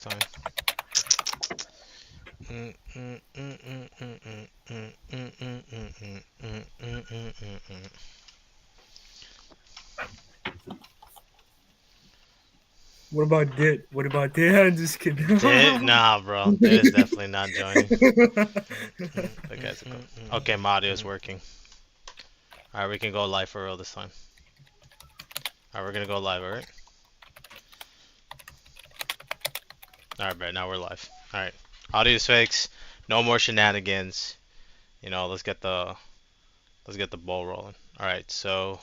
Time. Mm, mm, mm, mm, mm, mm, mm, mm, mm, mm, mm, mm, mm, mm, mm. What about Dit? What about Dit? I'm just kidding. Nah, bro. That is definitely not joining. That guy's okay. My audio is working. All right, we can go live for real this time. All right, we're gonna go live. All right. All right, bro. Now we're live. All right. Audio is fixed. No more shenanigans. Let's get the ball rolling. All right. So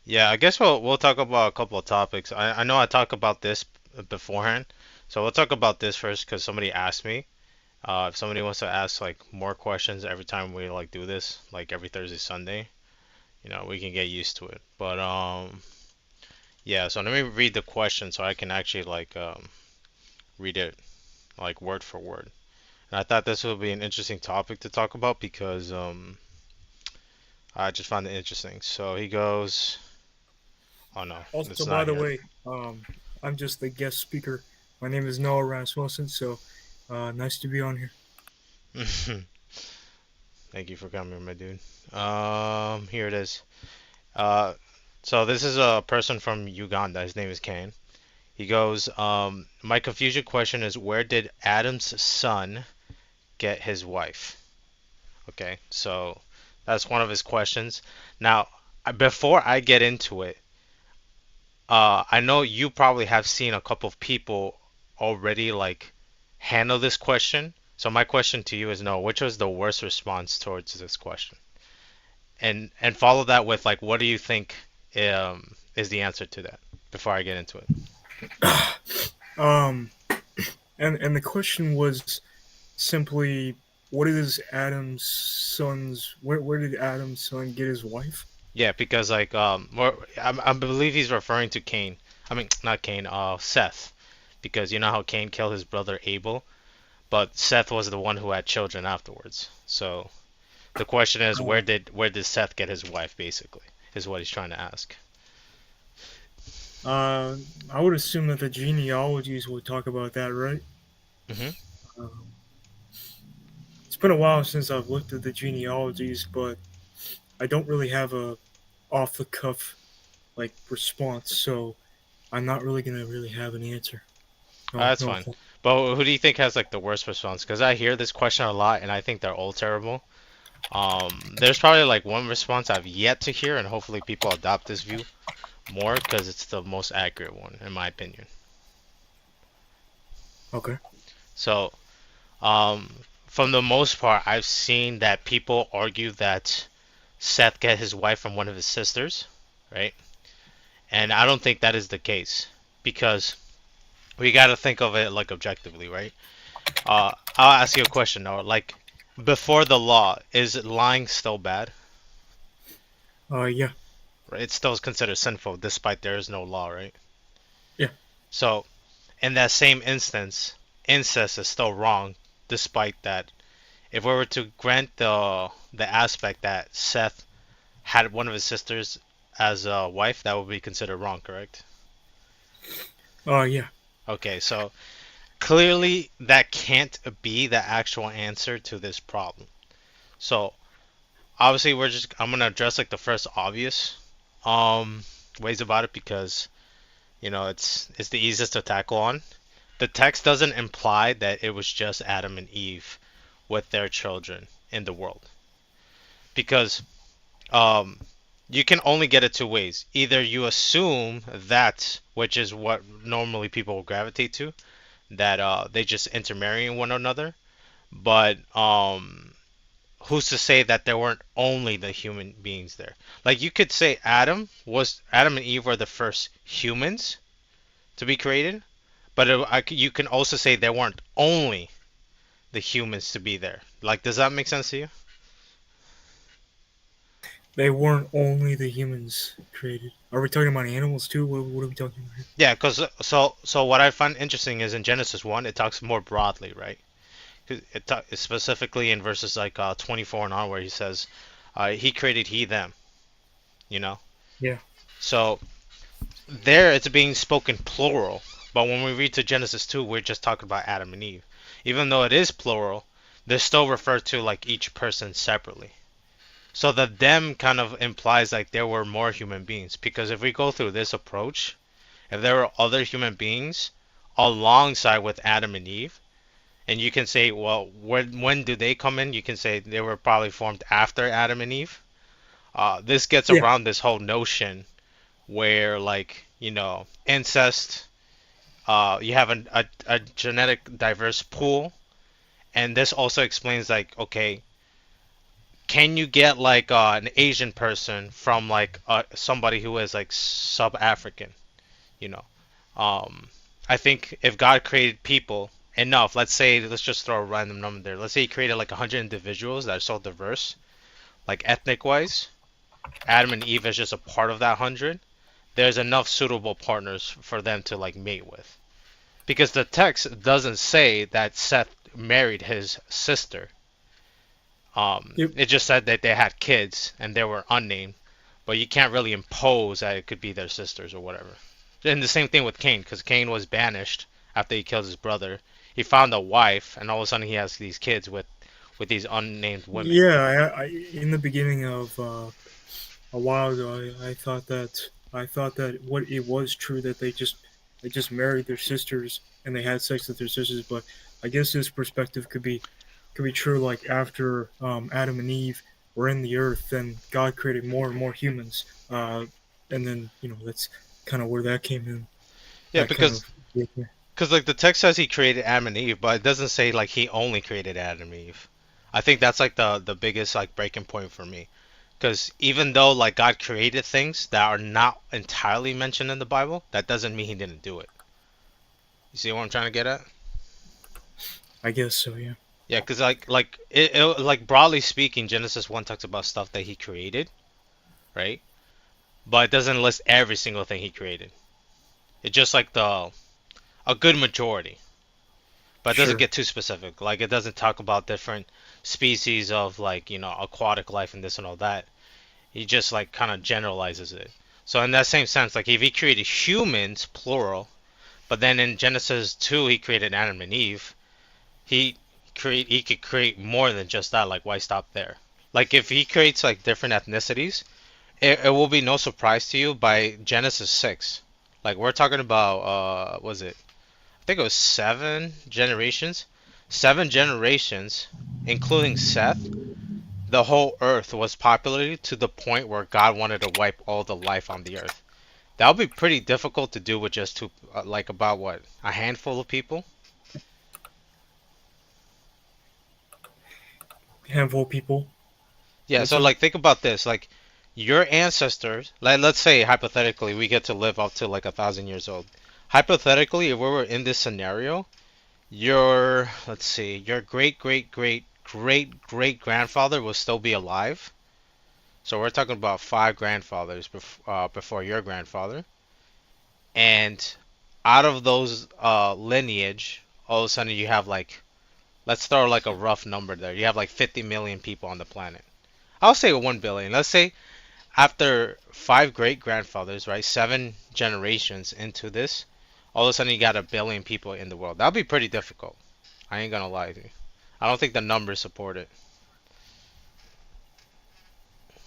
yeah, I guess we'll talk about a couple of topics. I know I talked about this beforehand, so we'll talk about this first because somebody asked me. If somebody wants to ask like more questions every time we like do this, like every Thursday, Sunday, we can get used to it. But yeah. So let me read the question so I can actually like read it like word for word. And I thought this would be an interesting topic to talk about because I just found it interesting. So he goes, oh no, Also, it's by not the here. way, I'm just the guest speaker. My name is Noah Rasmussen. So, nice to be on here. Thank you for coming, my dude. Here it is. Uh, so this is a person from Uganda. His name is Kane. He goes, my confusion question is where did Adam's son get his wife? Okay, so that's one of his questions. Now, before I get into it, I know you probably have seen a couple of people already like handle this question. So my question to you is no, which was the worst response towards this question? And follow that with like what do you think is the answer to that before I get into it? Um, and the question was simply, what is Adam's son's? Where did Adam's son get his wife? Yeah, because like I believe he's referring to Cain. I mean, not Cain, Seth. Because you know how Cain killed his brother Abel, but Seth was the one who had children afterwards. So the question is, Uh, where did Seth get his wife? Basically, is what he's trying to ask. uh, I would assume that the genealogies would talk about that, right? Hmm. Um, it's been a while since I've looked at the genealogies, but I don't really have a off the cuff like response, so I'm not really gonna really have an answer. No, That's no fine. offense. But who do you think has like the worst response? Because I hear this question a lot, and I think they're all terrible. There's probably like one response I've yet to hear, and hopefully people adopt this view more because it's the most accurate one, in my opinion. Okay. So, from the most part, I've seen that people argue that Seth get his wife from one of his sisters, right? And I don't think that is the case because we got to think of it like objectively, right? I'll ask you a question though. Like, before the law, is lying still bad? Yeah, Right? It's still considered sinful despite there is no law, right? yeah. So, in that same instance, incest is still wrong despite that. If we were to grant the aspect that Seth had one of his sisters as a wife, that would be considered wrong, correct? Yeah. Okay, so clearly that can't be the actual answer to this problem. So obviously I'm gonna address like the first obvious um ways about it because it's the easiest to tackle on. The text doesn't imply that it was just Adam and Eve with their children in the world because um you can only get it two ways. Either you assume that, which is what normally people will gravitate to, that they just intermarrying one another, but who's to say that there weren't only the human beings there? Like you could say Adam and Eve were the first humans to be created, but you can also say there weren't only the humans to be there. Like, does that make sense to you? They weren't only the humans created. Are we talking about animals too? What are we talking about here? Yeah, because so what I find interesting is in Genesis 1, it talks more broadly, right? Specifically in verses like 24 and on, where he says, "He created he them," you know. Yeah. So there, it's being spoken plural. But when we read to Genesis 2, we're just talking about Adam and Eve. Even though it is plural, they're still referred to like each person separately. So the them kind of implies like there were more human beings. Because if we go through this approach, if there were other human beings alongside with Adam and Eve, and you can say, well, when do they come in? You can say they were probably formed after Adam and Eve. This gets Yeah, around this whole notion where, like, incest, you have a genetic diverse pool, and this also explains, like, okay, can you get like an Asian person from like somebody who is like sub-African, you know? Um, I think if God created people enough, let's just throw a random number there. Let's say He created like 100 individuals that are so diverse, like ethnic wise. Adam and Eve is just a part of that 100. There's enough suitable partners for them to like mate with. Because the text doesn't say that Seth married his sister. yep, It just said that they had kids and they were unnamed, but you can't really impose that it could be their sisters or whatever. And the same thing with Cain, because Cain was banished after he killed his brother. He found a wife, and all of a sudden he has these kids with these unnamed women. yeah. In the beginning of a while ago, I thought that what it was true that they just married their sisters and they had sex with their sisters, but I guess this perspective could be true. Like after Adam and Eve were in the earth, then God created more and more humans, and then that's kind of where that came in. Yeah, That kind because of yeah, because like the text says he created Adam and Eve, but it doesn't say like he only created Adam and Eve. I think that's like the biggest like breaking point for me. Because even though like God created things that are not entirely mentioned in the Bible, that doesn't mean He didn't do it. You see what I'm trying to get at? I guess so. Yeah. Yeah, because like broadly speaking, Genesis 1 talks about stuff that He created, right? But it doesn't list every single thing He created. It's just like the a good majority, but it doesn't Sure. get too specific. Like it doesn't talk about different species of like aquatic life and this and all that. He just like kind of generalizes it. So in that same sense, like if He created humans, plural, but then in Genesis 2 He created Adam and Eve, he he could create more than just that. Like why stop there? Like if He creates like different ethnicities, it will be no surprise to you by Genesis 6. Like we're talking about was it, I think it was 7 generations, 7 generations, including Seth. The whole earth was populated to the point where God wanted to wipe all the life on the earth. That would be pretty difficult to do with just two, like about what, a handful of people. Handful of people. Yeah, What's so that? like think about this, like your ancestors, like let's say hypothetically we get to live up to like 1,000 years old. Hypothetically, if we were in this scenario, your, let's see, your great great great great great grandfather will still be alive. So we're talking about five grandfathers before your grandfather, and out of those lineage, all of a sudden you have like, let's throw like a rough number there. You have like 50 million people on the planet. I'll say 1 billion. Let's say after five great grandfathers, right, 7 generations into this, all of a sudden you got 1 billion people in the world. That'll be pretty difficult. I ain't gonna lie to you. I don't think the numbers support it.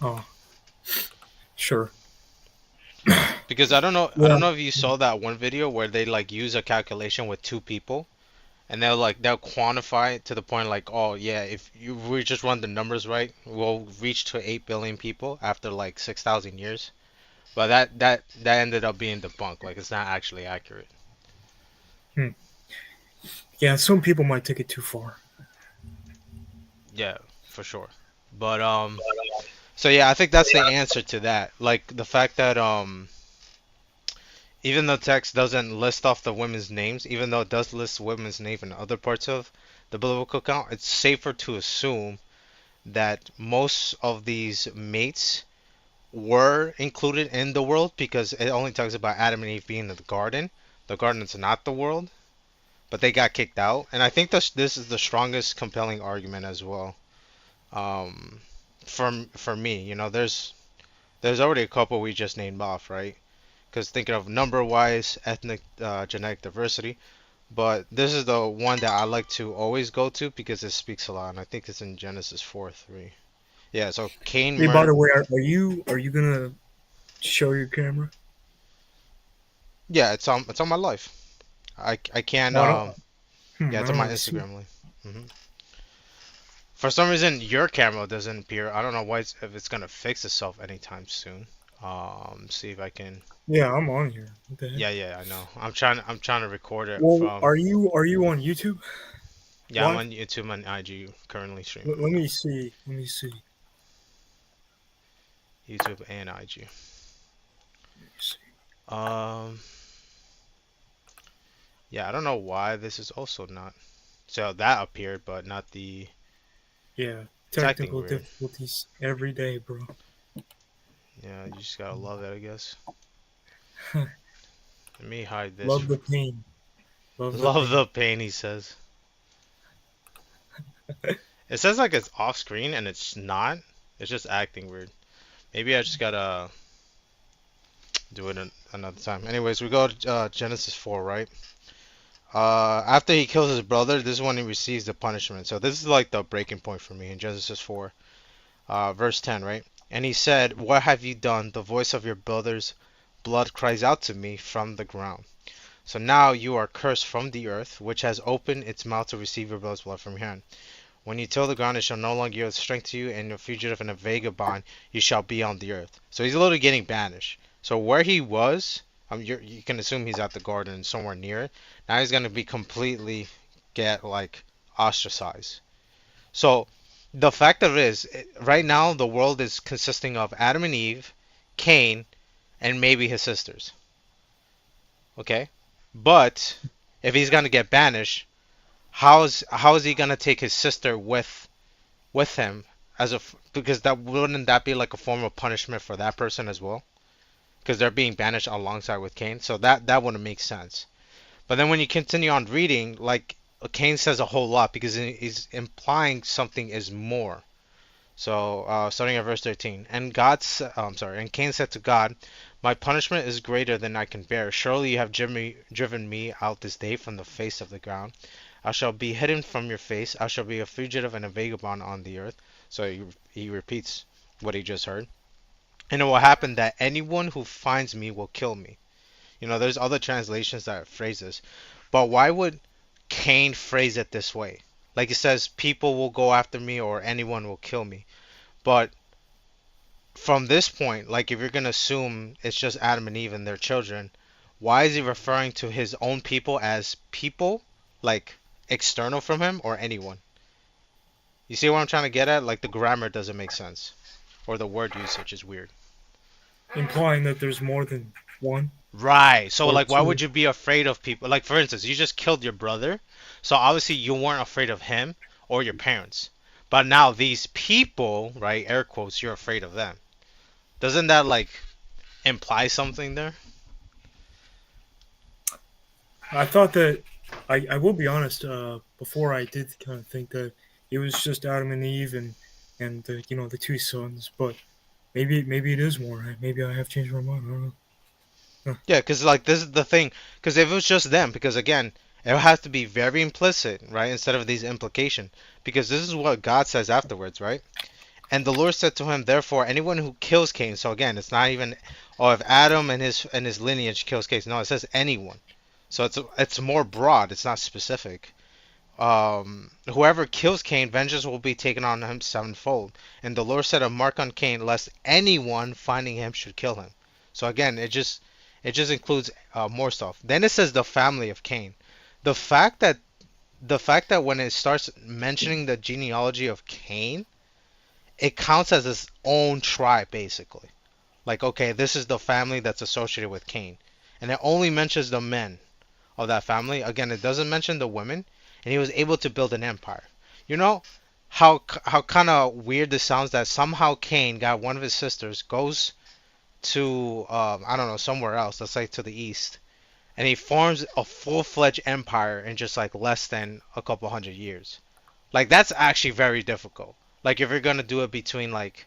Oh, sure. Because I Yeah. don't know if you saw that one video where they like use a calculation with two people, and they'll quantify it to the point like, oh yeah, if you we just run the numbers right, we'll reach to 8 billion people after like 6,000 years. But that ended up being debunked. Like it's not actually accurate. Hmm. Yeah. Some people might take it too far. Yeah, for sure. But so yeah, I think that's the answer to that. Like the fact that even though text doesn't list off the women's names, even though it does list women's names in other parts of the biblical account, it's safer to assume that most of these mates were included in the world because it only talks about Adam and Eve being in the garden. The garden is not the world, but they got kicked out. And I think this is the strongest compelling argument as well. Um, for me, there's already a couple we just named off, right? because thinking of number-wise, ethnic, genetic diversity. But this is the one that I like to always go to because it speaks a lot, and I think it's in Genesis 4:3. Yeah, so Cain Hey, by murdered. the way, are you gonna show your camera? Yeah, it's on my life. I can't. No, Yeah, I it's on don't my really see. Instagram link. For some reason, your camera doesn't appear. I don't know why if it's gonna fix itself anytime soon. See if I can. Yeah, I'm on here. What the heck? Yeah, yeah, I know. I'm trying to record it Well, from. are you on YouTube Yeah, I'm live? on YouTube and IG currently streaming Let right now. me see. Let me see. YouTube and IG. Let me see. Um, yeah, I don't know why this is also not. So that appeared, but not the. Yeah, It's acting technical weird. difficulties every day, bro. Yeah, you just gotta love it, I guess. Let me hide this. Love the pain. Love the Love pain. the pain, he says. It says like it's off screen and it's not. It's just acting weird. Maybe I just gotta do it another time. Anyways, we go to Genesis 4, right? After he kills his brother, this is when he receives the punishment. So this is like the breaking point for me in Genesis 4, verse 10, right? And he said, "What have you done? The voice of your brother's blood cries out to me from the ground. So now you are cursed from the earth, which has opened its mouth to receive your brother's blood from your hand. When you till the ground, it shall no longer yield strength to you, and a fugitive and a vagabond you shall be on the earth." So he's literally getting banished. So where he was, you can assume he's at the garden somewhere near it. Now he's gonna be completely get like ostracized. So the fact of it is, right now the world is consisting of Adam and Eve, Cain, and maybe his sisters. Okay, but if he's gonna get banished, how is he gonna take his sister with him because that wouldn't that be like a form of punishment for that person as well? Because they're being banished alongside with Cain, so that wouldn't make sense. But then when you continue on reading, like Cain says a whole lot because he's implying something is more. So starting at verse 13, and I'm sorry, and Cain said to God, "My punishment is greater than I can bear. Surely you have driven me out this day from the face of the ground. I shall be hidden from your face. I shall be a fugitive and a vagabond on the earth." So he repeats what he just heard. "And it will happen that anyone who finds me will kill me." There's other translations that phrase this, but why would Cain phrase it this way? Like it says, "People will go after me," or "Anyone will kill me." But from this point, like if you're gonna assume it's just Adam and Eve and their children, why is he referring to his own people as people, like external from him, or anyone? You see what I'm trying to get at? Like the grammar doesn't make sense, or the word usage is weird. Implying that there's more than one Right. So or like, why would two. you be afraid of people? Like for instance, you just killed your brother, so obviously you weren't afraid of him or your parents. But now these people, right, air quotes, you're afraid of them. Doesn't that like imply something there? I thought that I will be honest. Before I did kind of think that it was just Adam and Eve and the two sons, but maybe it is more. Maybe I have changed my mind. I don't know. Huh. Yeah, because like this is the thing. Because if it was just them, because again, it has to be very implicit, right, instead of these implication. Because this is what God says afterwards, right? And the Lord said to him, "Therefore, anyone who kills Cain." So again, it's not even, oh, if Adam and his lineage kills Cain. No, it says anyone. So it's more broad. It's not specific. Whoever kills Cain, vengeance will be taken on him sevenfold. And the Lord set a mark on Cain, lest anyone finding him should kill him. So again, it just includes more stuff. Then it says the family of Cain. The fact that the fact that when it starts mentioning the genealogy of Cain, it counts as its own tribe basically. Like, okay, this is the family that's associated with Cain, and it only mentions the men of that family. Again, it doesn't mention the women, and he was able to build an empire. You know how kind of weird this sounds that somehow Cain got one of his sisters, goes to I don't know, somewhere else, let's say to the east, and he forms a full-fledged empire in just like less than a couple hundred years. Like that's actually very difficult. Like if you're gonna do it between like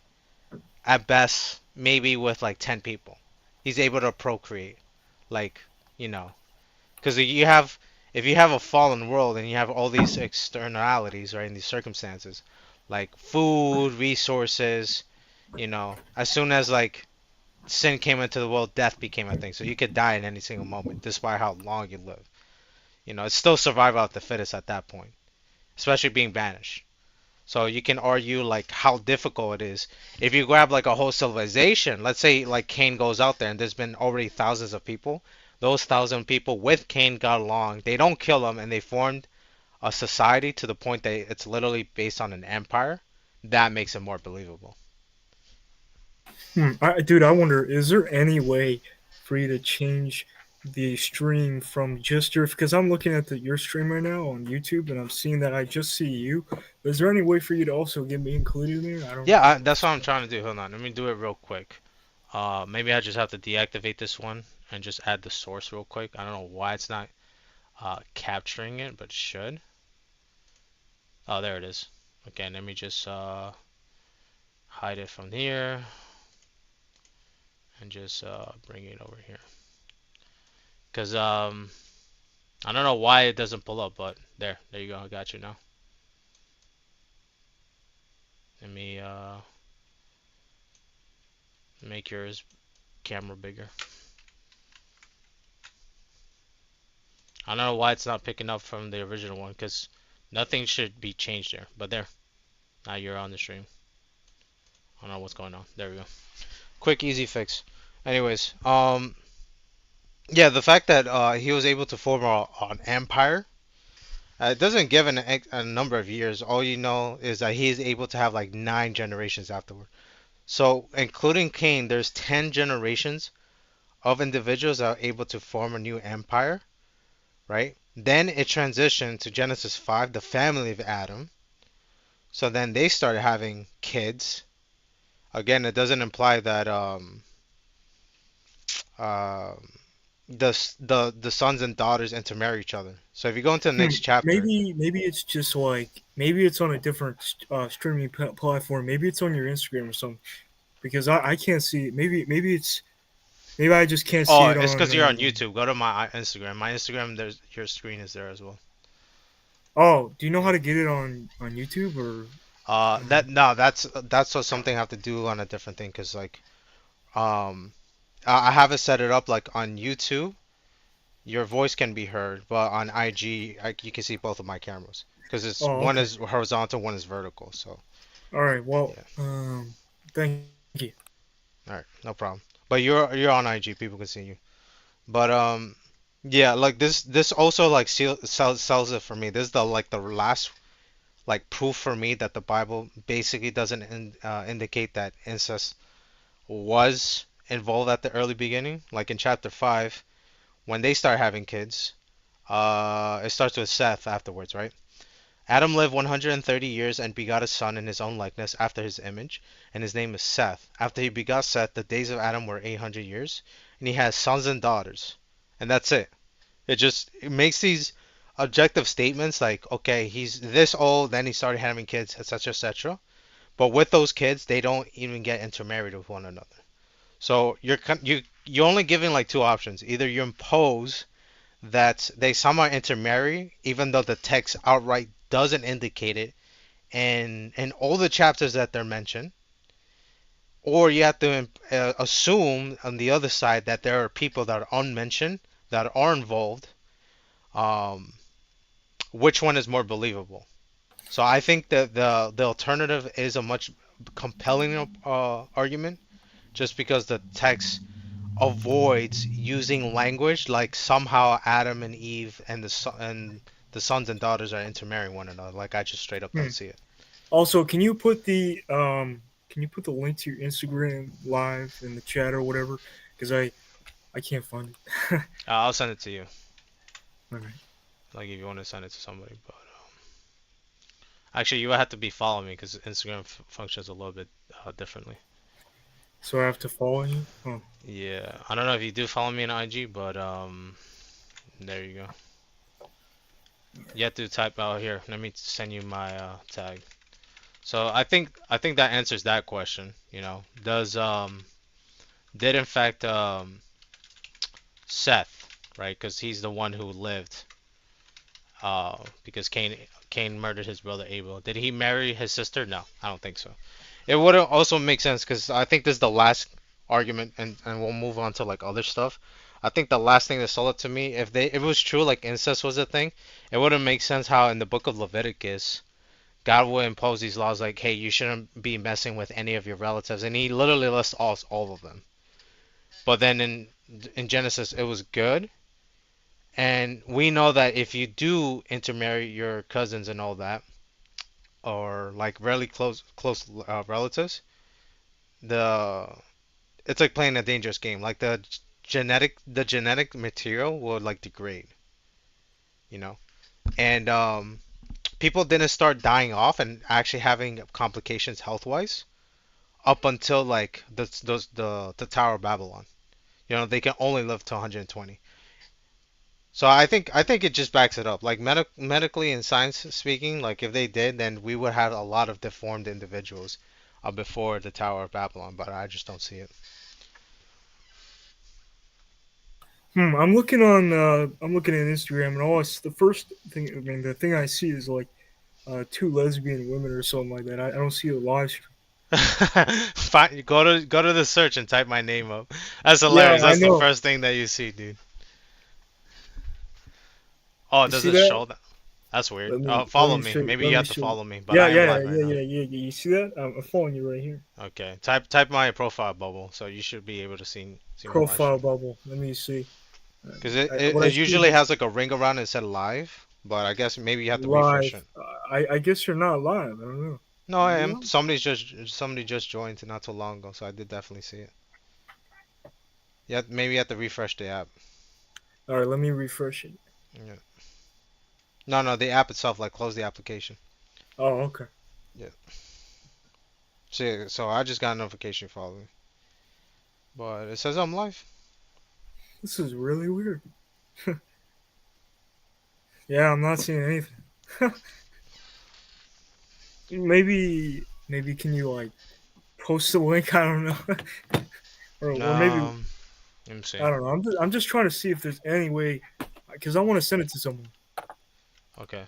at best maybe with like 10 people. he's able to procreate. Like, you know, because if you have a fallen world and you have all these externalities, right, and these circumstances, like food, resources, as soon as like sin came into the world, death became a thing. So you could die in any single moment, despite how long you live. It's still survival of the fittest at that point, especially being banished. So you can argue like how difficult it is if you grab like a whole civilization. Let's say like Cain goes out there and there's been already thousands of people. Those thousand people with Cain got along. They don't kill him and they formed a society to the point that it's literally based on an empire. That makes it more believable. Dude, I wonder, is there any way for you to change the stream from just your? Because I'm looking at your stream right now on YouTube, and I'm seeing that I just see you. Is there any way for you to also get me included in there? Yeah, I don't that's what I'm understand. trying to do. Hold on, let me do it real quick. Maybe I just have to deactivate this one and just add the source real quick. I don't know why it's not capturing it, but it should. Oh, there it is. Okay, let me just hide it from here and just bring it over here. Cause I don't know why it doesn't pull up, but there you go. I got you now. Let me make yours camera bigger. I don't know why it's not picking up from the original one, cause nothing should be changed there. But there, now you're on the stream. I don't know what's going on. There we go. Quick, easy fix. Anyways, yeah, the fact that he was able to form an empire. It doesn't give a number of years. All you know is that he is able to have like 9 generations afterward. So, including Cain, there's 10 generations of individuals that are able to form a new empire, right? Then it transitioned to Genesis 5, the family of Adam. So then they started having kids. Again, it doesn't imply that um the sons and daughters intermarry each other. So if you go into the next chapter, Maybe it's just like maybe it's on a different streaming platform. Maybe it's on your Instagram or something. Because I can't see it. Maybe I just can't see oh, it it's on. because you're on YouTube. Go to my Instagram. My Instagram, there's your screen is there as well. Oh, do you know how Yeah. to get it on YouTube or? That no, that's what something I have to do on a different thing, cause like um, I have it set it up like on YouTube, your voice can be heard, but on IG, you can see both of my cameras, cause it's Oh, one okay. is horizontal, one is vertical. So All right. Well, yeah, thank you. all right, no problem. But you're on IG, people can see you. But yeah, like this also like sells it for me. This is the last like proof for me that the Bible basically doesn't indicate that incest was involved at the early beginning. Like in chapter 5, when they start having kids, it starts with Seth afterwards, right? Adam lived 130 years and begot a son in his own likeness after his image, and his name is Seth. After he begot Seth, the days of Adam were 800 years, and he has sons and daughters. And that's it. It makes these objective statements like, okay, he's this old, then he started having kids, etc., etc. But with those kids, they don't even get intermarried with one another. So you're only giving like two options. Either you impose that they somehow intermarry, even though the text outright doesn't indicate it, and in all the chapters that they're mentioned, or you have to assume on the other side that there are people that are unmentioned that are involved. Um, which one is more believable? So I think that the alternative is a much compelling argument, just because the text avoids using language like somehow Adam and Eve and the sons and daughters are intermarrying one another. Like I just straight up Hmm. don't see it. Also, can you put the link to your Instagram live in the chat or whatever? Because I can't find it. I'll send it to you. All right. Like if you want to send it to somebody, but actually you would have to be following me because Instagram functions a little bit differently. So I have to follow you. Oh. Yeah, I don't know if you do follow me on IG, but there you go. You have to type out here. Let me send you my tag. So I think that answers that question. Does did in fact Seth, right? Because he's the one who lived. Because Cain murdered his brother Abel. Did he marry his sister? No, I don't think so. It would also make sense because I think this is the last argument, and we'll move on to like other stuff. I think the last thing that sold it to me, if it was true, like incest was a thing, it wouldn't make sense how in the book of Leviticus, God would impose these laws like, hey, you shouldn't be messing with any of your relatives, and He literally lists all of them. But then in Genesis, it was good, and we know that if you do intermarry your cousins and all that, or like really close relatives, the it's like playing a dangerous game. Like the genetic material will like degrade, you know. And people didn't start dying off and actually having complications health wise up until like the Tower of Babylon. You know, they can only live to 120. So I think it just backs it up. Like medically and science speaking, like if they did, then we would have a lot of deformed individuals before the Tower of Babylon. But I just don't see it. I'm looking at Instagram, and the first thing, I mean, the thing I see is like two lesbian women or something like that. I don't see a live stream. Go to the search and type my name up. That's Yeah, hilarious. I That's the know. first thing that you see, dude. Oh, You does see it that? show that? That's weird. Let Follow me me. show you. Maybe Let you me have to show you. follow me, but Yeah, I am yeah, live right yeah, now. yeah, yeah, yeah. You see that? I'm following you right here. Okay. Type my profile bubble, so you should be able to see my live Profile stream. bubble. Let me see. Because it, I, it, what I it see usually here has like a ring around it and said live, but I guess maybe you have to refresh live. it. I guess you're not live. I don't know. No, I am. You Somebody just joined not too long ago, so I did definitely see it. Yeah, maybe you have to refresh the app. are? All right, let me refresh it. Yeah. No, no, the app itself, like close the application. Oh, okay. Yeah. So I just got a notification following, but it says I'm live. This is really weird. Yeah, I'm not seeing anything. Maybe can you like post the link? I don't know. Or maybe Um, Let me see. I don't know. I'm just trying to see if there's any way because I want to send it to someone. Okay.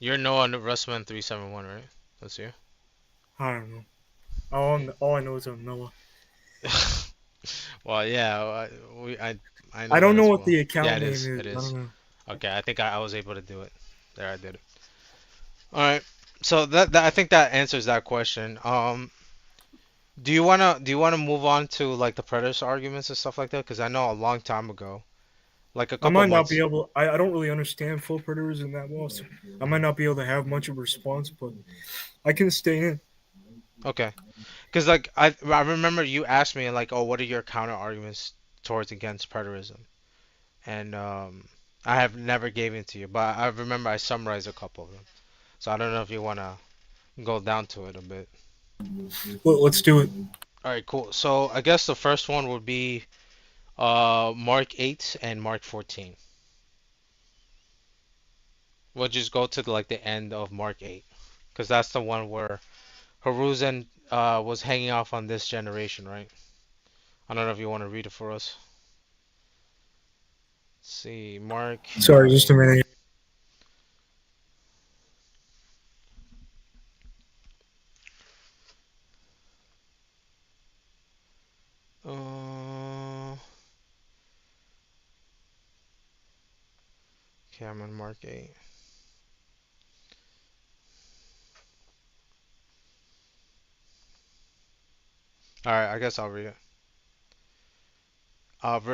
You're Noah Russman 371, right? That's you. I don't know. All I know is I'm Noah. Well, yeah, I I know don't that know as what well. the Yeah, account it name is. is. It I is. don't know. Okay, I think I was able to do it. There, I did it. All right. So that I think that answers that question. Do you wanna move on to like the preterist arguments and stuff like that? Because I know a long time ago, like a I couple might not be months. able. I don't really understand full preterism that well, so I might not be able to have much of a response, but I can stay in. Okay. Because like I remember you asked me like, oh, what are your counter arguments towards against preterism? And I have never gave it to you, but I remember I summarized a couple of them. So I don't know if you wanna go down to it a bit. Let's do it. All right, cool. So I guess the first one would be Mark 8 and Mark 14. We'll just go to like the end of Mark 8, because that's the one where Haruzen was hanging off on this generation, right? I don't know if you want to read it for us. Let's see, Mark Sorry, just a 8. minute. Uh, okay, I'm on Mark 8. All right, I guess I'll read it.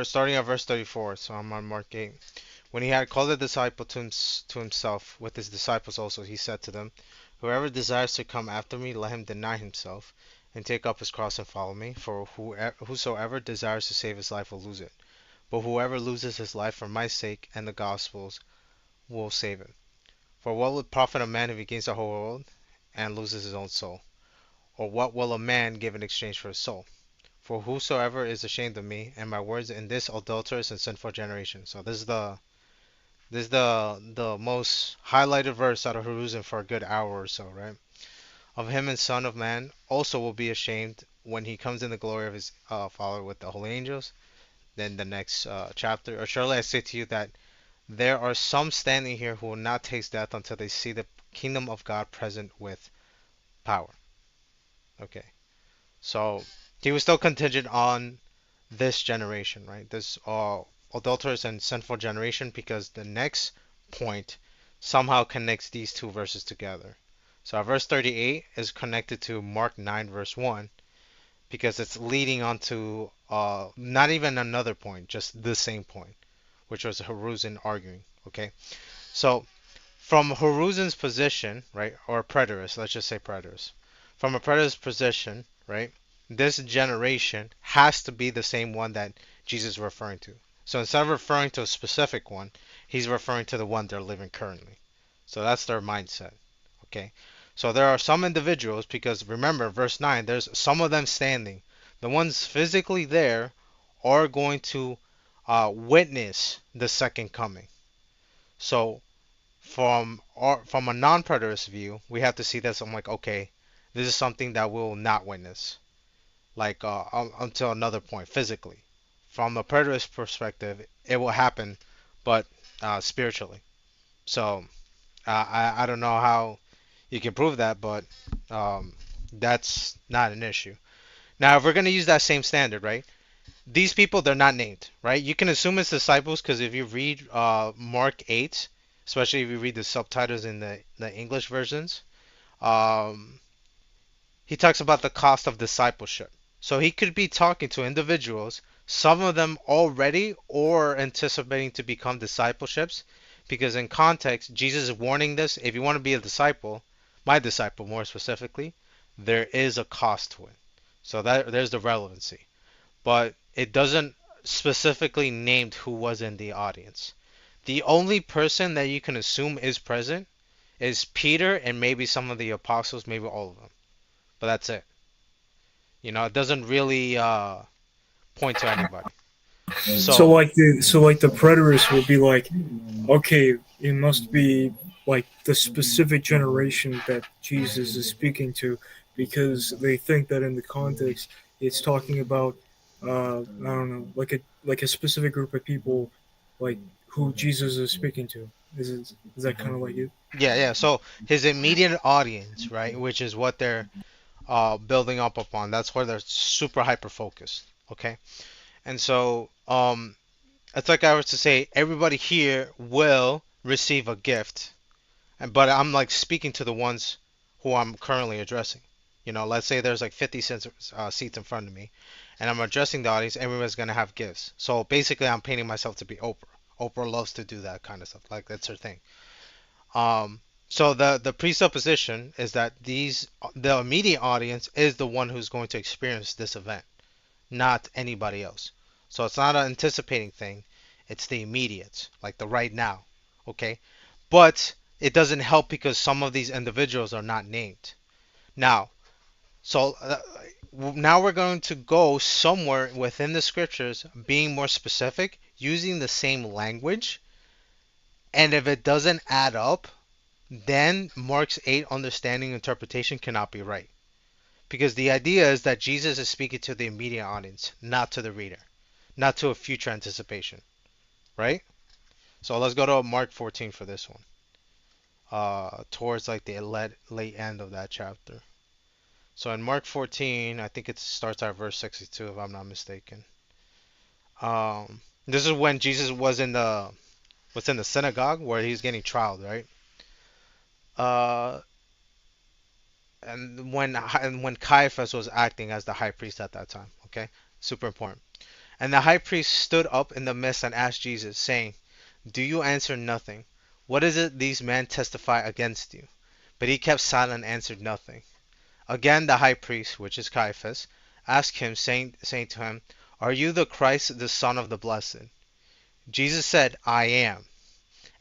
Starting at verse 34, so I'm on Mark 8. When he had called the disciple to himself, with his disciples also, he said to them, whoever desires to come after me, let him deny himself, and take up his cross and follow me. For whosoever desires to save his life will lose it. But whoever loses his life for my sake and the gospel's will save it. For what would profit a man if he gains the whole world and loses his own soul? Or what will a man give in exchange for his soul? For whosoever is ashamed of me and my words in this adulterous and sinful generation. So this is the most highlighted verse out of Hiruzen for a good hour or so, right? Of him and Son of Man also will be ashamed when he comes in the glory of his Father with the holy angels. Then the next chapter, or surely I say to you that there are some standing here who will not taste death until they see the kingdom of God present with power. Okay, so he was still contingent on this generation, right? This adulterous and sinful generation, because the next point somehow connects these two verses together. So verse 38 is connected to Mark 9 verse 1 because it's leading on to not even another point, just the same point, which was Haruzan arguing. Okay, so from Haruzan's position, right, or preterist, let's just say preterist. From a preterist position, right, this generation has to be the same one that Jesus is referring to. So instead of referring to a specific one, he's referring to the one they're living currently. So that's their mindset. Okay. So there are some individuals, because remember, verse 9, there's some of them standing. The ones physically there are going to witness the second coming. So from a non-preterist view, we have to see this. I'm like, okay, this is something that we'll not witness, like until another point physically. From a preterist perspective, it will happen, but spiritually. So I don't know how you can prove that, but um, that's not an issue. Now, if we're gonna use that same standard, right? These people, they're not named, right? You can assume it's disciples because if you read Mark 8, especially if you read the subtitles in the English versions, um, he talks about the cost of discipleship. So he could be talking to individuals, some of them already or anticipating to become discipleships, because in context, Jesus is warning this. If you want to be a disciple, my disciple more specifically, there is a cost to it. So that there's the relevancy, but it doesn't specifically named who was in the audience. The only person that you can assume is present is Peter and maybe some of the apostles, maybe all of them. But that's it. It doesn't really point to anybody. So So, like the preterists will be like, okay, it must be like the specific generation that Jesus is speaking to, because they think that in the context it's talking about I don't know, like a specific group of people, like who Jesus is speaking to. Is that kind of like it? yeah, yeah. So his immediate audience, right, which is what they're building up upon. That's where they're super hyper focused. Okay, and so it's like I was to say, everybody here will receive a gift, but I'm like speaking to the ones who I'm currently addressing. Let's say there's like 50 seats in front of me, and I'm addressing the audience. Everyone's gonna have gifts. So basically, I'm painting myself to be Oprah. Oprah loves to do that kind of stuff. Like that's her thing. So the presupposition is that the immediate audience is the one who's going to experience this event, not anybody else. So it's not an anticipating thing. It's the immediate, like the right now. Okay, but it doesn't help because some of these individuals are not named. Now, so now we're going to go somewhere within the scriptures, being more specific, using the same language, and if it doesn't add up, then Mark's 8 understanding interpretation cannot be right. Because the idea is that Jesus is speaking to the immediate audience, not to the reader, not to a future anticipation, right? So let's go to Mark 14 for this one. Towards like the late end of that chapter. So in Mark 14, I think it starts at verse 62 if I'm not mistaken. This is when Jesus was in the synagogue where he's getting trialed, right? Uh, and when Caiaphas was acting as the high priest at that time, okay? Super important. And the high priest stood up in the midst and asked Jesus, saying, "Do you answer nothing? What is it these men testify against you?" But he kept silent and answered nothing. Again the high priest, which is Caiaphas, asked him, saying to him, "Are you the Christ, the Son of the Blessed?" Jesus said, "I am.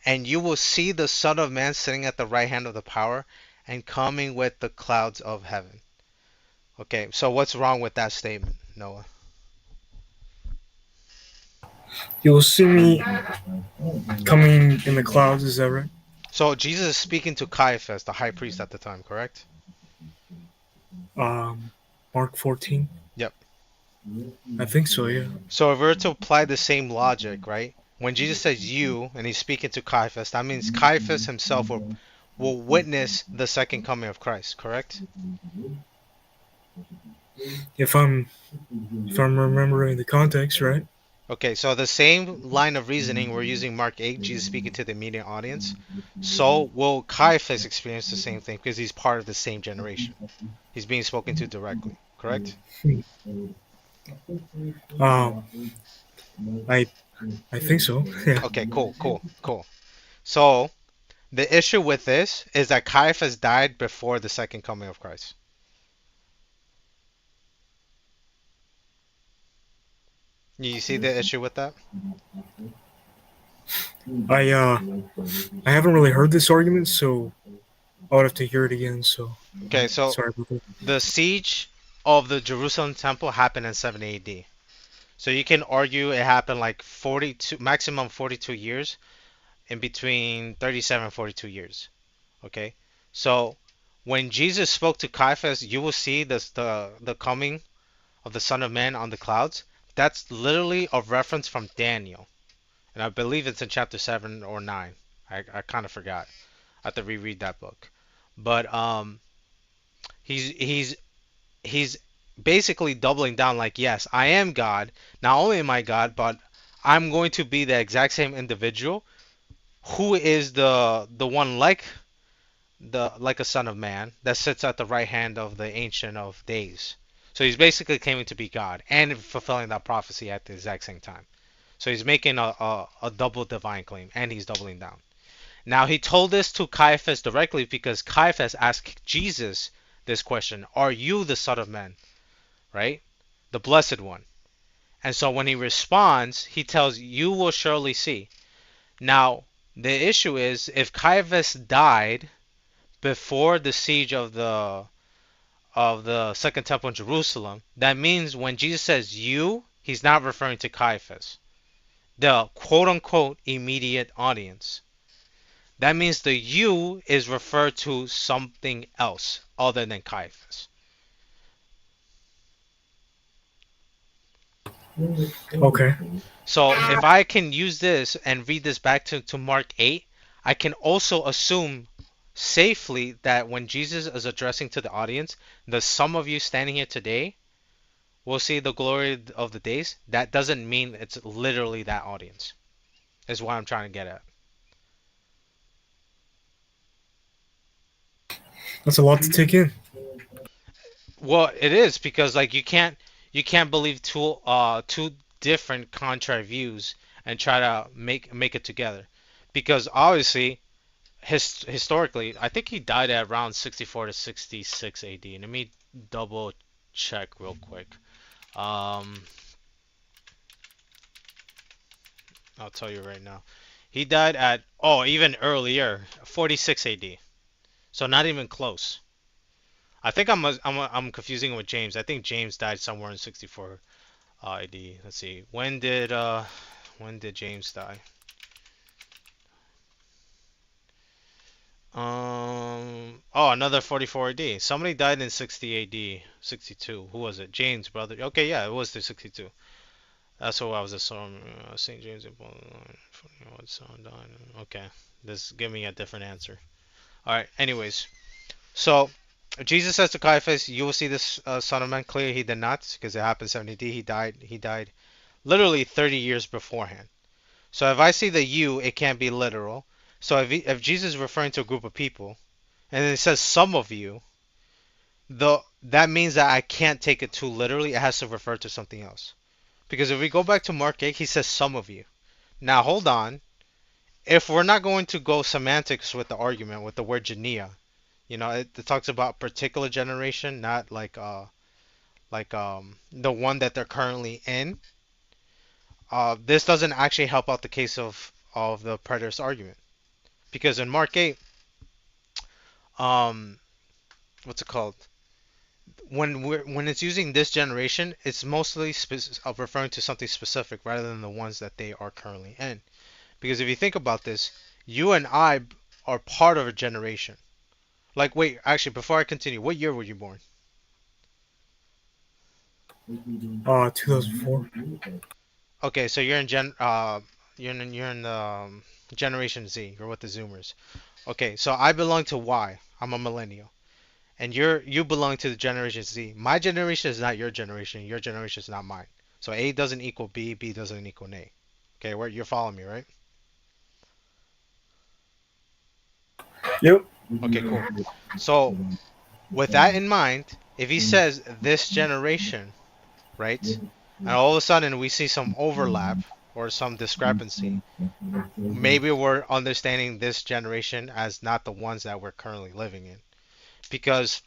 And you will see the Son of Man sitting at the right hand of the power and coming with the clouds of heaven." Okay, so what's wrong with that statement, Noah? You will see me coming in the clouds. Is that right? So Jesus is speaking to Caiaphas, the high priest at the time, correct? Um, Mark 14. Yep. I think so. Yeah. So if we were to apply the same logic, right? When Jesus says you and he's speaking to Caiaphas, that means Caiaphas himself will witness the second coming of Christ, correct? If I'm remembering the context right. Okay, so the same line of reasoning we're using Mark 8, Jesus speaking to the immediate audience. So will Caiaphas experience the same thing because he's part of the same generation. He's being spoken to directly, correct? Um, I I think so. Yeah. Okay, cool, cool, cool. So the issue with this is that Caiaphas died before the second coming of Christ. You see the issue with that? I uh I haven't really heard this argument, so I would have to hear it again. So Okay, so sorry about that. the siege of the Jerusalem temple happened in 70 AD. So you can argue it happened like 42, maximum 42 years, in between 37 and 42 years. Okay? So when Jesus spoke to Caiaphas, you will see this, the coming of the Son of Man on the clouds. That's literally a reference from Daniel. And I believe it's in chapter 7 or 9. I kind of forgot. I have to reread that book. But he's he's he's basically doubling down like, yes, I am God. Not only am I God, but I'm going to be the exact same individual who is the one like a son of man that sits at the right hand of the ancient of days. So he's basically claiming to be God and fulfilling that prophecy at the exact same time. So he's making a double divine claim and he's doubling down. Now he told this to Caiaphas directly because Caiaphas asked Jesus this question: Are you the Son of Man? Right? The Blessed One. And so when he responds, he tells, You will surely see. Now, the issue is if Caiaphas died before the siege of the second temple in Jerusalem, that means when Jesus says you, he's not referring to Caiaphas, the quote unquote immediate audience. That means the you is referred to something else other than Caiaphas. Okay. So if I can use this and read this back to Mark 8, I can also assume safely that when Jesus is addressing to the audience, the some of you standing here today will see the glory of the days. That doesn't mean it's literally that audience, is what I'm trying to get at. That's a lot to take in. Well, it is because like you can't believe two different contrary views and try to make it together. Because obviously historically, I think he died at around 64 to 66 AD. Let me double check real quick. Um, I'll tell you right now. He died at even earlier, 46 AD. So not even close. I think I'm confusing it with James. I think James died somewhere in 64 AD. Let's see. When did James die? Another 44 AD. Somebody died in 60 AD, 62. Who was it? James, brother. Okay, yeah, it was the 62. That's what I was assuming. St. James and Paul. Okay, this give me a different answer. All right. Anyways, so Jesus says to Caiaphas, "You will see this Son of Man." Clearly, he did not, because it happened 70 AD. He died. He died literally 30 years beforehand. So if I see the "you," it can't be literal. So if Jesus is referring to a group of people, and it says some of you, that means that I can't take it too literally. It has to refer to something else. Because if we go back to Mark 8, he says some of you. Now hold on. If we're not going to go semantics with the argument with the word genea, it talks about particular generation, not like the one that they're currently in. This doesn't actually help out the case of the preterist argument because in Mark 8, um, what's it called? When it's using this generation, it's mostly referring to something specific rather than the ones that they are currently in. Because if you think about this, you and I are part of a generation. Like, wait, actually, before I continue, what year were you born? 2004. Okay, so you're in the Generation Z. You're with the Zoomers. Okay, so I belong to Y. I'm a millennial, and you belong to the Generation Z. My generation is not your generation. Your generation is not mine. So A doesn't equal B. B doesn't equal A. Okay, you're following me, right? Yep. Okay, cool. So with that in mind, if he says this generation, right, and all of a sudden we see some overlap or some discrepancy, maybe we're understanding this generation as not the ones that we're currently living in. Because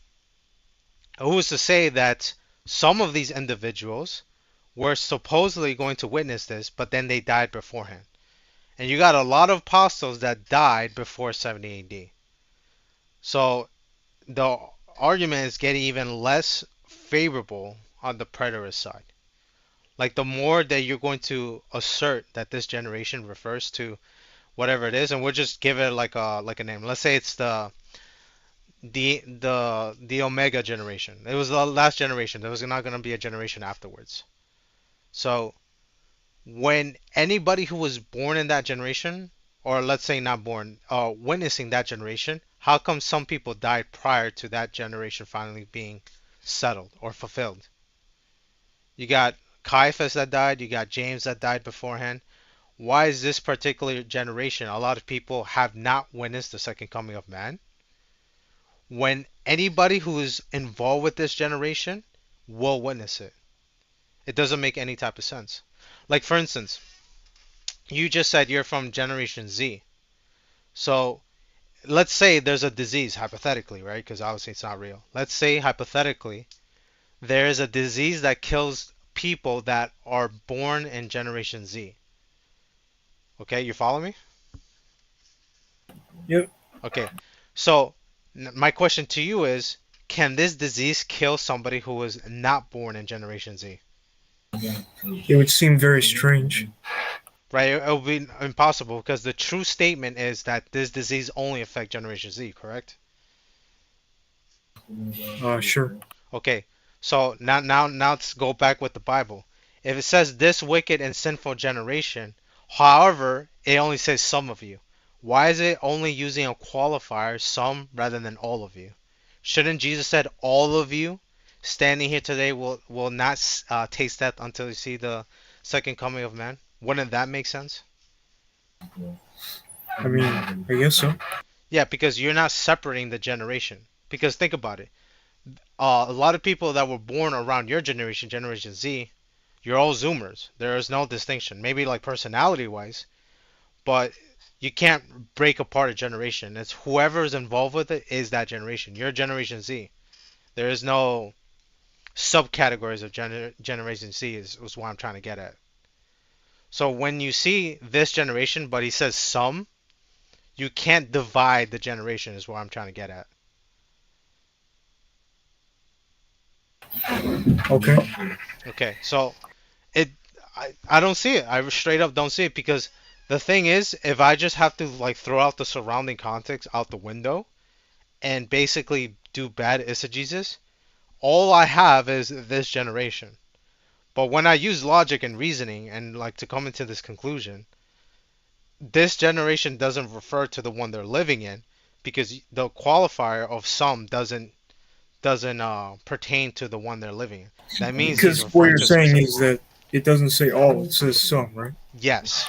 who's to say that some of these individuals were supposedly going to witness this, but then they died beforehand? And you got a lot of apostles that died before 70 AD. So the argument is getting even less favorable on the preterist side. Like the more that you're going to assert that this generation refers to whatever it is, and we'll just give it like a name. Let's say it's the Omega generation. It was the last generation. There was not going to be a generation afterwards. So when anybody who was born in that generation, or let's say not born, witnessing that generation, how come some people died prior to that generation finally being settled or fulfilled? You got Caiaphas that died, you got James that died beforehand. Why is this particular generation, a lot of people have not witnessed the second coming of man, when anybody who is involved with this generation will witness it? It doesn't make any type of sense. Like, for instance, you just said you're from Generation Z. So let's say there's a disease, hypothetically, right? Because obviously it's not real. Let's say, hypothetically, there is a disease that kills people that are born in Generation Z. Okay, you follow me? Yep. Okay, so my question to you is, can this disease kill somebody who was not born in Generation Z? It would seem very strange. Right? It would be impossible because the true statement is that this disease only affects Generation Z, correct? Sure. Okay, so now let's go back with the Bible. If it says this wicked and sinful generation, however, it only says some of you. Why is it only using a qualifier, some, rather than all of you? Shouldn't Jesus said all of you standing here today will not taste death until you see the second coming of man? Wouldn't that make sense? I mean, I guess so. Yeah, because you're not separating the generation. Because think about it. A lot of people that were born around your generation, Generation Z, you're all Zoomers. There is no distinction. Maybe like personality wise, but you can't break apart a generation. It's whoever is involved with it is that generation. You're Generation Z. There is no subcategories of Generation Z, is what I'm trying to get at. So when you see this generation, but he says some, you can't divide the generation, is what I'm trying to get at. Okay. Okay, so it I don't see it. I straight up don't see it because the thing is, if I just have to like throw out the surrounding context out the window and basically do bad eisegesis, all I have is this generation. But when I use logic and reasoning and like to come into this conclusion, this generation doesn't refer to the one they're living in because the qualifier of some doesn't pertain to the one they're living in. That means he's Because what referring you're to a saying specific is one. that it doesn't say all, it says some, right? Yes.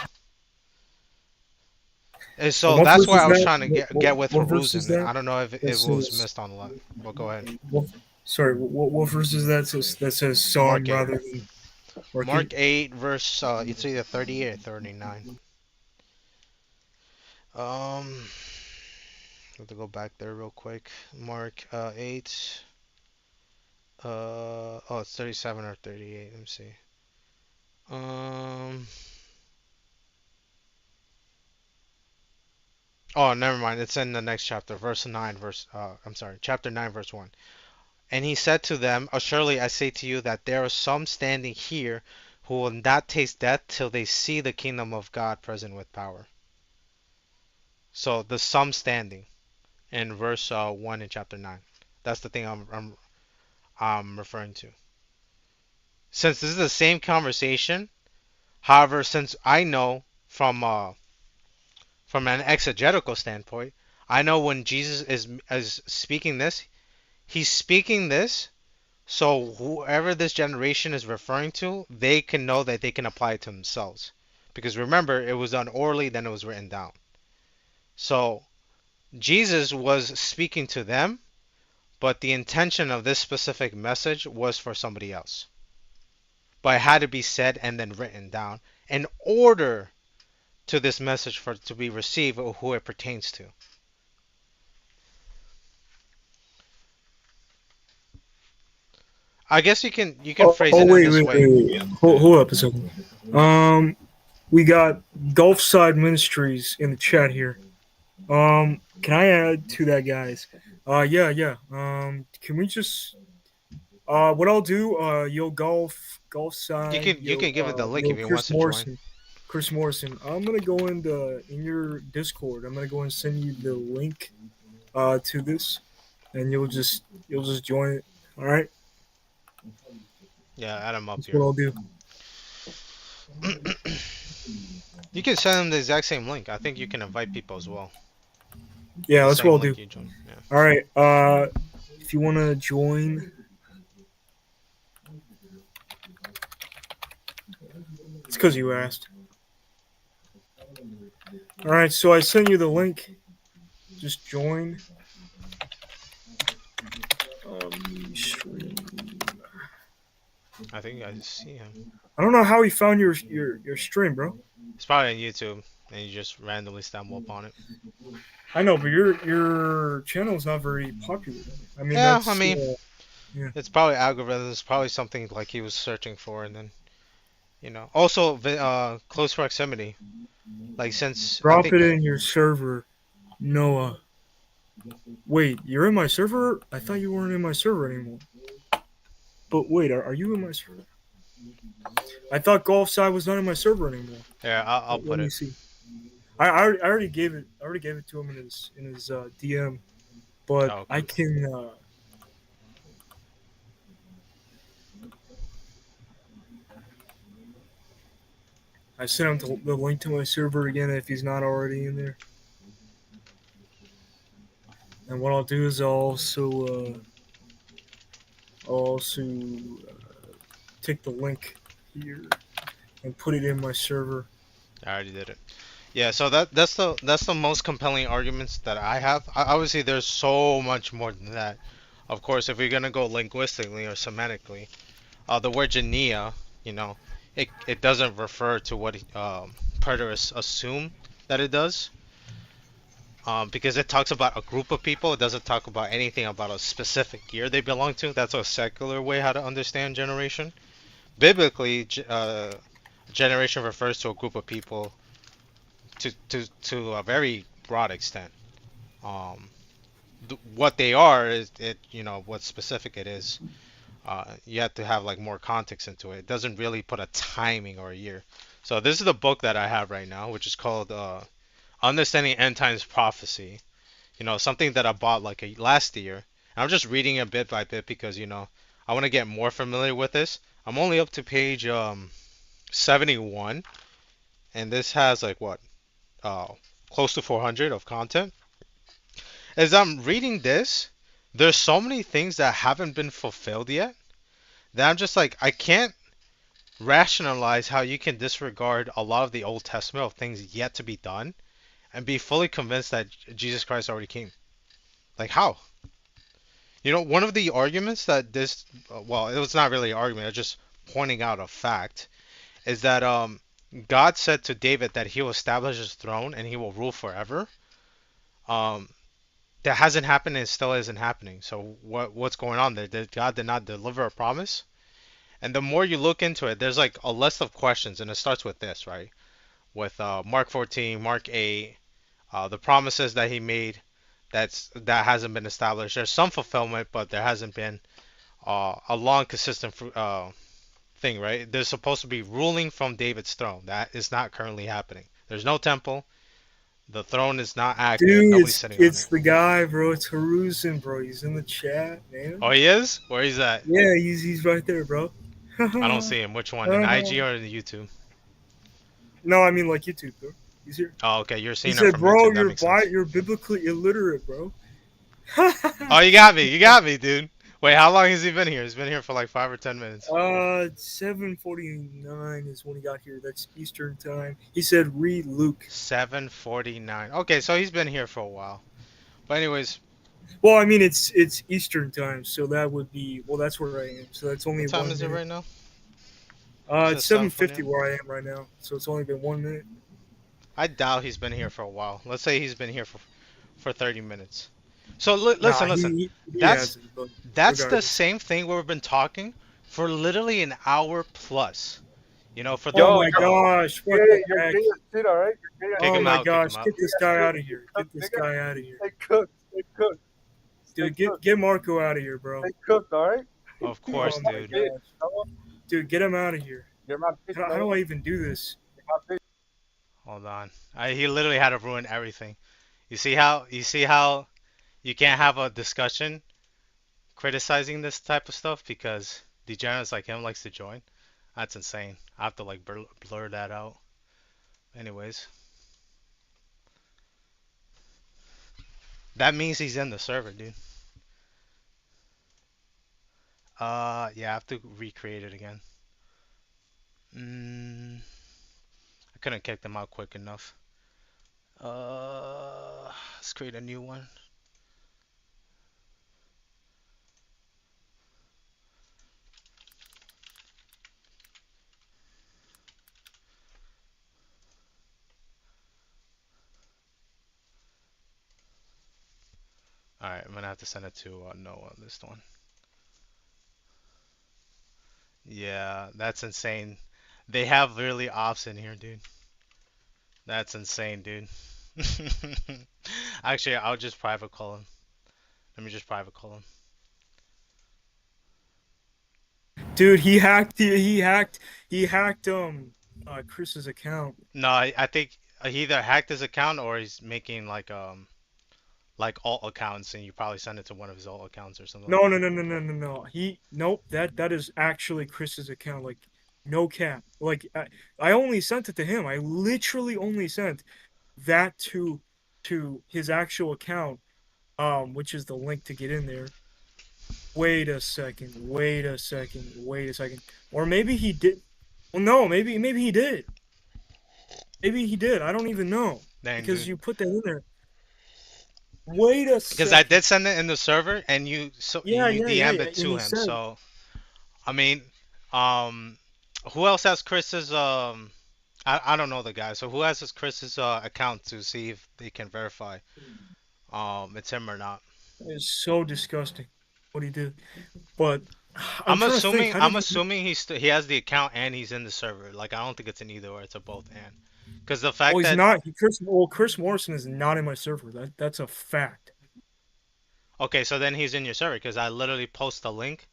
And And so what that's verse where is I was that? trying to get with What verse is Haruzen. that? I don't know if That it was says. missed on a lot. But go ahead. What, sorry, what verse is that? That says some Mark 8. rather than Mark 8? Mark 8 verse it's either 38 or 39. Um have to go back there real quick. Mark 8 oh, it's 37 or 38. Let me see. Um Oh, never mind. It's in the next chapter, verse 9 I'm sorry, chapter 9 verse 1. And he said to them, assuredly I say to you that there are some standing here who will not taste death till they see the kingdom of God present with power. So the some standing in verse 1 in chapter 9. That's the thing I'm referring to. Since this is the same conversation, however, since I know from an exegetical standpoint, I know when Jesus is speaking this, he's speaking this so whoever this generation is referring to, they can know that they can apply it to themselves. Because remember, it was done orally, then it was written down. So Jesus was speaking to them, but the intention of this specific message was for somebody else. But it had to be said and then written down in order to this message for it to be received or who it pertains to. I guess you can phrase Oh, it in wait, this wait, way. wait, wait. Yeah. Hold up a second. We got Gulfside Ministries in the chat here. Can I add to that, guys? Yeah, yeah. Can we just what I'll do? Yo, Golf You Side, can you can give it the link if he Chris wants to join. Morrison, Chris Morrison. I'm gonna go in your Discord. I'm gonna go and send you the link to this, and you'll just join it. All right, Yeah, add him up that's what here. I'll do. You can send him the exact same link. I think you can invite people as well. Yeah, The that's what I'll same do. link you joined. Yeah. All right. If you wanna join, it's because you asked. All right, so I sent you the link. Just join. Stream. I think I see him. I don't know how he found your stream, bro. It's probably on YouTube, and you just randomly stumble upon it. I know, but your channel is not very popular. I mean, Yeah, I that's mean, yeah. it's probably algorithms, probably something like he was searching for, and then Also, close proximity. Like since I Drop think it in your server, Noah. Wait, you're in my server? I thought you weren't in my server anymore. But wait, are you in my server? I thought Golf Side was not in my server anymore. yeah, I'll Let put me it. see. I already gave it. I already gave it to him in his DM. But Oh, I okay. can. I sent him the link to my server again if he's not already in there. And what I'll do is I'll also take the link here and put it in my server. I already did it. Yeah, so that's the most compelling arguments that I have. Obviously, there's so much more than that. Of course, if you're gonna go linguistically or semantically, the word genia, you know, it doesn't refer to what preterists assume that it does. Because it talks about a group of people, it doesn't talk about anything about a specific year they belong to. That's a secular way how to understand generation. Biblically, generation refers to a group of people to a very broad extent. Um, what they are is what specific it is. You have to have like more context into it. It doesn't really put a timing or a year. So this is the book that I have right now, which is called Understanding End Times Prophecy. Something that I bought like last year. And I'm just reading it bit by bit because I want to get more familiar with this. I'm only up to page 71, and this has like what uh close to 400 of content. As I'm reading this, there's so many things that haven't been fulfilled yet that I'm just like I can't rationalize how you can disregard a lot of the Old Testament of things yet to be done and be fully convinced that Jesus Christ already came. Like how? One of the arguments that well, it was not really an argument, I was just pointing out a fact, is that God said to David that he will establish his throne and he will rule forever. Um, that hasn't happened and still isn't happening. So what's going on there? Did God did not deliver a promise? And the more you look into it, there's like a list of questions, and it starts with this, right? With Mark 14, Mark 8, the promises that he made that hasn't been established. There's some fulfillment, but there hasn't been a long, consistent thing, right? There's supposed to be ruling from David's throne. That is not currently happening. There's no temple. The throne is not active. Dude, Nobody's it's sitting on it's it. the guy, bro. It's Haruzen, bro. He's in the chat, man. Oh, he is? Where is that? Yeah, he's right there, bro. I don't see him. Which one? In Uh, IG or in YouTube? no, I mean like YouTube, bro. He's here. Oh, okay. You're He seeing her said, from "Bro, YouTube. That makes sense. you're biblically illiterate, bro." Oh, you got me. You got me, dude. Wait, how long has he been here? He's been here for like 5 or 10 minutes. 7:49 is when he got here. That's Eastern time. He said, "Read Luke." 7:49. Okay, so he's been here for a while. But anyways, Well, I mean it's Eastern time, so that would be well. That's where I am. So that's only what time one is it minute. right now? You said It's 7:50 7:49. where I am right now. So it's only been 1 minute. I doubt he's been here for a while. Let's say he's been here for 30 minutes. So Nah, listen, listen. he That's hasn't. But that's the regardless. same thing where we've been talking for literally an hour plus. You know, for the Oh Yo, my yo, gosh! What you're, the you're heck? gay as shit, alright? You're gay as kick Oh him my out, kick gosh! him out. Get this guy out of here! Get this guy out of here, Stay cooked, stay cooked, stay dude! cooked, Get Marco out of here, bro! stay cooked, alright? Of Oh course, my dude. gosh, dude! Get him out of here! You're my bitch, How man. do I even do this? You're my bitch. Hold on. He literally had to ruin everything. You see how you can't have a discussion criticizing this type of stuff because degenerates like him likes to join. That's insane. I have to like blur that out. Anyways, that means he's in the server, dude. Yeah, I have to recreate it again. I couldn't kick them out quick enough. Let's create a new one. All right, I'm gonna have to send it to Noah. This one. Yeah, that's insane. They have literally ops in here, dude. That's insane, dude. Actually, I'll just private call him. Let me just private call him. Dude, he hacked Chris's account. No, I think he either hacked his account or he's making like alt accounts, and you probably send it to one of his alt accounts or something like No, no, that. no, no, no, no, no. Nope. That is actually Chris's account. Like, no cap. Like, I only sent it to him. I literally only sent that to his actual account, which is the link to get in there. Wait a second. Wait a second. Wait a second. Or maybe he did. Well, no. Maybe he did. Maybe he did. I don't even know Dang, because dude. you put that in there. Wait a Because I second. did send it in the server, and Yeah, you yeah, yeah, DM'd yeah. it And to he him. said, So I mean, um, who else has Chris's I don't know the guy. So who has Chris's account to see if they can verify it's him or not? it's so disgusting what he did. But I'm I'm trying to think. assuming How I'm did he? assuming he has the account and he's in the server. Like I don't think it's an either or. It's a both and. Because the Oh, fact he's that not. Chris Morrison is not in my server. That's a fact. okay, so then he's in your server because I literally post the link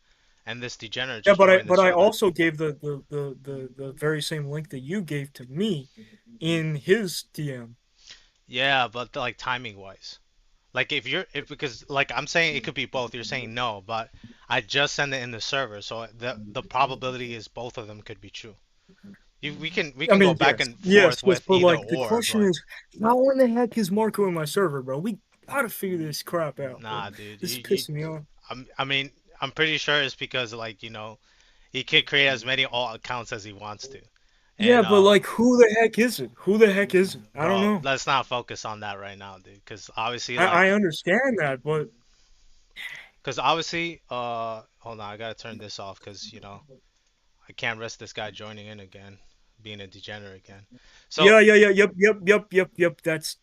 and this degenerate Yeah, just joined the but I server. also gave the very same link that you gave to me in his DM. Yeah, but like timing wise. Like if because like I'm saying it could be both. You're saying no, but I just send it in the server, so the probability is both of them could be true. We I can go mean, back and yes, forth yes, with but either like the or, question but is, how in the heck is Marco in my server, bro? We gotta figure this crap out, bro. nah, dude. This is You pissing me off. I mean I'm pretty sure it's because like he can create as many alt accounts as he wants to, Yeah, and but like, who the heck is it? Who the heck is it? I don't bro, know. let's not focus on that right now, dude. I understand that, but Because obviously, hold on, I gotta turn this off because I can't risk this guy joining in again, being a degenerate again. So, yeah, yeah, yeah, yep.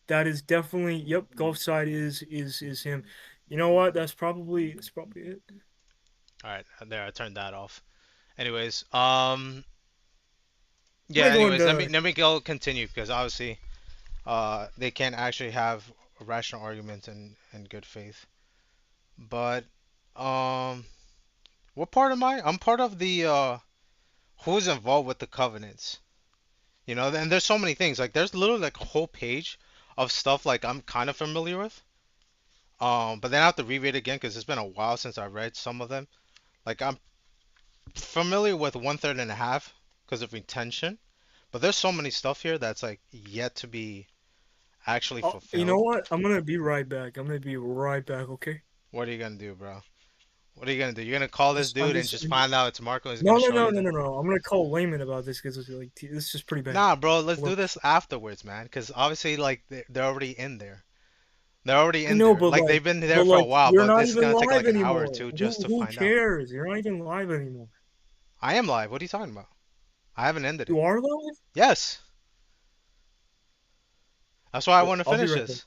That is definitely yep. Gulf side is him. You know what? That's probably it. all right, there, I turned that off. Anyways, yeah. Let me go Anyways, let me into let me go continue because obviously, they can't actually have a rational argument in good faith. But, um, what part am I? I'm part of the who's involved with the covenants. And there's so many things. Like, there's literally like a whole page of stuff like I'm kind of familiar with. But then I have to reread it again because it's been a while since I read some of them. Like familiar with one third and a half because of retention, but there's so many stuff here that's like yet to be actually Oh, you know fulfilled. what? I'm gonna be right back. I'm gonna be right back. Okay. What are you gonna do, bro? What are you gonna do? You're gonna call this I'm dude and just. just find out it's Marco and he's No, gonna no, show no, you no, that? no, no. I'm gonna call Layman about this because like this is pretty bad. Nah, bro, let's Hold do on. this afterwards, man. Because obviously, like, they're already in there. They're already I in know, there. Like, they've been there but for a like, while, you're but not this is even gonna take live like an hour or anymore. two just to Who find out. cares? You're not even live anymore. I am live. What are you talking about? I haven't ended it. You are live? Yes. That's why I Well, want to I'll be finish right back. this.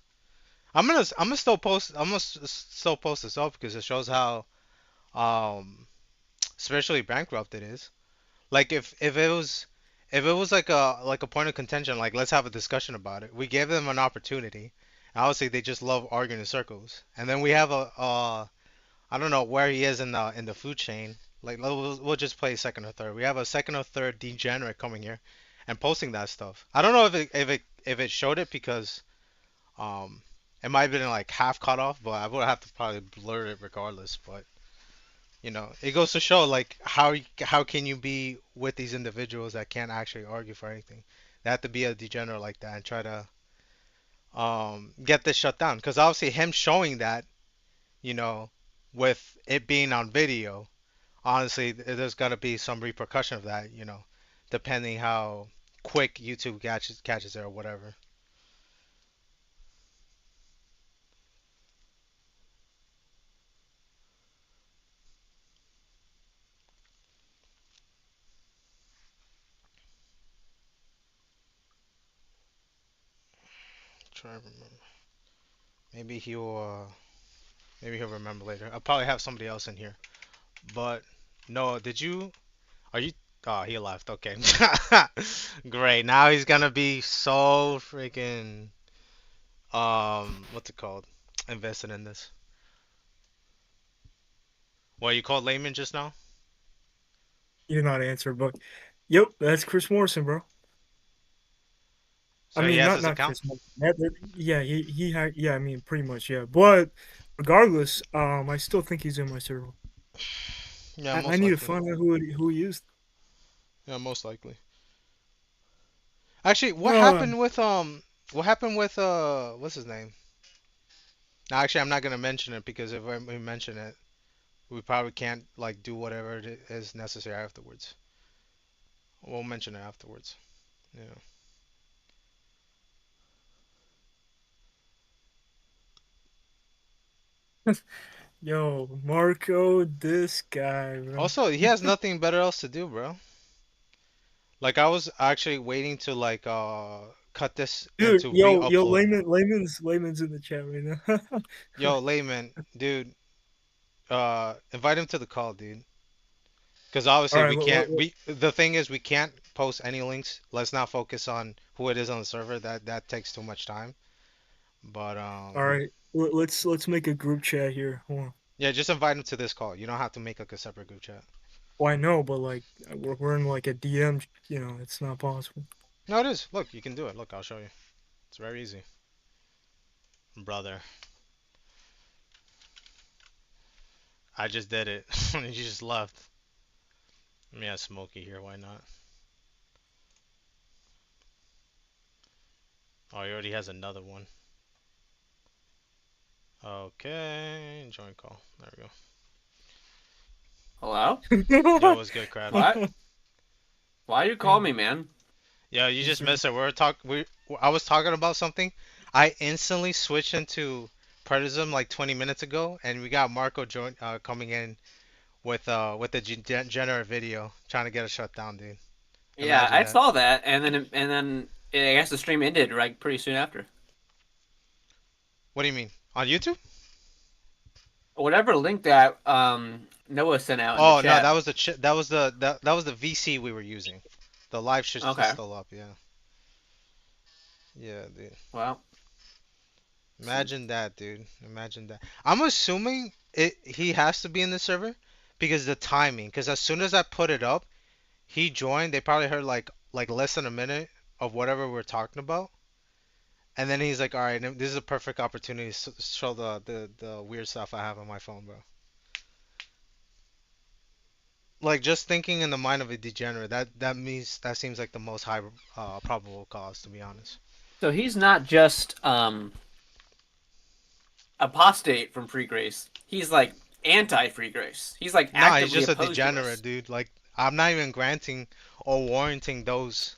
I'm gonna still post this up because it shows how spiritually bankrupt it is. Like if it was like a point of contention, like let's have a discussion about it. We gave them an opportunity. Obviously, they just love arguing in circles. And then we have a I don't know where he is in the food chain. Like we'll just play second or third. We have a second or third degenerate coming here and posting that stuff. I don't know if it showed it because um it might have been like half cut off, but I would have to probably blur it regardless. But it goes to show like how can you be with these individuals that can't actually argue for anything? They have to be a degenerate like that and try to get this shut down. Because obviously him showing that, you know, with it being on video, honestly, there's gotta be some repercussion of that, depending how quick YouTube catches it or whatever. Try to remember. Maybe maybe he'll remember later. I'll probably have somebody else in here. But no, did you? Are you? Oh, he left. Okay. Great. Now he's gonna be so freaking what's it called? Invested in this. What you called Layman just now? You did not answer, but yep, that's Chris Morrison, bro. I So he mean, has not his not account? Chris Morrison. Yeah, he had yeah. I mean, pretty much yeah. But regardless, I still think he's in my server. Yeah, I most need to likely. find out who he is. Yeah, most likely. Actually, Uh, what happened with what's his name? Now, actually, I'm not gonna mention it because if we mention it, we probably can't like do whatever it is necessary afterwards. We'll mention it afterwards. Yeah. yo, Marco, this guy, bro. Also, he has nothing better else to do, bro. Like I was actually waiting to like cut this and Dude, to yo, re-upload. Layman's in the chat right now. Yo, Layman, dude, invite him to the call, dude. Because All obviously right, we can't. The thing is we can't post any links. Let's not focus on who it is on the server. That takes too much time. But all right. Let's make a group chat here. Hold on. yeah, just invite him to this call. You don't have to make like a separate group chat. Well, I know, but like we're in like a DM. It's not possible. No, it is. Look, you can do it. Look, I'll show you. It's very easy, brother. I just did it. You just left. Let me add Smokey here. Why not? Oh, he already has another one. Okay, join call. There we go. Hello? Yo, what's good, Krabs? What? Why you call me, man? Yo, you Yes, just sir. missed it. I was talking about something. I instantly switched into Predatism like 20 minutes ago, and we got Marco coming in with the generative video, trying to get us shut down, dude. Yeah, Imagine I that. saw that, and then I guess the stream ended like pretty soon after. What do you mean? On YouTube? Whatever link that Noah sent out in the Oh no, that chat. was the that was the VC we were using. The live shit is Okay. still up, yeah. Yeah, dude. Well, see. Imagine that, dude. Imagine that. I'm assuming he has to be in the server because the timing. Because as soon as I put it up, he joined. They probably heard like less than a minute of whatever we're talking about, and then he's like, "All right, this is a perfect opportunity to show the weird stuff I have on my phone, bro." like just thinking in the mind of a degenerate, that seems like the most high probable cause, to be honest. So he's not just apostate from free grace. He's like anti free grace. He's like Nah, he's actively just a opposed to degenerate, us. dude. Like I'm not even granting or warranting those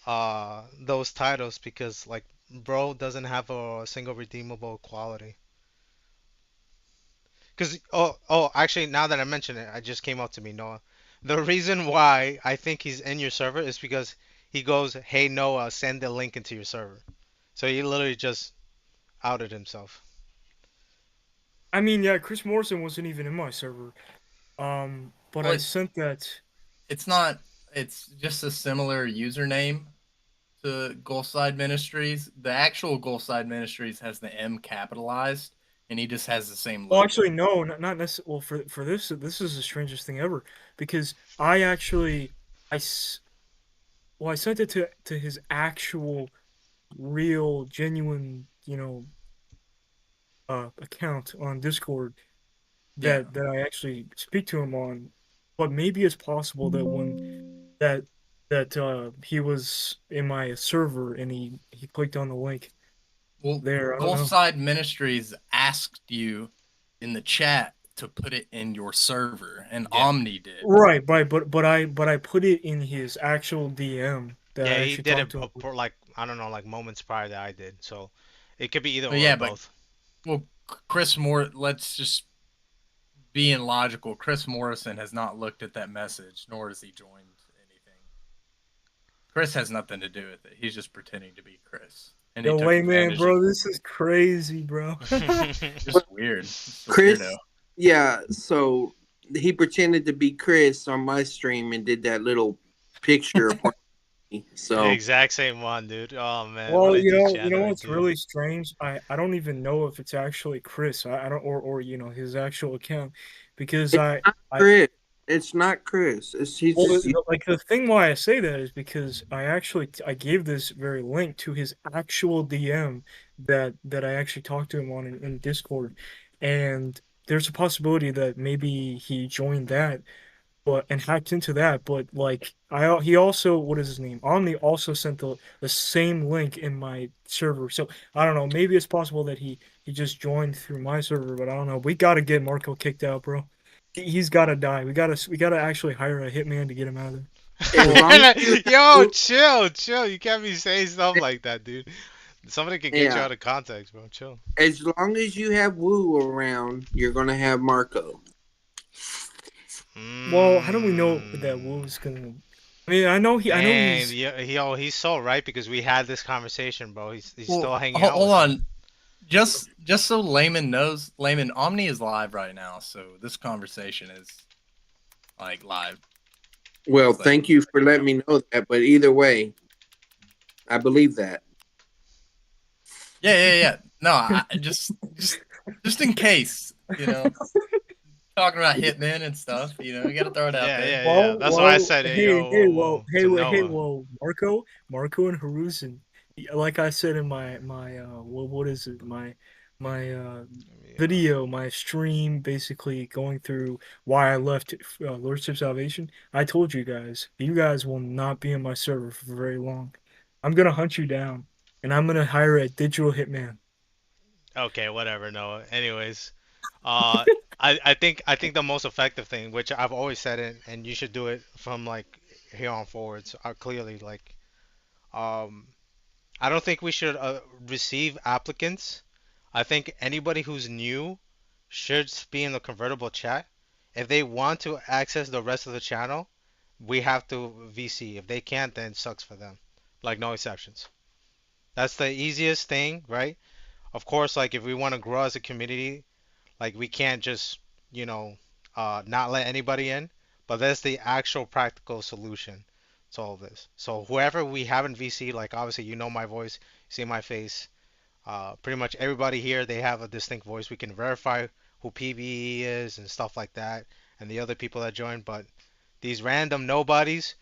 titles because like bro doesn't have a single redeemable quality. Cause actually now that I mention it, I just came up to me, Noah. The reason why I think he's in your server is because he goes, "Hey Noah, send the link into your server." So he literally just outed himself. I mean, yeah, Chris Morrison wasn't even in my server. But Well, I sent that. it's not. It's just a similar username to Gulfside Ministries. The actual Gulfside Ministries has the M capitalized, and he just has the same Well, logo. actually, no, not necessarily. Well, for this is the strangest thing ever because I actually, I, s- well, I sent it to his actual, real, genuine, account on Discord Yeah. that I actually speak to him on. But maybe it's possible that when that he was in my server and he clicked on the link Well, there. I don't know. Gulfside Ministries asked you in the chat to put it in your server, and Yeah. Omni did. Right, right, but I put it in his actual DM that Yeah, I he actually did talked it to him. for like I don't know, like moments prior that I did. So it could be either But or yeah, but both. well, Chris Moore. Let's just being logical. Chris Morrison has not looked at that message, nor has he joined anything. Chris has nothing to do with it. He's just pretending to be Chris, and he Yo, took Layman, advantage of. bro, this is crazy, bro. Just weird. Just a Chris, weirdo. yeah, so he pretended to be Chris on my stream and did that little picture of me. The So exact same one, dude. Oh man, what Well, a you know degenerate, what's dude. really strange? I don't even know if it's actually Chris. I don't or his actual account because it's not I Chris. It's not Chris. He's well just like the thing why I say that is because I gave this very link to his actual DM that I actually talked to him on in Discord, and there's a possibility that maybe he joined that but and hacked into that. But like he also what is his name? Omni also sent the same link in my server. So I don't know. Maybe it's possible that he just joined through my server, but I don't know. We gotta get Marco kicked out, bro. He's gotta die. We gotta actually hire a hitman to get him out of as there. long as you have Yo, Woo. chill. You can't be saying stuff like that, dude. Somebody could get you Yeah, out of context, bro. Chill. as long as you have Woo around, you're gonna have Marco. Well, how do we know that Wolves gonna? I mean, I know Dang, he's. he's so right because we had this conversation, bro. He's Well, still hanging out hold with him. on. Just so Layman knows, Layman Omni is live right now, so this conversation is like live. Well, Like, thank you for letting me know that. But either way, I believe that. yeah. No, just in case, talking about hitmen and stuff. You got to throw it out Yeah, there. yeah, yeah. Well, That's why I well, said, hey, hey, yo, hey, whoa, well, whoa, hey, to hey, Noah. well, Marco, and Haruzen. Like I said in my what is it? My Yeah. video, my stream, basically going through why I left Lordship Salvation. I told you guys will not be in my server for very long. I'm gonna hunt you down, and I'm gonna hire a digital hitman. Okay, whatever, Noah. Anyways, uh, I think the most effective thing, which I've always said it, and you should do it from like here on forwards, are clearly like, um, I don't think we should receive applicants. I think anybody who's new should be in the convertible chat. If they want to access the rest of the channel, we have to VC. If they can't, then it sucks for them. Like no exceptions. That's the easiest thing, right? Of course, like if we want to grow as a community, like we can't just, you know, not let anybody in. But that's the actual practical solution to all of this. So whoever we have in VC, like obviously you know my voice, you see my face. Pretty much everybody here, they have a distinct voice. We can verify who PBE is and stuff like that, and the other people that join. But these random nobodies,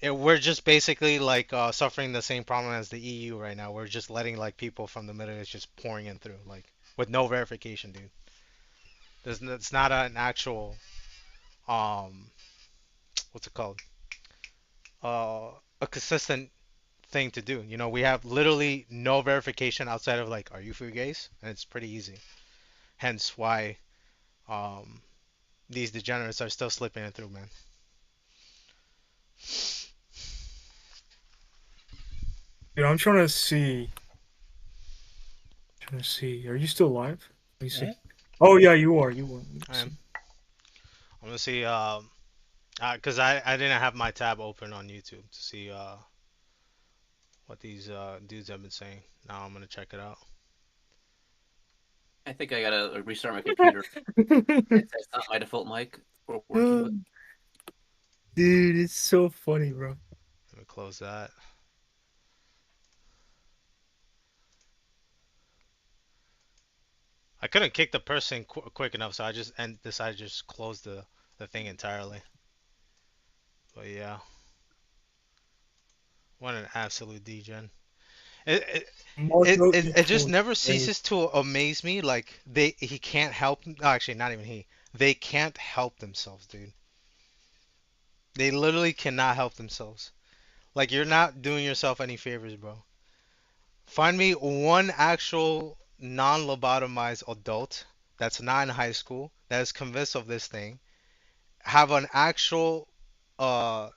we're just basically like suffering the same problem as the EU right now. We're just letting like people from the Middle East just pouring in through, like with no verification, dude. It's not an actual um what's it called? A consistent thing to do. You know, we have literally no verification outside of like, are you free gays? And it's pretty easy. Hence why um these degenerates are still slipping it through, man. Dude, I'm trying to see. Trying to see. Are you still live? Let me see. Oh yeah, you are. You are. Let me I am. see. I'm gonna see because I didn't have my tab open on YouTube to see what these dudes have been saying. Now I'm gonna check it out. I think I gotta restart my computer. It's not my default mic for working. But Dude, it's so funny, bro. Let me close that. I couldn't kick the person quick enough, so I just decided to just close the thing entirely. But yeah, what an absolute degen. It it, Marco it just equals never gay. ceases to amaze me. Like he can't help. No, actually, not even he. They can't help themselves, dude. They literally cannot help themselves. Like you're not doing yourself any favors, bro. Find me one actual non-lobotomized adult that's not in high school that is convinced of this thing. Have an actual uh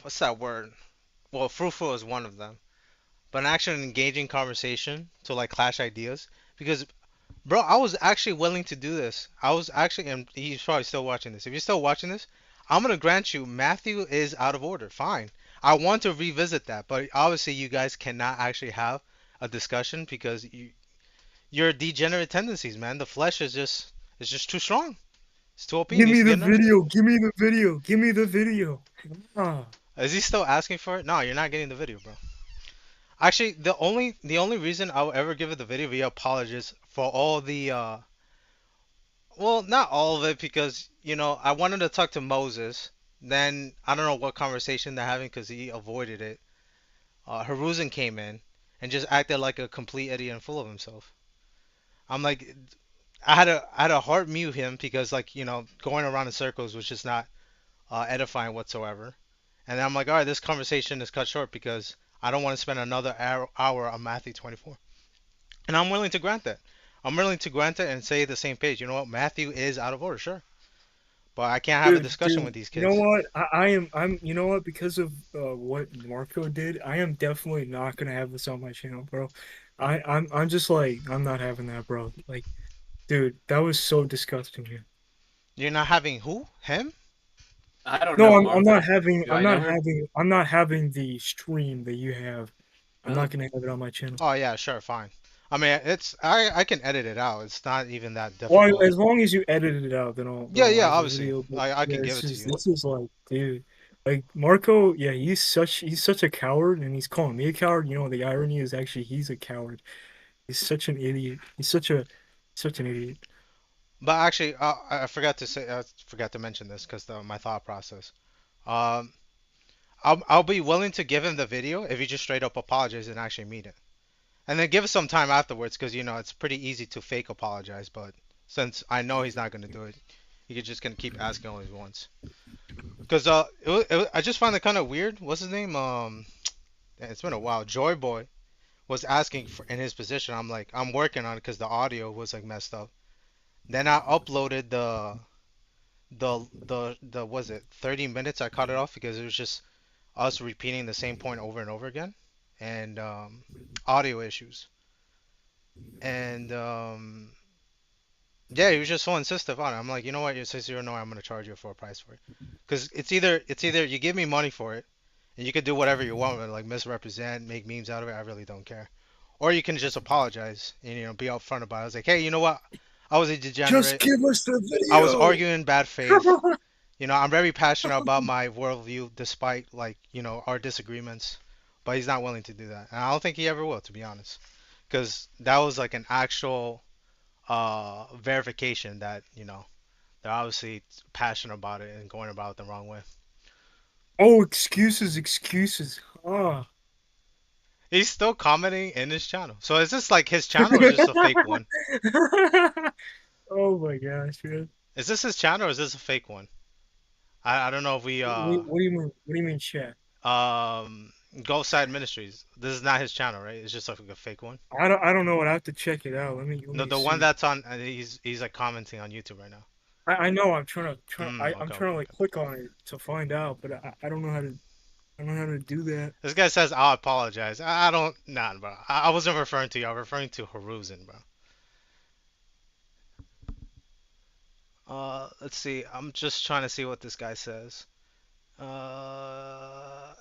what's that word? Well, fruitful is one of them. But an actual engaging conversation to like clash ideas. Because bro, I was actually willing to do this. I was actually, and he's probably still watching this. If you're still watching this, I'm gonna grant you Matthew is out of order. Fine. I want to revisit that, but obviously you guys cannot actually have a discussion because your degenerate tendencies, man. The flesh is just it's just too strong. It's too OP. It Give needs me to the get nerfed. video. Give me the video. Give me the video. Ah. Is he still asking for it? No, you're not getting the video, bro. Actually, the only reason I will ever give it the video via apologies for all the well, not all of it because I wanted to talk to Moses. Then I don't know what conversation they're having because he avoided it. Haruzan came in and just acted like a complete idiot and full of himself. I'm like, I had a hard mute him because like going around in circles was just not edifying whatsoever. And then I'm like, all right, this conversation is cut short because I don't want to spend another hour on Matthew 24. And I'm willing to grant that. I'm willing to grant it and say the same page. You know what? Matthew is out of order, sure. But I can't have a discussion with these You know kids. what? I'm. You know what? Because of what Marco did, I am definitely not gonna have this on my channel, bro. I'm just like, I'm not having that, bro. Like, dude, that was so disgusting, man. You're not having who? Him? I don't No, know. I'm not Martha. having. Do I know her? I'm not having the stream that you have. I'm Oh. not gonna have it on my channel. Oh yeah, sure, fine. I mean, I can edit it out. It's not even that Well, difficult. as long as you edited it out, then Yeah, I'll yeah, have the obviously. video. But I yeah, can give it's it to just, you. this is like, dude, like Marco. Yeah, he's such a coward, and he's calling me a coward. You know, the irony is actually he's a coward. He's such an idiot. He's such an idiot. But actually, I forgot to say, I forgot to mention this because my thought process. Um, I'll be willing to give him the video if he just straight up apologizes and actually meet it. And then give us some time afterwards, because it's pretty easy to fake apologize. But since I know he's not gonna do it, he's just gonna keep asking only once. Because I just find it kind of weird. What's his name? It's been a while. Joy Boy was asking for in his position. I'm like, I'm working on it because the audio was like messed up. Then I uploaded the was it 30 minutes? I cut it off because it was just us repeating the same point over and over again, and audio issues. And yeah, he was just so insistent on it. I'm like, you know what? Since you're annoying, I'm gonna charge you for a price for it. Cause it's either you give me money for it, and you can do whatever you want with it, like misrepresent, make memes out of it. I really don't care. Or you can just apologize and be upfront about it. I was like, hey, you know what? I was a Just degenerate. give us the video. I was arguing in bad faith. I'm very passionate about my worldview, despite our disagreements. But he's not willing to do that, and I don't think he ever will, to be honest. Because that was like an actual verification that they're obviously passionate about it and going about it the wrong way. Oh, excuses, excuses. Ah. He's still commenting in his channel. So is this like his channel or is this a fake one? Oh my gosh, man. Is this his channel or is this a fake one? I don't know if we What do you mean? What do you mean, chat? Ghost Side Ministries. This is not his channel, right? It's just like a fake one. I don't know. I have to check it out. Let No, me the one see. that's on. He's like commenting on YouTube right now. I know. I'm Okay, trying okay, to like okay. click on it to find out, but I don't know how to. I don't know how to do that. This guy says I'll apologize. I don't. Nah, bro. I wasn't referring to you. I'm referring to Haruzin, bro. Let's see. I'm just trying to see what this guy says. Uh,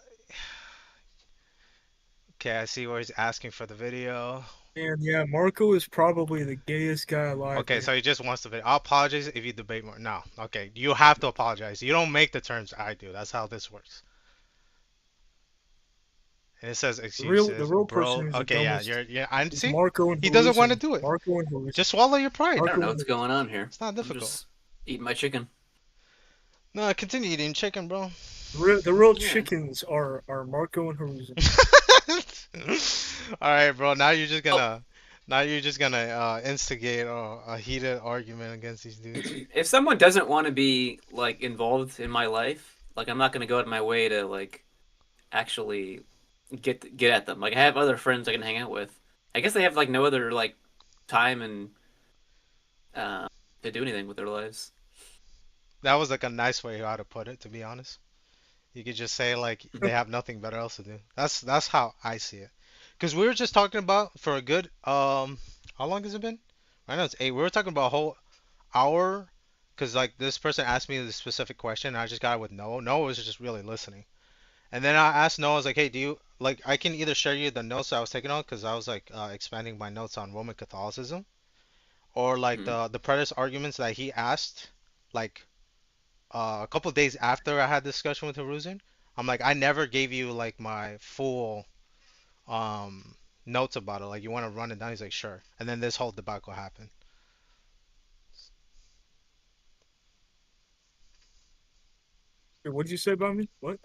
okay, I see where he's asking for the video. And yeah, Marco is probably the gayest guy alive Okay, right so he just wants the video. I'll apologize if you debate more. No, okay, you have to apologize. You don't make the terms, I do. That's how this works. And it says The excuses, real person bro. who's the Okay, yeah, dumbest I is see. Marco and He doesn't want to Haruzen. do it. Marco and Haruzen. Just swallow your pride. I don't Marco know and what's going on here. It's not I'm difficult. just eating my chicken. No, continue eating chicken, bro. The real Yeah. chickens are Marco and Haruzen. All right, bro. Oh. Now you're just gonna instigate a heated argument against these dudes. If someone doesn't want to be like involved in my life, like I'm not gonna go out of my way to like actually get at them. Like I have other friends I can hang out with. I guess they have like no other like time and to do anything with their lives. That was like a nice way how to put it, to be honest. You could just say like they have nothing better else to do. That's how I see it. Because we were just talking about for a good how long has it been? Right now it's 8. We were talking about a whole hour. Because like this person asked me this specific question, and I just got it with Noah. Noah was just really listening. And then I asked Noah, I was like, hey, do you like I can either share you the notes I was taking on because I was like expanding my notes on Roman Catholicism, or like Mhm. the previous arguments that he asked, like a couple days after I had discussion with Hiruzen. I'm like, I never gave you like my full um notes about it. Like, you want to run it down? He's like, sure. And then this whole debacle happened. Wait, what did you say about me? What?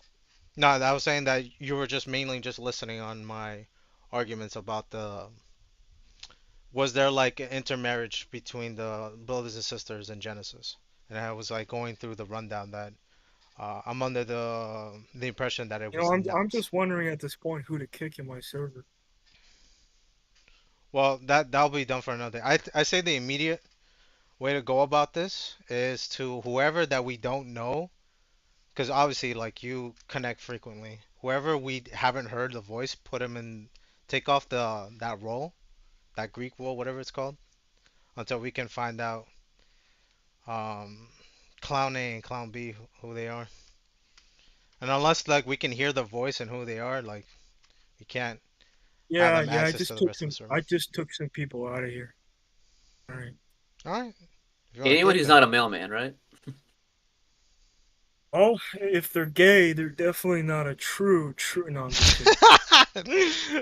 No, I was saying that you were just mainly just listening on my arguments about the was there like an intermarriage between the brothers and sisters in Genesis, and I was like going through the rundown that I'm under the impression that it You know, was I'm not. just wondering at this point who to kick in my server. Well, that'll be done for another day. I say the immediate way to go about this is to whoever that we don't know, because obviously like you connect frequently. Whoever we haven't heard the voice, put him in, take off the that role, that Greek role, whatever it's called, until we can find out um Clown A and Clown B who they are. And unless like we can hear the voice and who they are, like we can't have Yeah, them yeah. access to the rest of the server. I just took some people out of here. All right. All right, if you want to Anyone kick who's them. not a mailman, right? Oh, if they're gay, they're definitely not a true. No, I'm just kidding.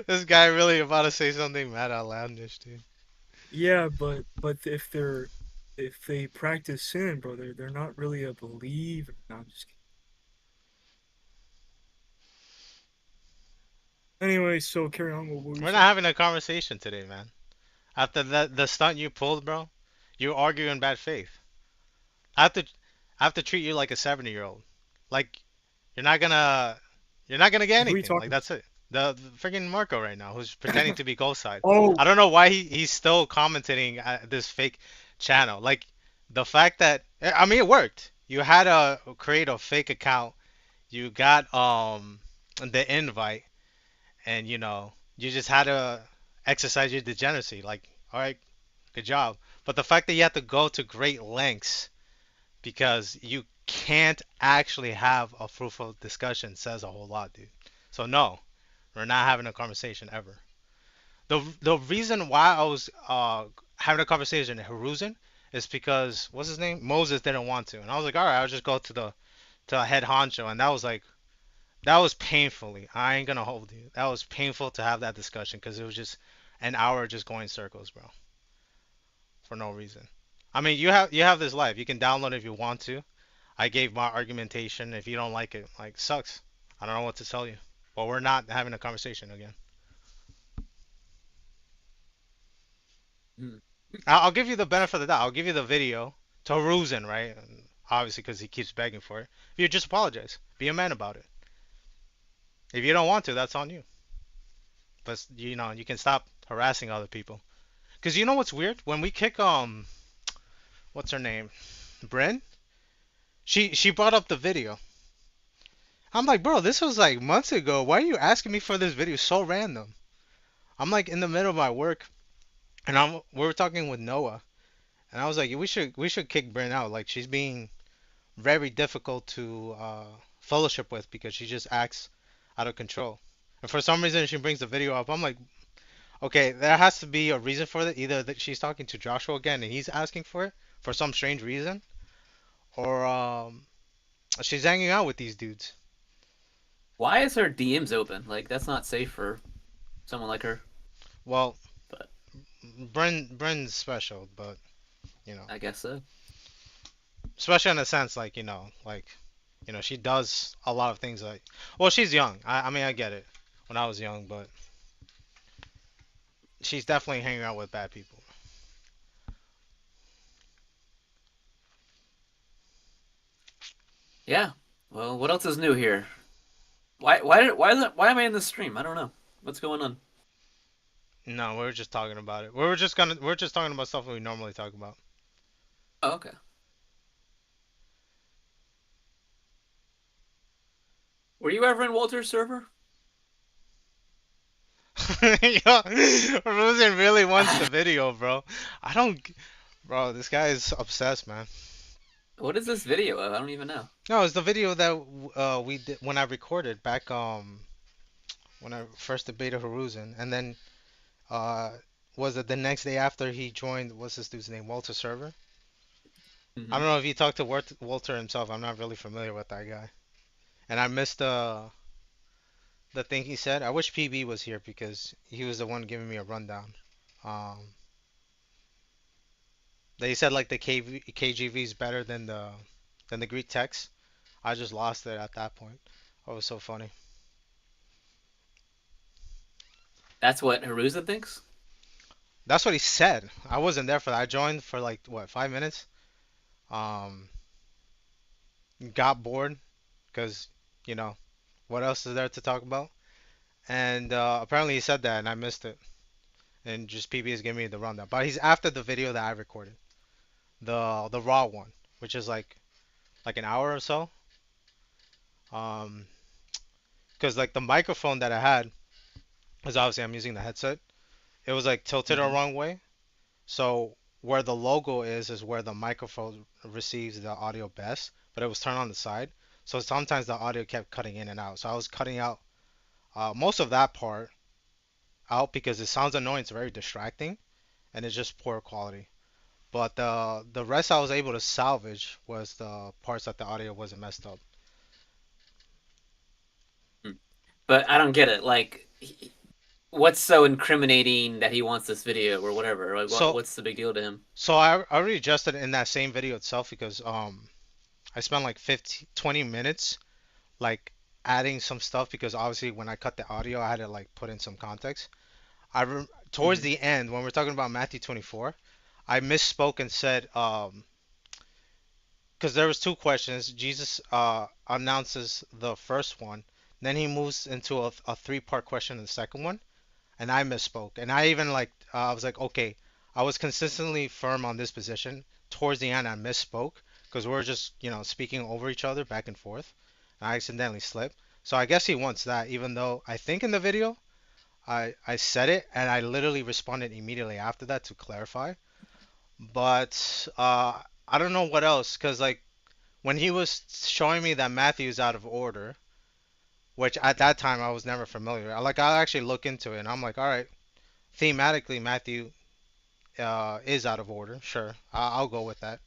This guy really about to say something mad outlandish, dude. Yeah, but if they practice sin, brother, they're not really a believer. No, I'm just kidding. Anyway, so carry on. What were we We're not saying? having a conversation today, man. After the stunt you pulled, bro, you argue in bad faith. I have to I have to treat you like a 70-year-old. Like you're not gonna you're not gonna get Who are you anything. Like talking? that's it. The freaking Marco right now, who's pretending to be Ghost Side. Oh, I don't know why he's still commenting at this fake channel. Like the fact that I mean it worked. You had to create a fake account. You got the invite, and you just had to exercise your degeneracy. Like, all right, good job. But the fact that you have to go to great lengths because you can't actually have a fruitful discussion says a whole lot, dude. So no, we're not having a conversation ever. The reason why I was having a conversation in Hiruzen is because what's his name? Moses didn't want to, and I was like, all right, I'll just go to the head honcho, and that was painfully. I ain't gonna hold you. That was painful to have that discussion because it was just an hour just going in circles, bro, for no reason. I mean, you have this live. You can download it if you want to. I gave my argumentation. If you don't like it, like sucks. I don't know what to tell you. But we're not having a conversation again. Hmm. I'll give you the benefit of the doubt. I'll give you the video to Ruzen, right? obviously because he keeps begging for it. You just apologize. Be a man about it. If you don't want to, that's on you. But you can stop harassing other people. Cause you know what's weird? When we kick what's her name, Bryn, she brought up the video. I'm like, bro, this was like months ago. Why are you asking me for this video? So random. I'm like in the middle of my work, and we were talking with Noah, and I was like, we should kick Bryn out. Like she's being very difficult to fellowship with because she just acts out of control. And for some reason, she brings the video up. I'm like, okay, there has to be a reason for that. Either that she's talking to Joshua again and he's asking for it for some strange reason, or she's hanging out with these dudes. Why is her DMs open? Like that's not safe for someone like her. Well, But Bryn's special, but I guess so. special in a sense, like she does a lot of things like. Well, she's young. I mean, I get it. When I was young, but she's definitely hanging out with bad people. Yeah. Well, what else is new here? Why am I in this stream? I don't know. What's going on? No, we were just talking about it. We're just talking about stuff we normally talk about. Oh, okay. Were you ever in Walter's server? Yo, Rusen really wants the video, bro. I don't, bro. This guy is obsessed, man. What is this video of? I don't even know. No, it's the video that we did when I recorded back when I first debated Hiruzen, and then uh was it the next day after he joined? What's this dude's name? Walter server. Mhm. I don't know if you talked to Walter himself. I'm not really familiar with that guy, and I missed the thing he said. I wish PB was here because he was the one giving me a rundown. Um, they said like the KGV is better than the Greek text. I just lost it at that point. That was so funny. That's what Haruza thinks? That's what he said. I wasn't there for that. I joined for like what 5 minutes. Um, got bored because you know what else is there to talk about? And apparently he said that, and I missed it. And just PB is giving me the rundown. But he's after the video that I recorded, the raw one, which is like an hour or so. Um, because like the microphone that I had, because obviously I'm using the headset, it was like tilted the Mhm. wrong way. So where the logo is where the microphone receives the audio best, but it was turned on the side. So sometimes the audio kept cutting in and out. So I was cutting out most of that part out because it sounds annoying. It's very distracting, and it's just poor quality. But the rest I was able to salvage was the parts that the audio wasn't messed up. But I don't get it. Like, what's so incriminating that he wants this video or whatever? Like, So what's the big deal to him? so I already adjusted in that same video itself because I spent like 15 20 minutes like adding some stuff because obviously when I cut the audio I had to like put in some context. Towards Mhm. the end when we're talking about Matthew 24, I misspoke and said because there was two questions. Jesus announces the first one, then he moves into a three-part question in the second one, and I misspoke. And I even like I was like, okay, I was consistently firm on this position. Towards the end, I misspoke because we were just speaking over each other back and forth, and I accidentally slipped. So I guess he wants that, even though I think in the video I said it and I literally responded immediately after that to clarify. But I don't know what else because like when he was showing me that Matthew's out of order, which at that time I was never familiar. I actually look into it and I'm like, all right, thematically Matthew is out of order. Sure, I'll go with that.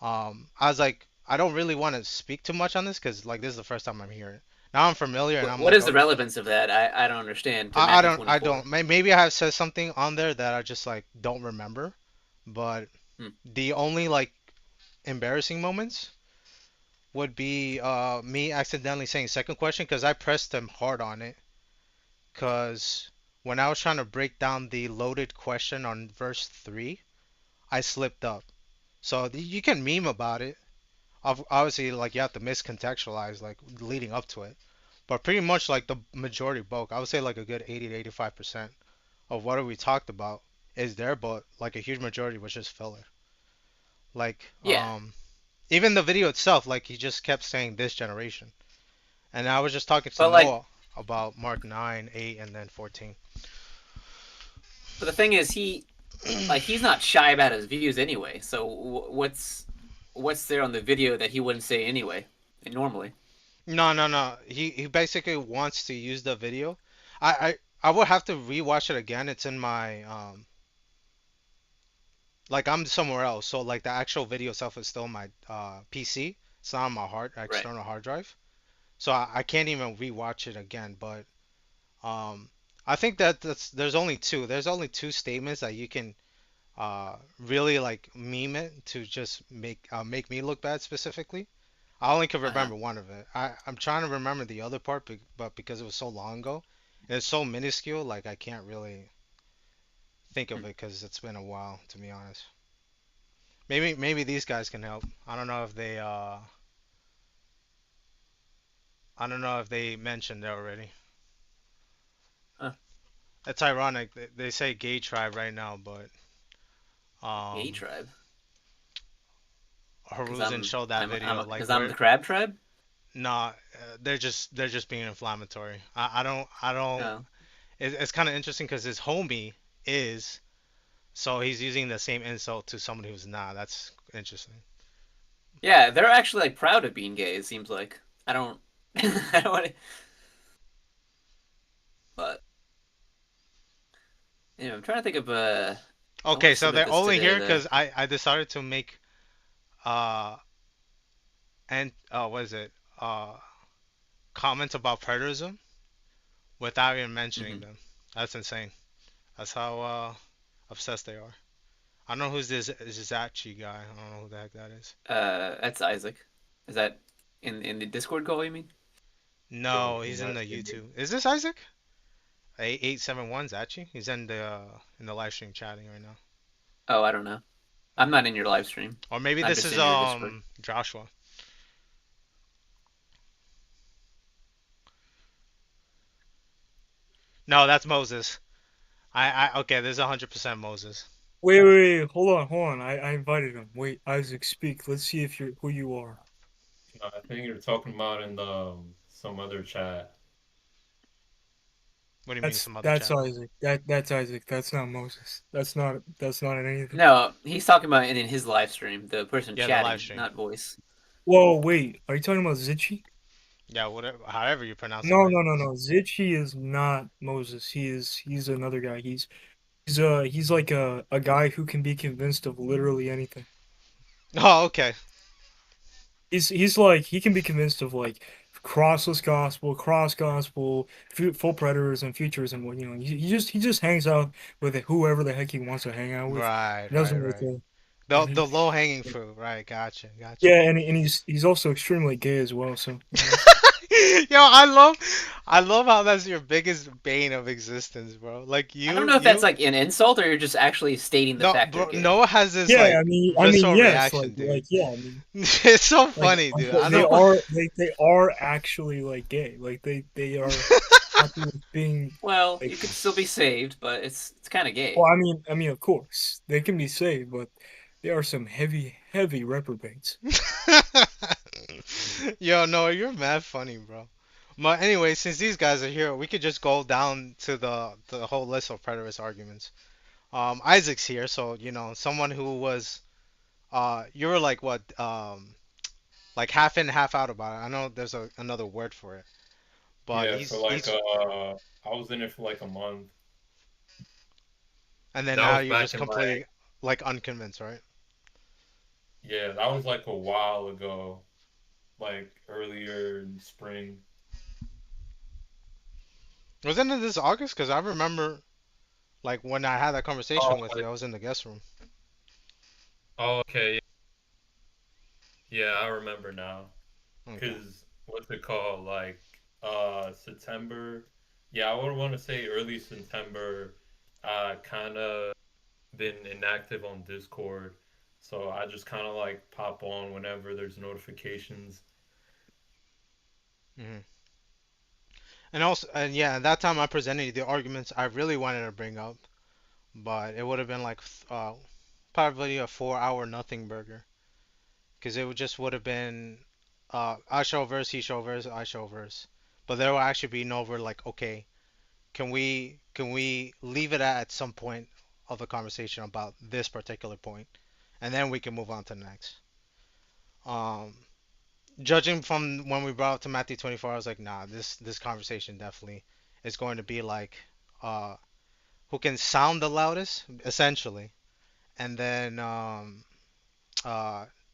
I was like, I don't really want to speak too much on this because like this is the first time I'm hearing it. Now I'm familiar and I'm What like, is the relevance of that? I don't understand. To I Matthew don't, I 24. don't. Maybe I have said something on there that I just like don't remember. But Hmm. the only like embarrassing moments would be me accidentally saying second question because I pressed him hard on it. Because when I was trying to break down the loaded question on verse 3, I slipped up. So you can meme about it. obviously like you have to miscontextualize like leading up to it. But pretty much like the majority bulk, I would say like a good 80 to 85% of what we talked about is there, but like a huge majority was just filler. Like Yeah, even the video itself, like he just kept saying this generation. And I was just talking to but like, Noah about Mark 9, 8, and then 14. but the thing is, he's not shy about his views anyway. So what's there on the video that he wouldn't say anyway, normally? No, no, no. He basically wants to use the video. I would have to rewatch it again. It's in my like I'm somewhere else. So like the actual video itself is still on my PC. It's not on my Right. external hard drive. So I can't even rewatch it again, but um I think that there's only two. There's only two statements that you can really like meme it to just make me look bad specifically. I only can Uh-huh. remember one of it. I'm trying to remember the other part, but because it was so long ago, and it's so minuscule, like I can't really think of Hmm. it because it's been a while, to be honest. Maybe these guys can help. I don't know if they mentioned it already. Huh. It's ironic. They say gay tribe right now, but Gay um tribe. Because Haruzen showed that video like I'm where the crab tribe. nah, they're just being inflammatory. I don't. Oh. It's kind of interesting because his homie is, so he's using the same insult to somebody who's not. That's interesting. Yeah, they're actually like proud of being gay. It seems like I don't. I don't want to, but I'm trying to think of I want Okay, to so submit they're this only today here though. because I decided to make uh and what is it comments about preterism without even mentioning Hmm. them. That's insane. That's how obsessed they are. I don't know who's this Zachi guy. I don't know who the heck that is. That's Isaac. Is that in the Discord call? You mean? No, he's in the YouTube. Is this Isaac? 871 Zachi. He's in the live stream chatting right now. Oh, I don't know. I'm not in your live stream. Or maybe I'm this just is in your Discord. Joshua. No, that's Moses. I okay, there's 100% Moses. Wait, hold on. I invited him. Wait, Isaac, speak. Let's see if you're who you are. No, I think you're talking about in the some other chat. What do you mean That's some other that's chat? Isaac. That's Isaac. That's not Moses. That's not in anything. No, he's talking about in his live stream. The person Yeah, the live chatting, stream. not voice. Whoa, wait. Are you talking about Zichi? Yeah, whatever, however you pronounce it, No, right? no, no, no. Zichi is not Moses. He's another guy. He's like a guy who can be convinced of literally anything. Oh, okay. He's like he can be convinced of like crossless gospel, cross gospel, full preterism, futurism. He just hangs out with whoever the heck he wants to hang out with. Right, He right, doesn't like right. to. The low hanging fruit, right? Gotcha, gotcha. Yeah, and he's also extremely gay as well. So Yo, I love how that's your biggest bane of existence, bro. Like I don't know if that's you like an insult or you're just actually stating the no, fact they're bro, gay. Noah has this yeah, like I mean visceral yes, reaction, dude. yeah, I mean It's so like funny, dude. I they don't. are they are actually like gay. Like they are happy with being Well, like. you could still be saved, but it's kind of gay. Well, I mean, of course they can be saved, but they are some heavy reprobates. Yo, Noah, you're mad funny, bro. But anyway, since these guys are here, we could just go down to the whole list of preterist arguments. Isaac's here, so someone who was you were like what like half in, half out about it. I know there's another word for it, but Yeah, for he's like he's I was in it for like a month. and then That now was you're back just in completely like unconvinced, right? yeah, that was like a while ago, like earlier in spring. Wasn't it this August? Because I remember like when I had that Oh, conversation with you, I was in the guest room. oh, okay. Yeah, I remember now. Okay. Cause what's it called? Like September. Yeah, I would want to say early September. Kind of been inactive on Discord, So I just kind of like pop on whenever there's notifications. Hmm. And also, and yeah, at that time I presented the arguments I really wanted to bring up, but it would have been like probably a 4 hour nothing burger, because it would just would have been I show verse, he show verse, I show verse, but there will actually be no over like, okay, can we leave it at some point of the conversation about this particular point, and then we can move on to the next. Um, Judging from when we brought up to Matthew 24, I was like, nah, this conversation definitely is going to be like, uh, who can sound the loudest, essentially, and then uh,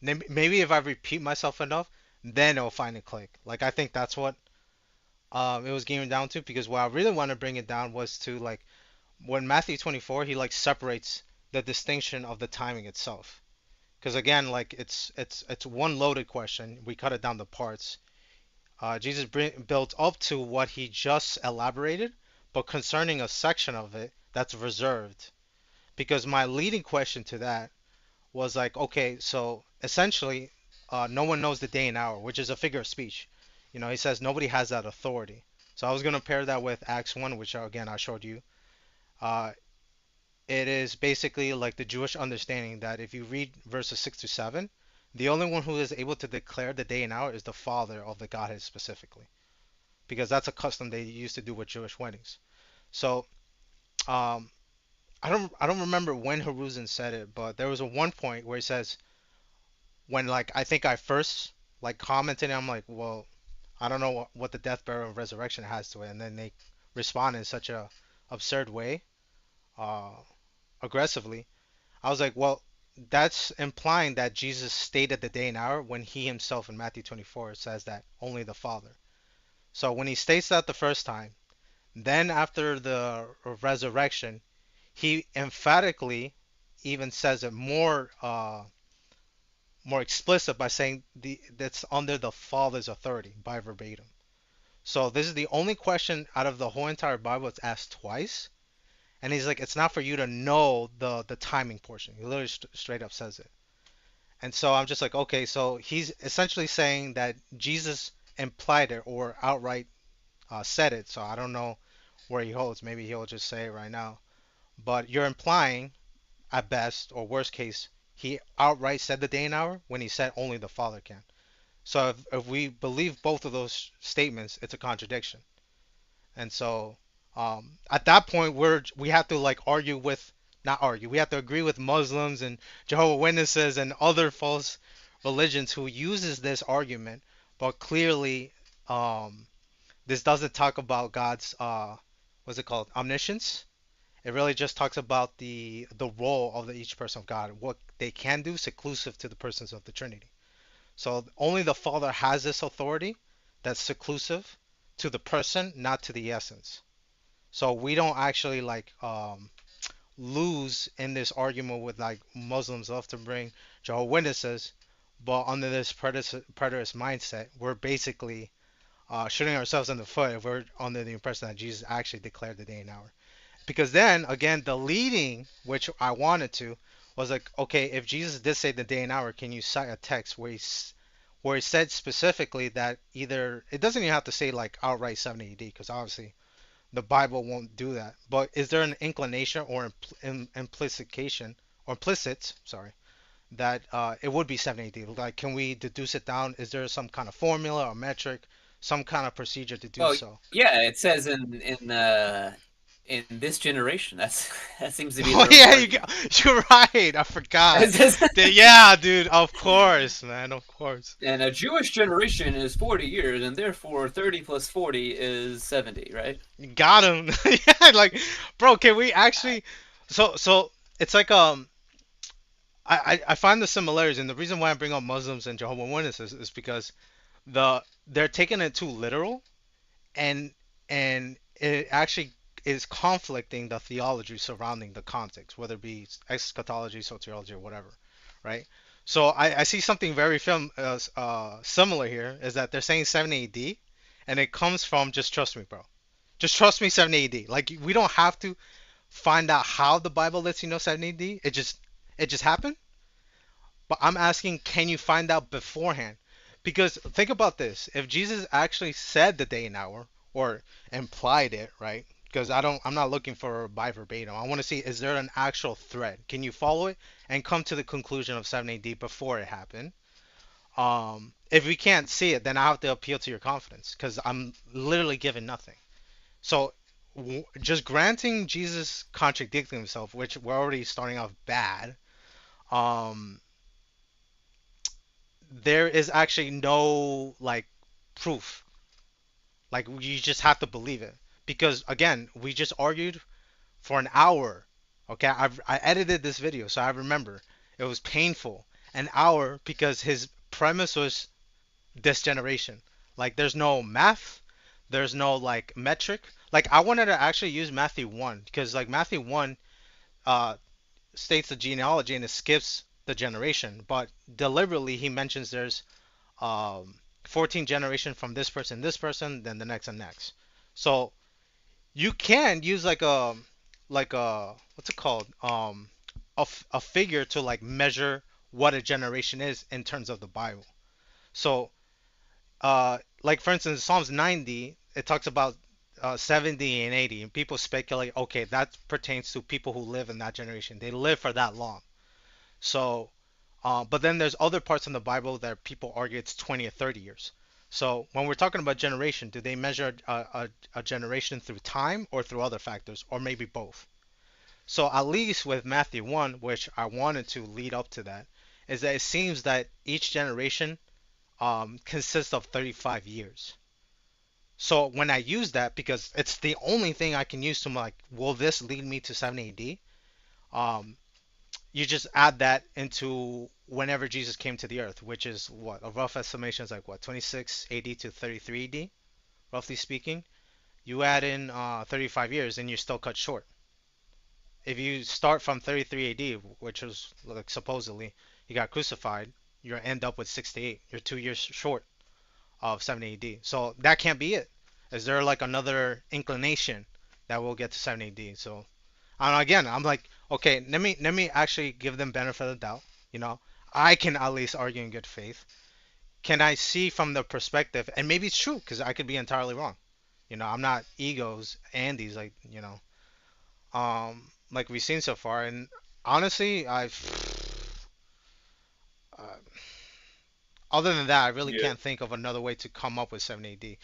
maybe if I repeat myself enough, then it'll finally click. Like I think that's what it was getting down to, because what I really want to bring it down was to like when Matthew 24 he like separates the distinction of the timing itself. Because again, like it's one loaded question. We cut it down to parts. Jesus built up to what he just elaborated, but concerning a section of it that's reserved. Because my leading question to that was like, okay, so essentially, no one knows the day and hour, which is a figure of speech. You know, he says nobody has that authority. So I was gonna pair that with Acts 1, which again I showed you. Uh, it is basically like the Jewish understanding that if you read verses 6 to 7, the only one who is able to declare the day and hour is the Father of the Godhead specifically, because that's a custom they used to do with Jewish weddings. So um, I don't remember when Haruzen said it, but there was a one point where he says when like I think I first like commented, I'm like, well, I don't know what the death, burial, and resurrection has to it, and then they respond in such a absurd way, uh, aggressively. I was like, well, that's implying that Jesus stated the day and hour when he himself in Matthew 24 says that only the Father. So when he states that the first time, then after the resurrection, he emphatically even says it more explicit by saying that's under the Father's authority by verbatim. So this is the only question out of the whole entire Bible that's asked twice, and he's like, it's not for you to know the timing portion. He literally straight up says it. And so I'm just like, okay, so he's essentially saying that Jesus implied it or outright said it. So I don't know where he holds. Maybe he'll just say it right now. But you're implying, at best or worst case, he outright said the day and hour when he said only the Father can. So if we believe both of those statements, it's a contradiction. And so at that point, we have to like argue with, not argue, we have to agree with Muslims and Jehovah Witnesses and other false religions who uses this argument, but clearly this doesn't talk about God's what's it called, omniscience. It really just talks about the role of each person of God, what they can do, seclusive to the persons of the Trinity. So only the Father has this authority that's seclusive to the person, not to the essence. So we don't actually like lose in this argument with like Muslims love to bring Jehovah Witnesses, but under this preterist mindset, we're basically shooting ourselves in the foot if we're under the impression that Jesus actually declared the day and hour. Because then again, the leading, which I wanted to, was like, okay, if Jesus did say the day and hour, can you cite a text where he said specifically that either it doesn't even have to say like outright 70 AD, because obviously the Bible won't do that. But is there an inclination or implication or implicit, sorry, that it would be 70 AD? Like, can we deduce it down? Is there some kind of formula or metric, some kind of procedure to do Well, so? yeah, it says in this generation. That seems to be Oh their yeah, argument. you're right. I forgot. It says, Yeah, dude. Of course, man. Of course. and a Jewish generation is 40 years, and therefore 30 plus 40 is 70, right? Got him. Yeah, like, bro, can we actually? So it's like I find the similarities, and the reason why I bring up Muslims and Jehovah Witnesses is because they're taking it too literal, and it actually is conflicting the theology surrounding the context, whether it be eschatology, soteriology, or whatever, right? So I see something very similar here is that they're saying 70 AD, and it comes from just trust me, bro. Just trust me, 70 AD. Like we don't have to find out how the Bible lets you know 70 AD. It just happened. But I'm asking, can you find out beforehand? Because think about this: if Jesus actually said the day and hour, or implied it, right? Because I'm not looking for by verbatim. I want to see, is there an actual thread? Can you follow it and come to the conclusion of 7 AD before it happened? If we can't see it, then I have to appeal to your confidence because I'm literally given nothing. So just granting Jesus contradicting himself, which we're already starting off bad, um, there is actually no like proof. Like you just have to believe it because again, we just argued for an hour. Okay, I edited this video, so I remember it was painful. An hour because his premise was this generation. Like there's no math, there's no like metric. Like I wanted to actually use Matthew 1 because like Matthew 1 uh states the genealogy and it skips the generation, but deliberately he mentions there's 14 generation from this person, then the next and next. So you can use like a what's it called? A figure to like measure what a generation is in terms of the Bible. So like for instance, Psalms 90, it talks about 70 and 80, and people speculate, okay, that pertains to people who live in that generation. They live for that long. So, but then there's other parts in the Bible that people argue it's 20 or 30 years. So when we're talking about generation, do they measure a generation through time or through other factors, or maybe both? So at least with Matthew 1, which I wanted to lead up to that, is that it seems that each generation consists of 35 years. So when I use that, because it's the only thing I can use to like, will this lead me to 7 AD? Um, you just add that into whenever Jesus came to the earth, which is what a rough estimation is like what 26 AD to 33 AD, roughly speaking. You add in 35 years, and you're still cut short. If you start from 33 AD, which was like supposedly he got crucified, you end up with 68. You're 2 years short of 70 AD. So that can't be it. Is there like another inclination that we'll get to 70 AD? So again, I'm like, okay, let me actually give them benefit of the doubt. You know, I can at least argue in good faith. Can I see from the perspective, and maybe it's true because I could be entirely wrong. You know, I'm not egos, Andy's like, like we've seen so far. And honestly, uh, other than that, I really Yeah. can't think of another way to come up with 7 AD.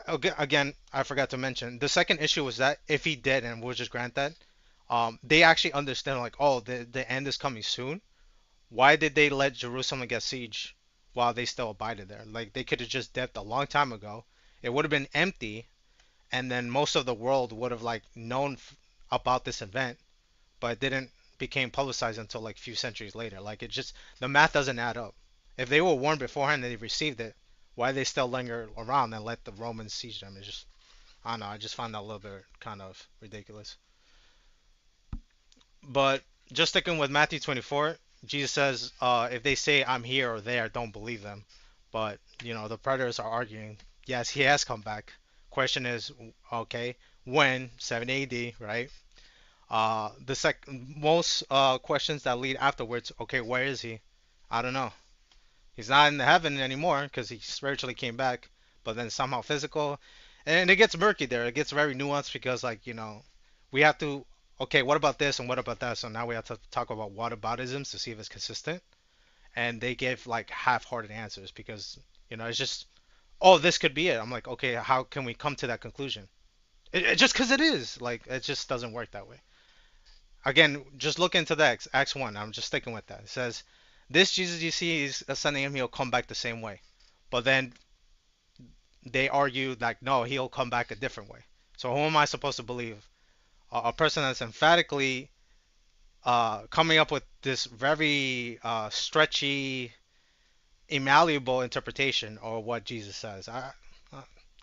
Again, I forgot to mention the second issue was that if he did, and we'll just grant that, they actually understand like, oh, the end is coming soon. Why did they let Jerusalem get siege while they still abided there? Like they could have just dipped a long time ago. It would have been empty, and then most of the world would have like known about this event, but it didn't became publicized until like few centuries later. Like it just the math doesn't add up. If they were warned beforehand and they received it, why they still linger around and let the Romans siege them? It's just I don't know. I just find that a little bit kind of ridiculous. But just sticking with Matthew 24, Jesus says, if they say I'm here or there, don't believe them. But the predators are arguing, yes, he has come back. Question is, okay, when 70 AD, right? The most questions that lead afterwards, okay, where is he? I don't know. He's not in heaven anymore because he spiritually came back, but then somehow physical, and it gets murky there. It gets very nuanced because like we have to. Okay, what about this and what about that? So now we have to talk about whataboutisms to see if it's consistent, and they give like half-hearted answers because it's just oh this could be it. I'm like okay, how can we come to that conclusion? Just because it is like it just doesn't work that way. Again, just look into the Acts 1. I'm just sticking with that. It says, this Jesus you see is ascending him, he'll come back the same way. But then they argue like, no, he'll come back a different way. So who am I supposed to believe? A person that's emphatically coming up with this very stretchy, immalleable interpretation or what Jesus says.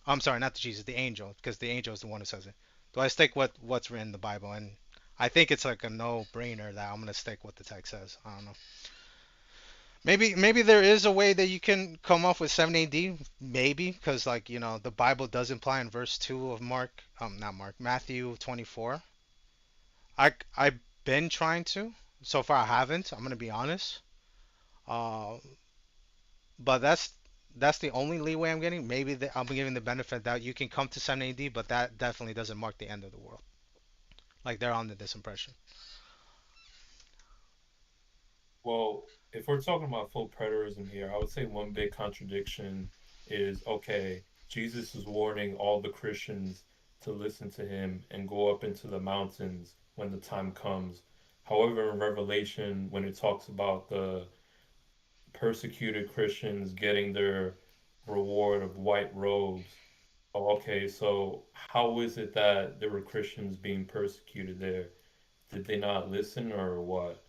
I'm sorry, not the Jesus, the angel, because the angel is the one who says it. Do I stick with what's written in the Bible? And I think it's like a no-brainer that I'm gonna stick with the text says. I don't know. Maybe there is a way that you can come up with 7 AD. Maybe because like the Bible does imply in verse 2 of not Mark, Matthew 24. I've been trying to. So far I haven't. I'm gonna be honest. Uh, but that's the only leeway I'm getting. Maybe I'm giving the benefit that you can come to 7 AD, but that definitely doesn't mark the end of the world. Like they're under this impression. Well, if we're talking about full preterism here, I would say one big contradiction is okay, Jesus is warning all the Christians to listen to him and go up into the mountains when the time comes. However, in Revelation, when it talks about the persecuted Christians getting their reward of white robes, oh, okay, so how is it that there were Christians being persecuted there? Did they not listen or what?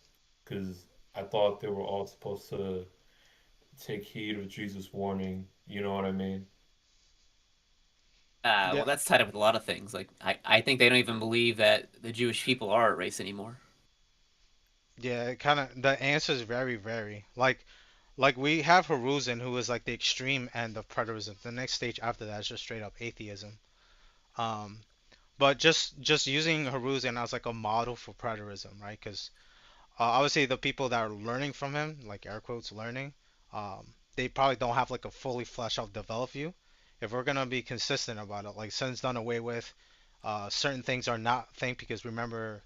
Because I thought they were all supposed to take heed of Jesus' warning. You know what I mean? Yeah, Well, that's tied up with a lot of things. Like, I think they don't even believe that the Jewish people are a race anymore. yeah. It kind of the answer is very, very like we have Haruzen, who is like the extreme end of preterism. The next stage after that is just straight up atheism. Um, but just using Haruzen as like a model for preterism, right? Because obviously the people that are learning from him, like air quotes learning, they probably don't have like a fully fleshed out developed view. If we're gonna be consistent about it, like sin's done away with, certain things are not thing because remember,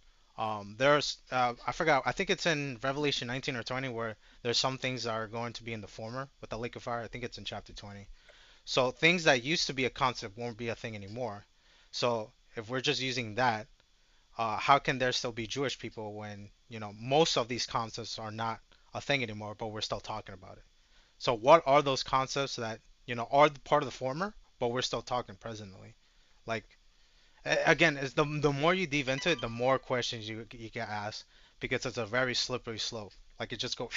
there's I forgot, I think it's in Revelation 19 or 20 where there's some things that are going to be in the former with the lake of fire. I think it's in chapter 20. So things that used to be a concept won't be a thing anymore. So if we're just using that, how can there still be Jewish people when most of these concepts are not a thing anymore, but we're still talking about it? So what are those concepts that are part of the former, but we're still talking presently? Like again, is the more you dive into it, the more questions you get asked because it's a very slippery slope. Like it just goes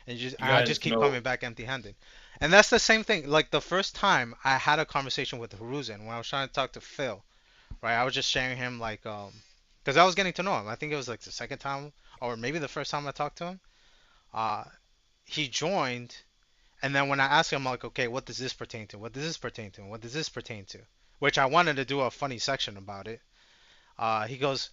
and You I just guys keep coming know, back empty-handed. And that's the same thing. Like the first time I had a conversation with Haruzen when I was trying to talk to Phil, right? I was just sharing him like because I was getting to know him. I think it was like the second time or maybe the first time I talked to him. Uh, he joined, and then when I asked him like, okay, what does this pertain to? What does this pertain to? What does this pertain to? Which I wanted to do a funny section about it. He goes,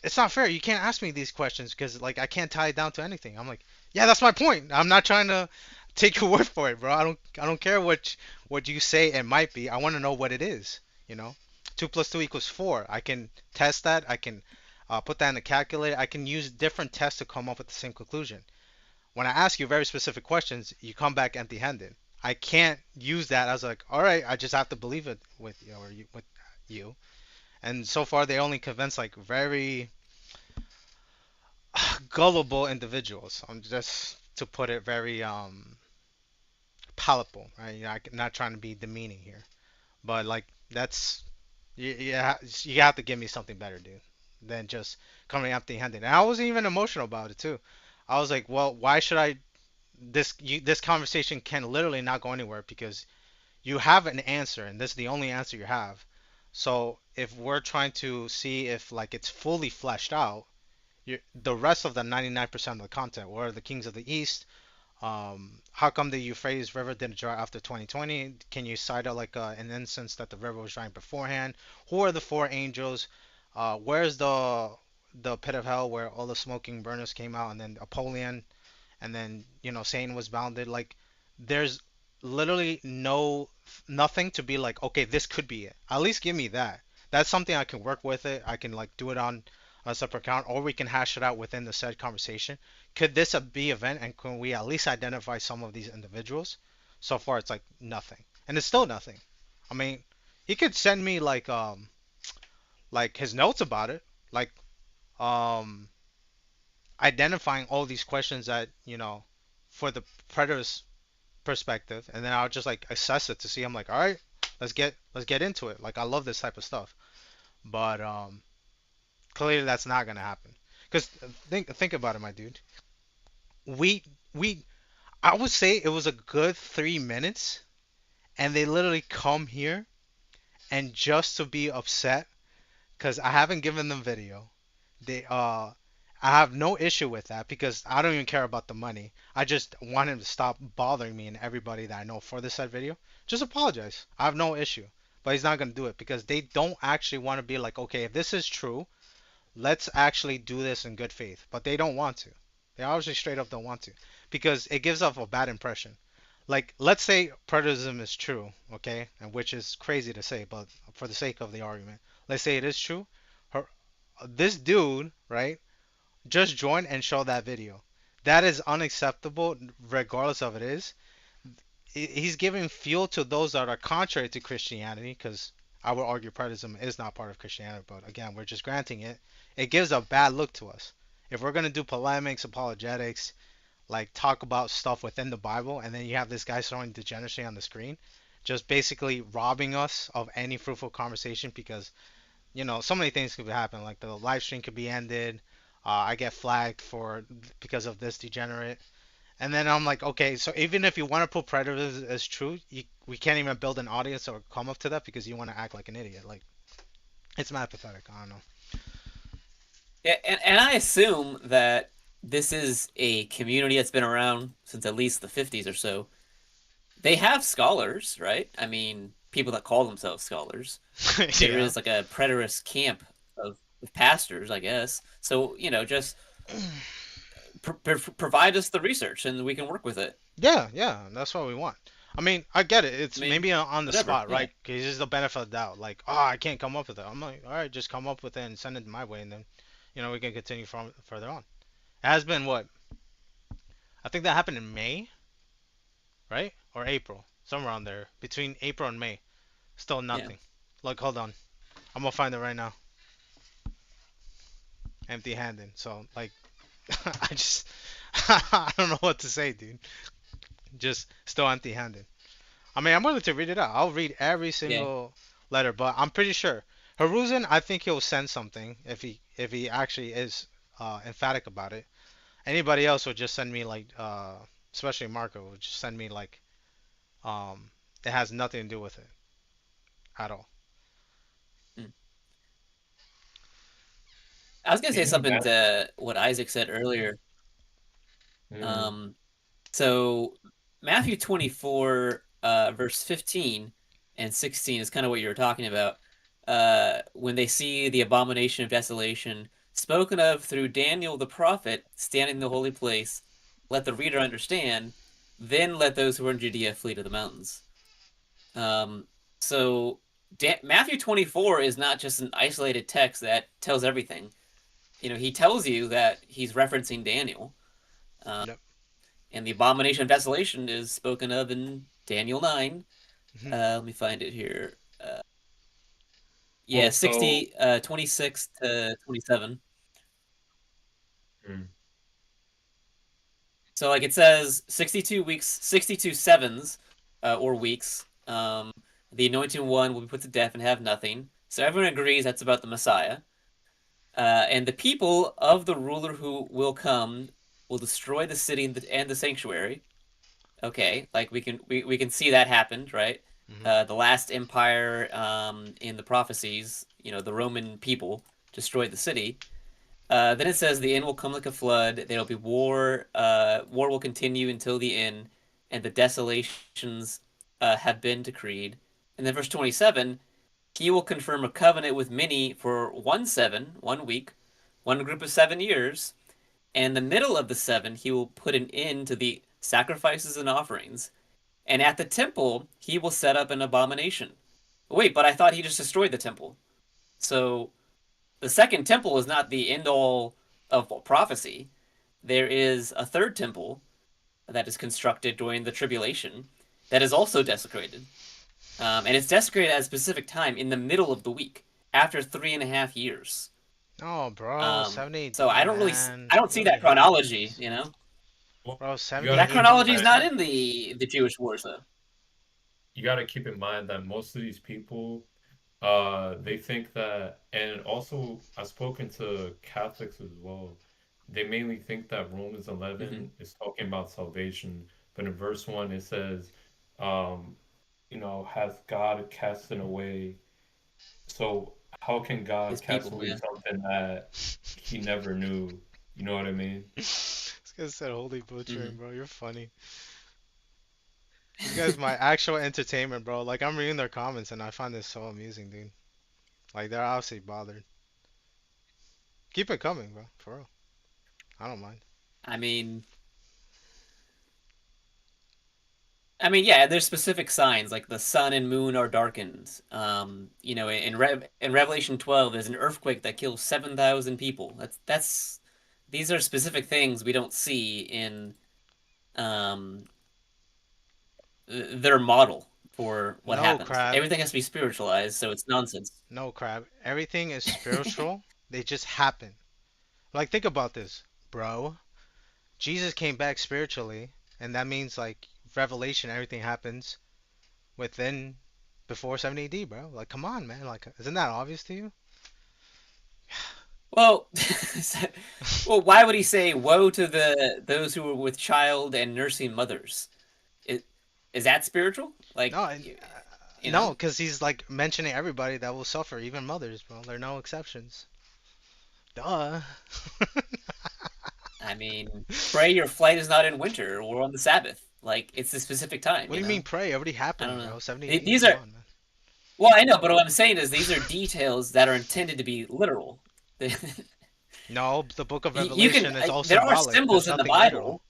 it's not fair. You can't ask me these questions because like I can't tie it down to anything. I'm like, yeah, that's my point. I'm not trying to take your word for it, bro. I don't care what you say it might be. I want to know what it is. You know, 2 + 2 = 4. I can test that. I can put that in the calculator. I can use different tests to come up with the same conclusion. When I ask you very specific questions, you come back empty-handed. I can't use that as like, all right, I just have to believe it with you or you, with you. And so far, they only convince like very gullible individuals. I'm just to put it very palatable, right? I'm not trying to be demeaning here, but like that's you have to give me something better, dude, than just coming empty-handed. And I wasn't even emotional about it too. I was like, well, why should I? This conversation can literally not go anywhere because you have an answer, and this is the only answer you have. So if we're trying to see if like it's fully fleshed out, the rest of the 99% of the content, what are the kings of the east? How come the Euphrates River didn't dry after 2020? Can you cite out like an instance that the river was drying beforehand? Who are the four angels? Where's the pit of hell where all the smoking burners came out, and then Apollyon, and then Satan was bounded? Like, there's literally nothing to be like, okay, this could be it. At least give me that. That's something I can work with it. I can like do it on a separate account, or we can hash it out within the said conversation. Could this be event, and can we at least identify some of these individuals? So far, it's like nothing, and it's still nothing. I mean, he could send me like his notes about it, like um identifying all these questions that for the predator's perspective, and then I'll just like assess it to see. I'm like, all right, let's get into it. Like I love this type of stuff, but clearly that's not gonna happen. Cause think about it, my dude. We I would say it was a good 3 minutes, and they literally come here and just to be upset because I haven't given them video. They I have no issue with that because I don't even care about the money. I just want him to stop bothering me and everybody that I know for this said video. Just apologize. I have no issue. But he's not gonna do it because they don't actually want to be like, okay, if this is true, let's actually do this in good faith. But they don't want to. They obviously straight up don't want to because it gives off a bad impression. Like, let's say preterism is true, okay, and which is crazy to say, but for the sake of the argument, let's say it is true. Her, this dude, right, just join and show that video. That is unacceptable, regardless of it is. He's giving fuel to those that are contrary to Christianity, because I would argue preterism is not part of Christianity, but again, we're just granting it. It gives a bad look to us. If we're gonna do polemics, apologetics, like talk about stuff within the Bible, and then you have this guy showing degeneracy on the screen, just basically robbing us of any fruitful conversation because so many things could happen. Like the live stream could be ended. I get flagged for because of this degenerate. And then I'm like, okay, so even if you want to put predators as true, we can't even build an audience or come up to that because you want to act like an idiot. Like, it's mad pathetic. I don't know. Yeah, and I assume that this is a community that's been around since at least the 50s or so. They have scholars, right? I mean, people that call themselves scholars. There Yeah. is like a preterist camp of pastors, I guess. So, just provide us the research and we can work with it. Yeah, yeah, that's what we want. I mean, I get it. It's I mean, maybe on the whatever, spot, yeah. right? Because it's the benefit of the doubt. Like, oh, I can't come up with it. I'm like, all right, just come up with it and send it my way, and then, we can continue from further on. It has been what? I think that happened in May, right? Or April, somewhere on there, between April and May. Still Yeah. nothing. Look, hold on. I'm gonna find it right now. Empty-handed. So, like, I just, I don't know what to say, dude. Just still empty-handed. I mean, I'm willing to read it out. I'll read every Yeah. single letter, but I'm pretty sure Haruzen. I think he'll send something if he actually is emphatic about it. Anybody else would just send me like, especially Marco, would just send me like, um, it has nothing to do with it at all. Hmm. I was gonna say Even something that. to what Isaac said earlier. Mm, So Matthew 24, verse 15 and 16 is kind of what you were talking about. When they see the abomination of desolation spoken of through Daniel the prophet standing in the holy place, let the reader understand, then let those who are in Judea flee to the mountains. So Matthew 24 is not just an isolated text that tells everything. He tells you that he's referencing Daniel. Yep. And the abomination of desolation is spoken of in Daniel 9. Mhm. Let me find it here. Yeah, well, 60, 26 to 27. mm, So, like it says, 62 weeks, 62 sevens, or weeks. The anointed one will be put to death and have nothing. So everyone agrees that's about the Messiah. And the people of the ruler who will come will destroy the city and the sanctuary. Okay, like we can see that happened, right? Mhm. The last empire, in the prophecies, the Roman people destroyed the city. Then it says the end will come like a flood. There'll be war. War will continue until the end, and the desolations have been decreed. And then verse 27, he will confirm a covenant with many for 1 week, one group of 7 years. And in the middle of the seven, he will put an end to the sacrifices and offerings. And at the temple, he will set up an abomination. Wait, but I thought he just destroyed the temple. So the second temple is not the end all of prophecy. There is a third temple that is constructed during the tribulation that is also desecrated. And it's desecrated at a specific time in the middle of the week after 3.5 years. Oh, bro, Um, 70 so I don't really, man. I don't see What are that you doing? chronology. well, Bro, you 70 gotta That keep in chronology is mind. not in the Jewish wars, though. You gotta keep in mind that most of these people, they think that, and also I've spoken to Catholics as well. They mainly think that Romans Hmm. 11 is talking about salvation, but in verse 1 it says, um, has God casted away? So how can God His cast people, away yeah. something that he never knew? You know what I mean? This guy said holy butchering, Hmm. bro. You're funny. This guy's my actual entertainment, bro. Like, I'm reading their comments and I find this so amusing, dude. Like, they're obviously bothered. Keep it coming, bro. For real. I don't mind. I mean, yeah, there's specific signs like the sun and moon are darkened. In Revelation 12, there's an earthquake that kills 7,000 people. That's these are specific things we don't see in um their model for what No, happens. Crab. Everything has to be spiritualized, so it's nonsense. No, Crab. Everything is spiritual. They just happen. Like, think about this, bro. Jesus came back spiritually, and that means like revelation, everything happens within before 70 AD, bro. Like, come on, man. Like, isn't that obvious to you? Well, well, why would he say, "Woe to those who are with child and nursing mothers"? Is, is that spiritual? No, Like, you no, know, because he's like mentioning everybody that will suffer, even mothers, bro. There are no exceptions. Duh. I mean, pray your flight is not in winter or on the Sabbath. Like, it's a specific time. What do You you mean know, pray? It already I don't happened, know. bro. 70 AD. These Come are on, man. well, I know, but what I'm saying is these are details that are intended to be literal. No, the book of You can Revelation is all there are symbolic. There's symbols in the nothing literal. Bible.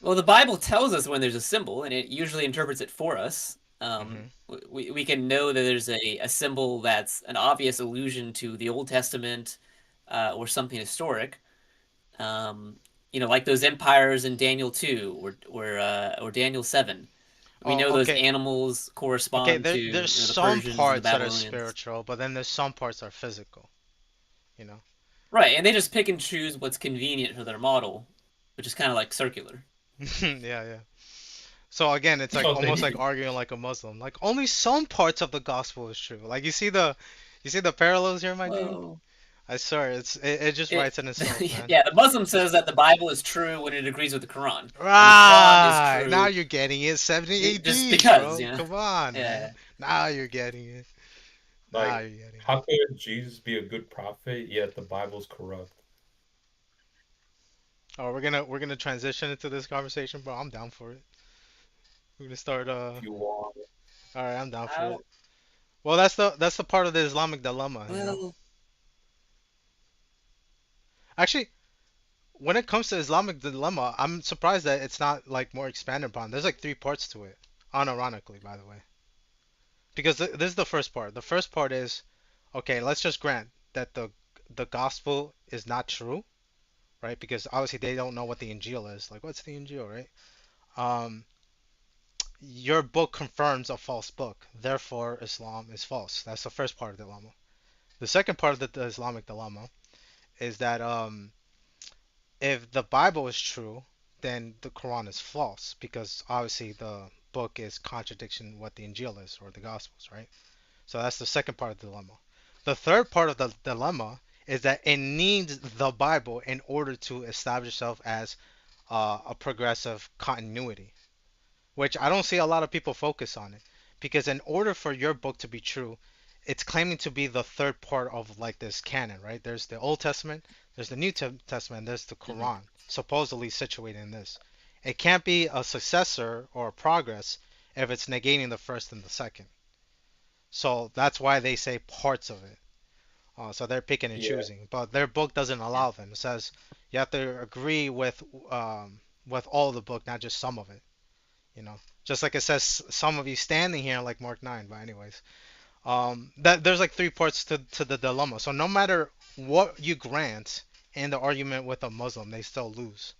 Well, the Bible tells us when there's a symbol, and it usually interprets it for us. Hmm. We can know that there's a symbol that's an obvious allusion to the Old Testament or something historic. Um, like those empires in Daniel 2 or Daniel 7. We know Oh, those okay. animals Okay, correspond to there's the some Persians and the parts that are Babylonians. spiritual, but then there's some parts that are physical, you know? Right, and they just pick and choose what's convenient for their model, which is kind of like circular. Yeah, yeah. So again, it's like So almost they like arguing like a Muslim. Like only some parts of the gospel is true. Like you see the parallels here, my dude? Whoa. I swear, it just It, writes in itself, man. yeah, the Muslim says that the Bible is true when it agrees with the Quran, and the Quran is Right. Now true you're getting it. 70 just AD, because, bro. you know. Come on, Yeah. man. Now you're getting it. Now like, you're getting it. how could Jesus be a good prophet yet the Bible's corrupt? Oh, we're gonna transition into this conversation, bro. I'm down for it. We're gonna start If you want, all right, I'm down for I it. Well, that's the part of the Islamic dilemma, you know. well, Actually, when it comes to Islamic dilemma, I'm surprised that it's not like more expanded upon. There's like three parts to it, unironically, by the way. Because this is the first part. The first part is, okay, let's just grant that the gospel is not true, right? Because obviously they don't know what the Injil is. Like, what's the Injil, right? Um, your book confirms a false book, therefore Islam is false. That's the first part of the dilemma. The second part of the Islamic dilemma is that if the Bible is true, then the Quran is false because obviously the book is contradiction what the Injil is or the Gospels, right? So that's the second part of the dilemma. The third part of the dilemma is that it needs the Bible in order to establish itself as a progressive continuity, which I don't see a lot of people focus on it. Because in order for your book to be true, it's claiming to be the third part of like this canon, right? There's the Old Testament, there's the New Testament, there's the mhm. Quran, supposedly situated in this. It can't be a successor or a progress if it's negating the first and the second. So that's why they say parts of it. So they're picking and yeah. choosing, but their book doesn't allow them. It says you have to agree with all the book, not just some of it. You know, just like it says some of you standing here like Mark 9. But anyways, that there's like three parts to the dilemma. So no matter what you grant in the argument with a Muslim, they still lose.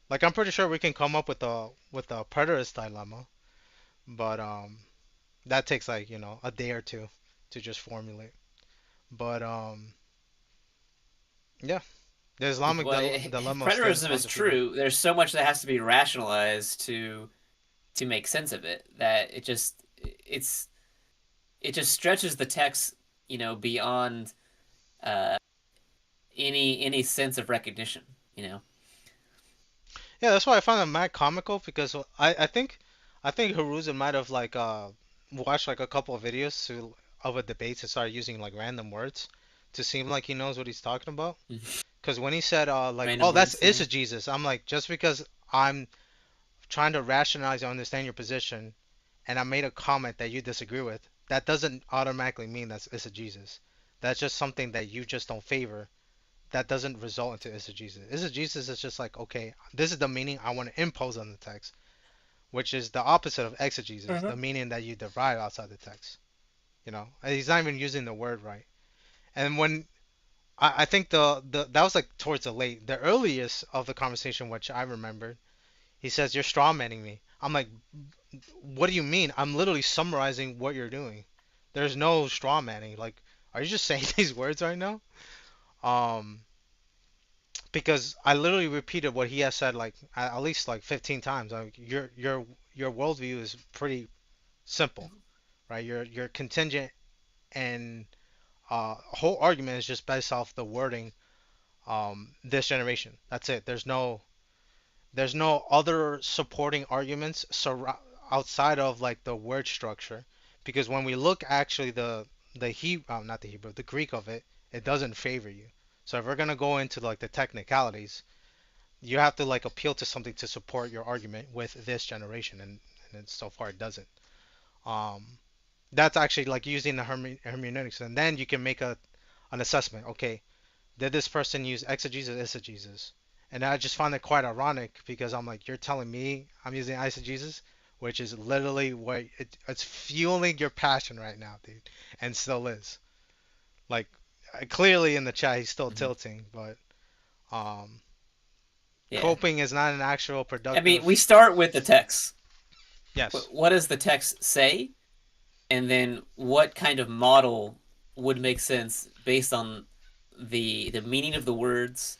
Like I'm pretty sure we can come up with a preterist dilemma, but that takes like a day or two to just formulate. But yeah, the Islamic Well, dilemma stands preterism is undefeated. true. There's so much that has to be rationalized to make sense of it that it's it just stretches the text, beyond uh, any sense of recognition. You know. Yeah, that's why I find it mad comical because I think Haruza might have like watched like a couple of videos of a debate to start using like random words to seem like he knows what he's talking about. Because when he said like, Random oh, that's words. is Yeah. a Jesus, I'm like, just because I'm trying to rationalize and understand your position and I made a comment that you disagree with, that doesn't automatically mean that's it's a Jesus. That's just something that you just don't favor that doesn't result into eisegesis. Eisegesis is just like, okay, this is the meaning I want to impose on the text, which is the opposite of exegesis, the Mhm. meaning that you derive outside the text. You know, and he's not even using the word right. And when I think the that was like towards the earliest of the conversation, which I remembered. He says you're strawmanning me. I'm like, what do you mean? I'm literally summarizing what you're doing. There's no strawmanning. Like, are you just saying these words right now? Um, because I literally repeated what he has said like at least like 15 times. Like your worldview is pretty simple, right? Your contingent and whole argument is just based off the wording this generation. That's it. There's no other supporting arguments outside of like the word structure, because when we look actually the he not the Hebrew, the Greek of it, it doesn't favor you. So if we're gonna go into like the technicalities, you have to like appeal to something to support your argument with this generation, and so far it doesn't. Um, that's actually like using the hermeneutics, and then you can make an assessment. Okay, did this person use exegesis, eisegesis? And I just find it quite ironic because I'm like, you're telling me I'm using eisegesis, which is literally what it's fueling your passion right now, dude, and still is. Like, clearly in the chat he's still Mhm. tilting, but um, Yeah. coping is not an actual I mean, we productive. start with the text. Yes. What does the text say? And then what kind of model would make sense based on the meaning of the words,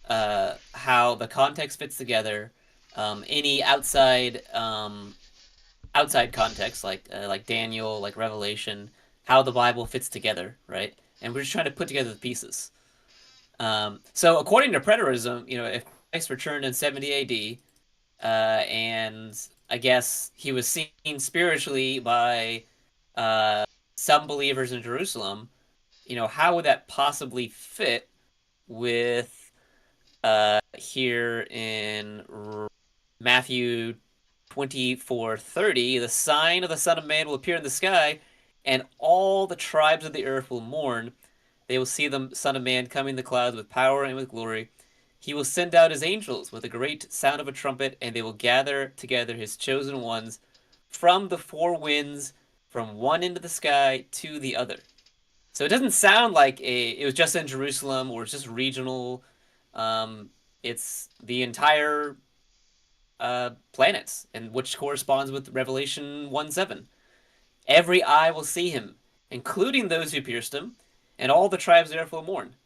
how the context fits together, any outside context like Daniel, like Revelation, how the Bible fits together, right? And we're just trying to put together the pieces. So according to preterism, if Christ returned in 70 A.D., and I guess he was seen spiritually by some believers in Jerusalem, how would that possibly fit with here in Matthew 24:30? The sign of the Son of Man will appear in the sky, and all the tribes of the earth will mourn. They will see the Son of Man coming in the clouds with power and with glory. He will send out his angels with a great sound of a trumpet, and they will gather together his chosen ones from the four winds, from one end of the sky to the other. So it doesn't sound like it was just in Jerusalem or it's just regional. It's the entire planets, and which corresponds with Revelation 1:7. Every eye will see him, including those who pierced him, and all the tribes therefore mourn.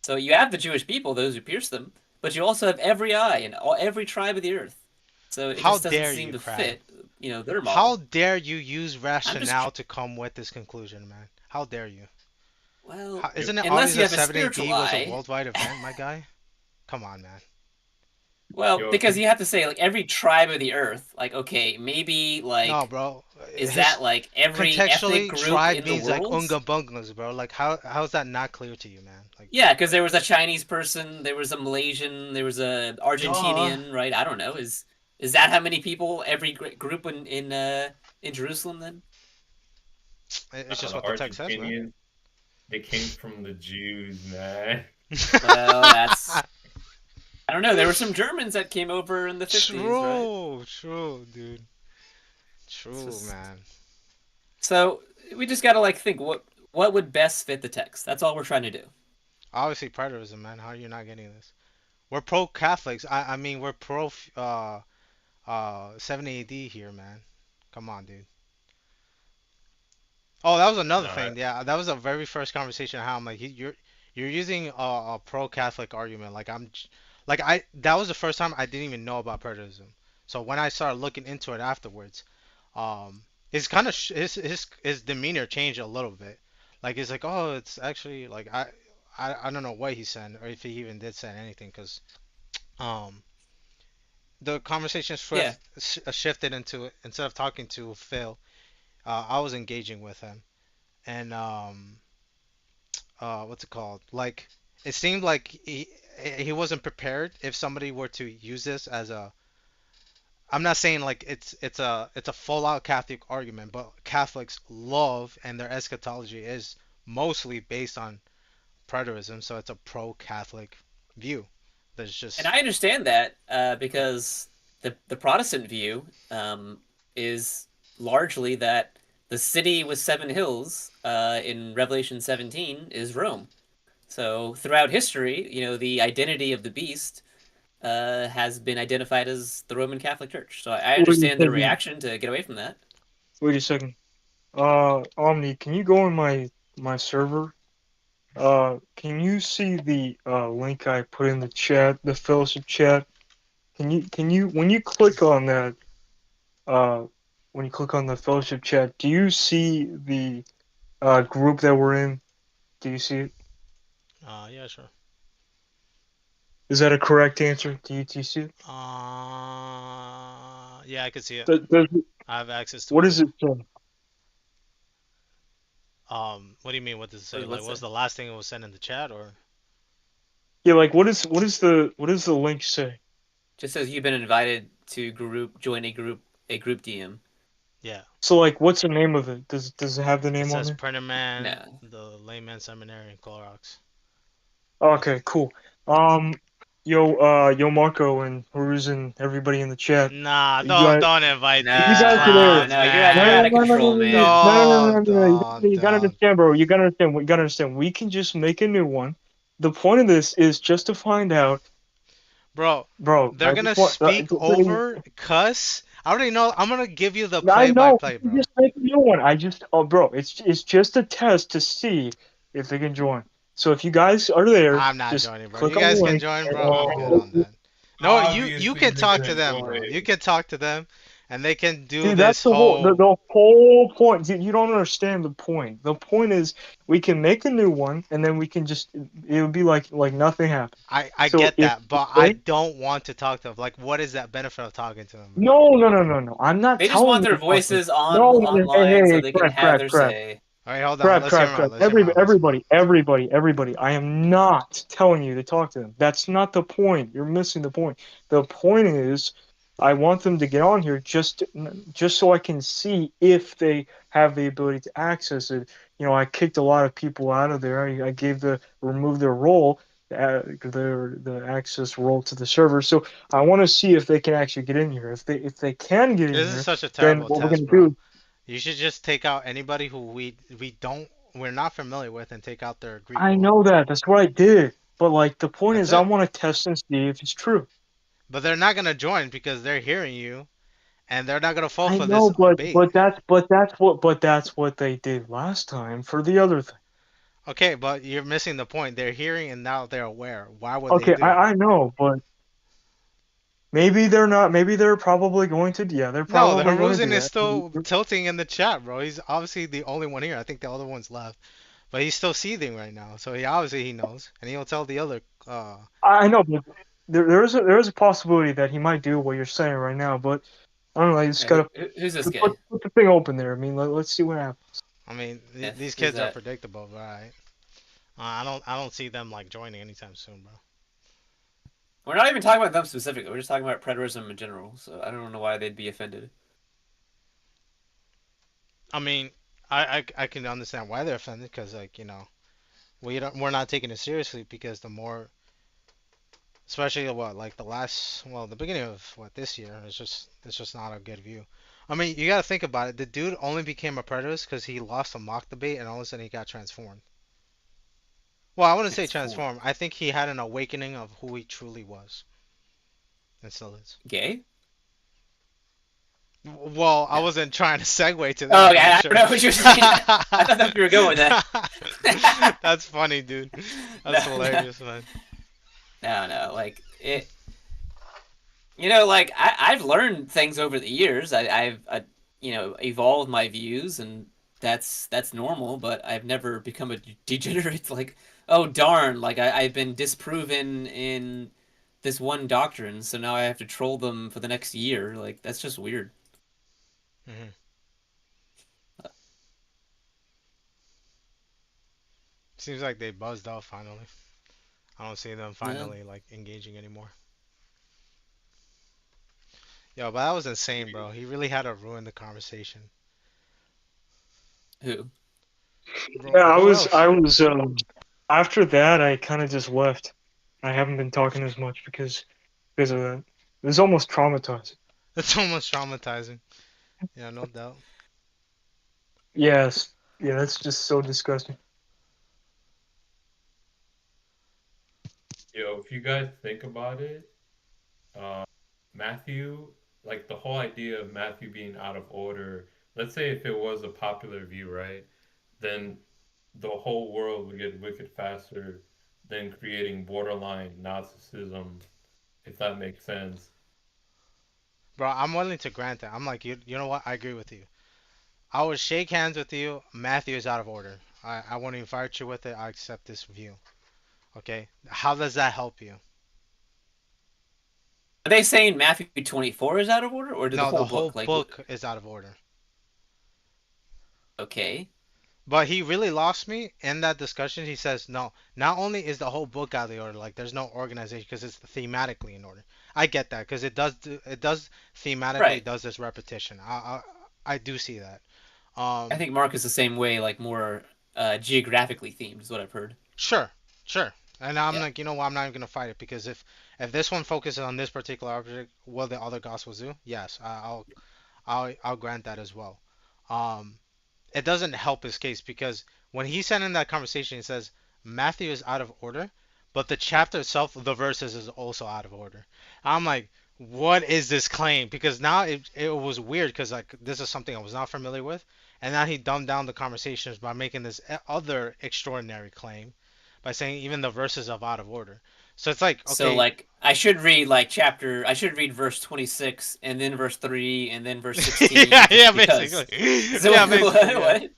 So you have the Jewish people, those who pierced them, but you also have every eye and every tribe of the earth. So it How just doesn't dare seem you, to Crab? fit, their How model. dare you use I'm just rationale to come with this conclusion, man? How dare you? well, Isn't it unless obvious you that have a 7 spiritual AD was a eye. worldwide event, my guy? Come on, man. Well, Yo, because can you have to say like every tribe of the earth. Like, okay, maybe No, like bro. is that like every ethnic Contextually, group tribe in the means like world? unga bungas, bro. Like how is that not clear to you, man? Like, Yeah, because there was a Chinese person, there was a Malaysian, there was a duh. Argentinian, right? I don't know. Is that how many people every group in Jerusalem then? It's just the what the text says, man. Argentinians, they came from the Jews, man. Well, that's I don't know. There were some Germans that came over in the 50s, right? True, dude. It's True, just man. so we just gotta like think what would best fit the text. That's all we're trying to do. Obviously, preterism, man. How are you not getting this? We're pro Catholics. I mean, we're pro 70 AD here, man. Come on, dude. Oh, that was another Nah, thing. Yeah, that was the very first conversation I had. I'm like, you're using a pro-Catholic argument. Like I that was the first time I didn't even know about preterism. So when I started looking into it afterwards, his kind of his demeanor changed a little bit. Like it's like, oh, it's actually like I don't know what he said or if he even did say anything because um the conversation Yeah. shifted into instead of talking to Phil, I was engaging with him and what's it called? Like it seemed like he wasn't prepared if somebody were to use this as a. I'm not saying like it's a full out Catholic argument, but Catholics love and their eschatology is mostly based on preterism, so it's a pro-Catholic view. There's just And I understand that because the Protestant view is largely that the city with seven hills in Revelation 17 is Rome. So throughout history, the identity of the beast has been identified as the Roman Catholic Church. So I understand the reaction to get away from that. Wait a second. Omni, can you go in my server? Can you see the link I put in the chat, the fellowship chat? Can you when you click on that, when you click on the fellowship chat, do you see the group that we're in? Do you see it? yeah, sure. Is that a correct answer? Do you see it? Yeah, I can see it. Does I have access to what it. does it say? What do you mean? What does it say? What does Like, it what's say? the last thing it was sent in the chat, or? Yeah, like what does the link say? Just says you've been invited to join a group DM. Yeah. So like, what's the name of it? Does it have the It name on says there? Printerman, No. the Layman Seminary in Clorox. Okay, cool. Yo Marco and Haruz and everybody in the chat. Nah, You don't guys, invite No, these you guys are there. clowns, no, you're out man. of control, man. Don't, You gotta don't. understand, bro. You gotta understand. You gotta understand. We can just make a new one. The point of this is just to find out, Bro, bro. they're gonna speak over, cuss. I already know. I'm gonna give you the I know. play-by-play, We bro. can just make a new one. Bro. It's just a test to see if they can join. So if you guys are there, I'm not just joining, bro. click You on the guys can link. join, and- bro. I'm good on that. No, you Obviously, can this talk to ain't them, going bro. to. You can talk to them, and they can do See, that's this the whole whole. the whole point. See, you don't understand the point. The point is we can make a new one, and then we can just it would be like nothing happened. I So get if that, but they, I don't want to talk to them. Like, what is that benefit of talking to them, bro? no. I'm not They just telling want you their to talk to them. voices on No, online so hey, they can have their crap. say. All right, hold on. Let's hear them out. Crap. Let's hear them out. Let's hear 'em Everybody. I am not telling you to talk to them. That's not the point. You're missing the point. The point is, I want them to get on here just so I can see if they have the ability to access it. I kicked a lot of people out of there. I removed their role, the access role to the server. So I want to see if they can actually get in here. If they can get in This is here, such a then terrible what we're test, gonna bro. do. You should just take out anybody who we're not familiar with and take out their Greek I role. know that. That's what I did. But like the point That's is, I it. want to test and see if it's true. But they're not gonna join because they're hearing you, and they're not gonna fall I for this know, but bait. that's what they did last time for the other thing. Okay, but you're missing the point. They're hearing and now they're aware. Why would they Okay, do it? I know, but maybe they're not. Maybe they're probably going to. Yeah, they're No, the probably going to do Haruzen is that. still tilting in the chat, bro. He's obviously the only one here. I think the other one's left, but he's still seething right now. So he knows, and he'll tell the other. I know, but there is a possibility that he might do what you're saying right now. But I don't know. You just Yeah, gotta who's this guy? put the thing open there. I mean, let's see what happens. I mean, Yeah, these who's kids are that? predictable, but alright. I don't see them like joining anytime soon, bro. We're not even talking about them specifically. We're just talking about preterism in general. So I don't know why they'd be offended. I mean, I can understand why they're offended because we're not taking it seriously because the more, especially the beginning of this year, it's just not a good view. I mean, you gotta think about it. The dude only became a preterist because he lost a mock debate and all of a sudden he got transformed. Well, I wouldn't say transformed. I think he had an awakening of who he truly was and still is. Gay? Well, I wasn't trying to segue to Oh, that. yeah, I but don't know what you're saying. I thought that's where you were going with that. That's funny, dude. That's No, hilarious, man. No, like it. Like I've learned things over the years. I've evolved my views, and that's normal. But I've never become a degenerate. Like, oh darn! Like I've been disproven in this one doctrine, so now I have to troll them for the next year. Like that's just weird. hmm Seems like they buzzed off finally. I don't see them finally like engaging anymore. Yo, but that was insane, bro. He really had to ruin the conversation. Who? Bro, Yeah, who else? I was After that, I kind of just left. I haven't been talking as much because of that. It was almost traumatizing. It's almost traumatizing. Yeah, no doubt. Yes, yeah, that's just so disgusting. Yo, if you guys think about it, uh, Matthew, like the whole idea of Matthew being out of order, let's say if it was a popular view, right? Then the whole world would get wicked faster than creating borderline Nazism, if that makes sense. Bro, I'm willing to grant that. I'm like, you know what? I agree with you. I would shake hands with you. Matthew is out of order. I won't even fight you with it. I accept this view. Okay? How does that help you? Are they saying Matthew 24 is out of order, or did the No, the whole whole book? Like, book is out of order. okay, But he really lost me in that discussion. He says, no, not only is the whole book out of order, like there's no organization because it's thematically in order. I get that because it does thematically right. does this repetition. I do see that. I think Mark is the same way, like more geographically themed, is what I've heard. Sure, sure. And I'm Yeah. like, you know what? I'm not even gonna fight it because if this one focuses on this particular object, will the other gospels do? Yes, I'll grant that as well. Um, it doesn't help his case because when he said in that conversation, he says Matthew is out of order, but the chapter itself, the verses is also out of order. I'm like, what is this claim? Because now it was weird because like this is something I was not familiar with, and now he dumbed down the conversations by making this other extraordinary claim by saying even the verses are out of order. So it's like, So okay, like I should read verse 26 and then verse 3 and then verse yeah, 16 yeah, just because. basically, So yeah, what? basically, yeah. What?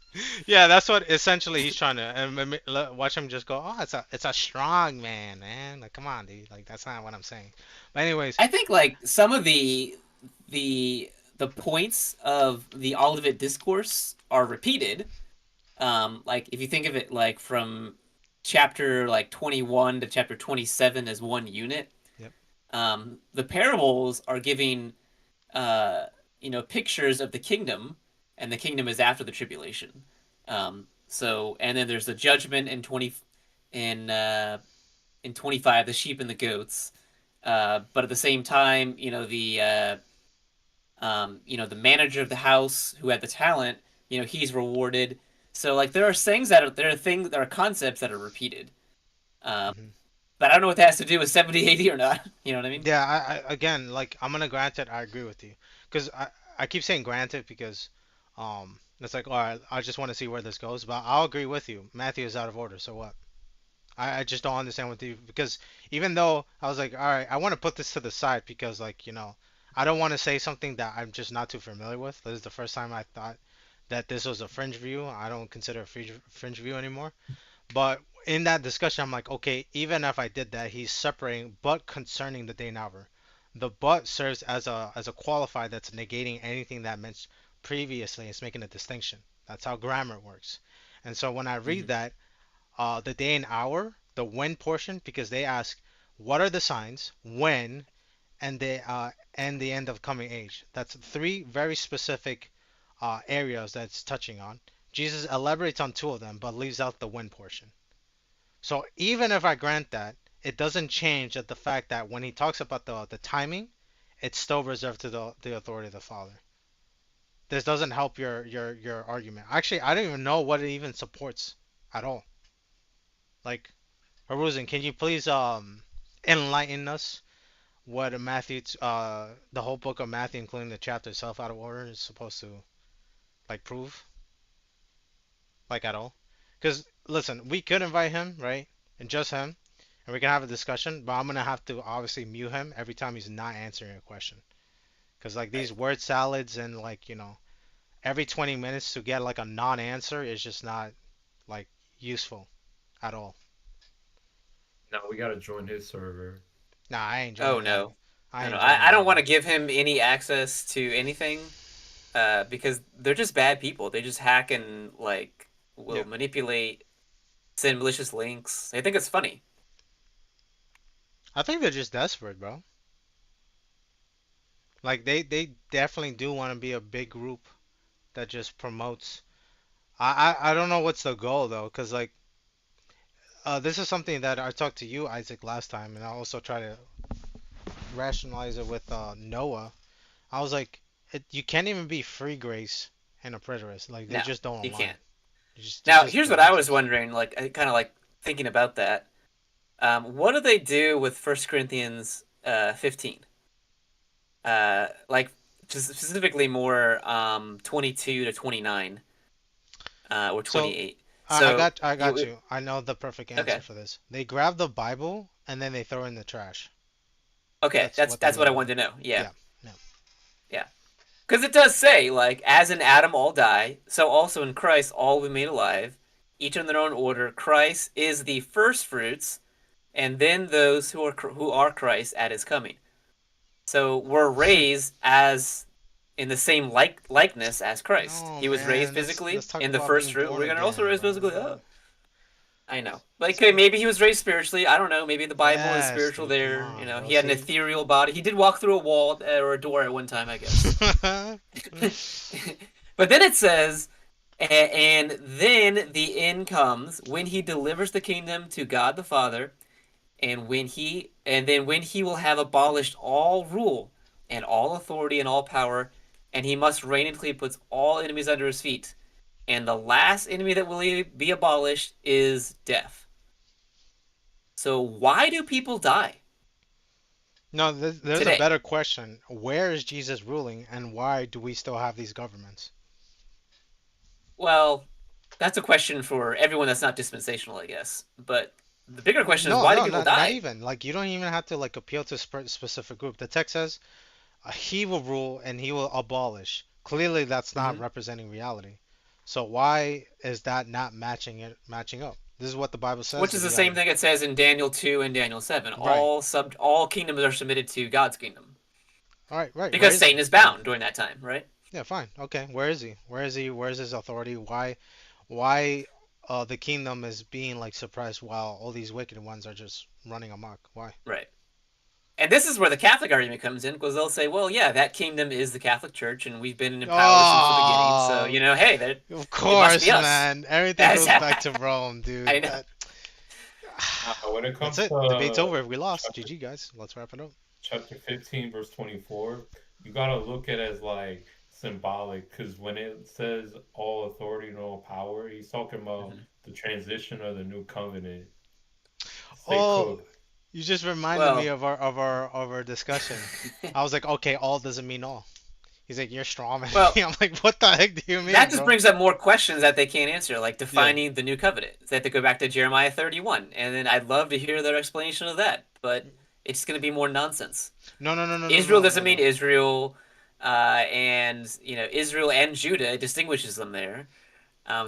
Yeah, that's what essentially he's trying to, and watch him just go, oh, it's a strong man. Like, come on, dude. Like, that's not what I'm saying. But anyways, I think like some of the the points of the Olivet discourse are repeated. Like if you think of it like from chapter like 21 to chapter 27 as one unit, yep. the parables are giving pictures of the kingdom, and the kingdom is after the tribulation. So and then there's the judgment in in uh, in 25, the sheep and the goats. But at the same time, the manager of the house who had the talent, he's rewarded. So like there are concepts that are repeated. Um, hmm but I don't know what that has to do with 70 AD or not. You know what I mean? Yeah, again, like, I'm gonna grant it. I agree with you, because I keep saying granted because, it's like, all right, I just want to see where this goes, but I'll agree with you. Matthew is out of order, so what? I just don't understand what the because even though I was like, all right, I want to put this to the side because like I don't want to say something that I'm just not too familiar with. This is the first time I thought that this was a fringe view. I don't consider a fringe view anymore. But in that discussion, I'm like, okay, even if I did that, he's separating but concerning the day and hour. The but serves as a qualifier that's negating anything that meant previously. It's making a distinction. That's how grammar works. And so when I read Mm-hmm. that the day and hour, the when portion, because they ask, what are the signs, when, and the end of coming age. That's three very specific areas that's touching on. Jesus elaborates on two of them, but leaves out the when portion. So even if I grant that, it doesn't change that the fact that when he talks about the timing, it's still reserved to the authority of the Father. This doesn't help your argument. Actually, I don't even know what it even supports at all. Like, Haruzen, can you please enlighten us what the whole book of Matthew, including the chapter itself, out of order is supposed to like prove, like at all? Because listen, we could invite him, right, and just him, and we can have a discussion, but I'm gonna have to obviously mute him every time he's not answering a question. Because like these Right. word salads and like every 20 minutes to get like a non-answer is just not like useful at all. Now we gotta join his server. Nah, I ain't Oh joining that. no, I no, no. ain't I joining don't that, want bro. to give him any access to anything, because they're just bad people. They just hack and like Yeah. will manipulate, send malicious links. They think it's funny. I think they're just desperate, bro. Like they definitely do want to be a big group that just promotes. I don't know what's the goal though, cause like this is something that I talked to you, Isaac, last time, and I also try to rationalize it with Noah. I was like, you can't even be free grace and a preterist. Like they No, just don't you align. can't. It Now, just here's what don't I was exist. wondering, like kind of like thinking about that. What do they do with First Corinthians 15? Like just specifically more 22 to 29 or So 28. I So I got you you. I know the perfect answer okay? for this. They grab the Bible and then they throw it in the trash. Okay, That's what they that's what I literally wanted do. to know. Yeah, Yeah. No. yeah. Because it does say, like, as in Adam all die, so also in Christ all will be made alive, each in their own order. Christ is the first fruits, and then those who are Christ at his coming. So we're raised as in the same likeness as Christ. No, He was raised man. physically Let's talk in the about first being fruit. born We're gonna also again, raise physically. bro. Oh, I know. Like okay, maybe he was raised spiritually. I don't know. Maybe the Bible is Yes, spiritual dude. Come there. You on, know, bro. he had an See? ethereal body. He did walk through a wall or a door at one time, I guess. But then it says, and then the end comes when he delivers the kingdom to God the Father, and then when he will have abolished all rule and all authority and all power, and he must reign until he puts all enemies under his feet. And the last enemy that will be abolished is death. So why do people die No, there's a today? better question. Where is Jesus ruling, and why do we still have these governments? Well, that's a question for everyone that's not dispensational, I guess. But the bigger question is No, why do no, people not die? even. Like you don't even have to like appeal to a specific group. The text says he will rule and he will abolish. Clearly, that's not Hmm. representing reality. So why is that not matching up? This is what the Bible says. Which So is the we same gotta thing it says in Daniel 2 and Daniel 7. right. All kingdoms are submitted to God's kingdom. All right, right. Where Because is he? Satan is Fine. bound during that time, right? Yeah, fine. Okay. Where is he? Where is he? Where is his authority? Why the kingdom is being like suppressed while all these wicked ones are just running amok? Why? Right. And this is where the Catholic argument comes in, because they'll say, well, yeah, that kingdom is the Catholic Church, and we've been in power since the beginning. So, Oh, hey, of it must course, be us. man. Everything That's, goes back to Rome, dude. I know. When it That's comes it. Debate's to over. We lost. chapter GG, guys. Let's wrap it up. chapter 15, verse 24, you gotta look at it as like symbolic, because when it says all authority and all power, he's talking about Mhm. the transition of the new covenant. Stay Oh, cooked. you just reminded me Well, of our discussion. I was like, okay, all doesn't mean all. He's like, you're strong, man. well, I'm like, what the heck do you that mean, just bro? brings up more questions that they can't answer, like Yeah. defining the new covenant. So they have to go back to Jeremiah 31, and then I'd love to hear their explanation of that, but it's going to be more nonsense. No, no, no, no, no, Israel no, doesn't no, mean no. Israel, and Israel and Judah distinguishes them there.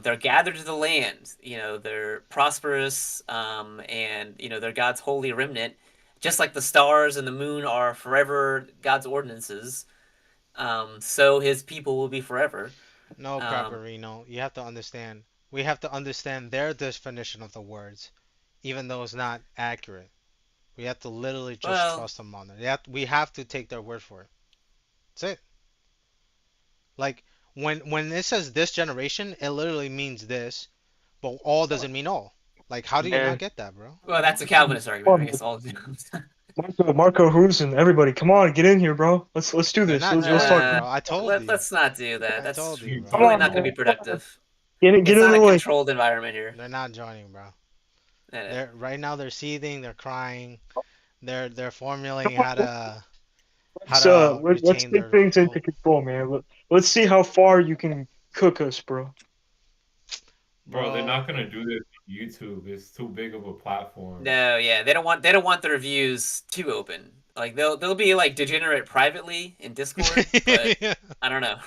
They're gathered to the land. They're prosperous, and they're God's holy remnant. Just like the stars and the moon are forever God's ordinances, so His people will be forever. No, Um, Paparino. You have to understand. We have to understand their definition of the words, even though it's not accurate. We have to literally just well, trust them on it. We have to take their word for it. That's it. Like when it says this generation, it literally means this, but all doesn't mean all. Like how do you not Man. get that, bro? that's a Calvinist argument, I guess. All. Marco Husen, everybody, come on, get in here, bro. Let's do They're this. not Let's talk. joining, bro. I told you. Let's not do that. I That's told you, Come bro. really on, not going to man. be productive. Get It's in not the a way. controlled environment here. They're not joining, bro. No. They're right now they're seething, they're crying, they're formulating how to Let's retain take their things into hope. control, man. Let's see how far you can cook us, bro. Bro, they're Bro, not gonna do this on YouTube. It's too big of a platform. No, yeah, they don't want their views too open. Like they'll be like degenerate privately in Discord, but yeah, I don't know.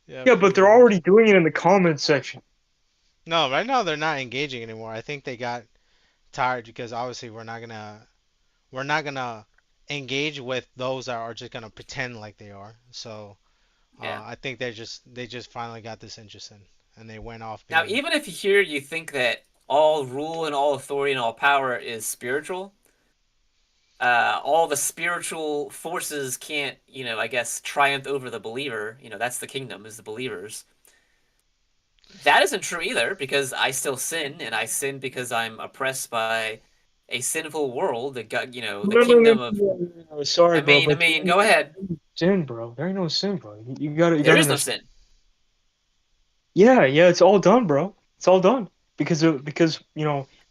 yeah, Yeah, but pretty they're much. already doing it in the comments section. No, right now they're not engaging anymore. I think they got tired because obviously we're not gonna engage with those that are just gonna pretend like they are. So Yeah. I think they just finally got disinterested and they went off Now, being even if you think that all rule and all authority and all power is spiritual, all the spiritual forces can't, I guess, triumph over the believer. That's the kingdom, is the believers. That isn't true either, because I still sin, and I sin because I'm oppressed by a sinful world. That got, the No, no, no, kingdom of. no, no, sorry, I bro, mean, I but mean, go ahead. sin, bro. There ain't no sin, bro. You There gotta is no understand. sin. Yeah, yeah, it's all done, bro. It's all done because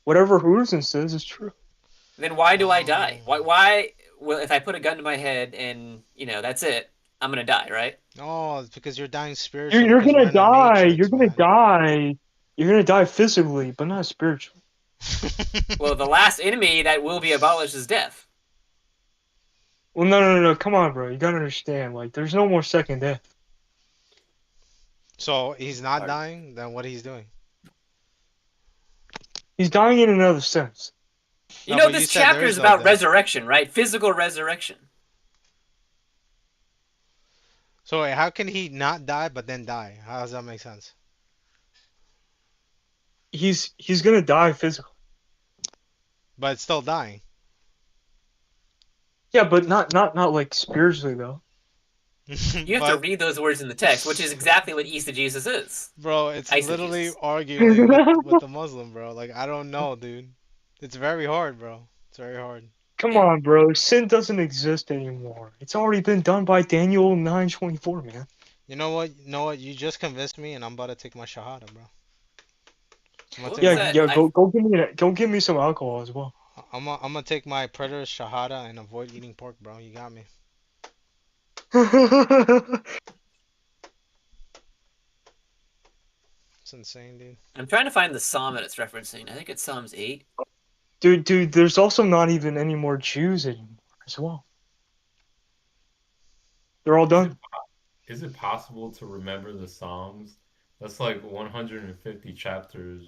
whatever Hooterson says is true. Then why do I die? Oh. Why? Well, if I put a gun to my head and that's it, I'm gonna die, right? No, it's because you're dying You're spiritually you're because we're gonna in the die. matrix, man. You're gonna die physically, but not spiritually. Well, the last enemy that will be abolished is death. Well, no, no, no, no. Come on, bro. You gotta understand. Like, there's no more second death. So he's not dying, then what he's doing? He's dying in another sense. No, but you This said there chapter is is no about death. resurrection, right? Physical resurrection. So wait, how can he not die but then die? How does that make sense? He's gonna die physically. But it's still dying. Yeah, but not like spiritually though. You have to read those words in the text, which is exactly what eisegesis is. Bro, it's literally Eisegesis. arguing with the Muslim, bro. Like, I don't know, dude. It's very hard, bro. It's very hard. Come Yeah. on, bro. Sin doesn't exist anymore. It's already been done by Daniel 9:24, man. You know what? You know what? You just convinced me, and I'm about to take my shahada, bro. I'm gonna What take was Yeah, my. that? yeah. Go give me some alcohol as well. I'm gonna take my predator's shahada and avoid eating pork, bro. You got me. It's insane, dude. I'm trying to find the psalm that it's referencing. I think it's Psalms 8. Dude, there's also not even any more Jews anymore as well. They're all done. Is it possible to remember the Psalms? That's like 150 chapters.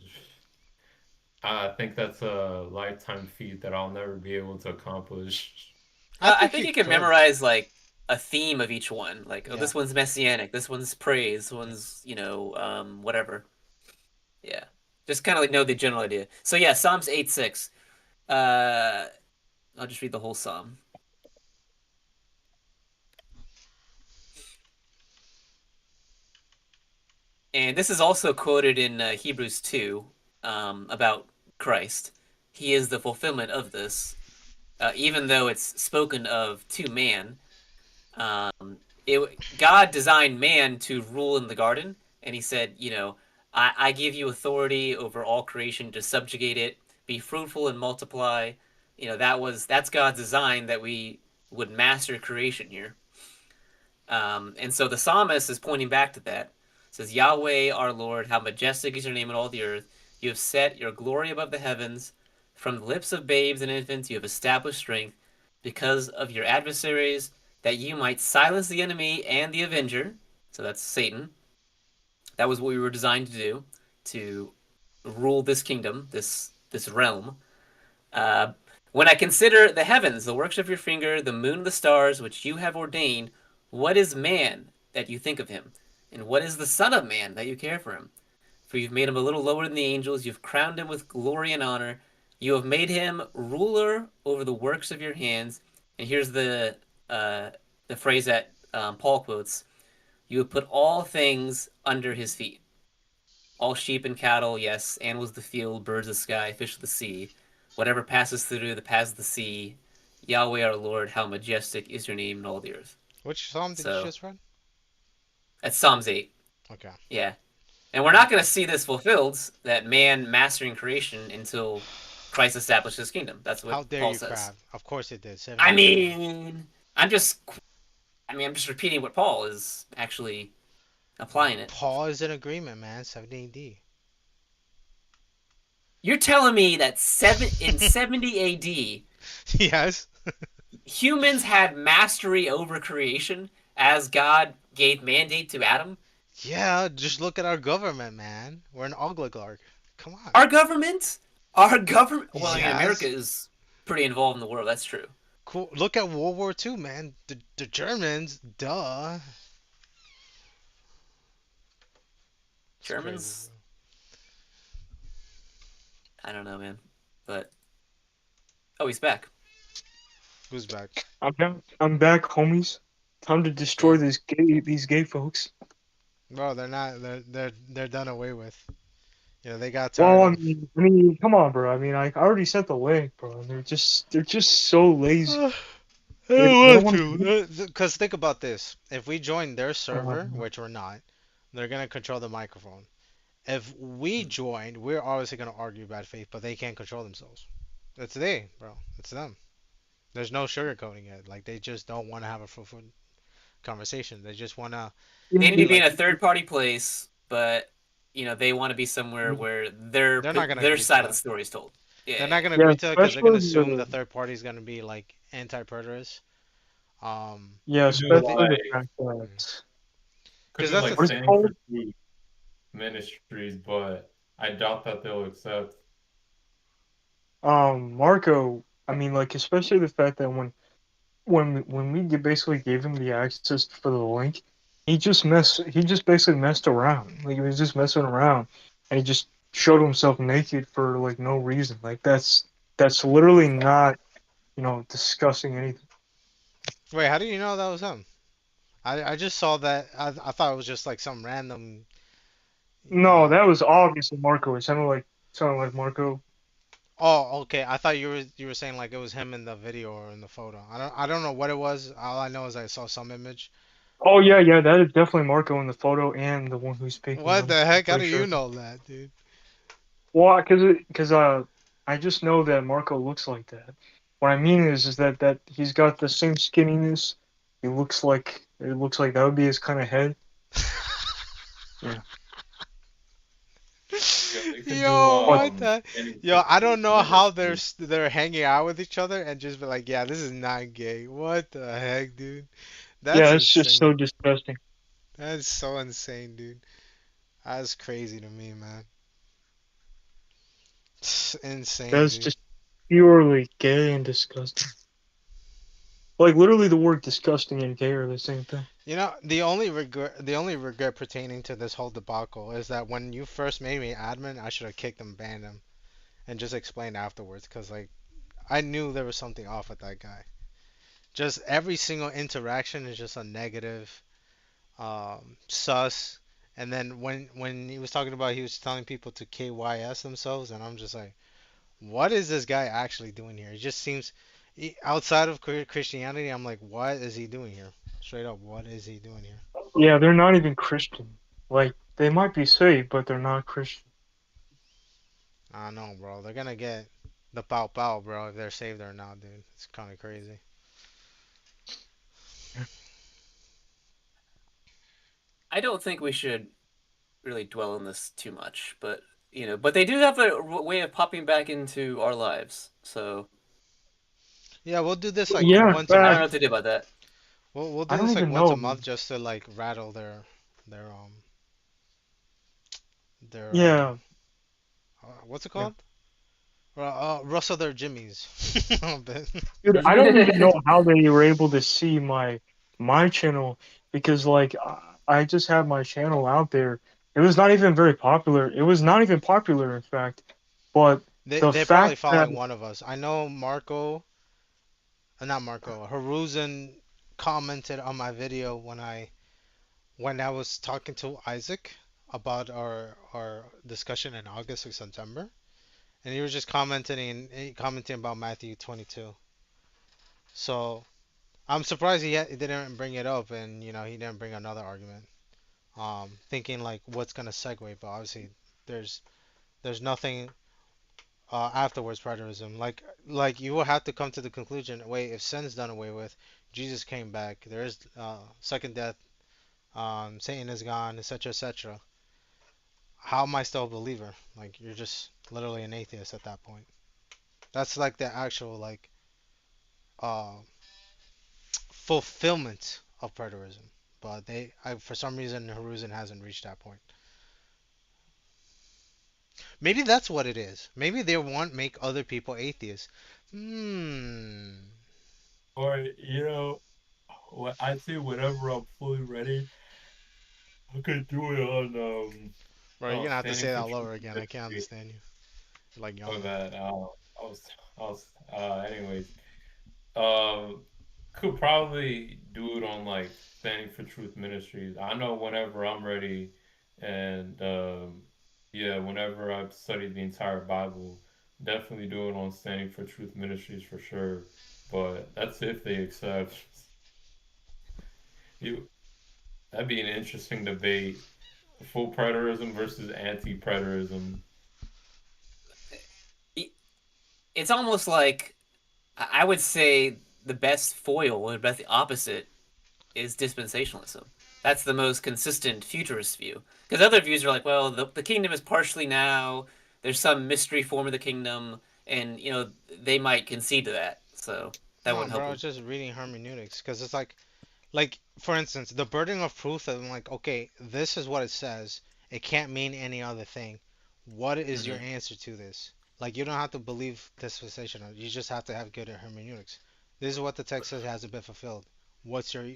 I think that's a lifetime feat that I'll never be able to accomplish. I think you can could. memorize like a theme of each one. Like, oh, Yeah. this one's messianic. This one's praise. This one's whatever. Yeah, just kind of like know the general idea. So yeah, Psalms 8:6. I'll just read the whole psalm. And this is also quoted in Hebrews 2 about Christ. He is the fulfillment of this, even though it's spoken of to man. God designed man to rule in the garden, and he said, I give you authority over all creation to subjugate it, be fruitful and multiply. That's God's design, that we would master creation here. And so the psalmist is pointing back to that. It says, Yahweh, our Lord, how majestic is your name in all the earth. You have set your glory above the heavens. From the lips of babes and infants you have established strength because of your adversaries, that you might silence the enemy and the avenger. So that's Satan. That was what we were designed to do, to rule this kingdom, this realm. When I consider the heavens, the works of your finger, the moon and the stars, which you have ordained, what is man that you think of him? And what is the son of man that you care for him? For you've made him a little lower than the angels. You've crowned him with glory and honor. You have made him ruler over the works of your hands. And here's the phrase that Paul quotes. You have put all things under his feet. All sheep and cattle, yes, animals of the field, birds of the sky, fish of the sea, whatever passes through the paths of the sea. Yahweh our Lord, how majestic is your name in all the earth. Which psalm did you just read? That's Psalms 8. Okay. Yeah. And we're not going to see this fulfilled, that man mastering creation, until Christ established his kingdom. That's what How dare Paul you, says. crab? Of course it did. I'm just repeating what Paul is actually applying it. Paul is in agreement, man. 70 AD. You're telling me that in 70 AD, Yes. humans had mastery over creation as God gave mandate to Adam? Yeah, just look at our government, man. We're an oligarch. Come on. Our government? Well, Yes. America is pretty involved in the world, that's true. Cool. Look at World War II, man. The Germans, duh. It's Germans? crazy, I don't know, man. But oh, he's back. bro. Who's back? I'm back, homies. Time to destroy these gay folks. Bro, they're not. They're done away with. You know, they got tired Well, of. I mean, come on, bro. I mean, I already sent the link, bro. And they're just so lazy. I They don't don't want want to. to. Because think about this. If we join their server, Um, which we're not, they're going to control the microphone. If we joined, we're obviously going to argue bad faith, but they can't control themselves. It's they, bro. It's them. There's no sugarcoating it. Like, they just don't want to have a fruitful conversation. They just want to They need be to be in like, a third party place, but they want to be somewhere where they're not going to their agree to side of the that. story is told. They're Yeah. not going to yeah, agree to it because they're going to especially assume the the third party is going to be, like, anti-predatorist. yeah, Could do But they, especially the like fact that could because do that's like the what is thing. it Standing for called? Truth Ministries, but I doubt that they'll accept. Marco. I mean, like especially the fact that when we basically gave him the access for the link, he just basically messed around. Like he was just messing around, and he just showed himself naked for like no reason. Like that's literally not discussing anything. Wait, how do you know that was him? I just saw that. I thought it was just like some random. No, that was obviously Marco. It sounded like Marco. Oh, okay. I thought you were saying like it was him in the video or in the photo. I don't know what it was. All I know is I saw some image. Oh Uh, yeah, that is definitely Marco in the photo and the one who's speaking. what I'm the heck? How do pretty you sure. know that, dude? Well, because I just know that Marco looks like that. What I mean is that he's got the same skinniness. It looks like that would be his kind of head. Yeah. Yeah, they could do Yo, what the? Standing Yo, for I don't Truth know how Ministries. they're hanging out with each other and just be like, yeah, this is not gay. What the heck, dude? That's Yeah, it's just so insane. disgusting. That's so insane, dude. That's crazy to me, man. Insane, That's dude. just purely gay and disgusting. Like literally, the word disgusting and gay are the same thing. You know, the only regret pertaining to this whole debacle is that when you first made me admin, I should have kicked him, banned him, and just explained afterwards, because like I knew there was something off with that guy. Just every single interaction is just a negative, sus. And then when he was talking about he was telling people to KYS themselves, and I'm just like, what is this guy actually doing here? He just seems outside of Christianity. I'm like, what is he doing here? Straight up, what is he doing here? Yeah, they're not even Christian. Like they might be saved, but they're not Christian. I know, bro. They're gonna get the pow pow, bro, if they're saved or not, dude. It's kind of crazy. I don't think we should really dwell on this too much, but but they do have a way of popping back into our lives. So Yeah, we'll do this like Yeah, in once a I don't know fact, what to do month. about that. We'll I do don't this like even once a know. month just to like rattle their Yeah, what's it yeah. called? Rustle their jimmies. A bit. Dude, I don't even know how they were able to see my channel because like I just had my channel out there. It was not even very popular. It was not even popular, in fact. But the They're probably fact that following one of us. I know Marco, not Marco, Haruzen commented on my video when I was talking to Isaac about our discussion in August or September, and he was just commenting about Matthew 22. So I'm surprised he didn't bring it up, and he didn't bring another argument. Thinking like what's gonna segue, but obviously there's there's nothing afterwards preterism. Like you will have to come to the conclusion. Wait, if sin's done away with, Jesus came back. There is second death. Satan is gone, etc., etc. How am I still a believer? Like you're just literally an atheist at that point. That's like the actual like uh fulfillment of preterism. But for some reason, Haruzen hasn't reached that point. Maybe that's what it is. Maybe they want make other people atheists. Hmm. Or I'd say whenever I'm fully ready, I could do it on Bro, you're gonna have to Standing say that for all Truth over again. I can't Ministry. understand you. You're like Oh yelling. man, I was anyways. could probably do it on like Standing for Truth Ministries. I know whenever I'm ready, and yeah, whenever I've studied the entire Bible, definitely do it on Standing for Truth Ministries for sure. But that's if they accept you. That'd be an interesting debate: full preterism versus anti-preterism. It's almost like I would say the best foil, or best the opposite, is dispensationalism. That's the most consistent futurist view. Because other views are like, well, the kingdom is partially now. There's some mystery form of the kingdom, and they might concede to that. So that No, wouldn't help bro, them. it's just reading hermeneutics because it's like for instance, the burden of proof. I'm like, okay, this is what it says. It can't mean any other thing. What is your Hmm. answer to this? Like, you don't have to believe dispensational. You just have to have good hermeneutics. This is what the text says hasn't been fulfilled. What's your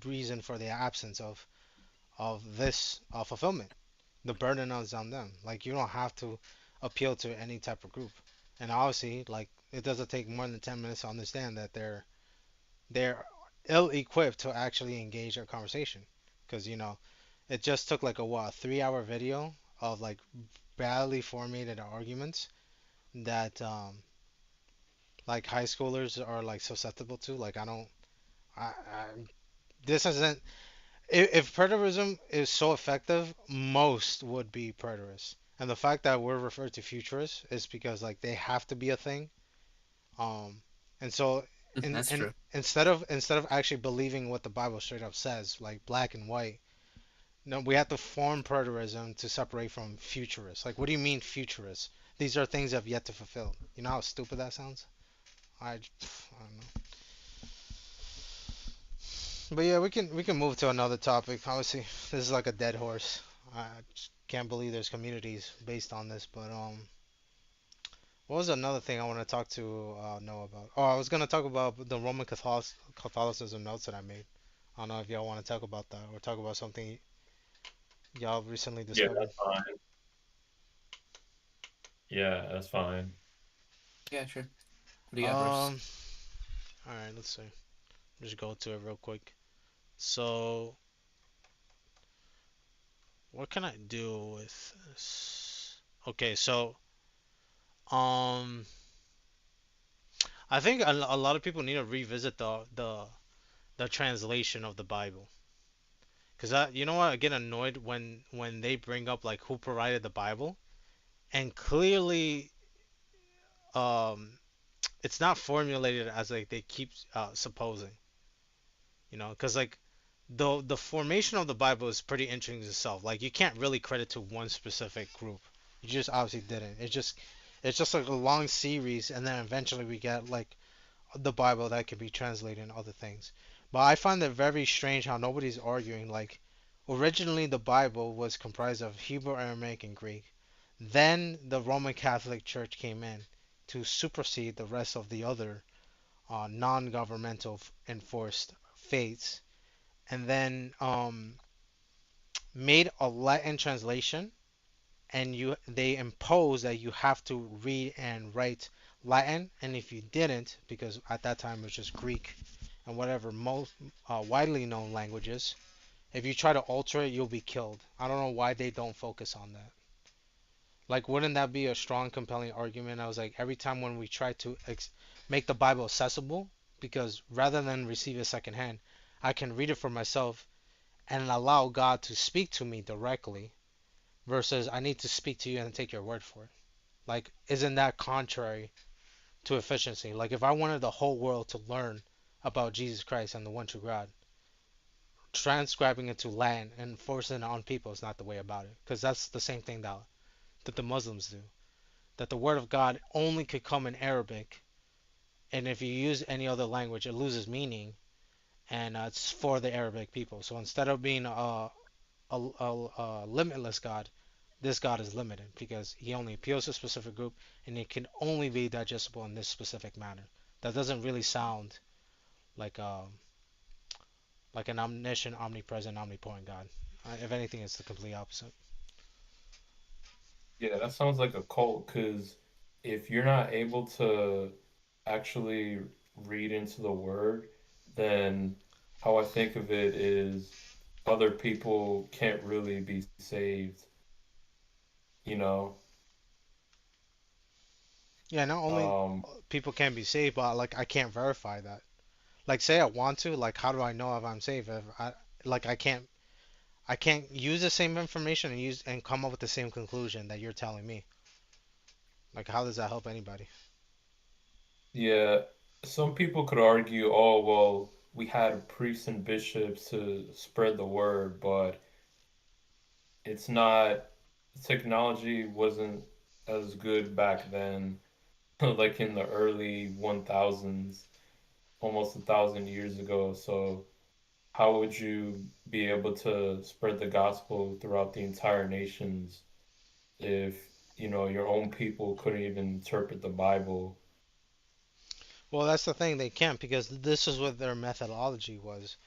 reason for the absence of this fulfillment? The burden is on them. Like, you don't have to appeal to any type of group. And obviously, like, it doesn't take more than 10 minutes to understand that they're ill-equipped to actually engage a conversation because it just took like a what 3-hour video of like badly formulated arguments that like high schoolers are like susceptible to. Like, I don't I this isn't if preterism is so effective, most would be preterists, and the fact that we're referred to futurists is because like they have to be a thing. um and so That's and true. instead of actually believing what the Bible straight up says, like black and white, no, we have to form preterism to separate from futurists. Like, what do you mean futurists? These are things that have yet to fulfill. You know how stupid that sounds? I don't know. But yeah, we can move to another topic. Obviously, this is like a dead horse. I just can't believe there's communities based on this. But what was another thing I want to talk to Noah about? Oh, I was gonna talk about the Roman Catholicism notes that I made. I don't know if y'all want to talk about that or talk about something y'all recently Yeah, discovered. that's fine. Yeah, that's fine. Yeah, sure. What do you got for us? Um, all right, let's see. Just go to it real quick. So, what can I do with this? Okay, so um, I think a lot of people need to revisit the translation of the Bible. Cause you know what, I get annoyed when they bring up like who provided the Bible, and clearly it's not formulated as like they keep supposing. Cause like the formation of the Bible is pretty interesting itself. Like, you can't really credit to one specific group. You just obviously didn't. It's just like a long series, and then eventually we get like the Bible that can be translated and other things. But I find it very strange how nobody's arguing. Like, originally the Bible was comprised of Hebrew, Aramaic, and Greek. Then the Roman Catholic Church came in to supersede the rest of the other non-governmental enforced faiths, and then made a Latin translation, and they impose that you have to read and write Latin, and if you didn't, because at that time it was just Greek and whatever most widely known languages, if you try to alter it, you'll be killed. I don't know why they don't focus on that. Like, wouldn't that be a strong, compelling argument? I was like, every time when we try to make the Bible accessible, because rather than receive it secondhand, I can read it for myself and allow God to speak to me directly versus I need to speak to you and take your word for it. Like, isn't that contrary to efficiency? Like, if I wanted the whole world to learn about Jesus Christ and the one true God, transcribing it to Latin and forcing it on people is not the way about it. Because that's the same thing that the Muslims do. That the word of God only could come in Arabic, and if you use any other language, it loses meaning, and it's for the Arabic people. So instead of being a limitless God, this God is limited because he only appeals to a specific group, and it can only be digestible in this specific manner. That doesn't really sound like like an omniscient, omnipresent, omnipotent God. If anything, it's the complete opposite. Yeah, that sounds like a cult because if you're not able to actually read into the word, then how I think of it is other people can't really be saved, you know. Yeah, not only Um, people can be saved, but like I can't verify that. Like say I want to, like how do I know if I'm saved? If I like I can't use the same information and use and come up with the same conclusion that you're telling me. Like how does that help anybody? yeah, some people could argue, oh, well, we had priests and bishops to spread the word, but it's not, technology wasn't as good back then, like in the early 1000s, almost 1,000 years ago. So how would you be able to spread the gospel throughout the entire nations if, your own people couldn't even interpret the Bible? Well, that's the thing, they can't because this is what their methodology was.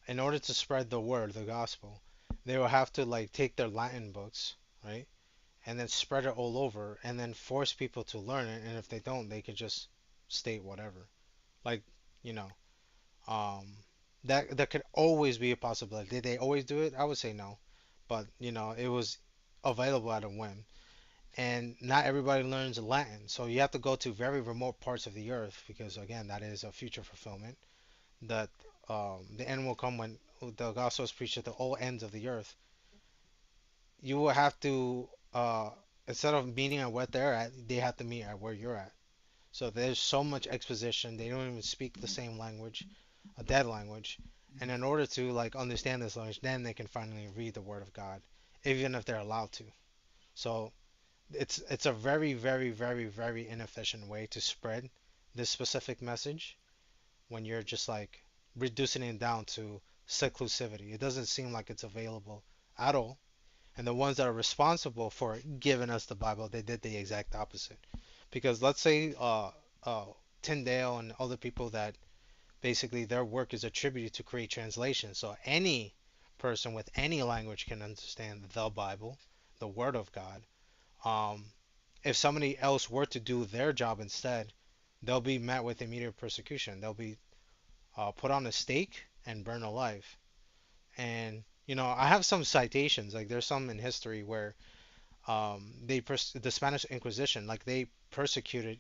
In order to spread the word, the gospel, they will have to like take their Latin books, right? And then spread it all over and then force people to learn it, and if they don't, they could just state whatever. Like, you know, um that could always be a possibility. Did they always do it? I would say no. But, it was available at a whim. And not everybody learns Latin. So you have to go to very remote parts of the earth because again, that is a future fulfillment. That the end will come when the gospel is preached at the all ends of the earth. You will have to instead of meeting at what they're at, they have to meet at where you're at. So there's so much exposition. They don't even speak the same language, a dead language. And in order to like understand this language, then they can finally read the Word of God, even if they're allowed to. So it's a very very very very inefficient way to spread this specific message when you're just like reducing it down to seclusivity. It doesn't seem like it's available at all. And the ones that are responsible for giving us the Bible, they did the exact opposite. Because let's say uh, Tyndale and other people that basically their work is attributed to create translations. So any person with any language can understand the Bible, the Word of God. Um, if somebody else were to do their job instead, they'll be met with immediate persecution. They'll be put on a stake and burned alive. And I have some citations. Like there's some in history where the Spanish Inquisition, like they persecuted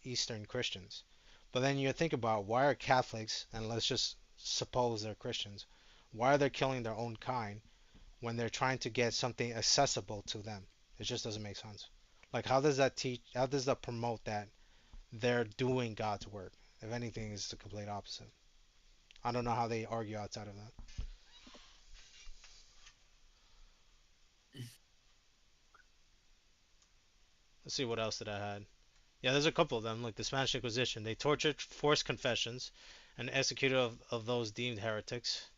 Eastern Christians. But then you think about why are Catholics, and let's just suppose they're Christians, why are they killing their own kind when they're trying to get something accessible to them? It just doesn't make sense. Like how does that teach? How does that promote that they're doing God's work? If anything, it's the complete opposite. I don't know how they argue outside of that. Let's see what else did I had. Yeah, there's a couple of them, like the Spanish Inquisition. They tortured, forced confessions, and executed of those deemed heretics.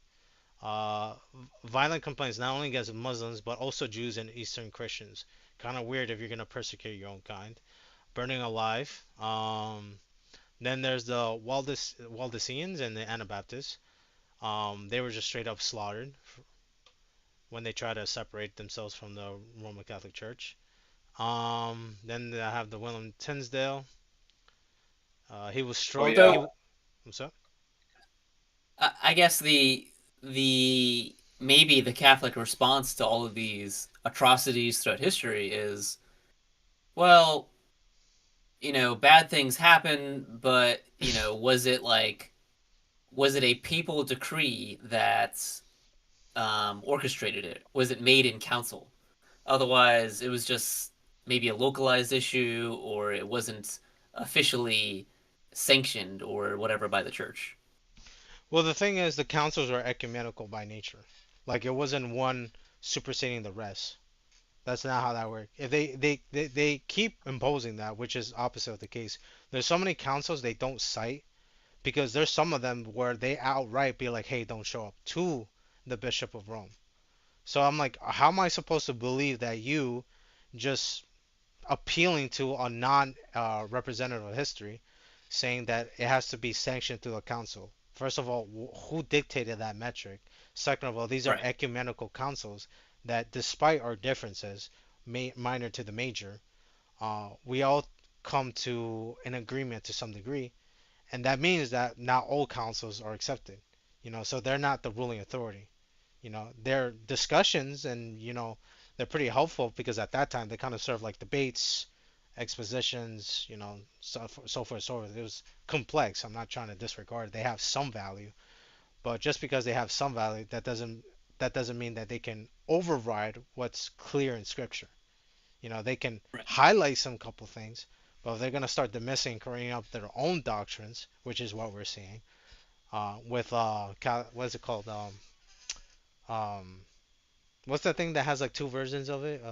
Violent complaints not only against Muslims but also Jews and Eastern Christians. Kind of weird if you're gonna persecute your own kind. Burning alive. Then there's the Waldensians and the Anabaptists. They were just straight up slaughtered when they try to separate themselves from the Roman Catholic Church. Then I have the William Tinsdale. He was Oh strong. yeah, I'm sorry. I guess the maybe the Catholic response to all of these atrocities throughout history is, well, bad things happen, but was it a papal decree that orchestrated it? Was it made in council? Otherwise, it was just maybe a localized issue, or it wasn't officially sanctioned or whatever by the church. Well, the thing is, the councils are ecumenical by nature. Like it wasn't one superseding the rest. That's not how that works. If they keep imposing that, which is opposite of the case. There's so many councils they don't cite because there's some of them where they outright be like, "Hey, don't show up to the Bishop of Rome." So I'm like, how am I supposed to believe that you just appealing to a non representative of history, saying that it has to be sanctioned through a council? First of all, who dictated that metric? Second of all, these are Right. ecumenical councils that, despite our differences, minor to the major, we all come to an agreement to some degree, and that means that not all councils are accepted. So they're not the ruling authority. Their discussions and they're pretty helpful because at that time they kind of serve like debates, expositions, so forth, so forth. It was complex. I'm not trying to disregard. They have some value, but just because they have some value, that doesn't mean that they can override what's clear in scripture. They can Right. highlight some couple things, but if they're gonna start dismissing and creating up their own doctrines, which is what we're seeing, with what is it called? Um, what's that thing that has like two versions of it?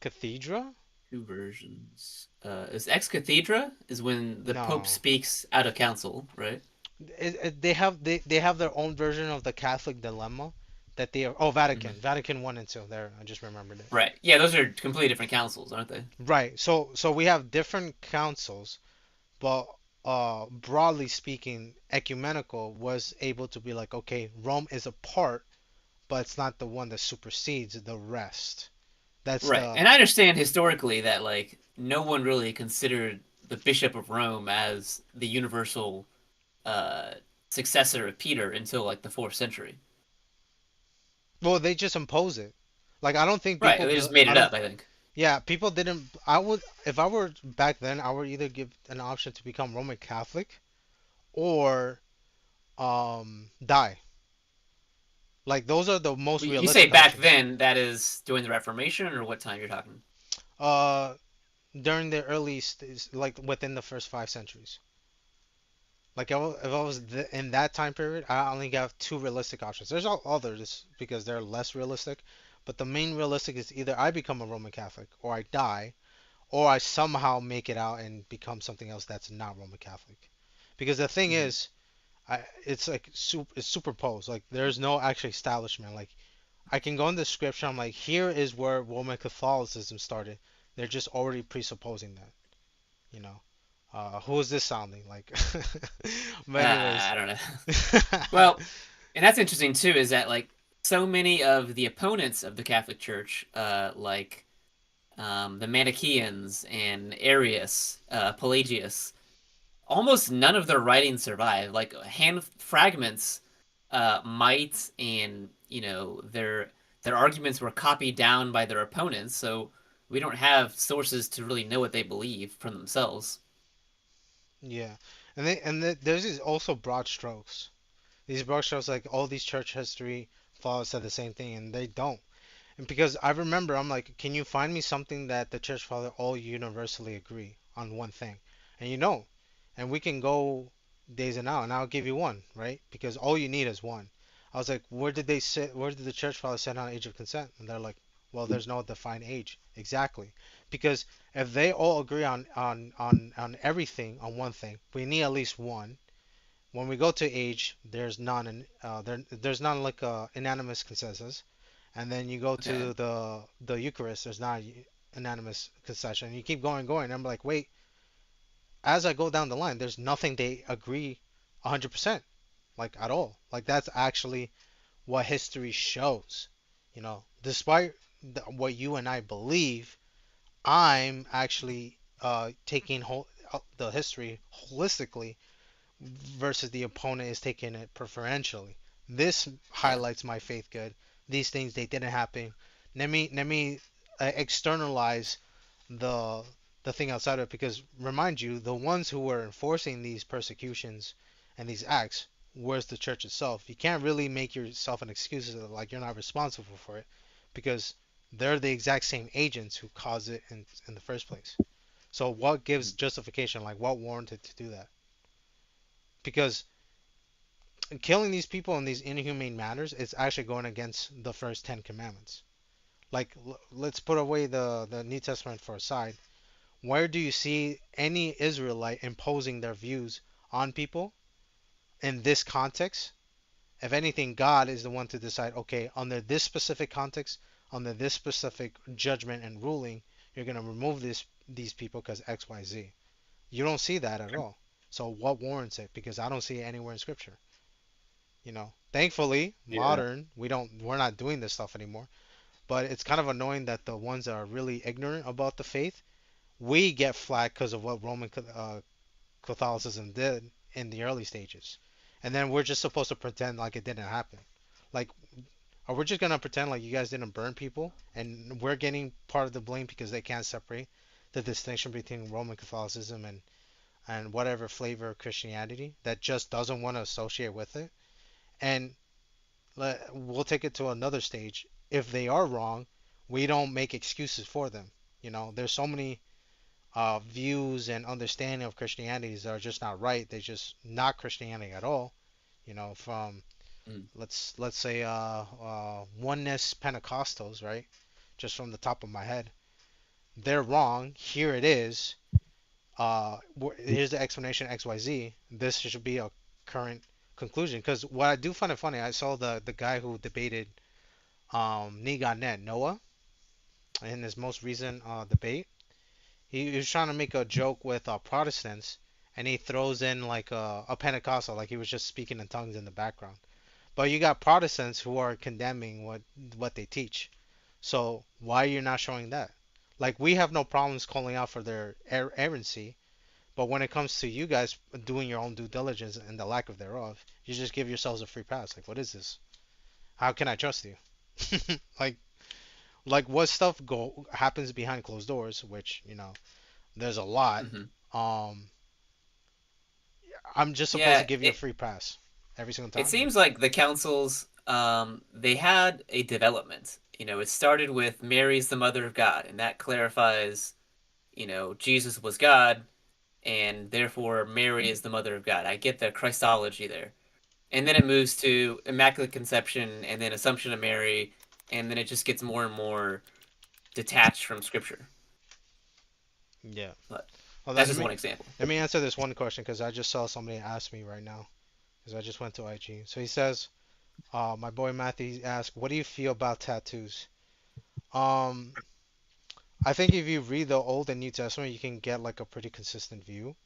Cathedra? Two versions. Is ex cathedra is when the Pope No. speaks out of council, right? They have their own version of the Catholic dilemma that they are. Oh, Mhm. Vatican 1 and 2. There, I just remembered it. Right. Yeah, those are completely different councils, aren't they? Right. So we have different councils, but broadly speaking, ecumenical was able to be like, okay, Rome is a part, but it's not the one that supersedes the rest. That's Right. the And I understand historically that like no one really considered the Bishop of Rome as the universal uh successor of Peter until like the fourth century. well, they just impose it. Like I don't think Right. people They be. just made I it don't. up, I think. Yeah, people didn't. I would, if I were back then, I would either give an option to become Roman Catholic or die. Like those are the most You say realistic back options. then, that is during the Reformation, or what time you're talking? Uh, during the early like within the first 5 centuries. Like if I was in that time period, I only have two realistic options. There's all others because they're less realistic, but the main realistic is either I become a Roman Catholic or I die, or I somehow make it out and become something else that's not Roman Catholic. Because the thing Mhm. is, it's like it's superposed. Like there's no actual establishment. Like I can go in the scripture. I'm like, here is where Roman Catholicism started. They're just already presupposing that. You know, who is this sounding like? But anyways, I don't know. Well, and that's interesting too, is that like so many of the opponents of the Catholic Church, like the Manichaeans and Arius, Pelagius, almost none of their writings survive. Like hand fragments might, and their arguments were copied down by their opponents, so we don't have sources to really know what they believe from themselves. yeah, there's these also broad strokes. These broad strokes, like all these church history fathers said the same thing, and they don't. And because I remember, I'm like, can you find me something that the church father all universally agree on one thing? And and we can go days and out, and I'll give you one, right? Because all you need is one. I was like, where did they sit? Where did the church fathers set on age of consent? And they're like, well, there's no defined age. Exactly. Because if they all agree on everything on one thing, we need at least one. When we go to age, there's not like a unanimous consensus, and then you go Okay. to the Eucharist, there's not a unanimous concession. You keep going, going. And I'm like, wait. As I go down the line, there's nothing they agree 100%, like at all. Like that's actually what history shows. Despite what you and I believe, I'm actually taking the history holistically versus the opponent is taking it preferentially. This Yeah. highlights my faith good. These things they didn't happen. Let me externalize the the thing outside of it because remind you the ones who were enforcing these persecutions and these acts was the church itself. You can't really make yourself an excuse like you're not responsible for it because they're the exact same agents who caused it in the first place. So what gives justification? Like what warranted to do that? Because killing these people in these inhumane manners is actually going against the first 10 commandments. Like let's put away the New Testament for a side. Where do you see any Israelite imposing their views on people in this context? If anything, God is the one to decide, okay, under this specific context, under this specific judgment and ruling, you're going to remove these people because X, Y, Z. You don't see that at all. So what warrants it? Because I don't see it anywhere in scripture. Thankfully, Yeah. modern, we're not doing this stuff anymore. But it's kind of annoying that the ones that are really ignorant about the faith, we get flack because of what Roman Catholicism did in the early stages, and then we're just supposed to pretend like it didn't happen. Like, are we just gonna pretend like you guys didn't burn people, and we're getting part of the blame because they can't separate the distinction between Roman Catholicism and whatever flavor of Christianity that just doesn't want to associate with it? And we'll take it to another stage. If they are wrong, we don't make excuses for them. There's so many views and understanding of Christianity that are just not right. They're just not Christianity at all. From Mm. let's say oneness Pentecostals, right? Just from the top of my head, they're wrong. Here it is. Here's the explanation XYZ. This should be a current conclusion. Because what I do find it funny, I saw the guy who debated Niganet Noah in his most recent debate. He was trying to make a joke with Protestants, and he throws in like a Pentecostal, like he was just speaking in tongues in the background. But you got Protestants who are condemning what they teach. So why are you not showing that? Like, we have no problems calling out for their errancy, but when it comes to you guys doing your own due diligence and the lack of thereof, you just give yourselves a free pass. Like, what is this? How can I trust you? like like what stuff go happens behind closed doors, which there's a lot. Hmm. Um, I'm just supposed to Yeah, give you a free pass every single it time. seems like the councils, they had a development. It started with Mary's the mother of God, and that clarifies, Jesus was God, and therefore Mary is the mother of God. I get the Christology there. And then it moves to Immaculate Conception and then Assumption of Mary, and then it just gets more and more detached from Scripture. Yeah. But Well, that's let just me one example. let me answer this one question because I just saw somebody ask me right now because I just went to IG. So he says, my boy Matthew asked, "What do you feel about tattoos?" Um, I think if you read the Old and New Testament, you can get like a pretty consistent view,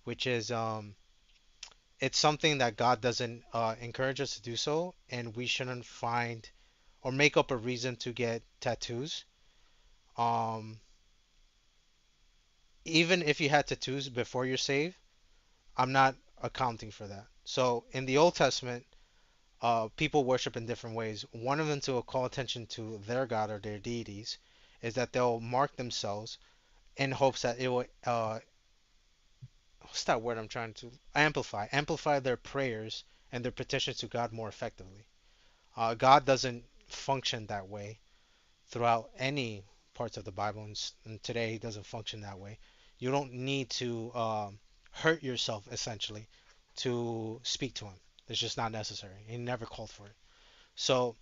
which is it's something that God doesn't encourage us to do so, and we shouldn't find or make up a reason to get tattoos. Um, Even if you had tattoos before you're saved, I'm not accounting for that. So in the Old Testament, people worship in different ways. One of them to call attention to their God or their deities is that they'll mark themselves in hopes that it will what's that word I'm trying to amplify their prayers and their petitions to God more effectively. God doesn't function that way throughout any parts of the Bible, and today He doesn't function that way. You don't need to hurt yourself essentially to speak to Him. It's just not necessary. He never called for it. So,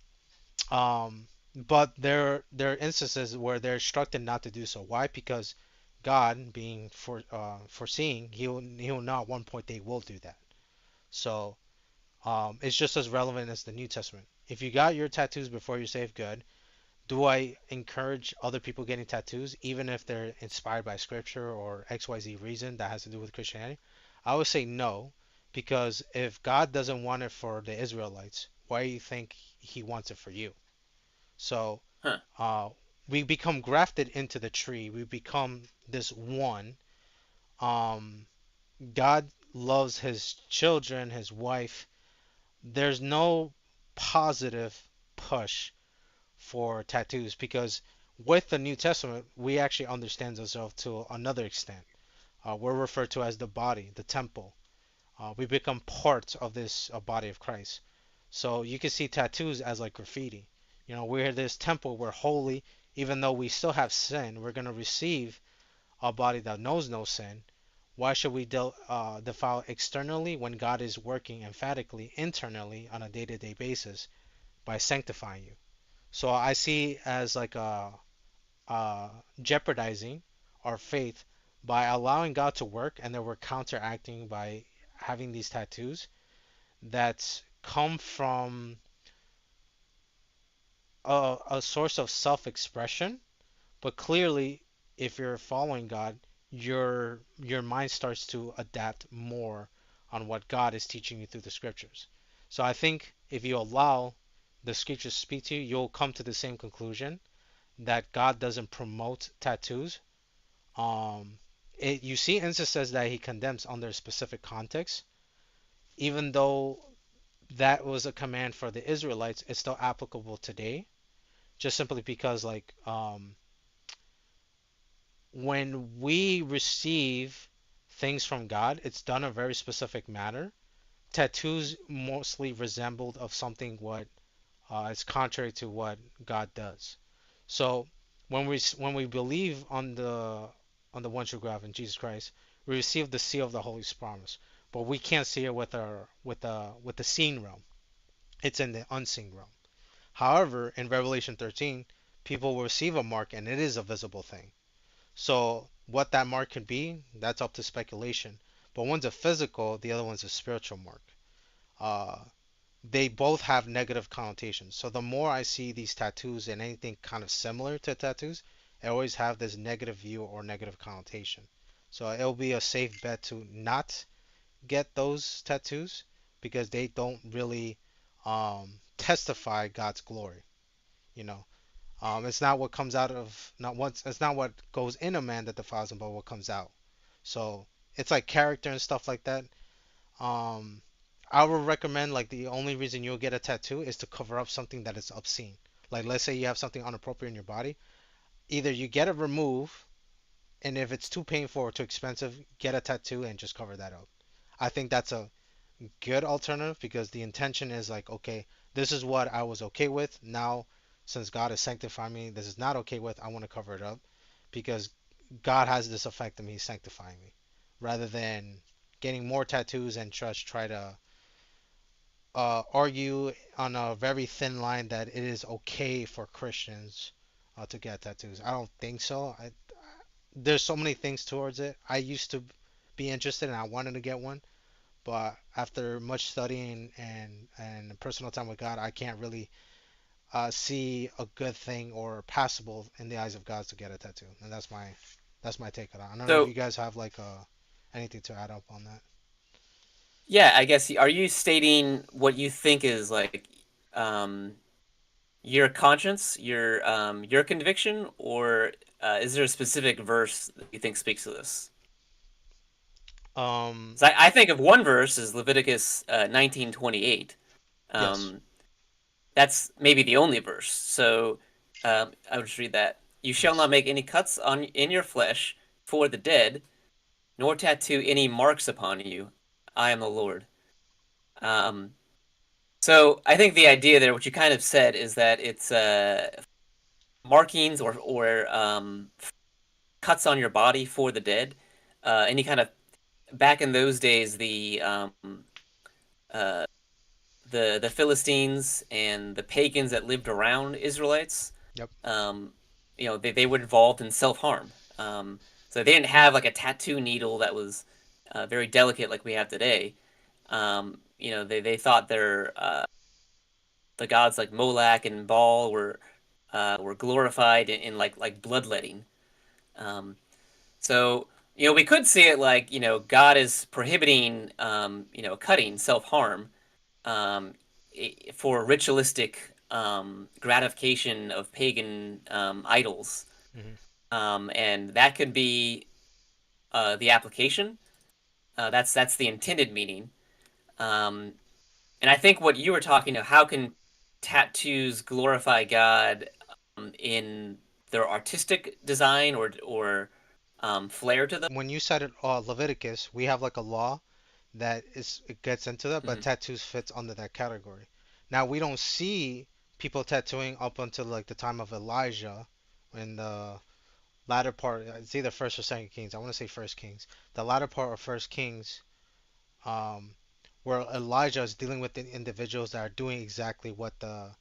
but there are instances where they're instructed not to do so. Why? Because God, being foreseeing, He will know at one point they will do that. So, it's just as relevant as the New Testament. If you got your tattoos before you're saved, good. Do I encourage other people getting tattoos, even if they're inspired by scripture or XYZ reason that has to do with Christianity? I would say no, because if God doesn't want it for the Israelites, why do you think He wants it for you? So, Huh. uh, we become grafted into the tree. We become this one. Um, God loves His children, His wife. There's no positive push for tattoos because with the New Testament, we actually understand ourselves to another extent. We're referred to as the body, the temple. We become part of this body of Christ. So you can see tattoos as like graffiti. We're this temple, we're holy, even though we still have sin, we're going to receive a body that knows no sin. Why should we defile externally when God is working emphatically internally on a day-to-day basis by sanctifying you? So I see as like a jeopardizing our faith by allowing God to work, and then we're counteracting by having these tattoos that come from a source of self-expression. But clearly, if you're following God, your mind starts to adapt more on what God is teaching you through the scriptures. So I think if you allow the scriptures to speak to you, you'll come to the same conclusion that God doesn't promote tattoos. Um, You see instances that he condemns under specific context, even though that was a command for the Israelites, it's still applicable today, just simply because when we receive things from God, it's done a very specific manner. Tattoos mostly resembled of something what is contrary to what God does. So when we believe on the one true God in Jesus Christ, we receive the seal of the Holy Promise, but we can't see it with our with the seen realm. It's in the unseen realm. However, in Revelation 13, people will receive a mark, and it is a visible thing. So what that mark could be, that's up to speculation. But one's a physical, the other one's a spiritual mark. Uh, they both have negative connotations. So the more I see these tattoos and anything kind of similar to tattoos, I always have this negative view or negative connotation. So it'll be a safe bet to not get those tattoos because they don't really testify God's glory. You know, it's not what comes out of not once. It's not what goes in a man that defiles him, but what comes out. So it's like character and stuff like that. Um, I would recommend like the only reason you'll get a tattoo is to cover up something that is obscene. Like let's say you have something inappropriate in your body, either you get it removed, and if it's too painful or too expensive, get a tattoo and just cover that up. I think that's a good alternative because the intention is like, okay, this is what I was okay with. Now, since God has sanctified me, this is not okay with. I want to cover it up because God has this effect of me sanctifying me, rather than getting more tattoos and just try to argue on a very thin line that it is okay for Christians to get tattoos. I don't think so. There's so many things towards it. I used to be interested and I wanted to get one, but after much studying and personal time with God, I can't really see a good thing or passable in the eyes of God to get a tattoo, and that's my take on it. I don't know if So you guys have like anything to add up on that. yeah, I guess are you stating what you think is like um, your conscience, your conviction, or is there a specific verse that you think speaks to this? Um, So I think of one verse is Leviticus 19:28. yes, Um, that's maybe the only verse. So I would just read that. You shall yes. not make any cuts on in your flesh for the dead, nor tattoo any marks upon you. I am the Lord. Um, so I think the idea there, what you kind of said, is that it's markings or cuts on your body for the dead. Any kind of back in those days, uh, the Philistines and the pagans that lived around Israelites, Yep. um, they were involved in self harm. So they didn't have like a tattoo needle that was very delicate like we have today. They thought the gods like Molech and Baal were glorified in like bloodletting. Um, so we could see it like God is prohibiting cutting self harm um, for ritualistic gratification of pagan idols, Hmm. and that could be the application. That's the intended meaning. Um, and I think what you were talking about, how can tattoos glorify God in their artistic design or flair to them? When you cited Leviticus, we have like a law that is it gets into that, but Mhm. tattoos fits under that category. Now we don't see people tattooing up until like the time of Elijah, in the latter part. It's either First or Second Kings. I want to say First Kings. The latter part of First Kings, um, where Elijah is dealing with the individuals that are doing exactly what the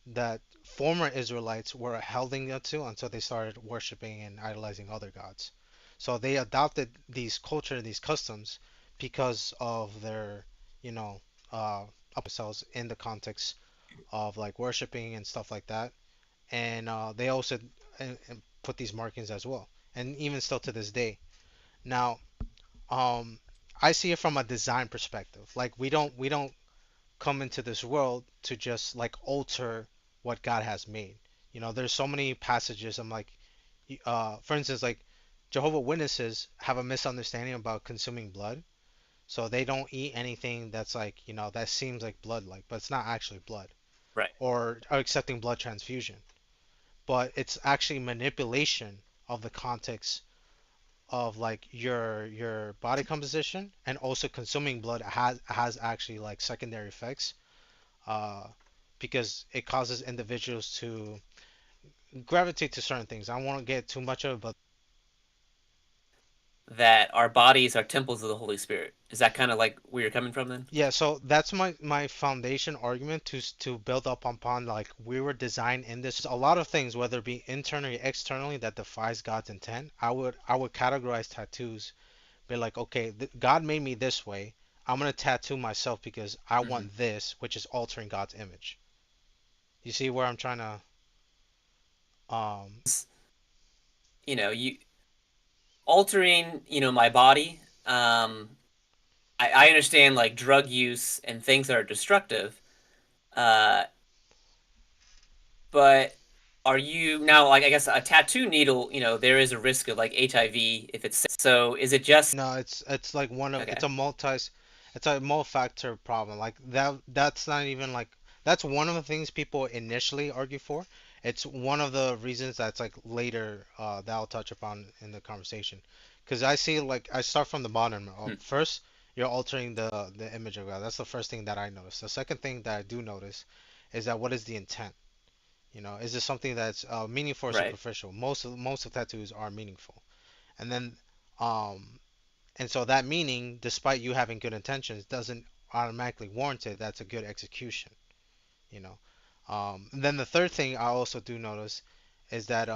that former Israelites were holding them to until they started worshiping and idolizing other gods. So they adopted these culture, these customs, because of their, you know, up themselves in the context of like worshiping and stuff like that. And they also and put these markings as well, and even still to this day. Now, um, I see it from a design perspective. Like we don't come into this world to just like alter what God has made. There's so many passages. I'm like, for instance, like Jehovah Witnesses have a misunderstanding about consuming blood, so they don't eat anything that's like, that seems like blood like, but it's not actually blood, Right. or accepting blood transfusion. But it's actually manipulation of the context of like your body composition, and also consuming blood has actually like secondary effects, uh because it causes individuals to gravitate to certain things. I don't want to get too much of it, but That our bodies are temples of the Holy Spirit. Is that kind of like where you're coming from then? yeah, so that's my foundation argument to build up upon, like we were designed in this a lot of things, whether it be internally, externally, that defies God's intent. I would categorize tattoos, be like, okay, God made me this way. I'm gonna tattoo myself because I Hmm. want this, which is altering God's image. You see where I'm trying to um You altering, my body. I understand like drug use and things that are destructive. Uh, but are you now like I guess a tattoo needle? There is a risk of like HIV if it's so. Is it just no, it's like one of okay? it's a multi-factor problem. Like that's not even like that's one of the things people initially argue for. It's one of the reasons that's like later that I'll touch upon in the conversation. Because I see, like, I start from the bottom up. Hmm. First, you're altering the image of God. That's the first thing that I notice. The second thing that I do notice is that what is the intent? Is this something that's meaningful or Right. superficial? Most of tattoos are meaningful. And then um and so that meaning, despite you having good intentions, doesn't automatically warrant it. That's a good execution, you know. And then the third thing I also do notice is that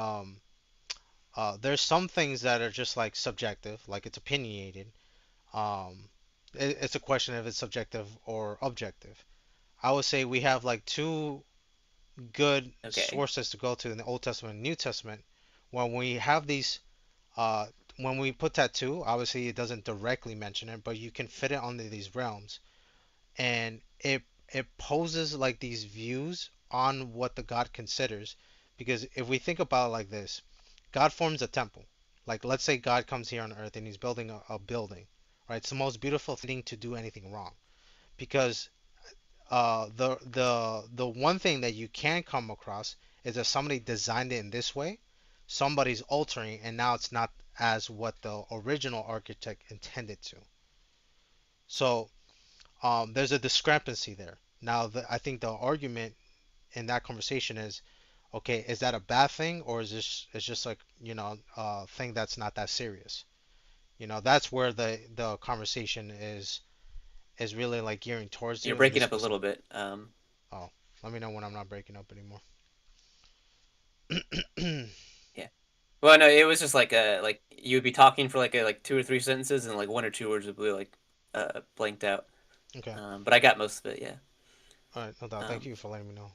there's some things that are just like subjective, like it's opinionated. Um, it's a question if it's subjective or objective. I would say we have like two good Okay. sources to go to in the Old Testament and New Testament. When we have these uh, when we put tattoo, obviously it doesn't directly mention it, but you can fit it under these realms, and it poses like these views on what the God considers. Because if we think about it like this, God forms a temple. Like, let's say God comes here on earth and he's building a building, right? It's the most beautiful thing to do anything wrong, because the one thing that you can come across is that somebody designed it in this way, somebody's altering, and now it's not as what the original architect intended to. So there's a discrepancy there. Now, I think the argument in that conversation is, okay, is that a bad thing, or is this it's just like, a thing that's not that serious? That's where the conversation is really like gearing towards You're to in this breaking up a specific. little bit. Oh, let me know when I'm not breaking up anymore. Yeah. Well, no, it was just like you would be talking for like two or three sentences, and like one or two words would be like blanked out. Okay. But I got most of it. Yeah. All right. No doubt. Thank Um, you for letting me know.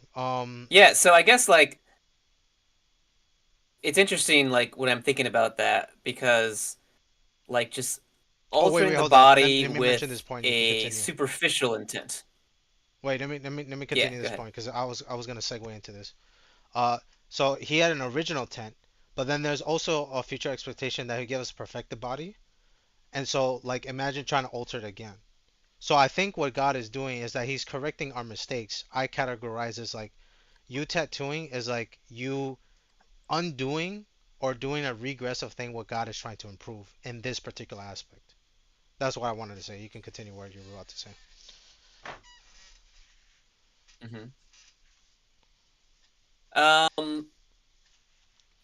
yeah. So I guess like it's interesting like when I'm thinking about that because like just Oh, wait, altering wait, the hold on. Let body me mention this with point. You can a continue. superficial intent. Wait, let me Yeah. continue Go this ahead. point because I was gonna segue into this. Uh, so he had an original intent, but then there's also a future expectation that he give us perfected body. And so, like, imagine trying to alter it again. So I think what God is doing is that He's correcting our mistakes. I categorize as like you tattooing is like you undoing or doing a regress of thing what God is trying to improve in this particular aspect. That's what I wanted to say. You can continue what you were about to say. Hmm. Um,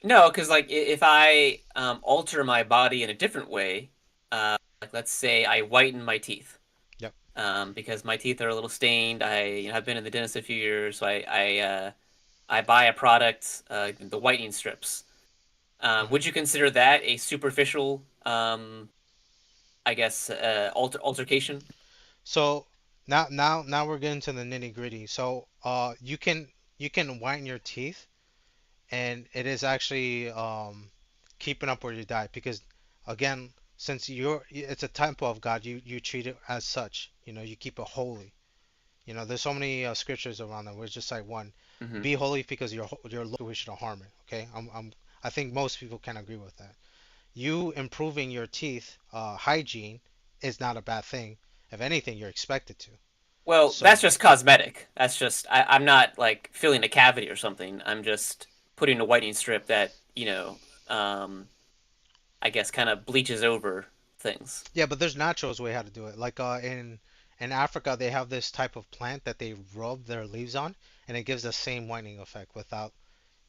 no, because like if I alter my body in a different way, like let's say I whiten my teeth, Yep. because my teeth are a little stained. I've been in the dentist a few years, so I buy a product, the whitening strips. Hmm. Would you consider that a superficial, I guess, altercation? So now we're getting to the nitty gritty. So you can whiten your teeth, and it is actually keeping up with your diet, because again, since it's a temple of God, you treat it as such. You keep it holy. There's so many scriptures around that. We're just like, one, Hmm. be holy because you're Lord, we should harm it. Okay, I think most people can agree with that. you improving your teeth hygiene is not a bad thing. If anything, you're expected to. Well, that's So just cosmetic. That's just I'm not like filling a cavity or something. I'm just putting a whitening strip that um, I guess kind of bleaches over things. yeah, but there's naturals way how to do it. Like in Africa, they have this type of plant that they rub their leaves on, and it gives the same whitening effect without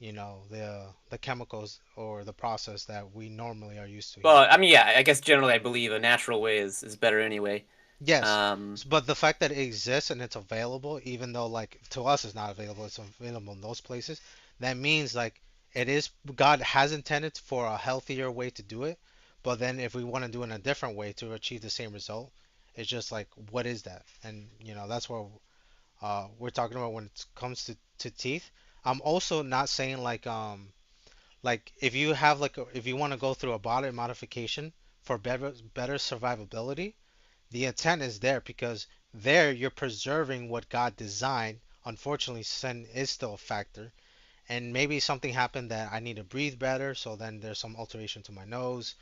the chemicals or the process that we normally are used to here. Well, I mean, yeah, I guess generally I believe a natural way is better anyway. Yes, Um, but the fact that it exists and it's available, even though like to us it's not available, it's available in those places, that means like it is God has intended for a healthier way to do it, but then if we want to do it in a different way to achieve the same result, it's just like what is that? And that's what we're talking about when it comes to teeth. I'm also not saying like if you have if you want to go through a body modification for better survivability, the intent is there because there you're preserving what God designed. Unfortunately, sin is still a factor, and maybe something happened that I need to breathe better, so then there's some alteration to my nose,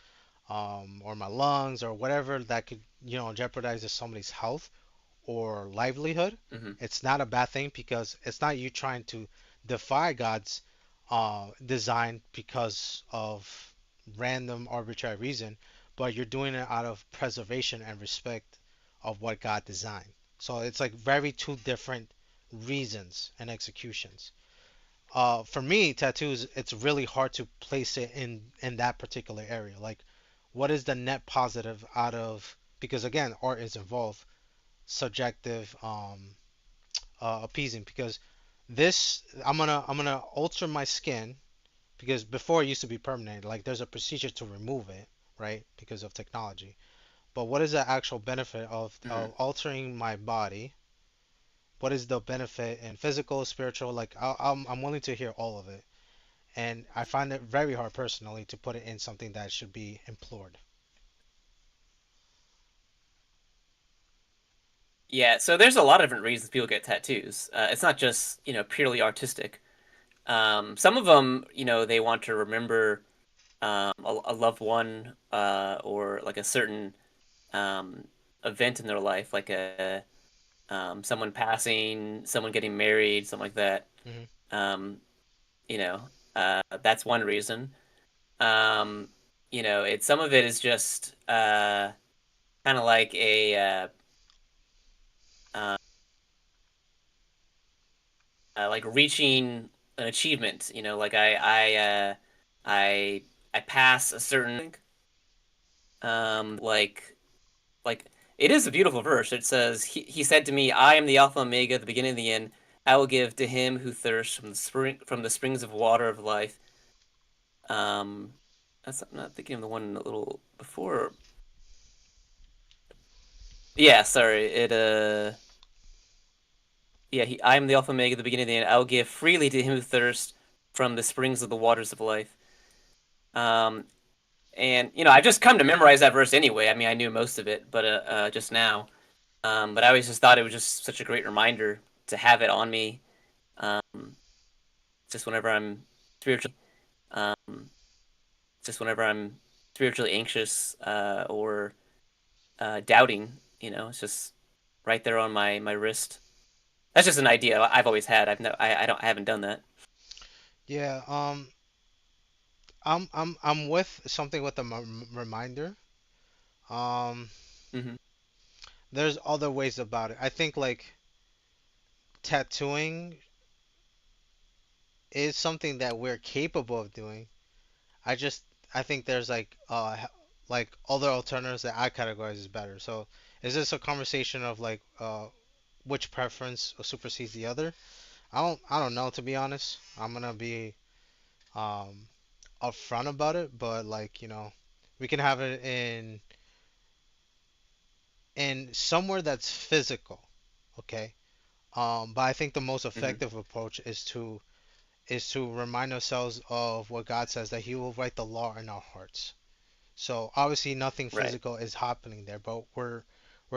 or my lungs, or whatever that could, jeopardize somebody's health or livelihood. mhm. It's not a bad thing because it's not you trying to defy God's design because of random arbitrary reason, but you're doing it out of preservation and respect of what God designed. So it's like very two different reasons and executions. For me, tattoos, it's really hard to place it in that particular area. Like, what is the net positive out of, because again, art is involved, subjective appeasing, because this I'm gonna alter my skin because before it used to be permanent. Like there's a procedure to remove it, right? Because of technology. But what is the actual benefit of Mhm. altering my body? What is the benefit in physical, spiritual? Like I'm willing to hear all of it, and I find it very hard personally to put it in something that should be implored. Yeah, so there's a lot of different reasons people get tattoos. It's not just purely artistic. Some of them, they want to remember a loved one or like a certain um, event in their life, like a someone passing, someone getting married, something like that. Hmm. Um, that's one reason. Um, it some of it is just kind of like a uh, like reaching an achievement. Like I I pass a certain like it is a beautiful verse. It says he said to me, I am the Alpha and Omega, the beginning and the end. I will give to him who thirsts from the springs of water of life. Um, I'm not thinking of the one a little before. Yeah, sorry. Yeah, I am the Alpha and Omega, the beginning and the end. I will give freely to him who thirsts from the springs of the waters of life. Um, and I've just come to memorize that verse anyway. I mean, I knew most of it, but just now. But I always just thought it was just such a great reminder to have it on me, um, just whenever I'm spiritually, um, just whenever I'm spiritually anxious or doubting. It's just right there on my wrist. That's just an idea I've always had. I haven't done that. Yeah, I'm with something with a reminder. Um, Hmm. there's other ways about it. I think like tattooing is something that we're capable of doing. I just I think there's like other alternatives that I categorize as better. So is this a conversation of like which preference supersedes the other? I don't know, to be honest. I'm gonna be um upfront about it, but like we can have it in somewhere that's physical, okay? But I think the most Hmm. effective approach is to remind ourselves of what God says, that He will write the law in our hearts. So obviously nothing Right. physical is happening there, but we're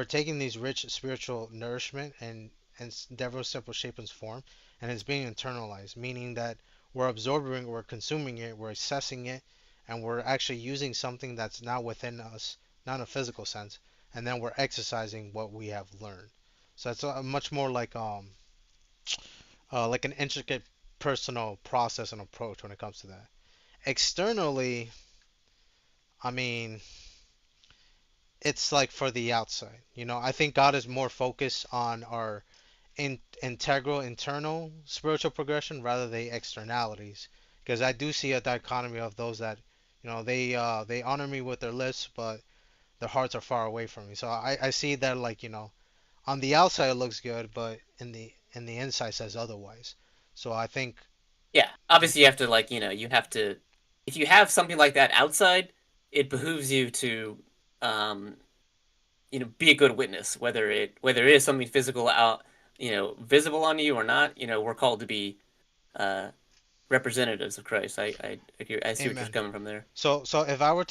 taking these rich spiritual nourishment and diverse simple shape and form, and it's being internalized, meaning that we're absorbing, we're consuming it, we're assessing it, and we're actually using something that's now within us, not in a physical sense, and then we're exercising what we have learned. So it's a much more like an intricate personal process and approach when it comes to that. Externally, I mean, it's like for the outside. I think God is more focused on our integral internal spiritual progression rather than the externalities. Because I do see a dichotomy of those that, they honor me with their lips, but their hearts are far away from me. So I see that like, on the outside it looks good, but in the inside says otherwise. So I think Yeah, obviously you have to like you have to if you have something like that outside, it behooves you to um be a good witness, whether it is something physical out visible on you or not. We're called to be uh representatives of Christ. I see where you're amen. coming from there. So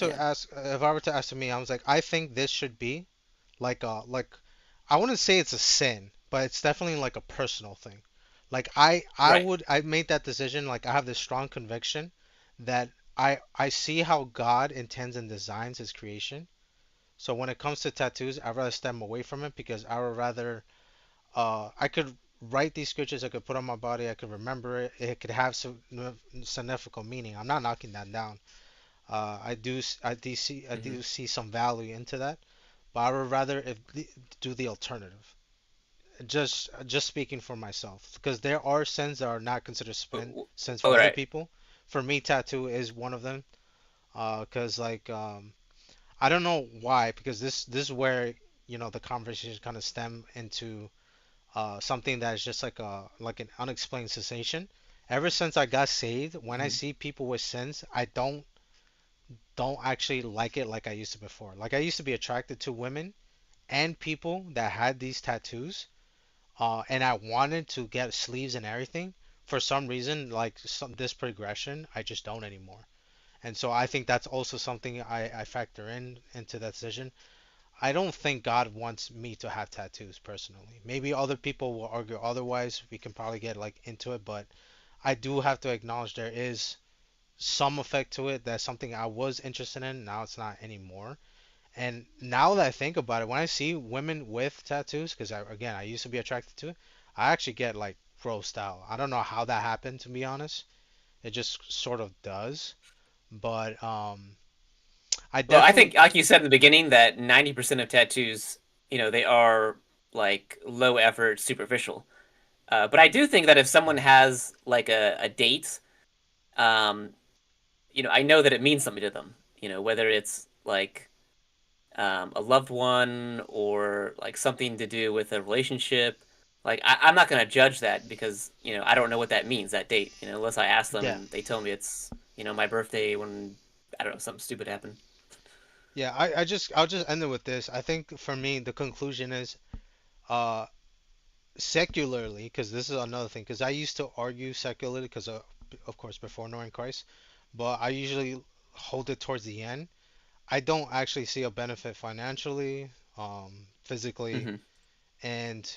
Yeah. if I were to ask me, I was like, I think this should be like I wouldn't say it's a sin, but it's definitely like a personal thing. Like Right. I made that decision, like I have this strong conviction that I see how God intends and designs his creation. So when it comes to tattoos, I'd rather stem away from it because I would rather I could write these scriptures, I could put on my body, I could remember it, it could have some significant meaning. I'm not knocking that down. I Hmm. do see some value into that, but I would rather do the alternative. Just speaking for myself, because there are sins that are not considered sins for All other right. people. For me, tattoo is one of them. Because like I don't know why, because this is where the conversation kind of stem into something that is just like an unexplained sensation. Ever since I got saved, when I Mhm. see people with sins, I don't actually like it like I used to before. Like I used to be attracted to women and people that had these tattoos, and I wanted to get sleeves and everything. For some reason, like this progression, I just don't anymore. And so I think that's also something I factor into that decision. I don't think God wants me to have tattoos personally. Maybe other people will argue otherwise. We can probably get like into it, but I do have to acknowledge there is some effect to it. That's something I was interested in. Now it's not anymore. And now that I think about it, when I see women with tattoos, because again, I used to be attracted to it, I actually get like grossed out. I don't know how that happened, to be honest. It just sort of does. But I Well, I definitely, think, like you said in the beginning, that 90% of tattoos, they are like low effort, superficial. But I do think that if someone has like a date, um, I know that it means something to them. Whether it's like a loved one or like something to do with a relationship. Like I'm not gonna judge that because I don't know what that means, that date. Unless I ask them yeah, and they tell me it's my birthday when I don't know, something stupid happened. yeah. I'll just end it with this. I think for me, the conclusion is, uh, secularly, because this is another thing. Because I used to argue secularly, because of course before knowing Christ, but I usually hold it towards the end. I don't actually see a benefit financially, physically, Hmm. and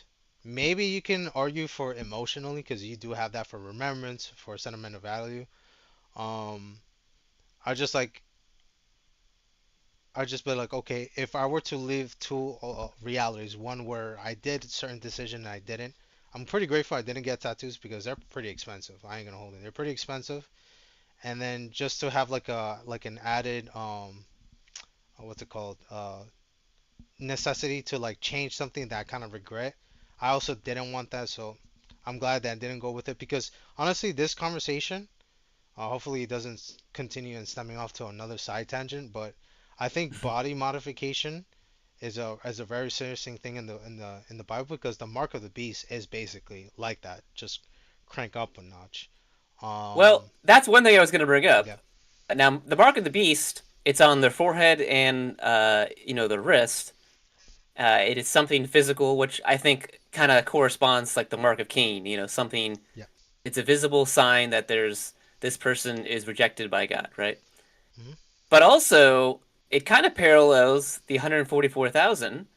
maybe you can argue for emotionally because you do have that for remembrance, for sentimental value. Um, I just like I just be like, okay, if I were to live two realities, one where I did a certain decision and I didn't, I'm pretty grateful I didn't get tattoos because they're pretty expensive. I ain't gonna hold it. They're pretty expensive. And then just to have like an added what's it called necessity to like change something that I kind of regret. I also didn't want that, so I'm glad that I didn't go with it because honestly, this conversation, hopefully it doesn't continue and stemming off to another side tangent, but I think body modification is a very serious thing in the Bible because the mark of the beast is basically like that, just crank up a notch. Well, Um, that's one thing I was gonna bring up. yeah, Now, the mark of the beast, it's on their forehead and the wrist. It is something physical, which I think kind of corresponds to, like the mark of Cain. Something. yeah, It's a visible sign that there's this person is rejected by God, right? hmm But also, it kind of parallels the 144,000,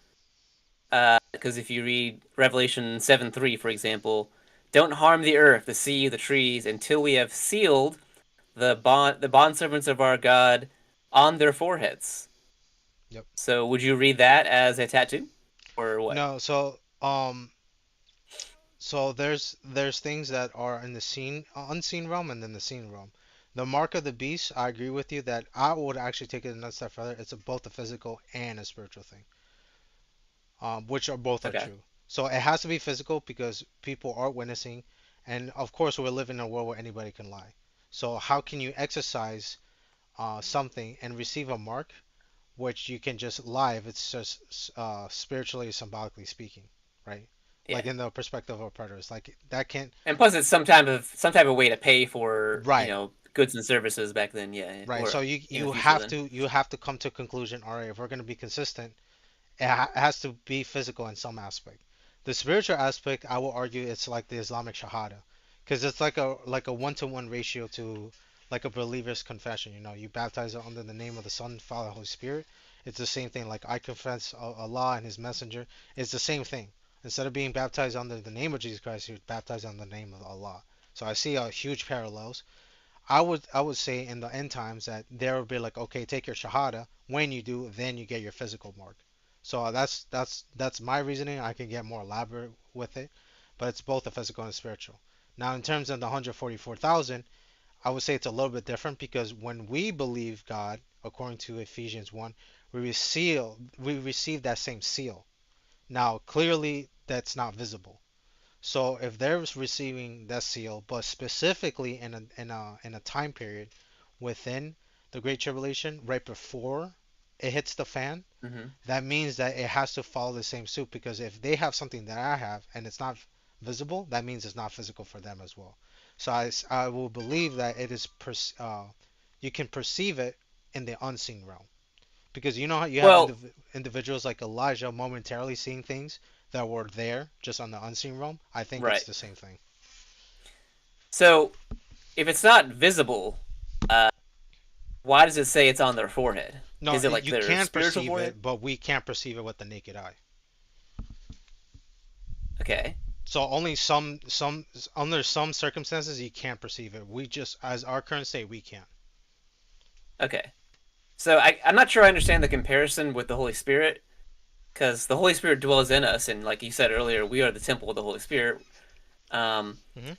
because if you read Revelation 7:3, for example, don't harm the earth, the sea, the trees, until we have sealed the bond servants of our God on their foreheads. Yep. So would you read that as a tattoo, or what? No, so there's things that are in the seen unseen realm and then the seen realm. The mark of the beast, I agree with you that I would actually take it another step further. It's both a physical and a spiritual thing, which are both are Okay. true. So it has to be physical because people are witnessing, and of course we're living in a world where anybody can lie. So how can you exercise something and receive a mark which you can just lie if it's just spiritually, symbolically speaking, right? Yeah. Like in the perspective of predators, like that can't. And plus, it's some type of way to pay for Right, goods and services back then. Yeah, right. or So you in the you future have then. to come to a conclusion. All right, if we're going to be consistent, it has to be physical in some aspect. The spiritual aspect, I will argue, it's like the Islamic Shahada, because it's like a one-to-one ratio to like a believer's confession. You know, you baptize under the name of the Son, Father, Holy Spirit. It's the same thing. Like I confess Allah and His Messenger. It's the same thing. Instead of being baptized under the name of Jesus Christ, you're baptized under the name of Allah. So I see a huge parallels. I would say in the end times that there will be like, okay, take your shahada. When you do, then you get your physical mark. So that's my reasoning. I can get more elaborate with it, but it's both a physical and a spiritual. Now, in terms of the 144,000, I would say it's a little bit different because when we believe God, according to Ephesians 1, we receive that same seal. Now, clearly, that's not visible. So if they're receiving that seal, but specifically in a time period within the Great Tribulation, right before it hits the fan, Hmm. that means that it has to follow the same suit because if they have something that I have and it's not visible, that means it's not physical for them as well. So I will believe that it is you can perceive it in the unseen realm because you know how you have Well, individuals like Elijah momentarily seeing things that were there just on the unseen realm. I think it's right. the same thing. So if it's not visible, uh, why does it say it's on their forehead? No, Is it like you their can spiritual perceive forehead? it, but we can't perceive it with the naked eye. Okay. So only some under some circumstances you can't perceive it. We just as our current state we can't. Okay. So I'm not sure I understand the comparison with the Holy Spirit, because the Holy Spirit dwells in us, and like you said earlier, we are the temple of the Holy Spirit. Um, Hmm.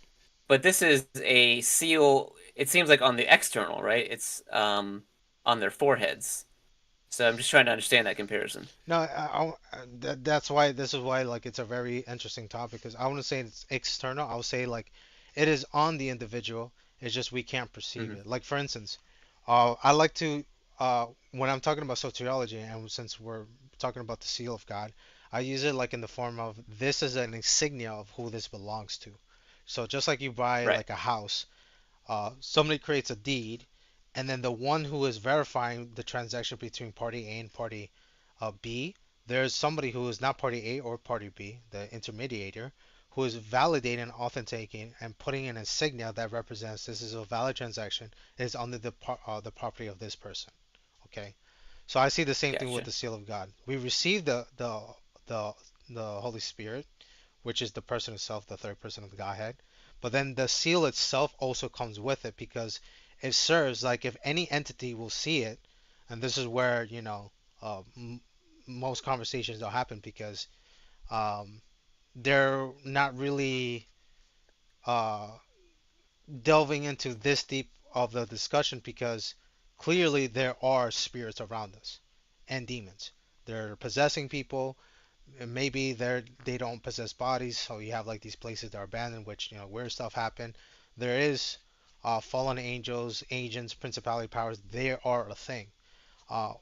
but this is a seal. It seems like on the external, right? It's on their foreheads. So I'm just trying to understand that comparison. No, that's why this is why like it's a very interesting topic because I want to say it's external. I would say like it is on the individual. It's just we can't perceive Hmm. it. Like for instance, I like to when I'm talking about soteriology and since we're talking about the seal of God, I use it like in the form of this is an insignia of who this belongs to. So just like you buy Right. like a house, somebody creates a deed, and then the one who is verifying the transaction between party A and party B, there's somebody who is not party A or party B, the intermediator, who is validating, authenticating, and putting an insignia that represents this is a valid transaction. It is under the property of this person. Okay, so I see the same thing with Gotcha. the seal of God. We receive the the Holy Spirit, which is the person itself, the third person of the Godhead. But then the seal itself also comes with it because it serves like if any entity will see it, and this is where most conversations don't happen because um, they're not really uh, delving into this deep of the discussion because clearly there are spirits around us and demons. They're possessing people. Maybe they don't possess bodies, so you have like these places that are abandoned, which weird stuff happen. There is fallen angels, agents, principality powers. They are a thing.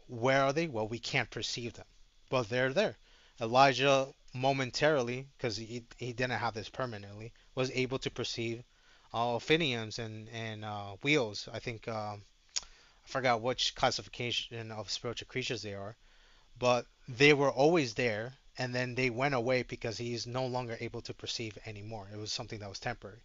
Where are they? Well, we can't perceive them, but they're there. Elijah momentarily, because he didn't have this permanently, was able to perceive Ophiniums and wheels. I think I forgot which classification of spiritual creatures they are, but they were always there and then they went away because he's no longer able to perceive anymore. It was something that was temporary.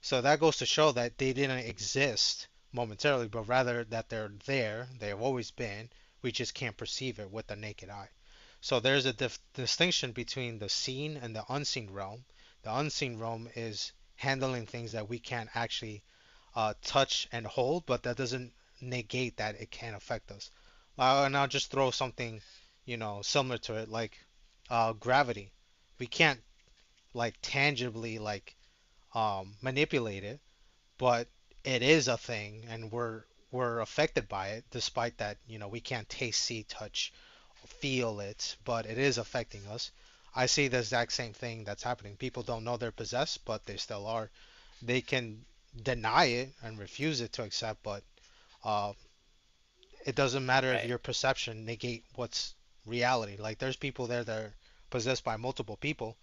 So that goes to show that they didn't exist momentarily, but rather that they're there. They've always been. We just can't perceive it with the naked eye. So there's a distinction between the seen and the unseen realm. The unseen realm is handling things that we can't actually touch and hold, but that doesn't negate that it can affect us. And I'll just throw something, similar to it, like gravity. We can't like tangibly like manipulate it, but it is a thing, and we're affected by it, despite that we can't taste, see, touch, feel it, but it is affecting us. I see the exact same thing that's happening. People don't know they're possessed, but they still are. They can deny it and refuse it to accept, but uh, it doesn't matter if Right. your perception negate what's reality. Like there's people there that are possessed by multiple people.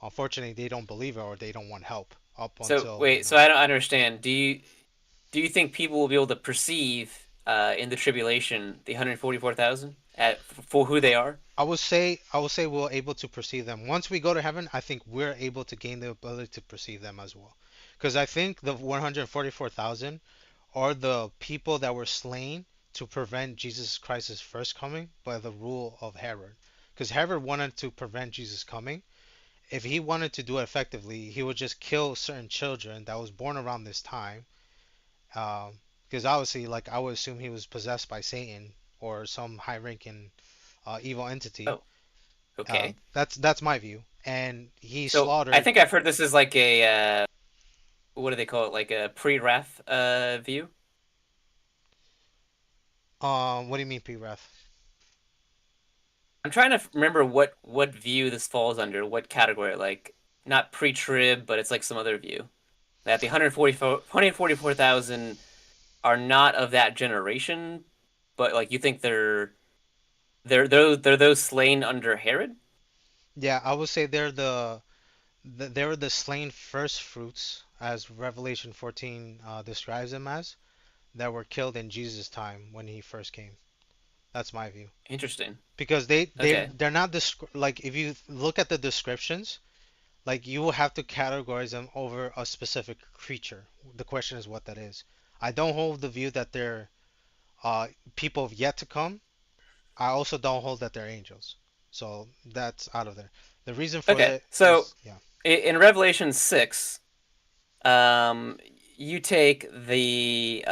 Unfortunately, they don't believe it or they don't want help up So until, wait, so I don't understand. Do you think people will be able to perceive in the tribulation the 144,000 at for who they are? I will say we're able to perceive them. Once we go to heaven, I think we're able to gain the ability to perceive them as well. Because I think the 144,000 are the people that were slain to prevent Jesus Christ's first coming by the rule of Herod. Because Herod wanted to prevent Jesus coming. If he wanted to do it effectively, he would just kill certain children that was born around this time. Because obviously, like I would assume he was possessed by Satan or some high-ranking evil entity. Oh, okay. That's my view. And he So I slaughtered. think I've heard this is like a what do they call it? Like a pre-wrath view. What do you mean, P-Ref? I'm trying to remember what view this falls under, what category, like not pre-trib, but it's like some other view. That the 144,000 are not of that generation, but like you think they're those slain under Herod? Yeah, I would say they were the slain first fruits, as Revelation 14 describes them as, that were killed in Jesus' time when he first came. That's my view. Interesting. Because they Okay. they're not like if you look at the descriptions, like you will have to categorize them over a specific creature. The question is what that is. I don't hold the view that they're uh people of yet to come. I also don't hold that they're angels. So that's out of there. The reason for Okay. it So is, yeah. in Revelation 6, um, you take the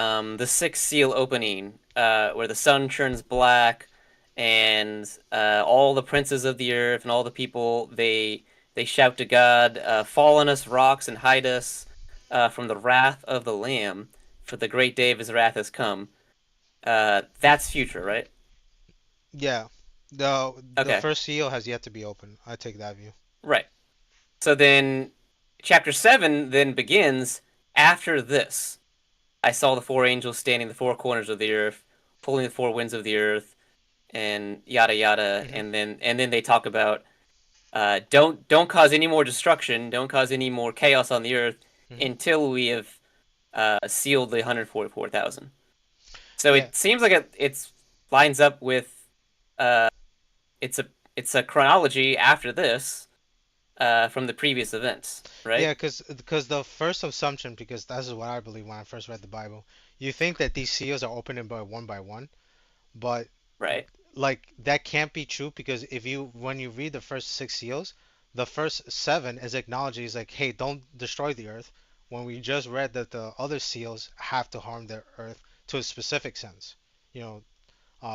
sixth seal opening, where the sun turns black, and all the princes of the earth and all the people they shout to God, "Fall on us, rocks, and hide us from the wrath of the Lamb, for the great day of His wrath has come." That's future, right? Yeah. The Okay, first seal has yet to be opened. I take that view. right. So then, chapter 7 then begins after this. I saw the four angels standing in the four corners of the earth, pulling the four winds of the earth, and yada yada. Hmm. And then they talk about don't cause any more destruction, don't cause any more chaos on the earth Hmm. until we have sealed the 144,000. So Yeah. it seems like it lines up with uh, it's a chronology after this from the previous events, Yeah, right? because the first assumption, because this is what I believe when I first read the Bible, you think that these seals are opening by one, but Right. like that can't be true because when you read the first six seals, the first seven is acknowledging is like, hey, don't destroy the earth. When we just read that the other seals have to harm the earth to a specific sense, you know,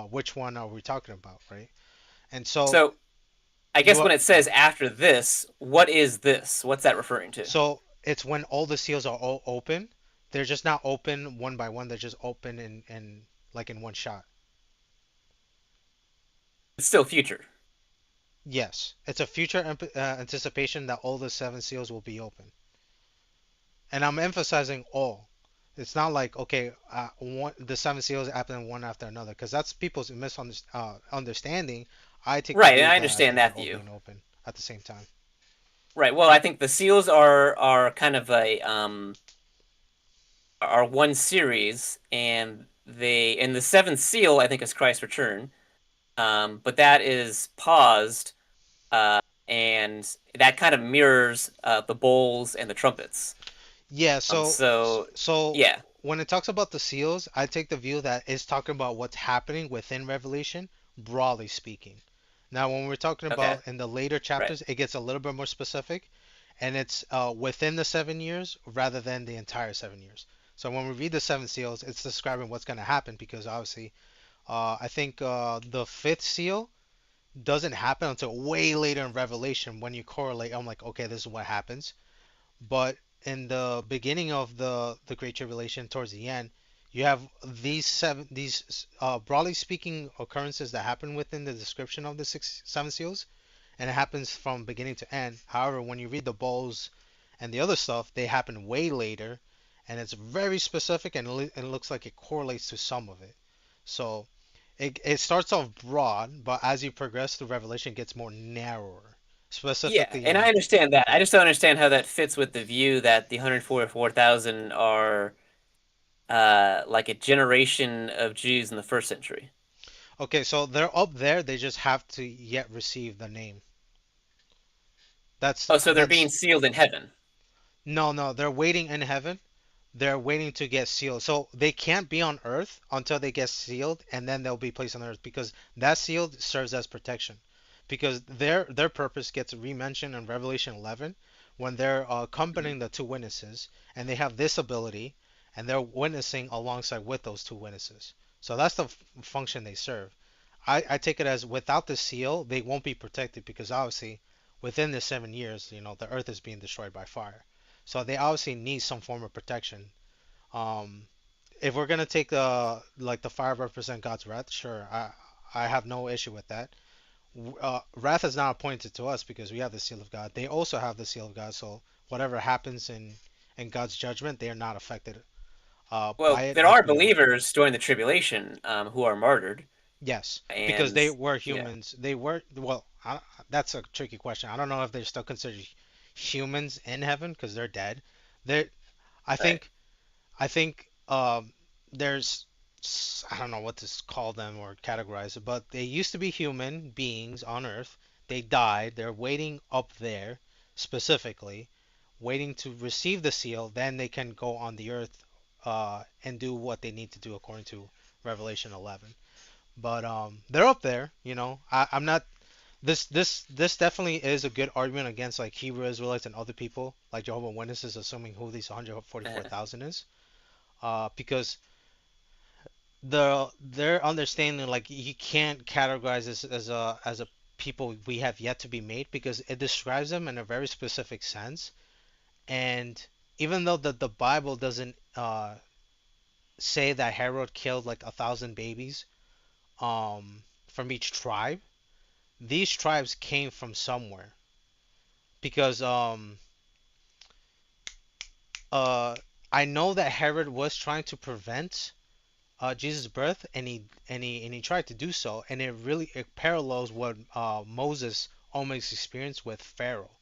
which one are we talking about, right? And so So I guess you when it says after this, what is this? What's that referring to? so it's when all the seals are all open. They're just not open one by one. They're just open in like in one shot. It's still future. Yes, it's a future anticipation that all the seven seals will be open. And I'm emphasizing all. It's not like okay, the seven seals happen one after another, because that's people's misunderstanding. I take the Right, and view I that I understand think they're that all view. being open at the same time. Right. Well, I think the seals are kind of a are one series, and the seventh seal I think is Christ's return. But that is paused, and that kind of mirrors the bowls and the trumpets. Yeah, so So so yeah. when it talks about the seals, I take the view that it's talking about what's happening within Revelation, broadly speaking. Now, when we're talking Okay. about in the later Right. chapters, it gets a little bit more specific, and it's within the 7 years rather than the entire 7 years. So when we read the seven seals, it's describing what's going to happen because obviously, I think the fifth seal doesn't happen until way later in Revelation when you correlate. I'm like, okay, this is what happens. But in the beginning of the Great Tribulation, towards the end, you have these broadly speaking occurrences that happen within the description of the seven seals, and it happens from beginning to end. However, when you read the bowls and the other stuff, they happen way later, and it's very specific, and it looks like it correlates to some of it. So it starts off broad, but as you progress through Revelation, it gets more narrower. Yeah, Specifically, and I understand that. I just don't understand how that fits with the view that the 144,000 are like a generation of Jews in the first century. okay, so they're up there. They just have to yet receive the name. That's Oh, so they're being that's sealed in heaven. no. They're waiting in heaven. They're waiting to get sealed. So they can't be on Earth until they get sealed, and then they'll be placed on Earth because that sealed serves as protection. Because their purpose gets re-mentioned in Revelation 11 when they're Mhm. accompanying the two witnesses, and they have this ability, and they're witnessing alongside with those two witnesses. So that's the function they serve. I take it as without the seal, they won't be protected because obviously within the 7 years, the Earth is being destroyed by fire. So they obviously need some form of protection. Um, if we're gonna take the fire represent God's wrath, sure, I have no issue with that. Wrath is not appointed to us because we have the seal of God. They also have the seal of God, so whatever happens in God's judgment, they are not affected by Well, it there a are priori. believers during the tribulation who are martyred, Yes, because and they were yeah, humans. They were, well, that's a tricky question. I don't know if they're still considered humans in heaven because they're dead. They, I right. think, I think there's, I don't know what to call them or categorize it, but they used to be human beings on Earth. They died. They're waiting up there, specifically, waiting to receive the seal. Then they can go on the Earth and do what they need to do according to Revelation 11. But they're up there. I'm not. This definitely is a good argument against like Hebrew Israelites and other people like Jehovah Witnesses, assuming who these Uh, 144,000 is. Because their understanding, like, you can't categorize this as a people we have yet to be made because it describes them in a very specific sense. And even though the Bible doesn't say that Herod killed like 1,000 babies from each tribe, these tribes came from somewhere because uh I know that Herod was trying to prevent Jesus' birth, and he tried to do so, and it parallels what Moses almost experienced with Pharaoh,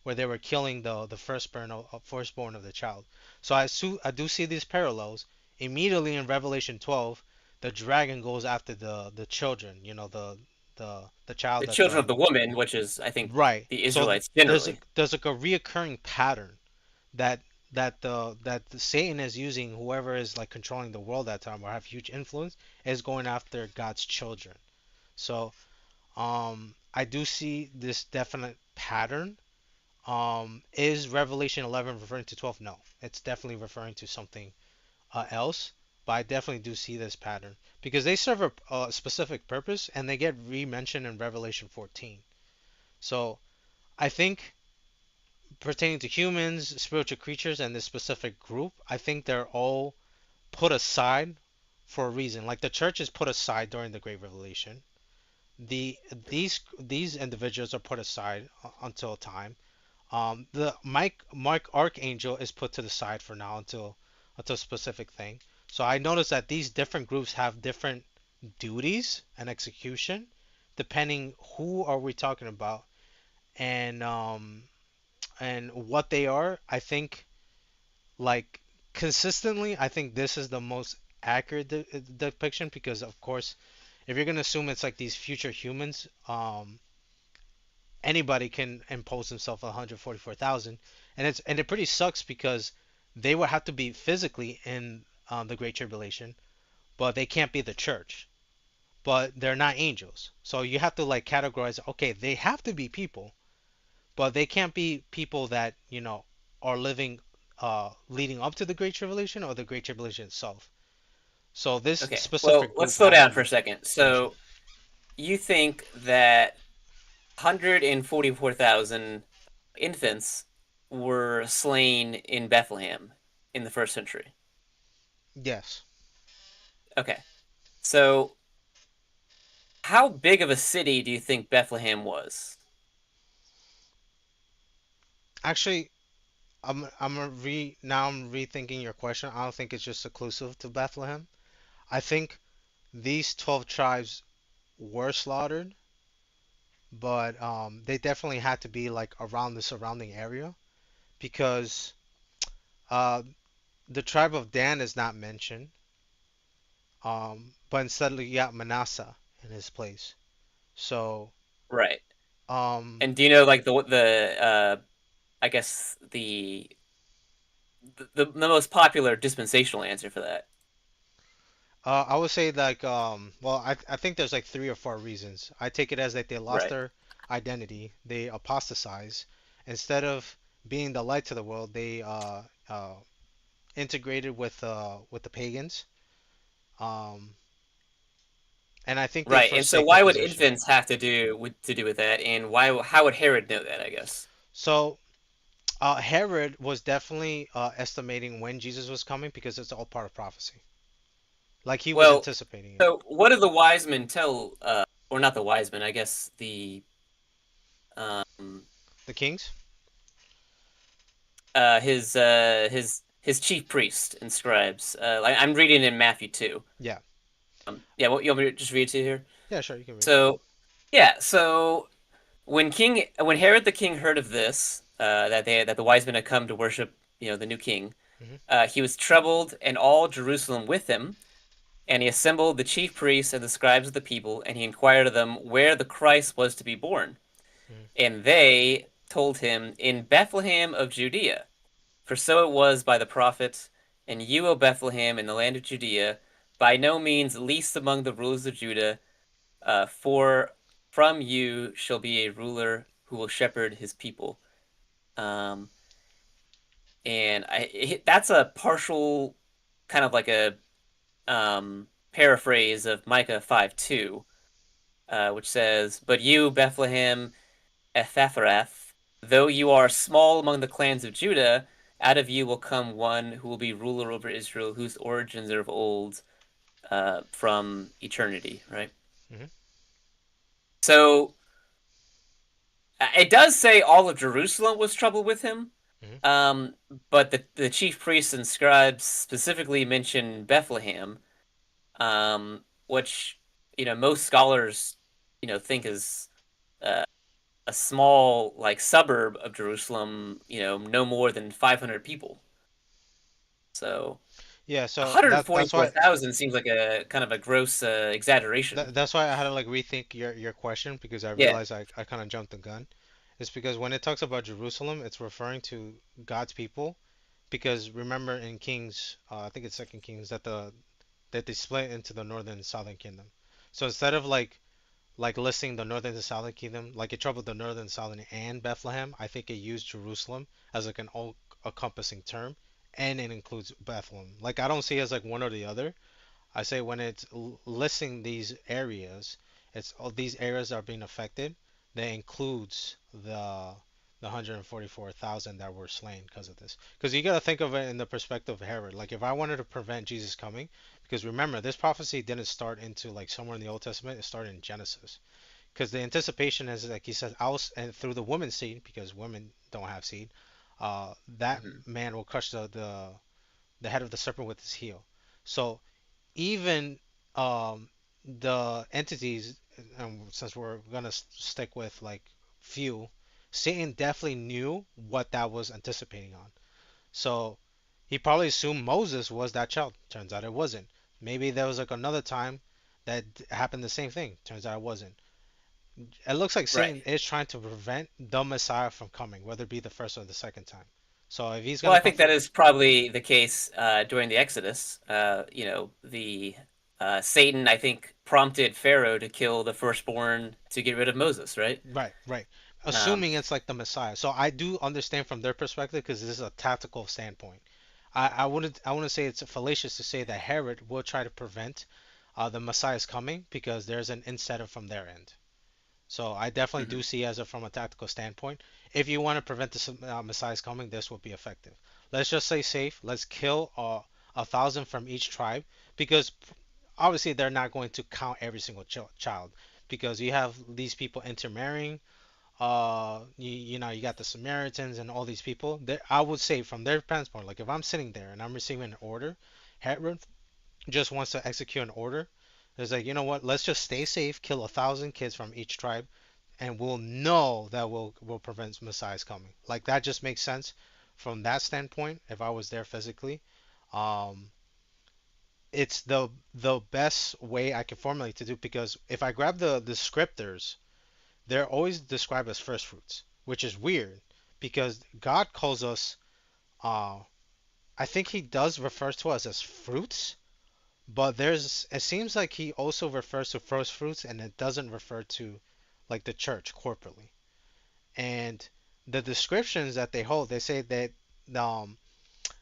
where they were killing the firstborn of the child. So I do see these parallels. Immediately in Revelation 12, the dragon goes after the children, the child the that children of the woman, which is I think right. the So Israelites there's a generally. there's like a reoccurring pattern that that the Satan is using, whoever is like controlling the world at that time or have huge influence, is going after God's children. So I do see this definite pattern. Is Revelation 11 referring to 12? No, it's definitely referring to something else. But I definitely do see this pattern because they serve a specific purpose and they get re-mentioned in Revelation 14. So I think pertaining to humans, spiritual creatures, and this specific group, I think they're all put aside for a reason. Like the church is put aside during the Great Revelation. These individuals are put aside until time. The Mark Archangel is put to the side for now until a specific thing. So I noticed that these different groups have different duties and execution depending who are we talking about and what they are. I think like consistently, I think this is the most accurate depiction because of course, if you're gonna assume it's like these future humans, anybody can impose himself 144,000, and it pretty sucks because they would have to be physically in the Great Tribulation, but they can't be the church. But they're not angels, so you have to like categorize. Okay, they have to be people, but they can't be people that are living leading up to the Great Tribulation or the Great Tribulation itself. So this Okay. Well, specific let's group slow has to down for a be. second. Yeah, sure. So you think that 144,000 infants were slain in Bethlehem in the first century? Yes. Okay. So how big of a city do you think Bethlehem was? Actually, I'm rethinking your question. I don't think it's just exclusive to Bethlehem. I think these 12 tribes were slaughtered, but they definitely had to be like around the surrounding area because uh, the tribe of Dan is not mentioned, but instead you got Manasseh in his place. So, Right. um, And do you know like the I guess the most popular dispensational answer for that? I would say like well, I think there's like three or four reasons. I take it as that they lost Right. their identity, they apostatize. Instead of being the light to the world, they integrated with the pagans. Um, and I think they Right. And so forsake their why would position. infants have to do with that? And why how would Herod know that, I guess? So Herod was definitely estimating when Jesus was coming because it's all part of prophecy. Like he was Well, anticipating it. so what did the wise men tell or not the wise men, I guess the um The kings? his chief priest and scribes. I'm reading in Matthew 2. Yeah. Yeah, what you want me to just read it to you here? Yeah, sure, you can read. So, yeah, so when Herod the king heard of this, that the wise men had come to worship, the new king, Mhm. he was troubled, and all Jerusalem with him. And he assembled the chief priests and the scribes of the people, and he inquired of them where the Christ was to be born. Mhm. And they told him, in Bethlehem of Judea. For so it was by the prophet, and you, O Bethlehem, in the land of Judea, by no means least among the rulers of Judah, for from you shall be a ruler who will shepherd his people. Um, and that's a partial, kind of like a paraphrase of Micah 5:2, which says, "But you, Bethlehem Ephrath, though you are small among the clans of Judah, out of you will come one who will be ruler over Israel, whose origins are of old, from eternity." Right. Mhm. So it does say all of Jerusalem was troubled with him, Mhm. but the chief priests and scribes specifically mention Bethlehem, which most scholars think is uh, a small like suburb of Jerusalem, no more than 500 people. So Yeah, so that's why 144,000 seems like a kind of a gross exaggeration. that's why I had to like rethink your question because I Yeah. realized I kind of jumped the gun. It's because when it talks about Jerusalem, it's referring to God's people. Because remember in Kings, I think it's Second Kings, that they split into the northern and southern kingdom. So instead of like listing the northern and southern kingdom, like it troubled the northern, southern, and Bethlehem, I think it used Jerusalem as like an all-encompassing term, and it includes Bethlehem. Like I don't see it as like one or the other. I say when it's listing these areas, it's all these areas that are being affected. That includes the 144,000 that were slain because of this. Because you got to think of it in the perspective of Herod. Like if I wanted to prevent Jesus coming, because remember this prophecy didn't start into like somewhere in the Old Testament. It started in Genesis. Because the anticipation is like he says, "I'll and through the woman's seed, because women don't have seed, that Mhm. man will crush the head of the serpent with his heel." So even the entities, since we're gonna stick with like few, Satan definitely knew what that was anticipating on. So he probably assumed Moses was that child. Turns out it wasn't. Maybe there was like another time that happened the same thing. Turns out it wasn't. It looks like Right. Satan is trying to prevent the Messiah from coming, whether it be the first or the second time. So if he's Well, gonna I come think that for, is probably the case during the Exodus. The Satan, I think, prompted Pharaoh to kill the firstborn to get rid of Moses, right? right, right. Um, assuming it's like the Messiah. So I do understand from their perspective because this is a tactical standpoint. I wouldn't say it's fallacious to say that Herod will try to prevent the Messiah's coming because there's an incentive from their end. So I definitely mhm. do see as a from a tactical standpoint, if you want to prevent the Messiah's coming, this will be effective. Let's just say safe. Let's kill 1,000 from each tribe because obviously they're not going to count every single child because you have these people intermarrying. You got the Samaritans and all these people. I would say from their standpoint, like if I'm sitting there and I'm receiving an order, Herod just wants to execute an order. It's like, you know what? Let's just stay safe, kill 1,000 kids from each tribe, and we'll know that will prevent Messiah's coming. Like that just makes sense from that standpoint. If I was there physically, um, it's the best way I can formulate to do because if I grab the descriptors, they're always described as first fruits, which is weird because God calls us. Uh, I think He does refer to us as fruits, but it seems like He also refers to first fruits, and it doesn't refer to like the church corporately. And the descriptions that they hold, they say that um,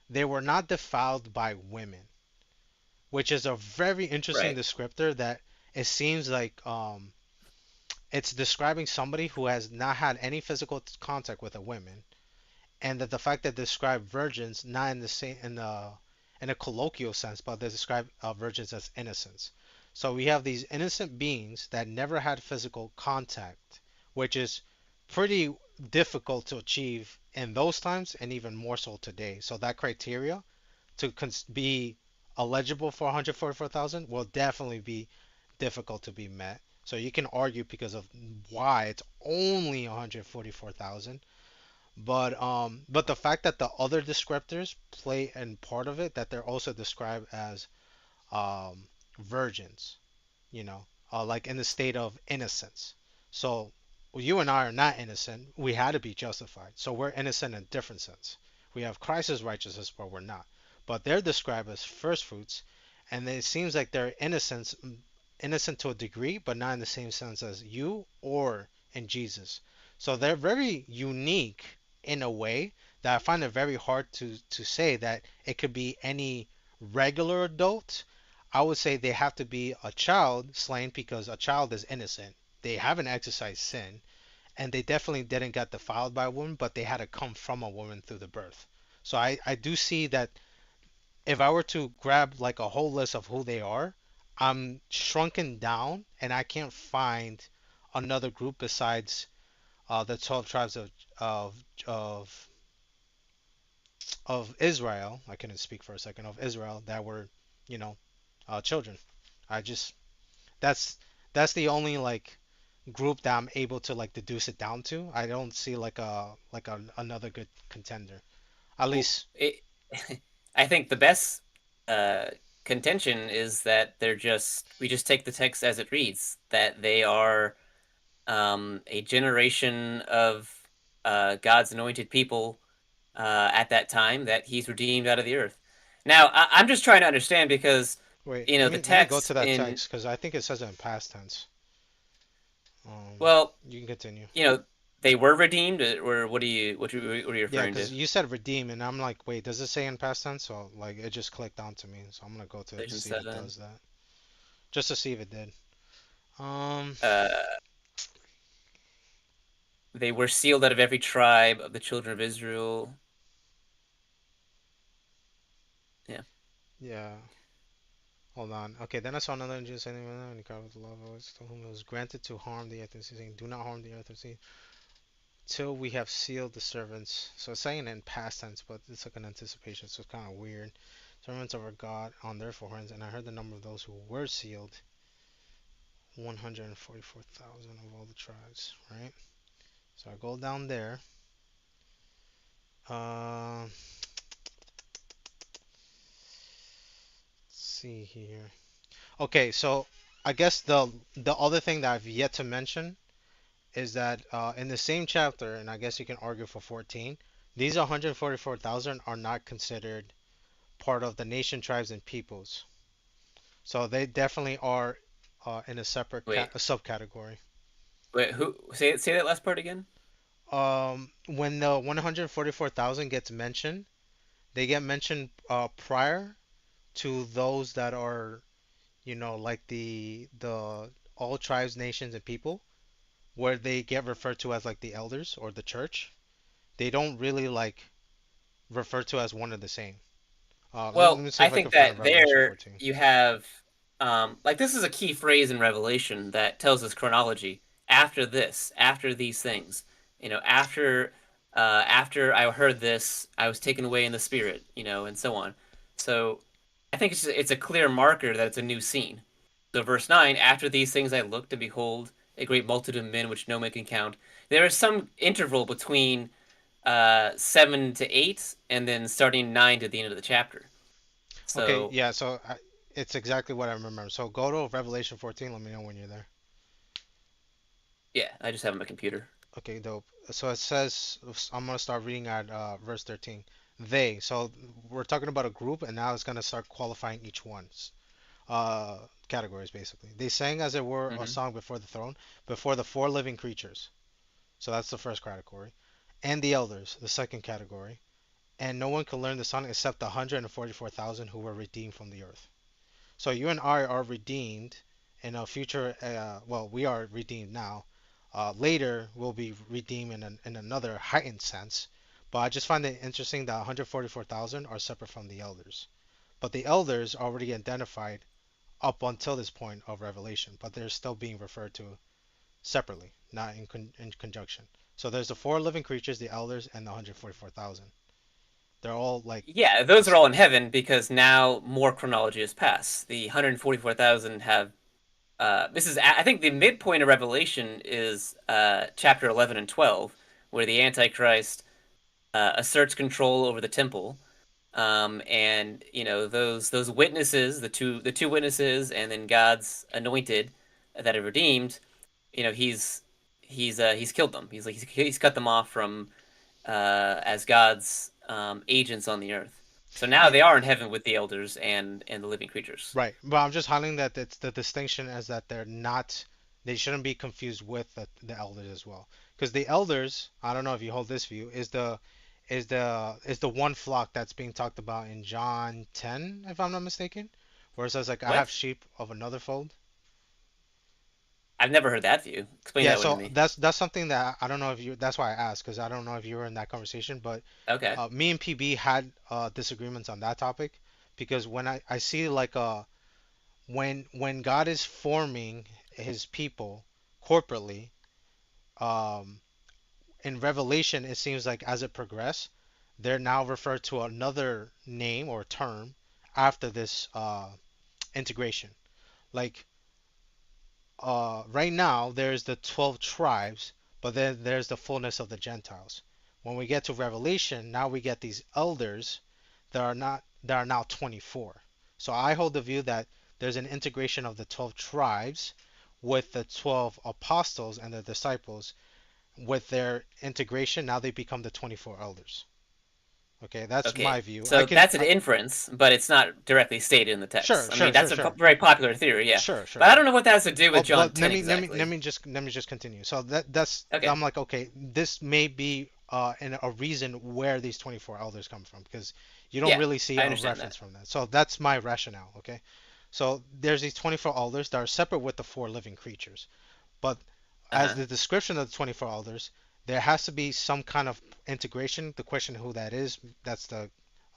they were not defiled by women, which is a very interesting Right. descriptor that it seems like it's describing somebody who has not had any physical contact with a woman, and that the fact that they describe virgins not in the same in a colloquial sense, but they describe virgins as innocents. So we have these innocent beings that never had physical contact, which is pretty difficult to achieve in those times and even more so today. So that criteria to be eligible for 144,000 will definitely be difficult to be met. So you can argue because of why it's only 144,000, but the fact that the other descriptors play in part of it, that they're also described as um, virgins, like in the state of innocence. So you and I are not innocent. We had to be justified. So we're innocent in a different sense. We have Christ's righteousness, but we're not. But they're described as first fruits, and it seems like they're innocent to a degree, but not in the same sense as you or in Jesus. So they're very unique in a way that I find it very hard to say that it could be any regular adult. I would say they have to be a child slain because a child is innocent. They haven't exercised sin, and they definitely didn't get defiled by a woman, but they had to come from a woman through the birth. So I do see that if I were to grab like a whole list of who they are, I'm shrunken down and I can't find another group besides the 12 tribes of of Israel. I couldn't speak for a second of Israel that were, you know, children. I just that's that's the only like group that I'm able to like deduce it down to. I don't see another good contender. At Well, least I think the best uh, contention is that we just take the text as it reads, that they are a generation of God's anointed people at that time that He's redeemed out of the earth. Now, I'm just trying to understand because wait, you know the let me go text to that in text because I think it says it in past tense. well, You can continue. you know, they were redeemed, or what are you Yeah, referring because to? you said redeem, and I'm like, wait, does it say in past tense? So like, it just clicked onto me, so I'm gonna go to it to Section see if it 7. does that, just to see if it did. Um, Uh, they were sealed out of every tribe of the children of Israel. Yeah. yeah, hold on. Okay, then I saw another angel saying, and he cried with a loud voice, to whom it was granted to harm the earth and sea, saying, do not harm the earth and sea, till we have sealed the servants. So it's saying it in past tense, but it's like an anticipation, so it's kind of weird. Servants of our God on their foreheads, and I heard the number of those who were sealed, 144,000 of all the tribes, right? So I go down there. Let's see here. Okay, so I guess the other thing that I've yet to mention is that in the same chapter, and I guess you can argue for 14, these 144,000 are not considered part of the nation, tribes, and peoples. So they definitely are in a separate Wait. a subcategory. Wait. Who? Say that last part again. When the 144,000 gets mentioned, they get mentioned prior to those that are, like the all tribes, nations, and people, where they get referred to as like the elders or the church. They don't really like refer to as one and the same. Let Well, me see I if I think can find that Revelation there 14. you have, like this is a key phrase in Revelation that tells us chronology. After this, after these things, after I heard this, I was taken away in the spirit, and so on. So I think it's a clear marker that it's a new scene. So verse 9, after these things I looked and behold a great multitude of men which no man can count. There is some interval between 7 to 8 and then starting 9 to the end of the chapter. Okay, So yeah, so it's exactly what I remember. So go to Revelation 14. Let me know when you're there. yeah, I just have my computer. Okay, dope. So it says, I'm gonna start reading at verse 13. They. So we're talking about a group, and now it's gonna start qualifying each one's categories basically. They sang as it were a Hmm. song before the throne, before the four living creatures. So that's the first category, and the elders, the second category. And no one could learn the song except the 144,000 who were redeemed from the earth. So you and I are redeemed in a future. Well, we are redeemed now. Later, we'll be redeemed in another heightened sense. But I just find it interesting that 144,000 are separate from the elders. But the elders are already identified up until this point of Revelation, but they're still being referred to separately, not in conjunction. So there's the four living creatures, the elders, and the 144,000. They're all like Yeah, those are all in distinct. heaven because now more chronology has passed. The 144,000 have. I think the midpoint of Revelation is chapter 11 and 12, where the Antichrist asserts control over the temple. And those witnesses, the two witnesses, and then God's anointed that are redeemed. He's killed them. He's cut them off from as God's agents on the earth. So now Yeah, they are in heaven with the elders and the living creatures. right. But I'm just highlighting that it's the distinction is that they're not, they shouldn't be confused with the elders as well. Because the elders, I don't know if you hold this view, is the one flock that's being talked about in John 10, if I'm not mistaken, where it says like I have What? sheep of another fold. I've never heard that view. Explain Yeah, that one to so me. that's something that I don't know if you. That's why I asked because I don't know if you were in that conversation, but Okay. me and PB had disagreements on that topic because when I see like when God is forming his people corporately, um, in Revelation, it seems like as it progresses, they're now referred to another name or term after this integration. Like right now, there's the 12 tribes, but then there's the fullness of the Gentiles. When we get to Revelation, now we get these elders that are now 24. So I hold the view that there's an integration of the 12 tribes with the 12 apostles and the disciples. With their integration, now they become the 24 elders. Okay, that's my Okay. view. So that's an inference, but it's not directly stated in the Sure, text. I mean, sure, that's sure, a sure, very popular theory, yeah. sure, sure, But I sure. don't know what that has to do Oh, with John but let 10 me let me let exactly. me just let me just continue. So that's Okay. I'm like, okay, this may be in a reason where these 24 elders come from because you don't Yeah, really see I a understand reference that. from that. So that's my rationale. Okay, so there's these 24 elders that are separate with the four living creatures, but as Uh-huh. the description of the 24 elders, there has to be some kind of integration. The question who that is, that's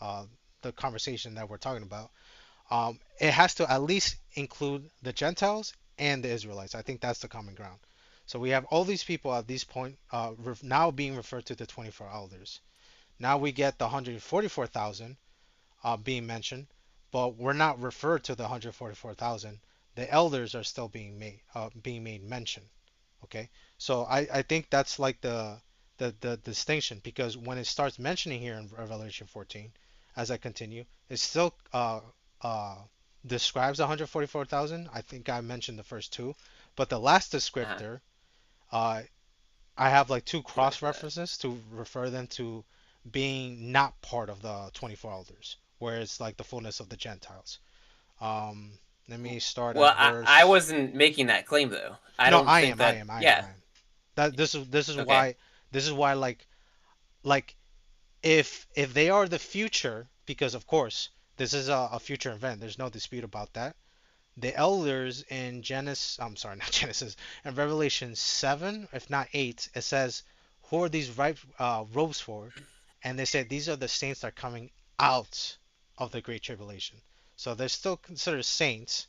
uh, the conversation that we're talking about. It has to at least include the Gentiles and the Israelites. I think that's the common ground. So we have all these people at this point now being referred to the 24 elders. Now we get the 144,000 being mentioned, but we're not referred to the 144,000. The elders are still being made mention. Okay, so I think that's like the distinction because when it starts mentioning here in Revelation 14, as I continue, it still uh, describes 144,000. I think I mentioned the first two, but the last Uh-huh. descriptor, uh, I have like two What cross is that? references to refer them to being not part of the 24 elders, where it's like the fullness of the Gentiles. Um, Let me start Well, at I verse. wasn't making that claim though. I No, don't I think am, I that. am, I am, Yeah. I am. This is Okay. why This is why like if they are the future, because of course this is a future event. There's no dispute about that. The elders in Genesis, I'm sorry, not Genesis, in Revelation 7, if not 8, it says, who are these ripe robes for? And they said these are the saints that are coming out of the Great Tribulation. So they're still considered saints,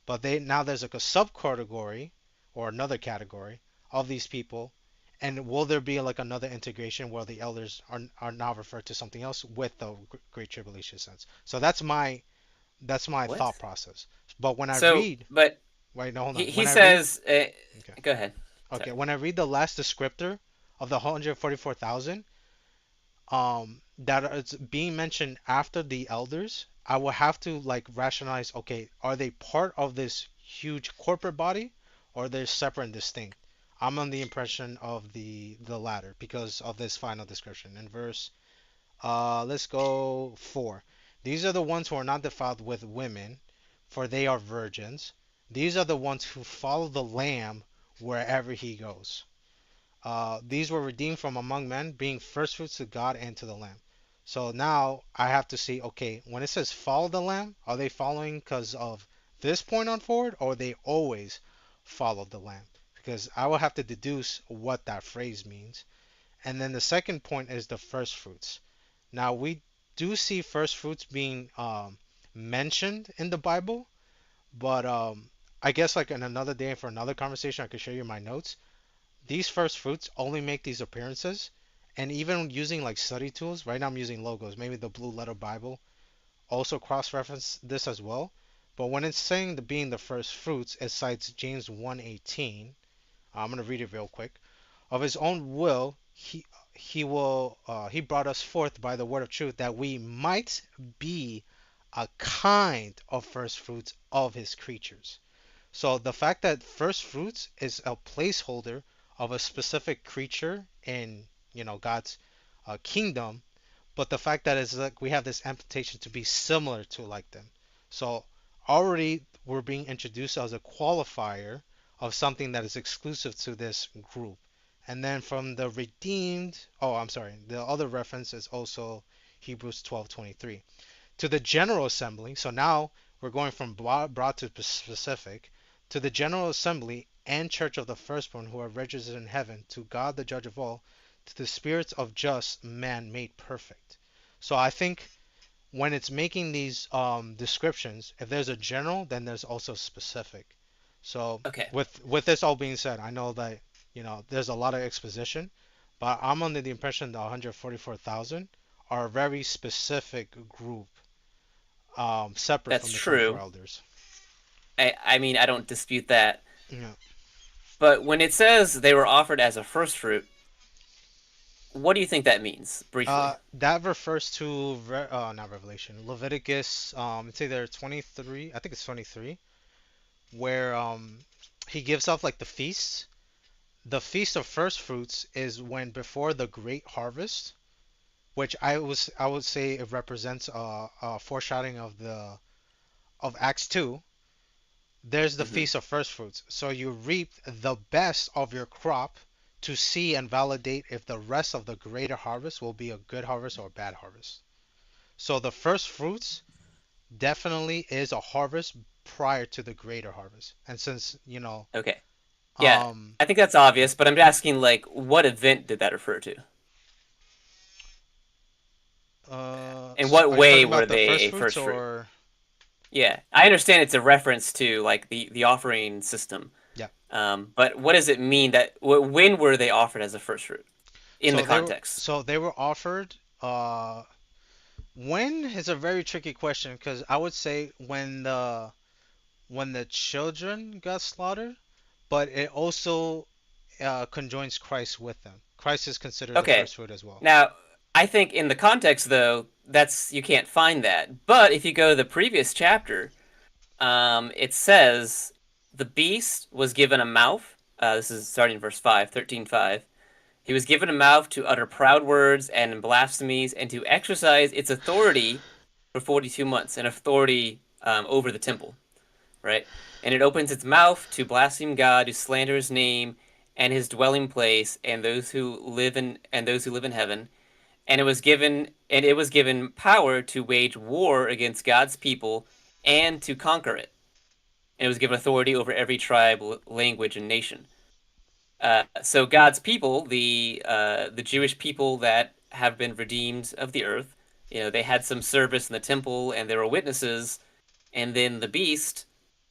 but they now there's like a subcategory or another category of these people. And will there be like another integration where the elders are now referred to something else with the Great Tribulation sense? So that's my What? thought process. But when I So, read, but wait, no, hold on. he When I read, says, okay, go ahead. okay, Sorry. when I read the last descriptor of the 144,000, that it's being mentioned after the elders, I will have to like rationalize. Okay, are they part of this huge corporate body, or they're separate and distinct? I'm on the impression of the latter because of this final description in verse. Let's go 4. These are the ones who are not defiled with women, for they are virgins. These are the ones who follow the Lamb wherever he goes. These were redeemed from among men, being firstfruits to God and to the Lamb. So now I have to see, okay, when it says follow the Lamb, are they following because of this point on forward, or they always followed the Lamb? Because I will have to deduce what that phrase means. And then the second point is the first fruits. Now we do see first fruits being mentioned in the Bible, but I guess like in another day for another conversation, I could show you my notes. These first fruits only make these appearances, and even using like study tools. Right now, I'm using logos. Maybe the Blue Letter Bible also cross-reference this as well. But when it's saying the being the first fruits, it cites James 1:18. I'm gonna read it real quick. Of his own will, he brought us forth by the word of truth that we might be a kind of first fruits of his creatures. So the fact that first fruits is a placeholder of a specific creature in God's kingdom, but the fact that it's like we have this amputation to be similar to like them. So already we're being introduced as a qualifier of something that is exclusive to this group. And then from the redeemed, oh, I'm sorry, the other reference is also Hebrews 12:23 to the general assembly. So now we're going from broad to specific to the general assembly and church of the firstborn who are registered in heaven, to God the judge of all, to the spirits of just man made perfect. So I think when it's making these descriptions, if there's a general, then there's also specific. So Okay. with this all being said, I know that there's a lot of exposition, but I'm under the impression that 144,000 are a very specific group, separate That's from the 24 true. elders. I mean, I don't dispute that. Yeah. But when it says they were offered as a first fruit, what do you think that means, briefly? That refers to not Revelation, Leviticus. It's either 23. I think it's 23, where he gives off like the feasts. The feast of first fruits is when before the great harvest, which I would say it represents a foreshadowing of Acts 2. There's the Hmm. feast of first fruits. So you reap the best of your crop to see and validate if the rest of the greater harvest will be a good harvest or a bad harvest. So the first fruits definitely is a harvest prior to the greater harvest. And since, Okay. Yeah, um, I think that's obvious, but I'm asking, like, what event did that refer to? In what are you way talking were about the they first a fruits first fruit? or? Yeah, I understand it's a reference to like the offering system. Yeah. But what does it mean that when were they offered as a first fruit in the So they were context? so they were offered. When is a very tricky question because I would say when the children got slaughtered, but it also conjoins Christ with them. Christ is considered the Okay. first fruit as well. Now, I think in the context though, that's you can't find that. But if you go to the previous chapter, it says the beast was given a mouth. This is starting in verse 5, 13:5. He was given a mouth to utter proud words and blasphemies and to exercise its authority for 42 months, an authority over the temple, right? And it opens its mouth to blaspheme God, to slander his name, and his dwelling place, and those who live in heaven. And it was given power to wage war against God's people and to conquer it. And it was given authority over every tribe, language, and nation. So God's people, the Jewish people that have been redeemed of the earth, they had some service in the temple and they were witnesses. And then the beast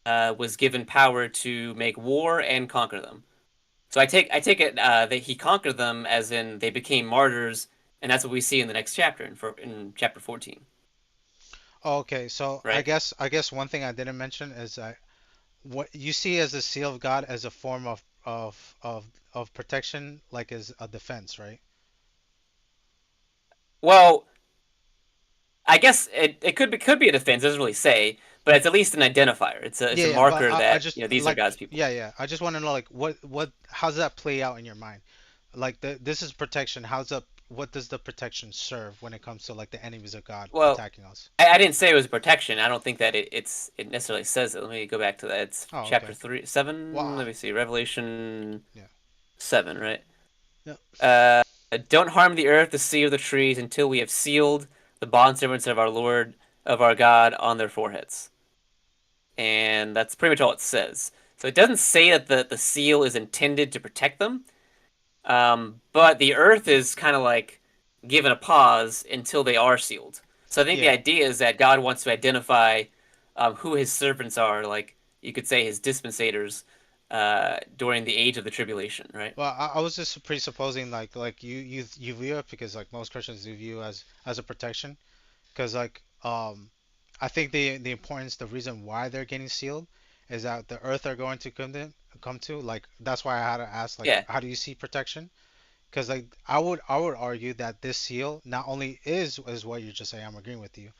was given power to make war and conquer them. So I take it that he conquered them, as in they became martyrs, and that's what we see in the next chapter, in chapter 14, Okay, so I right? guess I guess one thing I didn't mention is what you see as the seal of God as a form of protection, like as a defense, right? Well, I guess it could be a defense. It doesn't really say, but it's at least an identifier. It's Yeah, a yeah, but marker I that just these are like God's people. yeah, yeah. I just want to know like what how does that play out in your mind? Like this is protection. What does the protection serve when it comes to like the enemies of God Well, attacking us? I didn't say it was protection. I don't think that it necessarily says it. Let me go back to that. It's Oh, chapter okay. 3, 7. Wow. Let me see, Revelation Yeah. 7, right? Yeah. Uh, don't harm the earth, the sea, or the trees until we have sealed the bondservants of our Lord, of our God, on their foreheads. And that's pretty much all it says. So it doesn't say that the seal is intended to protect them, but the earth is kind of like given a pause until they are sealed. So I think the Yeah. idea is that God wants to identify who his servants are, like you could say his dispensators, during the age of the tribulation, right? Well, I was just presupposing like you view it because like most Christians do view as a protection because like I think the importance the reason why they're getting sealed is that the earth are going to come to like that's why I had to ask like Yeah. how do you see protection? Because like I would argue that this seal not only is what you're just saying, I'm agreeing with you,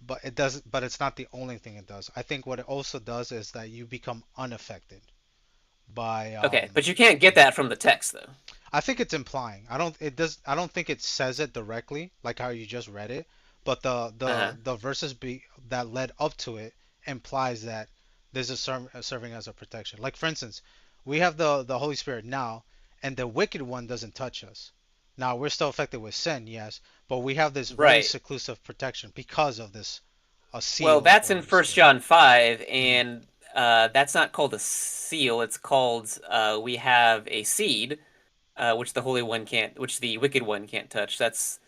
but it's not the only thing it does. I think what it also does is that you become unaffected by Okay, but you can't get that from the text, though. I think it's implying. I don't think it says it directly like how you just read it, but the Uh huh. the the verses that led up to it implies that this is serving as a protection. Like for instance, we have the Holy Spirit now, and the wicked one doesn't touch us. Now we're still affected with sin, yes, but we have this very Right. seclusive protection because of this a Well, seal of that's the in Holy First Spirit. John 5, Hmm. and that's not called a seal. It's called we have a seed, which the wicked one can't touch. That's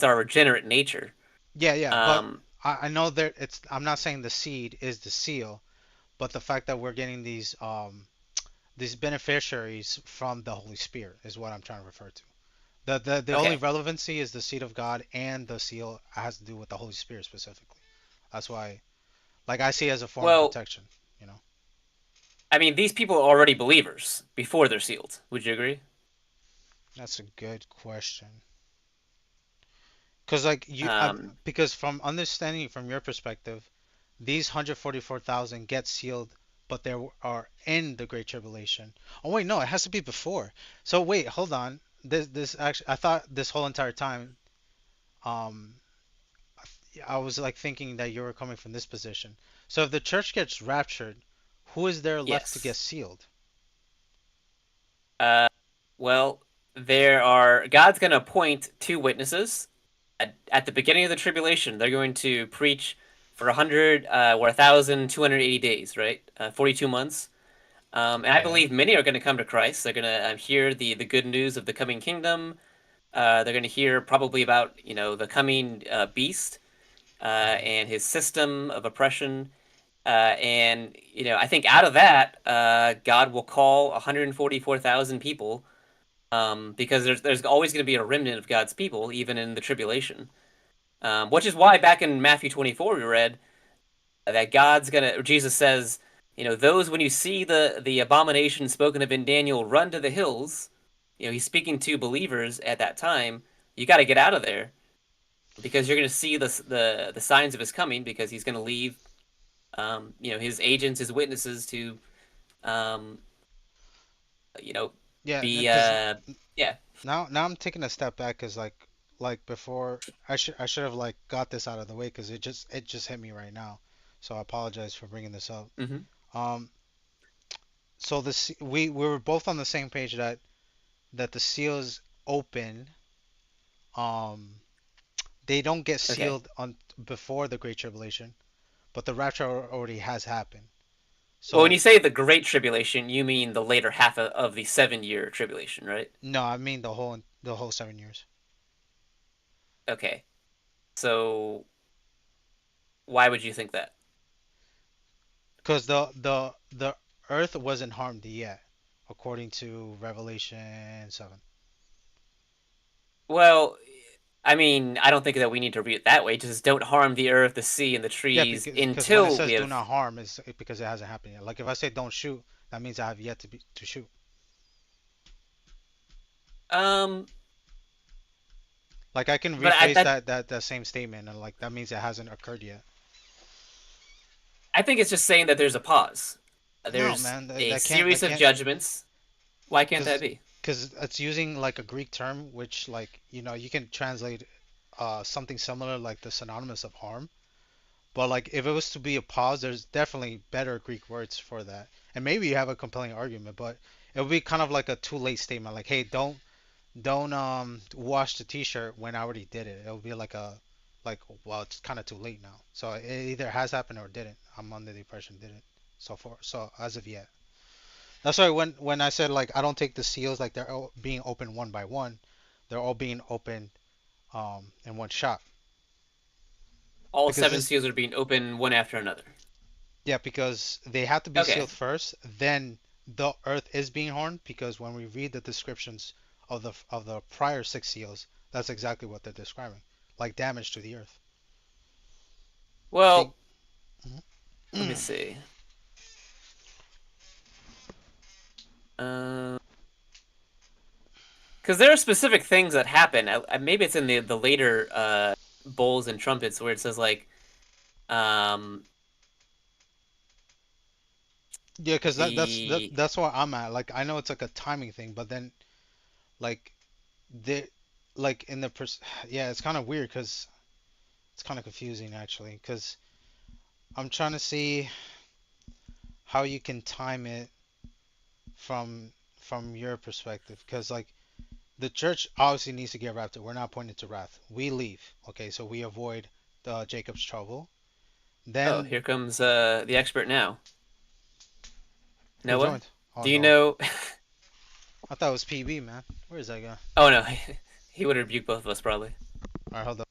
our regenerate nature. Yeah, yeah, but Um, I know that it's. I'm not saying the seed is the seal, but the fact that we're getting these beneficiaries from the Holy Spirit is what I'm trying to refer to. The only okay. relevancy is the seed of God and the seal has to do with the Holy Spirit specifically. That's why like I see it as a form of Well, protection, you know. I mean, these people are already believers before they're sealed. Would you agree? That's a good question. Cuz like Um, because from understanding from your perspective, these 144,000 get sealed but they are in the great tribulation. Oh wait, no, it has to be before. So wait, hold on. This actually I thought this whole entire time um I was like thinking that you were coming from this position. So if the church gets raptured, who is there left to get yes. sealed? Uh, well, God's going to appoint two witnesses at the beginning of the tribulation. They're going to preach for 1,280 days, right? 42 months. And I Okay. believe many are going to come to Christ. They're going to hear the good news of the coming kingdom. They're going to hear probably about the coming beast Hmm. and his system of oppression. And I think out of that, God will call 144,000 people, because there's always going to be a remnant of God's people, even in the tribulation. Which is why back in Matthew 24 we read that Jesus says, those when you see the abomination spoken of in Daniel, run to the hills. He's speaking to believers at that time. You got to get out of there because you're going to see the signs of his coming, because he's going to leave, his agents, his witnesses to, um, you know, Yeah, be because yeah. now I'm taking a step back because like before I should have like got this out of the way because it just hit me right now. So I apologize for bringing this up. Hmm. Um, so we were both on the same page that the seals open. Um, they don't get Okay. sealed on before the Great Tribulation, but the rapture already has happened. Well, when you So say the Great Tribulation, you mean the later half of the 7 year tribulation, right? no, I mean the whole 7 years. Okay. So why would you think that? Because the earth wasn't harmed yet, according to Revelation 7. Well, I mean, I don't think that we need to read it that way. Just don't harm the earth, the sea, and the Yeah, trees because when it until we says do have. not harm, it's because it hasn't happened yet. Like if I say don't shoot, that means I have yet to shoot. Um, Like I can but I rephrase that that same statement, and like that means it hasn't occurred yet. I think it's just saying that there's a pause. No, There's man, a that series of can't, judgments. Why can't that because be? it's using like a Greek term, which like you can translate something similar like the synonymous of harm. But like if it was to be a pause, there's definitely better Greek words for that. And maybe you have a compelling argument, but it would be kind of like a too late statement. Like, hey, don't wash the t-shirt when I already did it. It would be like well, it's kind of too late now. So it either has happened or didn't. I'm under the impression it didn't. So as of yet. That's why when I said like I don't take the seals like they're all being opened one by one, they're all being opened in one shot. All Because seven this seals are being opened one after another. Yeah, because they have to be Okay. sealed first, then the earth is being harmed because when we read the descriptions of the prior six seals, that's exactly what they're describing, like damage to the earth. Think Well, let me Mhm. see. Uh, because there are specific things that happen. Maybe it's in the later bowls and trumpets where it says like um Yeah, because the that's where I'm at. Like I know it's like a timing thing, but then like they like in the yeah, it's kind of weird because it's kind of confusing actually because I'm trying to see how you can time it from your perspective because like the church obviously needs to get raptured. We're not pointing to wrath. We leave. Okay, so we avoid the Jacob's trouble. oh, Then here comes the expert now. who Noah, joined? Oh do you no, know? I thought it was PB, man. Where is that guy? Oh no, he would rebuke both of us probably. All right, hold up.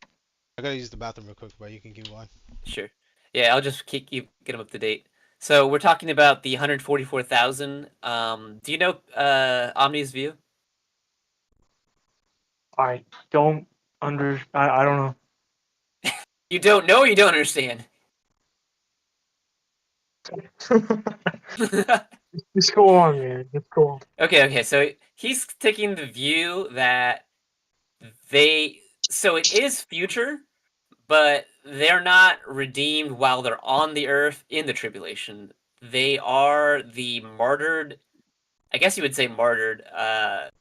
I gotta use the bathroom real quick, but you can keep going. Sure. Yeah, I'll just keep get him up to date. So we're talking about the 144,000. Do you know Omni's view? I don't I don't know. You don't know. Or you don't understand. Just go on, man. Just go on. Okay. So he's taking the view that so it is future, but they're not redeemed while they're on the earth in the tribulation. They are the martyred, I guess you would say martyred,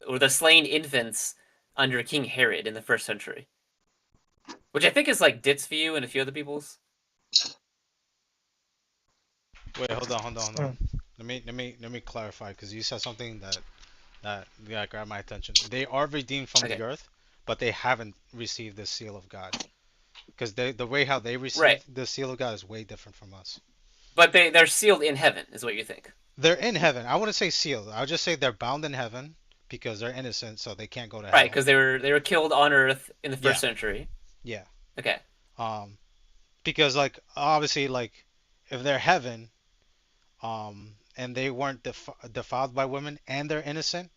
or the slain infants under King Herod in the 1st century, which I think is like Dit's view and a few other people's. Wait, hold Oh. on. Let me clarify because you said something that grabbed my attention. They are redeemed from the Okay, earth, but they haven't received the seal of God. Because the way how they right, receive the seal of God is way different from us. but they're sealed in heaven, is what you think. They're in heaven. I wouldn't say sealed. I would just say they're bound in heaven because they're innocent, so they can't go to Right, hell. because they were killed on Earth in the Yeah, 1st century. yeah. Okay, Um, because like obviously like if they're heaven, and they weren't defiled by women and they're innocent,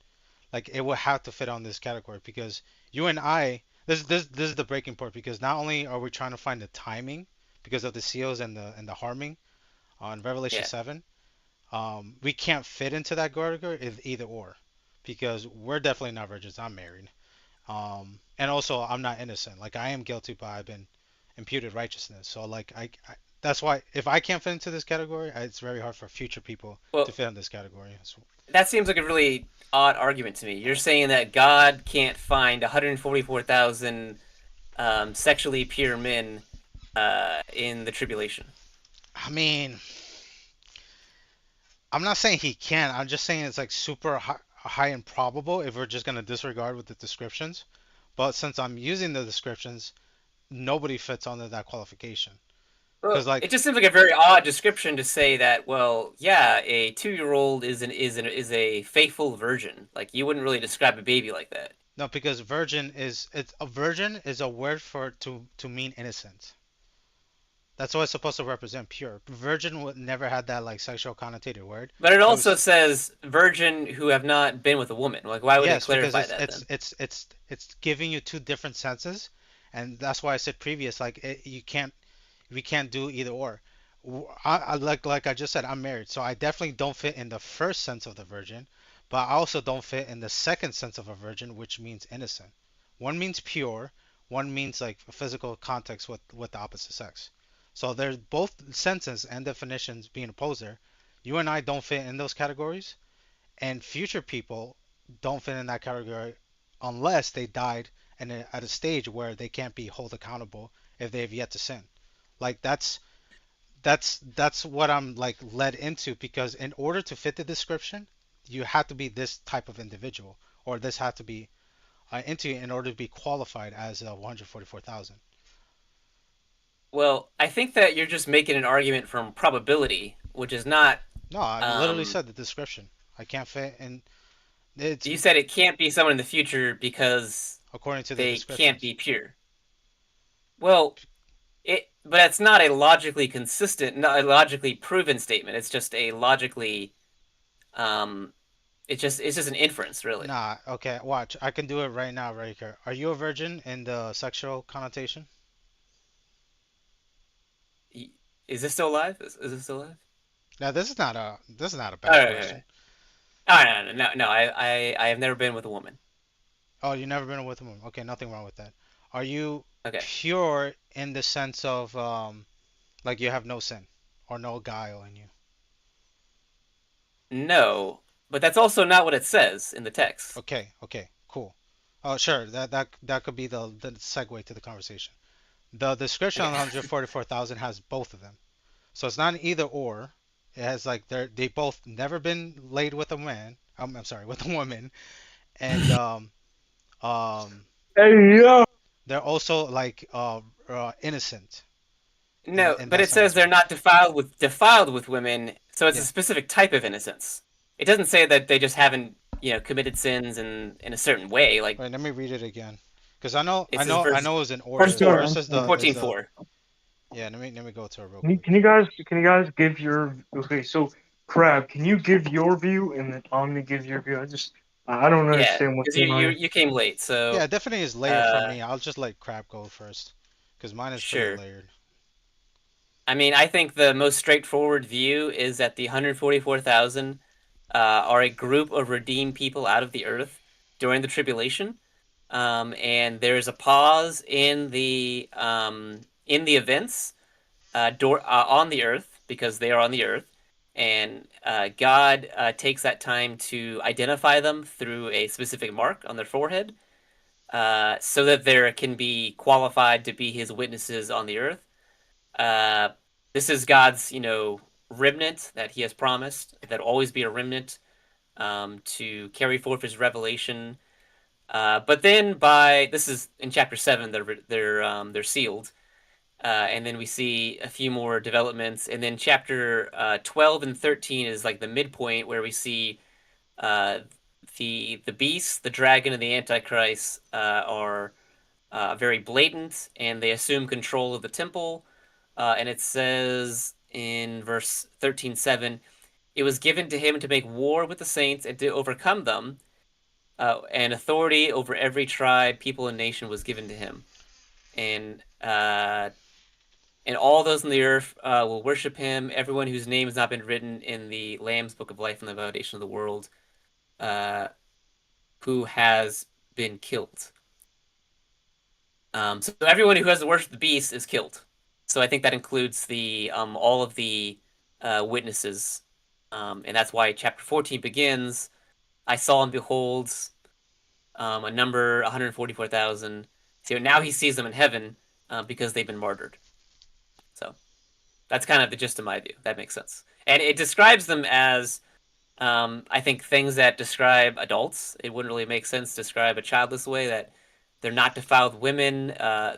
like it would have to fit on this category because you and I, this is the breaking point because not only are we trying to find the timing because of the seals and the harming on Revelation yeah. 7, we can't fit into that category either or because we're definitely not virgins. I'm married. And also I'm not innocent. Like I am guilty, but I've been imputed righteousness. So like that's why if I can't fit into this category, it's very hard for future people to Well, fit in this category. that seems like a really odd argument to me. You're saying that God can't find 144,000 sexually pure men in the tribulation. I mean, I'm not saying he can. I'm just saying it's like super high and probable if we're just gonna disregard with the descriptions. But since I'm using the descriptions, nobody fits under that qualification. Well, Because like it just seems like a very odd description to say that. Well, yeah, a 2-year-old is a faithful virgin. Like you wouldn't really describe a baby like that. no, because virgin is a word for to mean innocent. That's what it's supposed to represent, pure. Virgin would never had that like sexual connotated word. But it It also was says virgin who have not been with a woman. Like why would it yes, because clarify that then? it's giving you two different senses, and that's why I said previous like you can't we can't do either or. I like I just said I'm married, so I definitely don't fit in the first sense of the virgin, but I also don't fit in the second sense of a virgin, which means innocent. One means pure, one means like physical context with the opposite sex. So there's both senses and definitions being opposed there. You and I don't fit in those categories, and future people don't fit in that category unless they died and at a stage where they can't be held accountable if they have yet to sin. Like that's what I'm like led into because in order to fit the description, you have to be this type of individual or this had to be into in order to be qualified as 144,000. Well, I think that you're just making an argument from probability, which is not. No, I literally Um, said the description. I can't fit in. It's you said it can't be someone in the future because according to the they can't descriptions. be pure. Well, but that's not a logically consistent, not a logically proven statement. It's just a logically, um, it's just an inference, really. Nah, okay, watch. I can do it right now, right here. Are you a virgin in the sexual connotation? Is this still alive? Is this still alive? Now, this is not a Oh, bad right, right, question. right. Oh, no. I have never been with a woman. Oh, you've never been with a woman. Okay, nothing wrong with that. Are you Okay. pure in the sense of like you have no sin or no guile in you? No, but that's also not what it says in the text. Okay, okay, cool. Oh, sure. That could be the segue to the conversation. The description on Okay. 144,000 has both of them. So it's not an either or. It has like they both never been laid with a man. I'm sorry, with a woman, and um Hey yo. they're also like innocent No, in but that it sense says as they're well. not defiled with women, so it's a Yeah. specific type of innocence. It doesn't say that they just haven't, committed sins in a certain way. Like Wait, let me read it again, because I know, it I says know, I verse know it's in verse order. The four, first Sorry, is sorry. the 14:4. yeah. Let me go to it real Can you, quick. can you guys can you guys give your okay? So, Crab, can you give your view and then Omni give your view? I don't Yeah, understand what's because you, going you on. you came late, Yeah, so it definitely is layered from uh, me. I'll just let Crab go first, because mine is pretty sure. layered. I mean, I think the most straightforward view is that the 144,000 are a group of redeemed people out of the earth during the tribulation. And there's a pause in the events on the earth because they are on the earth, and God takes that time to identify them through a specific mark on their forehead, so that there can be qualified to be His witnesses on the earth. Uh, this is God's, remnant that He has promised that always be a remnant, to carry forth His revelation. But then by this is in chapter 7, they're sealed, and then we see a few more developments, and then chapter 12 and 13 is like the midpoint where we see uh, the beast, the dragon, and the antichrist are very blatant, and they assume control of the temple. And it says in verse 13:7, it was given to him to make war with the saints and to overcome them, and authority over every tribe, people, and nation was given to him. And all those on the earth will worship him. Everyone whose name has not been written in the Lamb's Book of Life from the foundation of the world, uh, who has been killed. So everyone who has to worship the beast is killed. So I think that includes the all of the witnesses, and that's why chapter 14 begins. I saw and behold a number 144,000. So now he sees them in heaven because they've been martyred. So That's kind of the gist of my view. That makes sense. And it describes them as, I think, things that describe adults. It wouldn't really make sense to describe a child this way, that they're not defiled women,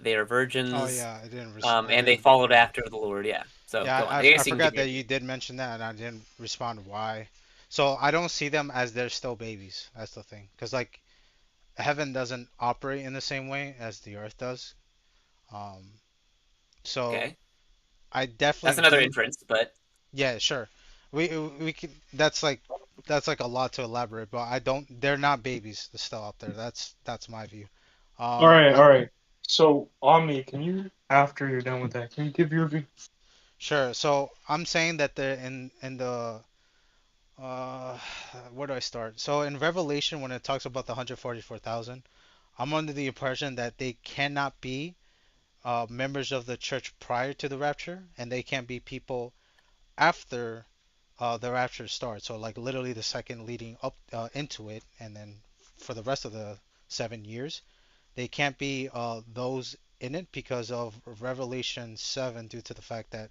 they are virgins, Oh yeah, I didn't. I and they didn't. followed after the Lord. Yeah. So Yeah, go on. I I guess you can give forgot your that you view. did mention that, and I didn't respond why. So I don't see them as they're still babies. That's the thing, because like heaven doesn't operate in the same way as the earth does. Um, so Okay. I That's definitely another do. inference, but Yeah, sure. We can. That's like a lot to elaborate, but I don't. They're not babies still out there. That's my view. All right, I all right. So, Omni, can you, after you're done with that, can you give your view? Sure. So I'm saying that they're in the uh where do I start? So in Revelation when it talks about the 144,000, I'm under the impression that they cannot be members of the church prior to the rapture, and they can't be people after the rapture starts. So like literally the second leading up into it, and then for the rest of the 7 years, they can't be those in it because of Revelation 7, due to the fact that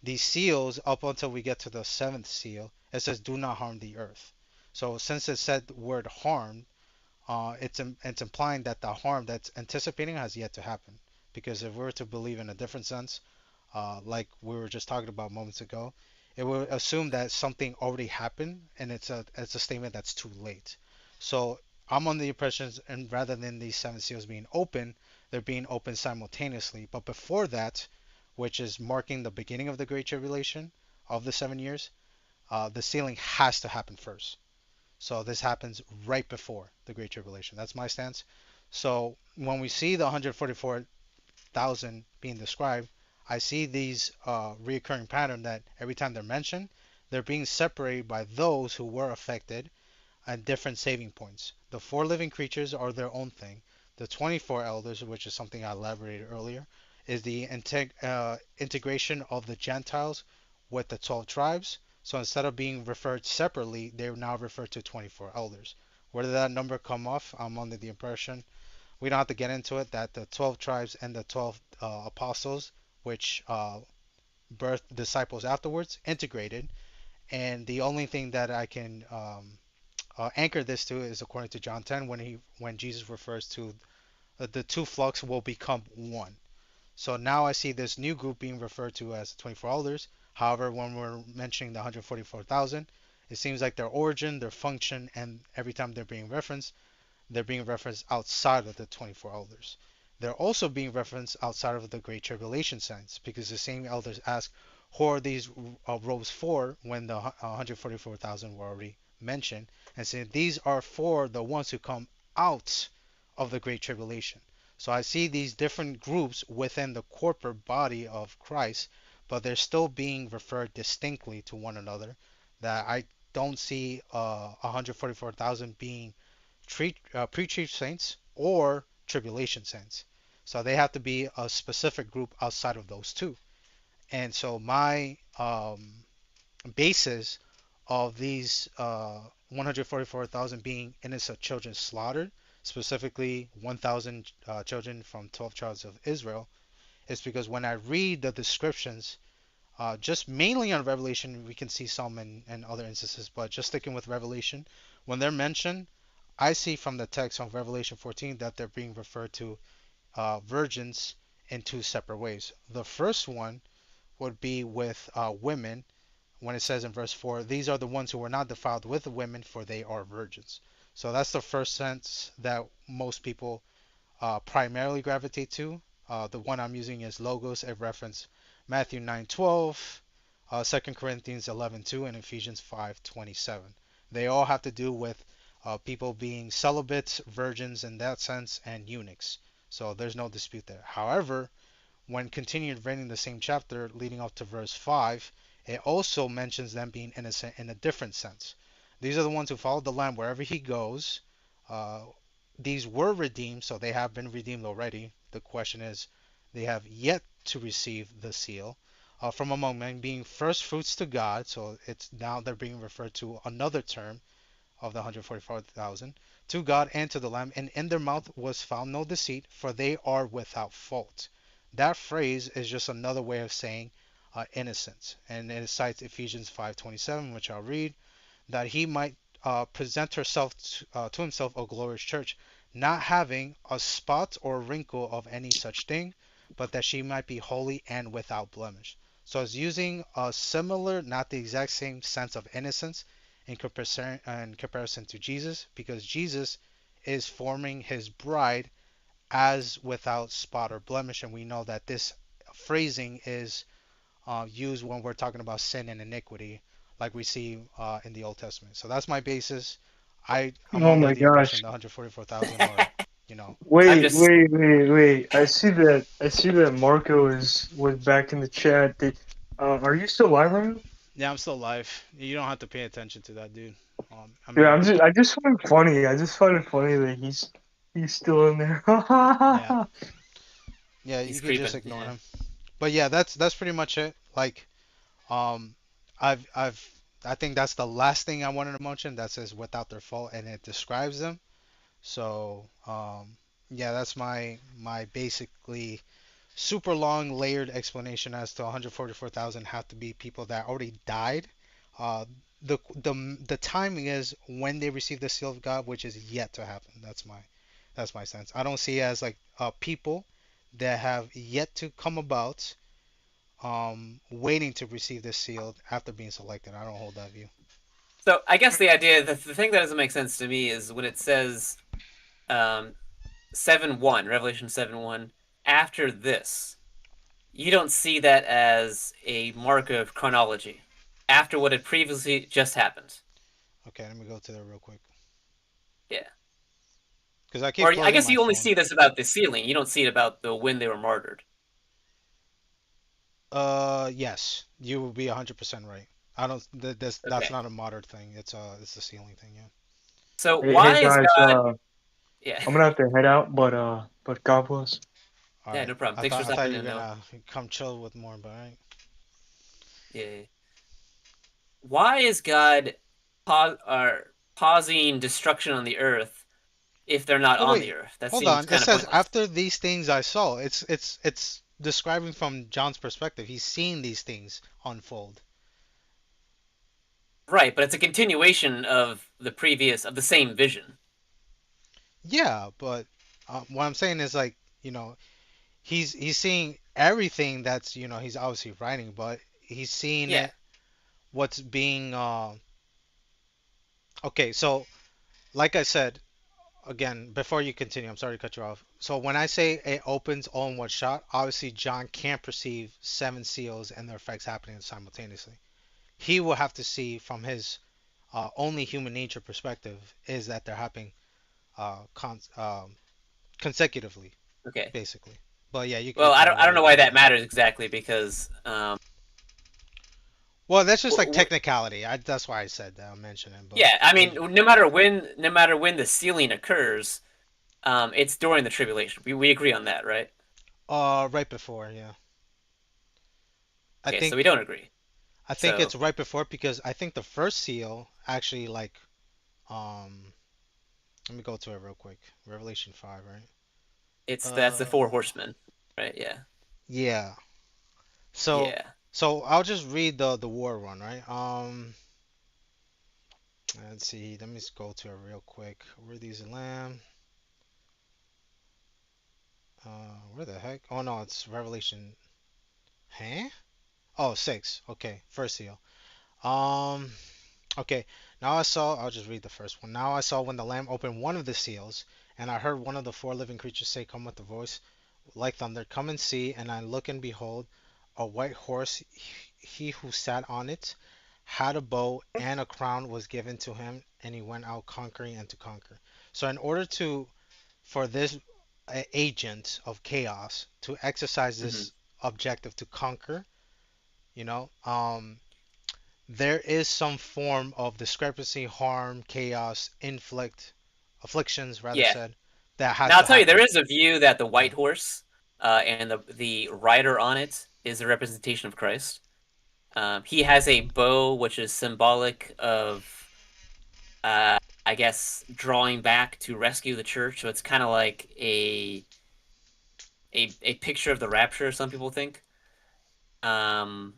these seals, up until we get to the seventh seal, it says, "Do not harm the earth." So since it said the word harm, it's implying that the harm that's anticipating has yet to happen. Because if we were to believe in a different sense, like we were just talking about moments ago, it would assume that something already happened, and it's a statement that's too late. So I'm on the impression, and rather than these seven seals being open, they're being open simultaneously. But before that, which is marking the beginning of the Great Tribulation of the 7 years, the sealing has to happen first. So this happens right before the Great Tribulation. That's my stance. So when we see the 144,000 being described, I see these reoccurring pattern that every time they're mentioned, they're being separated by those who were affected at different saving points. The four living creatures are their own thing. The 24 elders, which is something I elaborated earlier, is the integration of the Gentiles with the 12 tribes. So instead of being referred separately, they're now referred to 24 elders. Where did that number come off? I'm under the impression, we don't have to get into it, that the 12 tribes and the 12 apostles, which birthed disciples afterwards, integrated. And the only thing that I can anchor this to is according to John 10, when Jesus refers to the two flocks will become one. So now I see this new group being referred to as 24 elders. However, when we're mentioning the 144,000, it seems like their origin, their function, and every time they're being referenced outside of the 24 elders. They're also being referenced outside of the Great Tribulation sense, because the same elders ask, who are these robes for, when the 144,000 were already mentioned, and say these are for the ones who come out of the Great Tribulation. So I see these different groups within the corporate body of Christ, but they're still being referred distinctly to one another. That I don't see 144,000 being pre-chief saints or tribulation saints. So they have to be a specific group outside of those two. And so my basis of these 144,000 being innocent children slaughtered, specifically 1,000 children from 12 tribes of Israel, is because when I read the descriptions, just mainly on Revelation, we can see some in other instances, but just sticking with Revelation, when they're mentioned, I see from the text of Revelation 14 that they're being referred to virgins in two separate ways. The first one would be with women, when it says in verse 4, these are the ones who were not defiled with the women, for they are virgins. So that's the first sense that most people primarily gravitate to. The one I'm using is Logos. It references Matthew 9:12, 2 Corinthians 11:2, and Ephesians 5:27. They all have to do with people being celibates, virgins in that sense, and eunuchs. So there's no dispute there. However, when continued reading the same chapter leading up to verse 5, it also mentions them being innocent in a different sense. These are the ones who followed the Lamb wherever he goes. Uh, these were redeemed, so they have been redeemed already. The question is, they have yet to receive the seal. From among men, being first fruits to God, so it's now they're being referred to another term of the 144,000, to God and to the Lamb, and in their mouth was found no deceit, for they are without fault. That phrase is just another way of saying innocence. And it cites Ephesians 5:27, which I'll read, that he might present to himself a glorious church, not having a spot or wrinkle of any such thing, but that she might be holy and without blemish. So it's using a similar, not the exact same sense of innocence in comparison to Jesus, because Jesus is forming his bride as without spot or blemish, and we know that this phrasing is used when we're talking about sin and iniquity, like we see in the Old Testament. So that's my basis. I'm Oh under my the impression gosh. the 144,000 are, you know, Wait, just- wait. I see that Marco was back in the chat. Are you still live right now? yeah, I'm still alive. You don't have to pay attention to that, dude. I Yeah, mean, I just find it funny. I just find it funny that he's still in there. yeah, yeah, He's you can just creeping, ignore yeah. him. But yeah, that's pretty much it. Like, um, I've I think that's the last thing I wanted to mention. That says without their fault, and it describes them. So, yeah, that's my basically super long layered explanation as to 144,000 have to be people that already died. Uh, the timing is when they receive the seal of God, which is yet to happen. That's my sense. I don't see it as like people that have yet to come about, waiting to receive this seal after being selected. I don't hold that view. So I guess the idea, the thing that doesn't make sense to me is when it says 7:1, Revelation 7:1, after this, you don't see that as a mark of chronology. After what had previously just happened. Okay, let me go to that real quick. Yeah. Because I keep Or I closing guess my you only phone. see this about the sealing. You don't see it about the when they were martyred. Yes, you will be 100% right. I don't. That's Okay. not a modern thing. It's a ceiling thing. Yeah. So Hey, why hey is guys, God? Yeah. I'm gonna have to head out, but God bless. All Yeah, right. no problem. I Thanks for thought stopping you in, were though. gonna come chill with more, but all right. Yeah. Why is God pausing destruction on the earth if they're not Oh on the wait, earth? That hold seems on. It kind of says pointless. after these things I saw. It's describing from John's perspective. He's seeing these things unfold. Right, but it's a continuation of the same vision. Yeah, but what I'm saying is like, he's seeing everything that's, he's obviously writing, but he's seeing Yeah. it what's being okay. So like I said again, before you continue, I'm sorry to cut you off. So when I say it opens all in one shot, obviously John can't perceive seven seals and their effects happening simultaneously. He will have to see from his only human nature perspective is that they're happening consecutively, Okay. basically. But yeah, you Well, I tell me don't I what don't you're know gonna why say. that matters exactly because Well, that's just like w- w- technicality. That's why I said that. I'm mentioning, but yeah, I mean it, no matter when the sealing occurs, it's during the tribulation. We agree on that, right? right before, yeah. I Okay, so we think don't agree. I think So it's right before because I think the first seal actually like um let me go to it real quick. Revelation 5, right? that's the four Uh horsemen, right? Yeah. yeah. So Yeah. so I'll just read the war one, right? Let's see. Let me just go to it real quick. Worthy's the Lamb. Where the heck? Oh no, it's Revelation. Huh? Oh, 6. Okay, first seal. Um, okay. Now I saw, I'll just read the first one. Now I saw when the Lamb opened one of the seals, and I heard one of the four living creatures say, Come with a voice like thunder, come and see. And I look and behold, a white horse. He who sat on it had a bow, and a crown was given to him, and he went out conquering and to conquer. So in order for this agent of chaos to exercise Hmm. this objective to conquer, you know, there is some form of discrepancy, harm, chaos, afflictions, rather Yeah. said, that has Now I'll to tell you, there happen. is a view that the Yeah. white horse, and the rider on it is a representation of Christ. He has a bow, which is symbolic of, I guess, drawing back to rescue the church. So it's kind of like a picture of the rapture. Some people think. Um,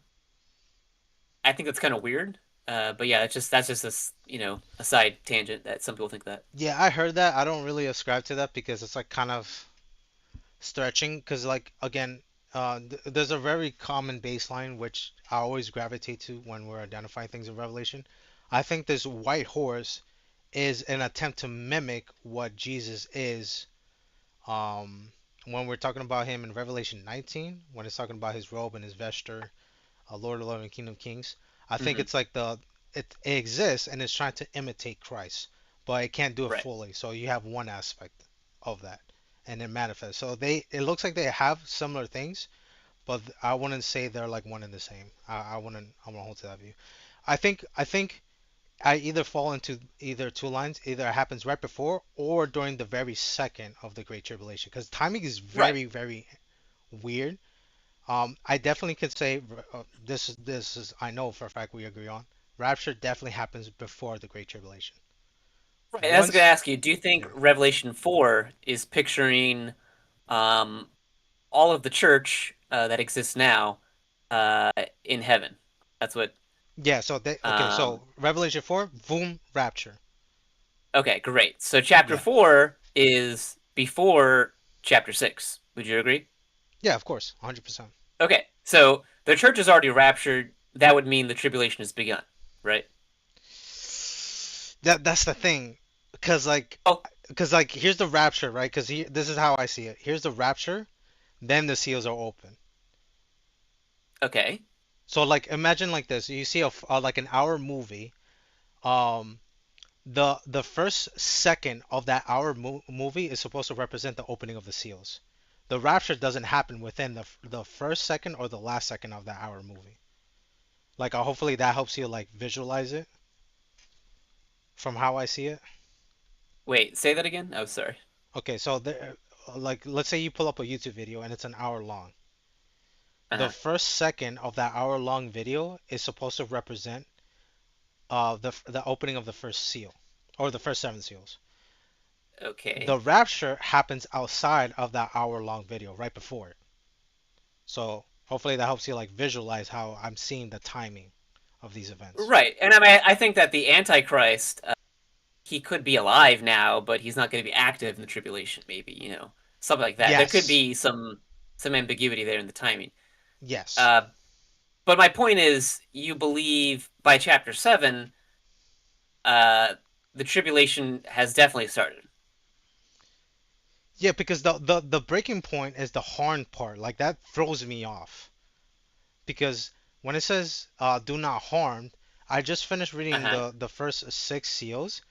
I think that's kind of weird. But yeah, that's just this a side tangent that some people think that. Yeah, I heard that. I don't really ascribe to that because it's like kind of stretching. Because like again, there's a very common baseline which I always gravitate to when we're identifying things in Revelation. I think this white horse is an attempt to mimic what Jesus is. When we're talking about him in Revelation 19, when it's talking about his robe and his vesture, Lord of Lords and Kingdom of Kings. I think Hmm. it's like it exists and it's trying to imitate Christ, but it can't do it Right. fully. So you have one aspect of that, and it manifests. So it looks like they have similar things, but I wouldn't say they're like one and the same. I wouldn't hold to that view. I think I either fall into either two lines. Either it happens right before or during the very second of the Great Tribulation, because timing is Right. very very weird. I definitely could say this is I know for a fact we agree on. Rapture definitely happens before the Great Tribulation. Right. I was going to Once, ask you, do you think yeah, Revelation 4 is picturing um, all of the church that exists now uh, in heaven? That's what. yeah. So okay. Um, So Revelation 4, boom, rapture. okay, great. So chapter Yeah, 4 is before chapter 6. Would you agree? yeah. Of course, 100%. Okay, so the church is already raptured. That would mean the tribulation has begun, right? That's the thing, because like, Oh, here's the rapture, right? Because this is how I see it. Here's the rapture, then the seals are open. okay. So like, imagine like this. You see like an hour movie. Um, the first second of that hour movie is supposed to represent the opening of the seals. The rapture doesn't happen within the first second or the last second of that hour movie. Like hopefully that helps you like visualize it from how I see it. Wait, say that again? Oh, sorry. Okay, so like let's say you pull up a YouTube video and it's an hour long. The Uh-huh. first second of that hour long video is supposed to represent the opening of the first seal or the first seven seals. The Okay. rapture happens outside of that hour long video, right before it. So hopefully that helps you like visualize how I'm seeing the timing of these events. Right. And I mean, I think that the Antichrist, he could be alive now, but he's not going to be active in the tribulation, maybe, something like that. There could Yes. be some ambiguity there in the timing. Yes. Uh, but my point is, you believe by chapter 7, uh, the tribulation has definitely started. Yeah, because the breaking point is the horn part. Like that throws me off. Because when it says do not harm, I just finished reading Uh-huh. the first six seals,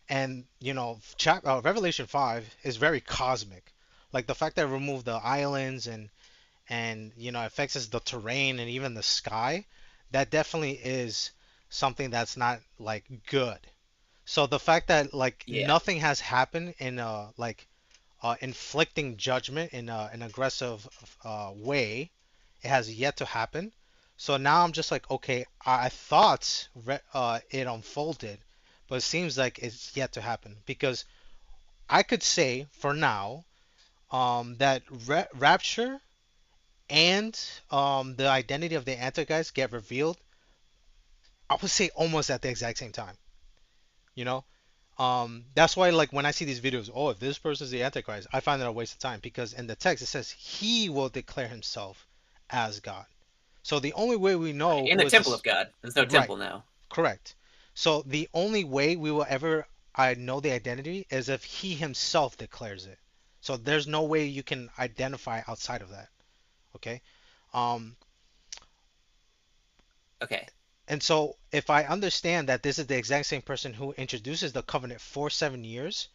and Revelation 5 is very cosmic. Like the fact that it removed the islands and affects the terrain and even the sky, that definitely is something that's not like good. So the fact that like Yeah. nothing has happened in like inflicting judgment in an aggressive way, it has yet to happen. So now I'm just like, okay, I thought it unfolded, but it seems like it's yet to happen because I could say for now that Rapture and the identity of the Antichrist get revealed. I would say almost at the exact same time. You know, that's why like when I see these videos, oh, if this person is the Antichrist, I find that a waste of time because in the text it says he will declare himself as God. So the only way we Right. know In who the is temple of this, God. There's no right? temple now. Correct. So the only way we will ever I know the identity is if he himself declares it. So there's no way you can identify outside of that. Okay. Um, Okay. and so if I understand that this is the exact same person who introduces the covenant for 7 years,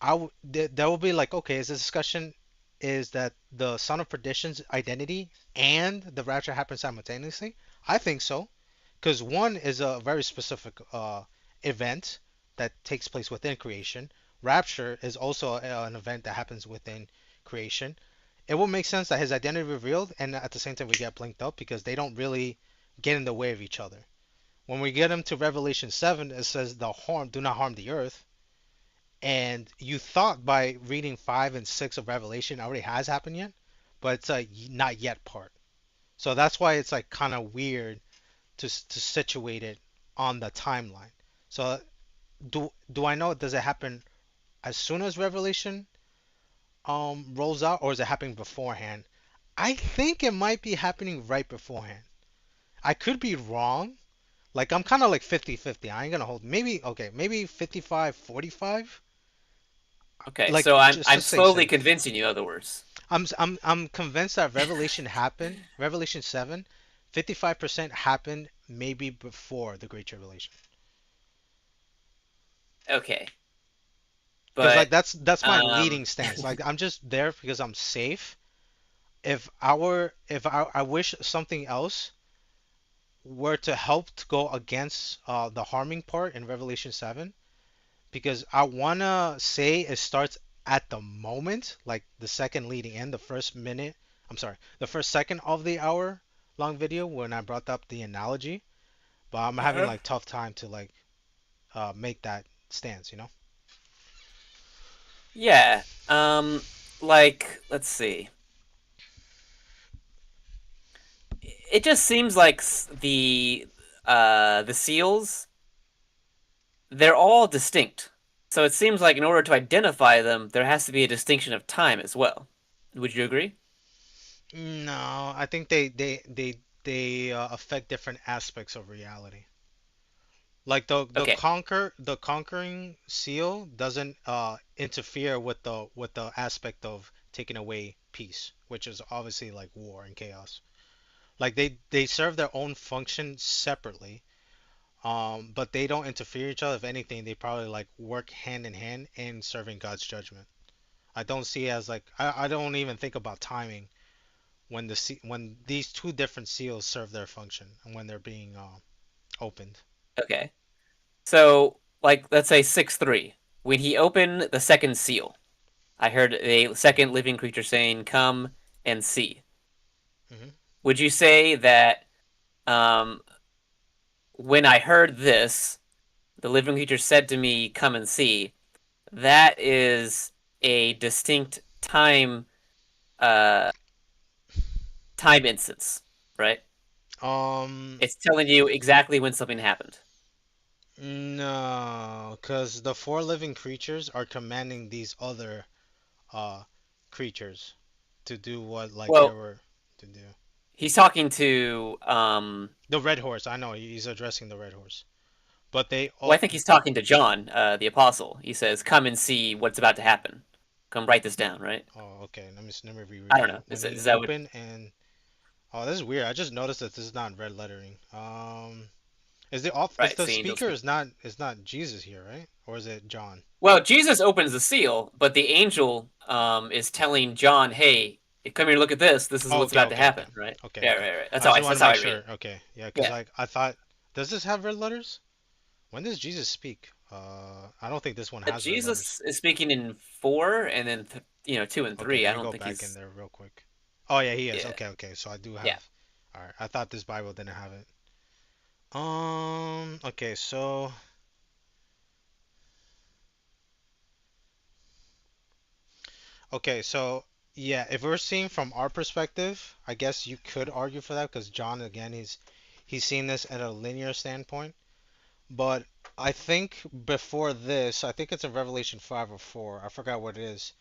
that will be like, okay, is the discussion is that the son of perdition's identity and the rapture happen simultaneously? I think so, because one is a very specific event that takes place within creation. Rapture is also an event that happens within creation. It will make sense that his identity revealed, and at the same time we get blinked up because they don't really get in the way of each other. When we get into Revelation 7, it says do not harm the earth, and you thought by reading 5 and 6 of Revelation already has happened yet, but it's a not yet part. So that's why it's like kind of weird to situate it on the timeline. So do I know, does it happen as soon as Revelation rolls out, or is it happening beforehand? I think it might be happening right beforehand. I could be wrong. Like I'm kind of like 50-50. I ain't gonna hold. Maybe okay, maybe 55-45. Okay, Like so I'm just to I'm stay slowly safe. convincing you. In other words. I'm convinced that Revelation happened. Revelation 7, 55% happened maybe before the Great Tribulation. Okay, Because but like that's my um, leading stance. Like I'm just there because I'm safe. If I wish something else were to help to go against the harming part in Revelation 7, because I wanna say it starts at the moment, like the second leading in, the first minute, I'm sorry, the first second of the hour long video when I brought up the analogy, but I'm having uh-huh. like tough time to like make that stance, you know? Yeah. Like let's see. It just seems like the seals, they're all distinct. So it seems like in order to identify them, there has to be a distinction of time as well. Would you agree? No, I think they affect different aspects of reality. Like Okay. the conquering seal doesn't interfere with the aspect of taking away peace, which is obviously like war and chaos. Like they serve their own function separately, but they don't interfere each other. If anything, they probably like work hand in hand in serving God's judgment. I don't see it as like I don't even think about timing when when these two different seals serve their function and when they're being opened. Okay. So like let's say 6-3. When he opened the second seal, I heard a second living creature saying, "Come and see." Hmm. Would you say that um, when I heard this, the living creature said to me, "Come and see," that is a distinct uh, time instance, right? Um, It's telling you exactly when something happened. no, because the four living creatures are commanding these other uh creatures to do what like they Well, were to do. he's talking to The red horse, I know he's addressing the red horse, but they well, I all. think he's talking to John, the apostle. He says, "Come and see what's about to happen. Come write this down." Right? Oh, okay. Let me I reread don't it. know. When he Is that what? opened and oh, this is weird. I just noticed that this is not red lettering. Is the off? Is Right? the It's the angel speaker speaking. is not Jesus here, right? Or is it John? Well, Jesus opens the seal, but the angel is telling John, "Hey, come here, and look at this. This is Oh, what's okay, about to okay, okay, happen." Right? okay, Yeah, okay. right, right. I just want That's to how make I read sure. it. Okay, yeah, because Yeah. like I thought, does this have red letters? When does Jesus speak? I don't think this one has red letters. Jesus is speaking in 4, and then 2 and Okay, 3. let I me don't go think back in he's. there real quick. Oh yeah, he is. Yeah, Okay, okay. So I do yeah. have. All right. I thought this Bible didn't have it. Okay, so okay, so yeah, if we're seeing from our perspective, I guess you could argue for that because John again he's seeing this at a linear standpoint. But I think before this, I think it's in Revelation 5 or 4. I forgot what it is.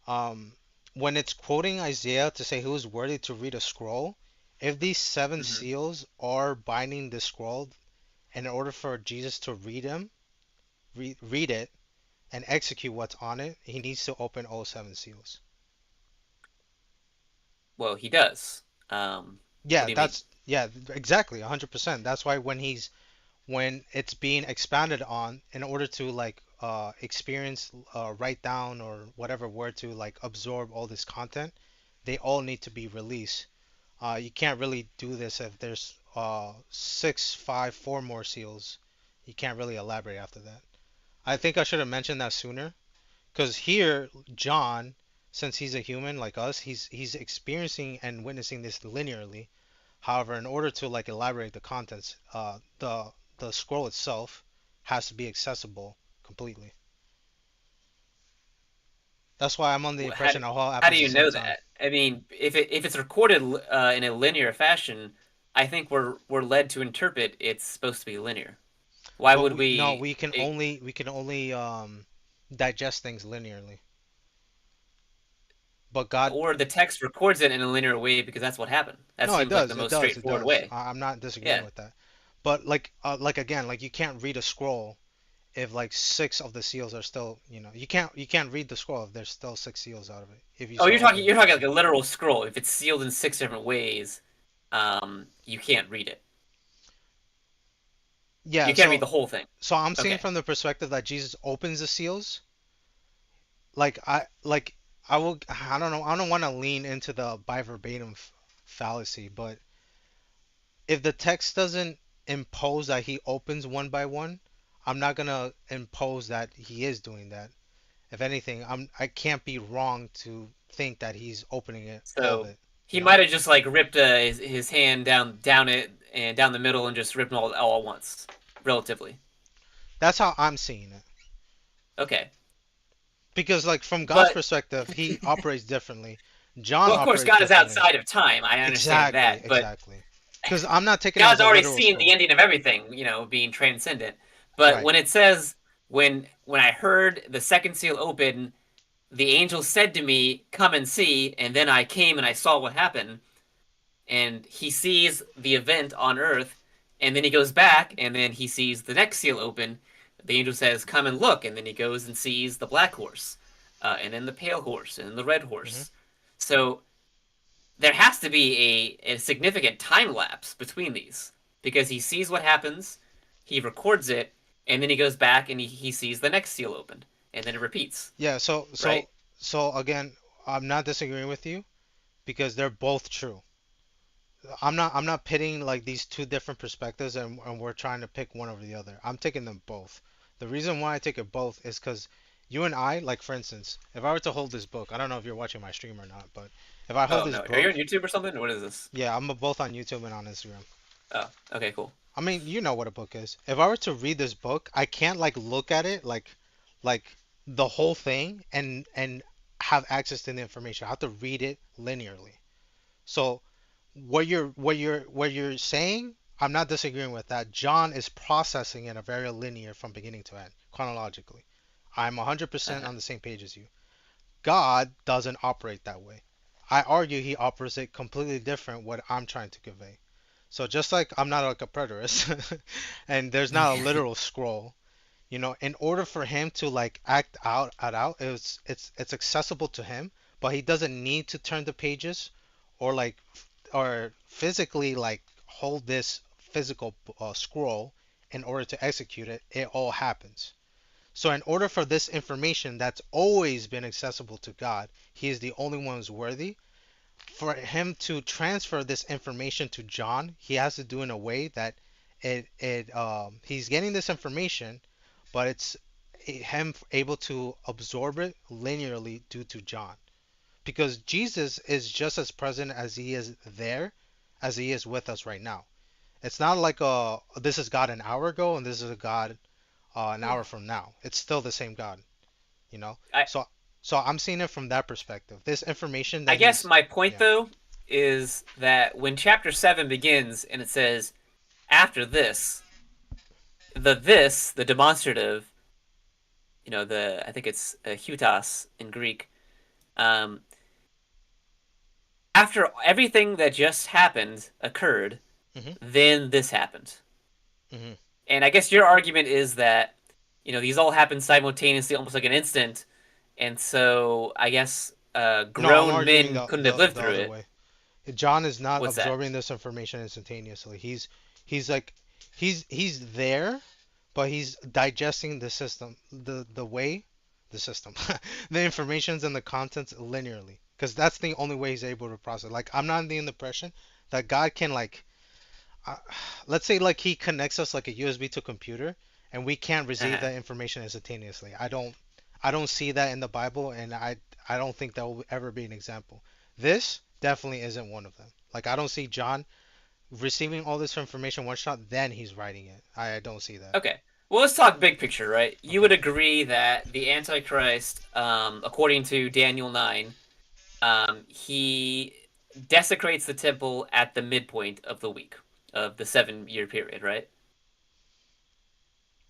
Um, when it's quoting Isaiah to say who is worthy to read a scroll, if these seven Hmm. seals are binding the scroll, and in order for Jesus to read it and execute what's on it, he needs to open all seven seals. Well, he does. What Yeah, do you mean? that's yeah, exactly, 100%. That's why when it's being expounded on in order to like experience write down or whatever word to like absorb all this content, they all need to be released. You can't really do this if there's six, five, four more seals. You can't really elaborate after that. I think I should have mentioned that sooner, because here John, since he's a human like us, he's experiencing and witnessing this linearly. However, in order to like elaborate the contents, the scroll itself has to be accessible completely. That's why I'm under the How impression it all how do happens at you the same know time. that? I mean, if it's recorded in a linear fashion, I think we're led to interpret it's supposed to be linear. Why But would we no, we? we can only digest things linearly. But God, Or the text records it in a linear way because that's what happened. That no, it seems like the does, it most does, it straightforward does. way. I'm not disagreeing Yeah. with that. But like again, like you can't read a scroll if like six of the seals are still, you can't read the scroll if there's still six seals out of it. If you Oh, still open you're it. talking like a literal scroll. If it's sealed in six different ways, you can't read it. Yeah, You can't read so the whole thing. so I'm seeing Okay. from the perspective that Jesus opens the seals. I don't want to lean into the by verbatim fallacy, but if the text doesn't impose that he opens one by one, I'm not gonna impose that he is doing that. If anything, I can't be wrong to think that he's opening it all of So it. he might have just like ripped his hand down it and down the middle and just ripped them all at once, relatively. That's how I'm seeing it. Okay. Because like from God's But perspective, he operates differently. John well, of course, operates God is differently. outside of time. I understand Exactly, that, but exactly. Because I'm not taking it as God's a already literal seen the scroll. ending of everything, being transcendent. But Right. when it says when I heard the second seal open, the angel said to me, "Come and see," and then I came and I saw what happened. And he sees the event on Earth, and then he goes back, and then he sees the next seal open. The angel says, "Come and look," and then he goes and sees the black horse, and then the pale horse, and the red hmm horse. So there has to be a significant time lapse between these because he sees what happens, he records it, and then he goes back and he sees the next seal open, and then it repeats, Yeah, so right? so so again, I'm not disagreeing with you because they're both true. I'm not pitting like these two different perspectives and we're trying to pick one over the other. I'm taking them both. The reason why I take it both is because you and I, like for instance, if I were to hold this book, I don't know if you're watching my stream or not, but if I hold Oh this no, are you book, on YouTube or something? What is this? yeah, I'm both on YouTube and on Instagram. Oh, okay, cool. I mean, you know what a book is. If I were to read this book, I can't like look at it like the whole thing and have access to the information. I have to read it linearly. So what you're saying, I'm not disagreeing with that. John is processing in a very linear from beginning to end, chronologically. I'm 100% Uh-huh. on the same page as you. God doesn't operate that way. I argue he operates it completely different what I'm trying to convey. So just like I'm not like a preterist, and there's not a literal scroll, in order for him to like act out, it's accessible to him, but he doesn't need to turn the pages or or physically like hold this physical scroll in order to execute it. It all happens. So in order for this information that's always been accessible to God, he is the only one who's worthy. For him to transfer this information to John, he has to do in a way that he's getting this information, but it's him able to absorb it linearly due to John. Because Jesus is just as present as he is there as he is with us right now. It's not like this is God an hour ago and this is a God an hour from now. It's still the same God, you know. I So so I'm seeing it from that perspective. This information I that guess he's my point yeah. though is that when chapter 7 begins and it says after this, the demonstrative, the I think it's hutas in Greek. Um, After everything that just happened occurred, hmm then this happened. hmm And I guess your argument is that these all happen simultaneously, almost like an instant, and so I guess No, I'm grown arguing men the, couldn't have the lived the through other it. way. John is not What's that? absorbing this information instantaneously. He's like he's there, but he's digesting the system, the way, the system, the informations and the contents linearly, because that's the only way he's able to process. Like I'm not in the impression that God can like, uh, let's say like he connects us like a USB to a computer, and we can't receive Uh-huh. that information instantaneously. I don't see that in the Bible, and I don't think that will ever be an example. This definitely isn't one of them. Like I don't see John receiving all this information one shot, then he's writing it. I don't see that. Okay. Well, let's talk big picture, right? You would agree that the Antichrist, according to Daniel 9, he desecrates the temple at the midpoint of the week of the 7 year period, right?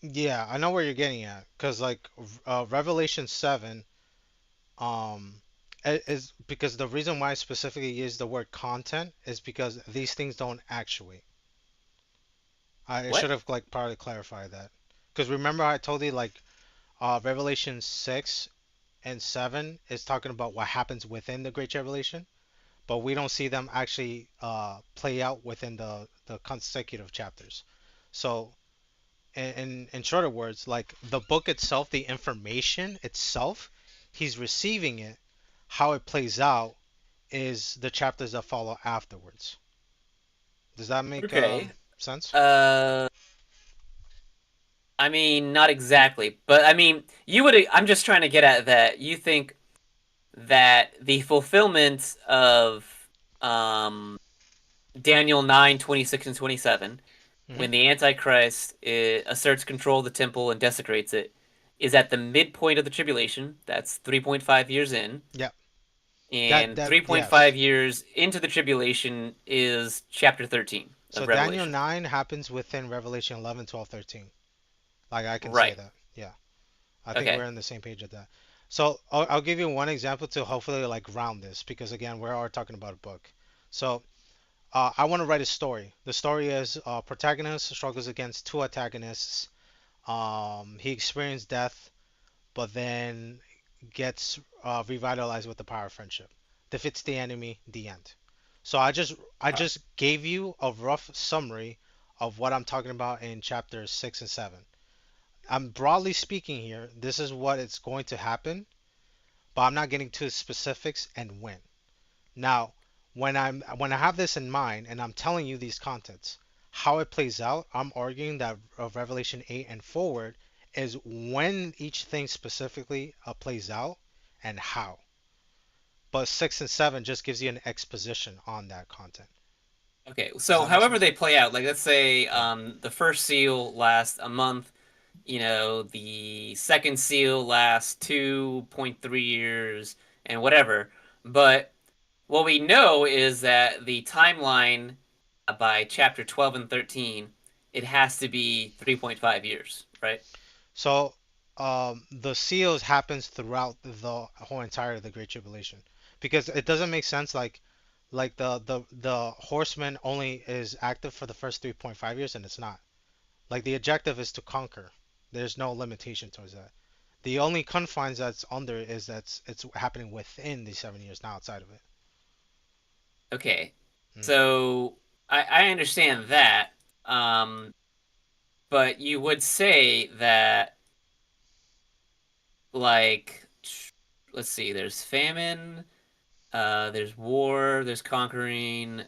Yeah, I know where you're getting at, because like Revelation 7 is because the reason why I specifically use the word content is because these things don't actuate. I should What? have like probably clarified that. Because remember I told you like Revelation 6 and 7 is talking about what happens within the Great Tribulation, but we don't see them actually play out within the consecutive chapters. So in shorter words, like the book itself, the information itself, he's receiving it. How it plays out is the chapters that follow afterwards. Does that make Okay. sense? Uh, I mean, not exactly, but I mean, you would. I'm just trying to get at that. You think that the fulfillment of um, Daniel 9:26 and 27, Hmm. when the Antichrist asserts control of the temple and desecrates it, is at the midpoint of the tribulation. That's 3.5 years in. Yeah. And That 3.5 yes. years into the tribulation is chapter 13 So of Daniel Revelation. 9 happens within Revelation 11, 12, 13. Like I can say Right. that. Yeah. I think we're Okay. on the same page at that. So I'll give you one example to hopefully like round this because again we are talking about a book. So I want to write a story. The story is protagonist struggles against two antagonists. He experienced death, but then gets revitalized with the power of friendship. Defeats the enemy. The end. So I I, just gave you a rough summary of what I'm talking about in chapters 6 and 7. I'm broadly speaking here. This is what it's going to happen, but I'm not getting to specifics and when. Now, when I have this in mind and I'm telling you these contents, how it plays out, I'm arguing that of Revelation 8 and forward is when each thing specifically plays out and how. But 6 and 7 just gives you an exposition on that content. Okay. Does So, that make however sense? they play out, like let's say Yeah. the first seal lasts a month, the second seal lasts 2.3 years and whatever. But what we know is that the timeline by chapter 12 and 13, it has to be 3.5 years, right? So, the seals happens throughout the whole entire of the Great Tribulation, because it doesn't make sense like the horseman only is active for the first 3.5 years and it's not. Like the objective is to conquer. There's no limitation towards that. The only confines that's under is that it's happening within the 7 years, not outside of it. Okay. Mm. So I understand that. Um, but you would say that, like, let's see, there's famine, there's war, there's conquering,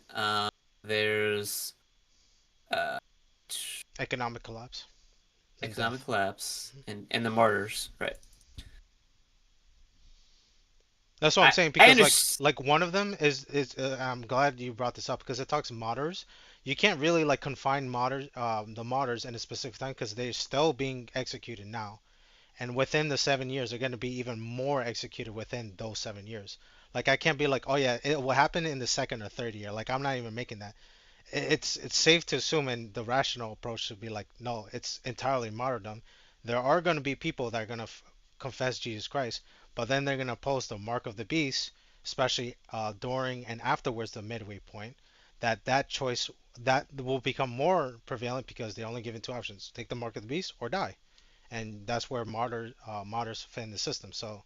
there's uh, Economic collapse and economic death. collapse, and the martyrs, right? That's what I'm saying I because understand. like one of them is I'm glad you brought this up because it talks martyrs. You can't really like confine martyrs the martyrs in a specific time because they're still being executed now. And within the 7 years, they're going to be even more executed within those 7 years. Like I can't be like, oh yeah, it will happen in the second or third year. Like I'm not even making that. It's safe to assume, and the rational approach should be like, no, it's entirely martyrdom. There are going to be people that are going to confess Jesus Christ, but then they're going to oppose the mark of the beast, especially during and afterwards the midway point. That choice that will become more prevalent because they're only given two options: take the mark of the beast or die, and that's where martyrs fit in the system. So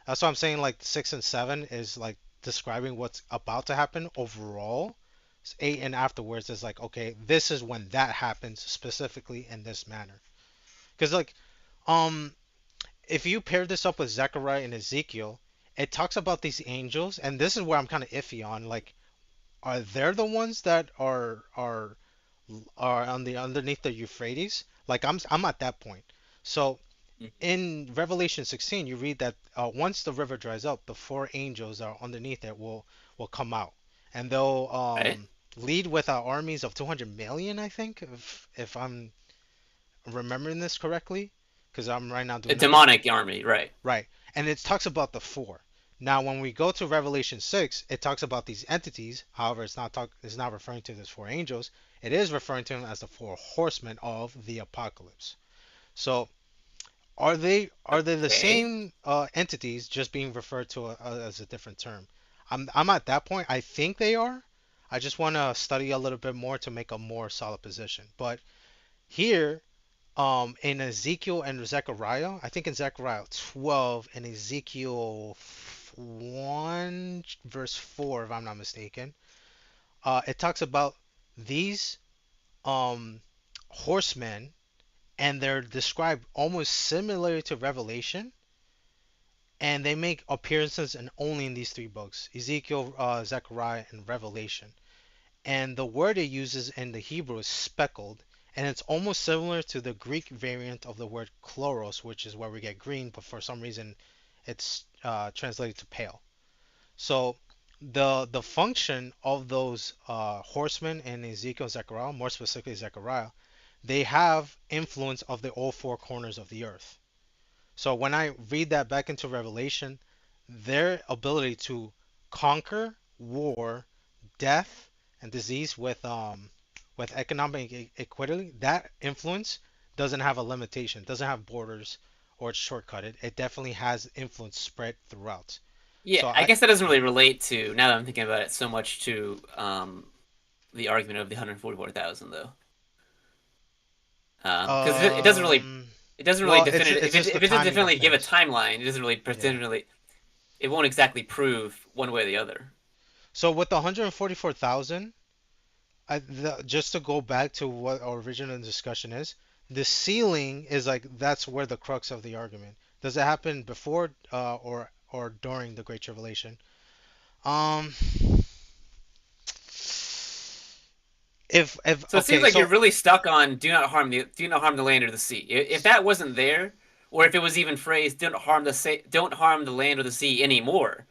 that's why I'm saying like 6 and 7 is like describing what's about to happen overall. 8 and afterwards is like okay, this is when that happens specifically in this manner. Because like um if you pair this up with Zechariah and Ezekiel, it talks about these angels, and this is where I'm kind of iffy on like are they the ones that are on the underneath the Euphrates? Like I'm at that point. So in Revelation 16, you read that once the river dries up, the four angels that are underneath it will come out, and they'll Right? lead with armies of 200 million, I think, if I'm remembering this correctly, because I'm right now A doing that. demonic army, right? Right. And it talks about the four. Now, when we go to Revelation 6, it talks about these entities. However, it's not referring to these four angels. It is referring to them as the four horsemen of the apocalypse. So, are they the Okay. same entities just being referred to as a different term? I'm at that point. I think they are. I just want to study a little bit more to make a more solid position. But here, in Ezekiel and Zechariah, I think in Zechariah 12 and Ezekiel 1 verse 4, if I'm not mistaken, it talks about these um horsemen, and they're described almost similar to Revelation, and they make appearances in only in these three books: Ezekiel, Zechariah, and Revelation. And the word it uses in the Hebrew is speckled, and it's almost similar to the Greek variant of the word chloros, which is where we get green, but for some reason it's translated to pale. So the function of those horsemen in Ezekiel and Zechariah, more specifically Zechariah, they have influence of the all four corners of the earth. So when I read that back into Revelation, their ability to conquer war, death, and disease with economic equity, that influence doesn't have a limitation, doesn't have borders, or it's shortcutted. It definitely has influence spread throughout. Yeah, So I I guess that doesn't really relate to, now that I'm thinking about it, so much to the argument of the 144,000 though, because um it doesn't really well, definitive it's just the if it doesn't timing of definitely give a things. timeline, it doesn't really Yeah. really it won't exactly prove one way or the other. So with the 144,000, just to go back to what our original discussion is, the ceiling is like that's where the crux of the argument. Does it happen before or during the Great Tribulation? Um, if So it seems okay, like you're so really stuck on do not harm the land or the sea. If that wasn't there, or if it was even phrased don't harm the land or the sea anymore,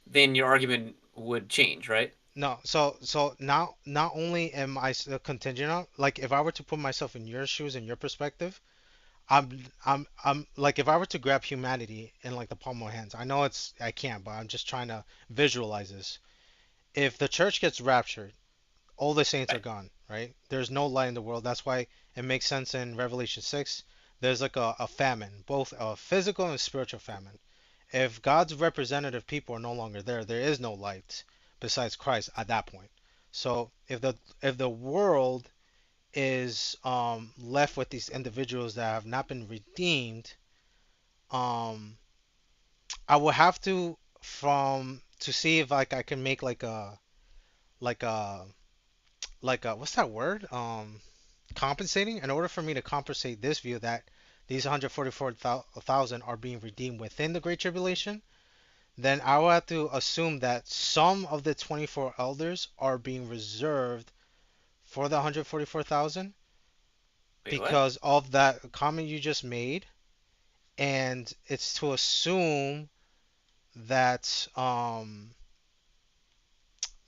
then your argument would change, right? no, so now not only am I contingent on, like, if I were to put myself in your shoes and your perspective, I'm like, if I were to grab humanity in like the palm of my hands, I know I can't, but I'm just trying to visualize this. If the church gets raptured, all the saints are Right. gone, right? There's no light in the world. That's why it makes sense in Revelation 6. There's like a famine, both a physical and spiritual famine. If God's representative people are no longer there, there is no light besides Christ at that point. So if the world is left with these individuals that have not been redeemed, um, I will have to see if like I can make like a like a what's that word? Compensating. In order for me to compensate this view that these 144,000 are being redeemed within the Great Tribulation, then I will have to assume that some of the 24 elders are being reserved for the 144,000 Wait, what? because of that comment you just made, and it's to assume that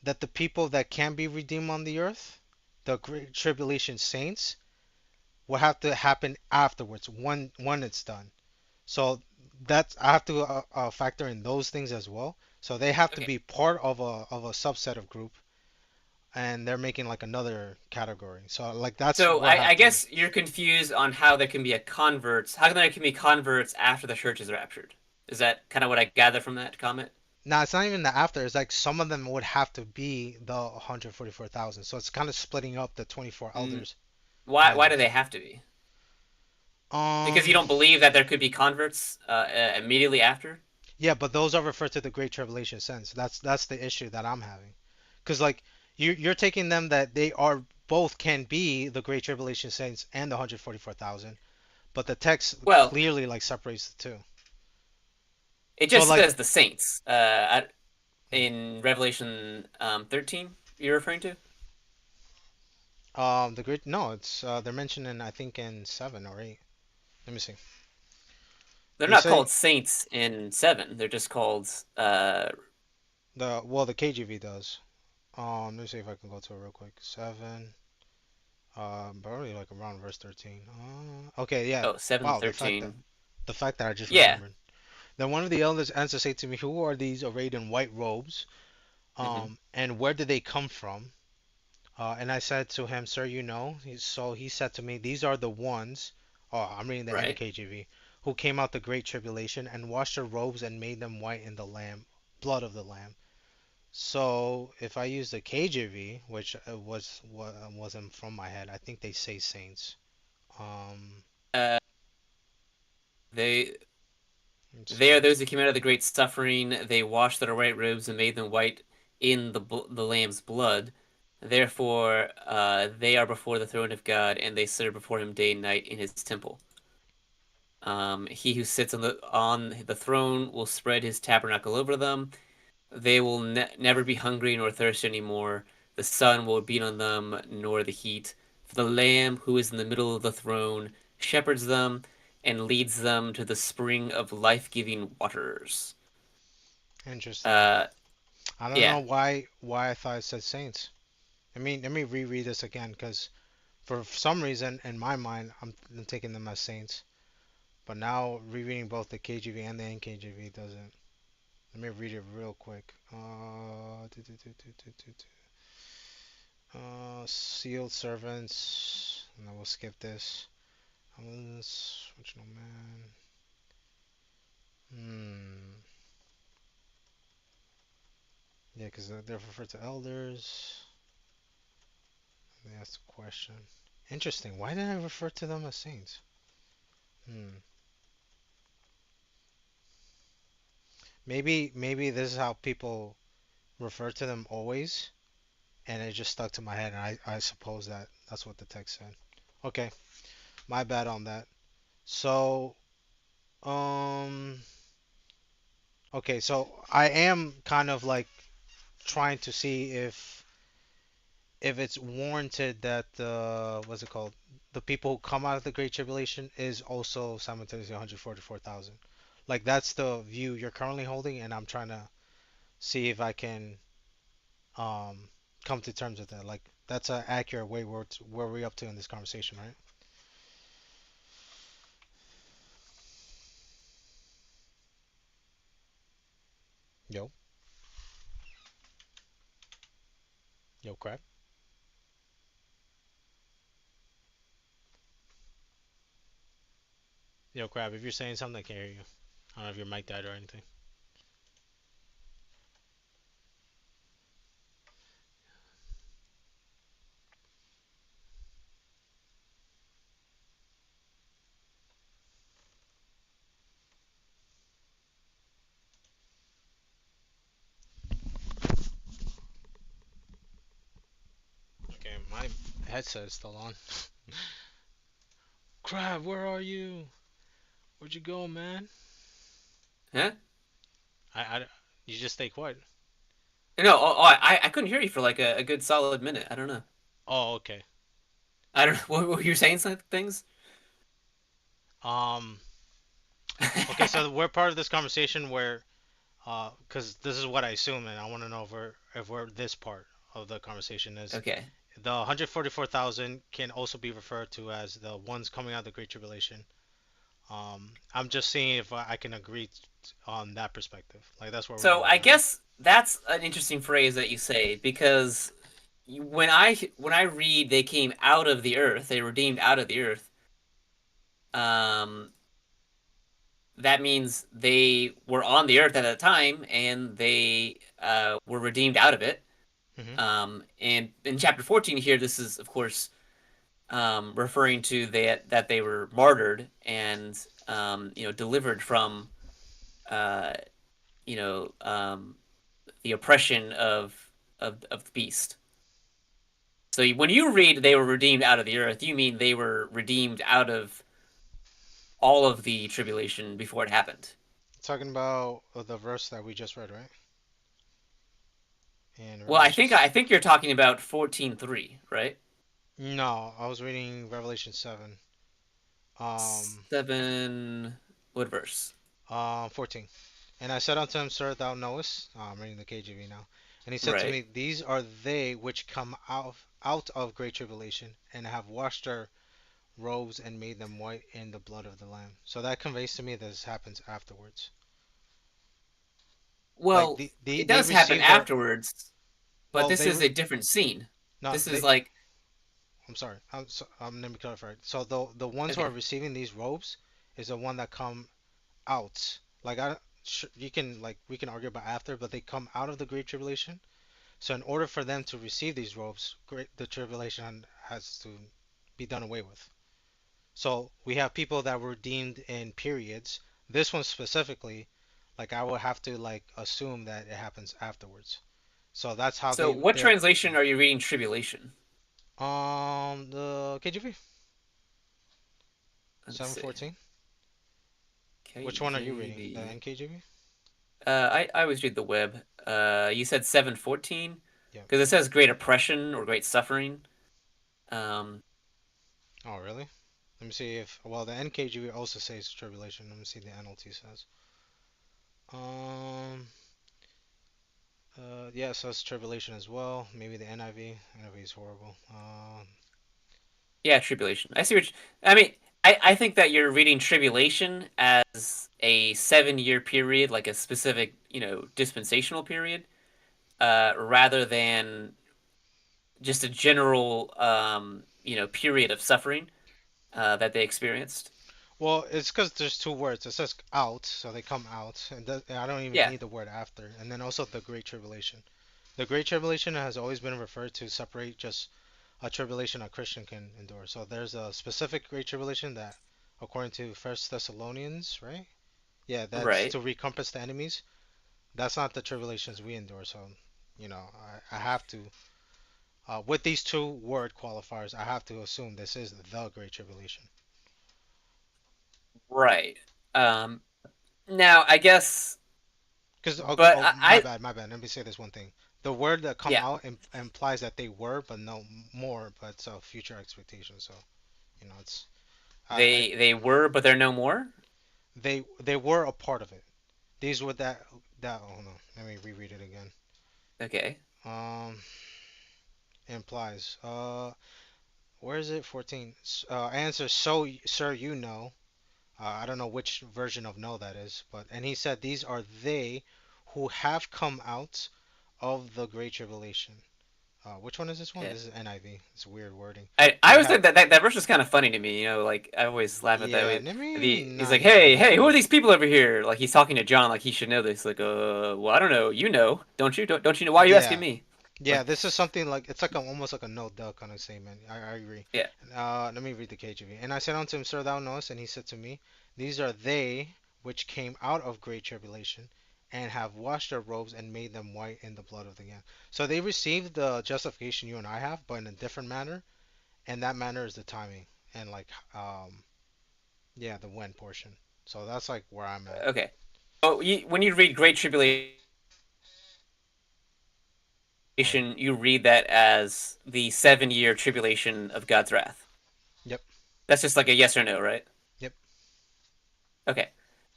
that the people that can be redeemed on the earth, the Great Tribulation saints, will have to happen afterwards when it's done. So that's I have to factor in those things as well. So they have to Okay. be part of a subset of group, and they're making like another category. So like that's So what I I have to. guess you're confused on how there can be a converts. How there can be converts after the church is raptured? Is that kind of what I gather from that comment? Now it's not even the after. It's like some of them would have to be the 144,000. So it's kind of splitting up the 24 Mm, elders why kind do of. they have to be? Because you Um, don't believe that there could be converts immediately after? yeah, but those are referred to the Great Tribulation sense. That's the issue that I'm having. Because like you're taking them that they are both can be the Great Tribulation saints and the 144,000, but the text Well, clearly like separates the two. it So just like says the saints in Revelation 13. You're referring to? the great no, it's they're mentioned in I think in 7 or 8. Let me see. They're They not say called saints in 7. They're just called the KJV does. Let me see if I can go to it real quick. 7. Probably like around verse 13. Okay, yeah. Oh, 7 Wow, 13. the fact that I just Yeah. remembered. Then one of the elders answered, say to me, Who are these arrayed in white robes? Hmm. And where did they come from? And I said to him, Sir, you know. So he said to me, These are the ones. Oh, I'm reading the Right. NKJV. Who came out the great tribulation and washed their robes and made them white in the lamb, blood of the lamb. So if I use the KJV, which wasn't from my head, I think they say saints. Um, Uh, they let's they are see. those who came out of the great suffering. They washed their white robes and made them white in the Lamb's blood. Therefore, they are before the throne of God, and they serve before Him day and night in His temple. He who sits on the throne will spread His tabernacle over them. They will never be hungry nor thirst anymore. The sun will beat on them, nor the heat. For the Lamb who is in the middle of the throne shepherds them and leads them to the spring of life-giving waters. Interesting. Uh, I don't know yeah. why I thought it said saints. Let me reread this again because for some reason in my mind I'm taking them as saints. But now rereading both the KJV and the NKJV doesn't. Let me read it real quick. Sealed servants. And then we'll skip this. Original man. Hmm. Yeah, because they're referred to elders. They asked a question. Interesting. Why did I refer to them as saints? Hmm. Maybe this is how people refer to them always, and it just stuck to my head, and I suppose that's what the text said. Okay, my bad on that. So, um, okay, so I am kind of like trying to see if it's warranted that the what's it called, the people who come out of the Great Tribulation is also simultaneously 144,000. Like that's the view you're currently holding, and I'm trying to see if I can um come to terms with that. Like that's an accurate way where we up to in this conversation, right? Yo, yo, crap, yo, crap. If you're saying something, I can't hear you. I don't know if your mic died or anything. Okay, my headset is still on. Crab, where are you? Where'd you go, man? Huh? I you just stay quiet. No, I couldn't hear you for like a good solid minute. I don't know. Oh, okay. I don't know. What you're saying some things? Um, okay, so we're part of this conversation where, because this is what I assume, and I want to know if we're this part of the conversation is Okay. the 144,000 can also be referred to as the ones coming out of the Great Tribulation. I'm just seeing if I can agree on that perspective. Like that's where we're So holding I right now. guess that's an interesting phrase that you say because when I read they came out of the earth, they were redeemed out of the earth. Um, that means they were on the earth at the time and they were redeemed out of it. Hmm. And in chapter 14 here, this is of course referring to that they were martyred and delivered from uh, you know um, the oppression of the beast. So when you read they were redeemed out of the earth, you mean they were redeemed out of all of the tribulation before it happened. Talking about the verse that we just read, right? In Well, I Revelation think I 7. think you're talking about 14:3, right? No, I was reading Revelation 7. Um, 7, what verse? 14. And I said unto him, Sir, thou knowest, I'm reading the KJV now, And he said to Right. me, "These are they which come out of great tribulation, and have washed their robes and made them white in the blood of the Lamb." So that conveys to me that this happens afterwards. Like Well, it they does happen receive their afterwards, but well this they is re- a different scene. no This is they like I'm sorry. Let me clarify. So the ones who are okay. receiving these robes is the one that come out. Like you can like we can argue about after, but they come out of the great tribulation. So in order for them to receive these robes, the tribulation has to be done away with. So we have people that were deemed in periods. This one specifically, like I would have to like assume that it happens afterwards. So that's how So, what they're translation are you reading tribulation? the KJV Let's see. 714. Which one are you reading? The KJV. NKJV? I always read the web. You said 714 Yeah. because it says great oppression or great suffering. Oh, really? Let me see if well the NKJV also says tribulation. Let me see the NLT says. Um yeah, so it's tribulation as well. Maybe the NIV. NIV is horrible. Yeah, tribulation. I see what I mean. I think that you're reading tribulation as a 7 year period, like a specific, dispensational period, rather than just a general, period of suffering that they experienced. Well, it's because there's two words. It says out, so they come out, and I don't even Yeah, need the word after. And then also the Great Tribulation. The Great Tribulation has always been referred to separate just a tribulation a Christian can endure. So there's a specific Great Tribulation that, according to First Thessalonians, right? Yeah, that's right. to recompense the enemies. That's not the tribulations we endure. So, I have to, with these two word qualifiers, I have to assume this is the Great Tribulation. Right. Um, Now, I guess, Because but oh, I my bad. Let me say this one thing. The word that come yeah, out implies that they were, but no more, but it's a future expectation. So it's I they were, but they're no more. they were a part of it. These were that. Oh no, let me reread it again. Okay. Um, implies. Where is it? 14. Answer. So, sir, you know. I don't know which version of no that is, but and he said these are they who have come out of the great tribulation. Which one is this one? Okay. This is NIV. It's weird wording. I Who always have? think that verse is kind of funny to me. Like I always laugh at that. Yeah, let me He's not like, even hey, read hey, who it. are these people over here? Like he's talking to John, like he should know this. Like, well, I don't know. You know, don't you? Don't you know? Why are you asking Yeah, me? yeah. This is something like it's like almost like a no duh kind of statement. I agree. Yeah. Let me read the KJV. And I said unto him, Sir, thou knowest, and he said to me, These are they which came out of great tribulation, and have washed their robes and made them white in the blood of the Lamb. So they received the justification you and I have, but in a different manner, and that manner is the timing and like yeah, the when portion. So that's like where I'm at. Okay. Oh, when you read Great Tribulation, Oh yeah. you read that as the 7 year tribulation of God's wrath. Yep. That's just like a yes or no, right? Yep. Okay.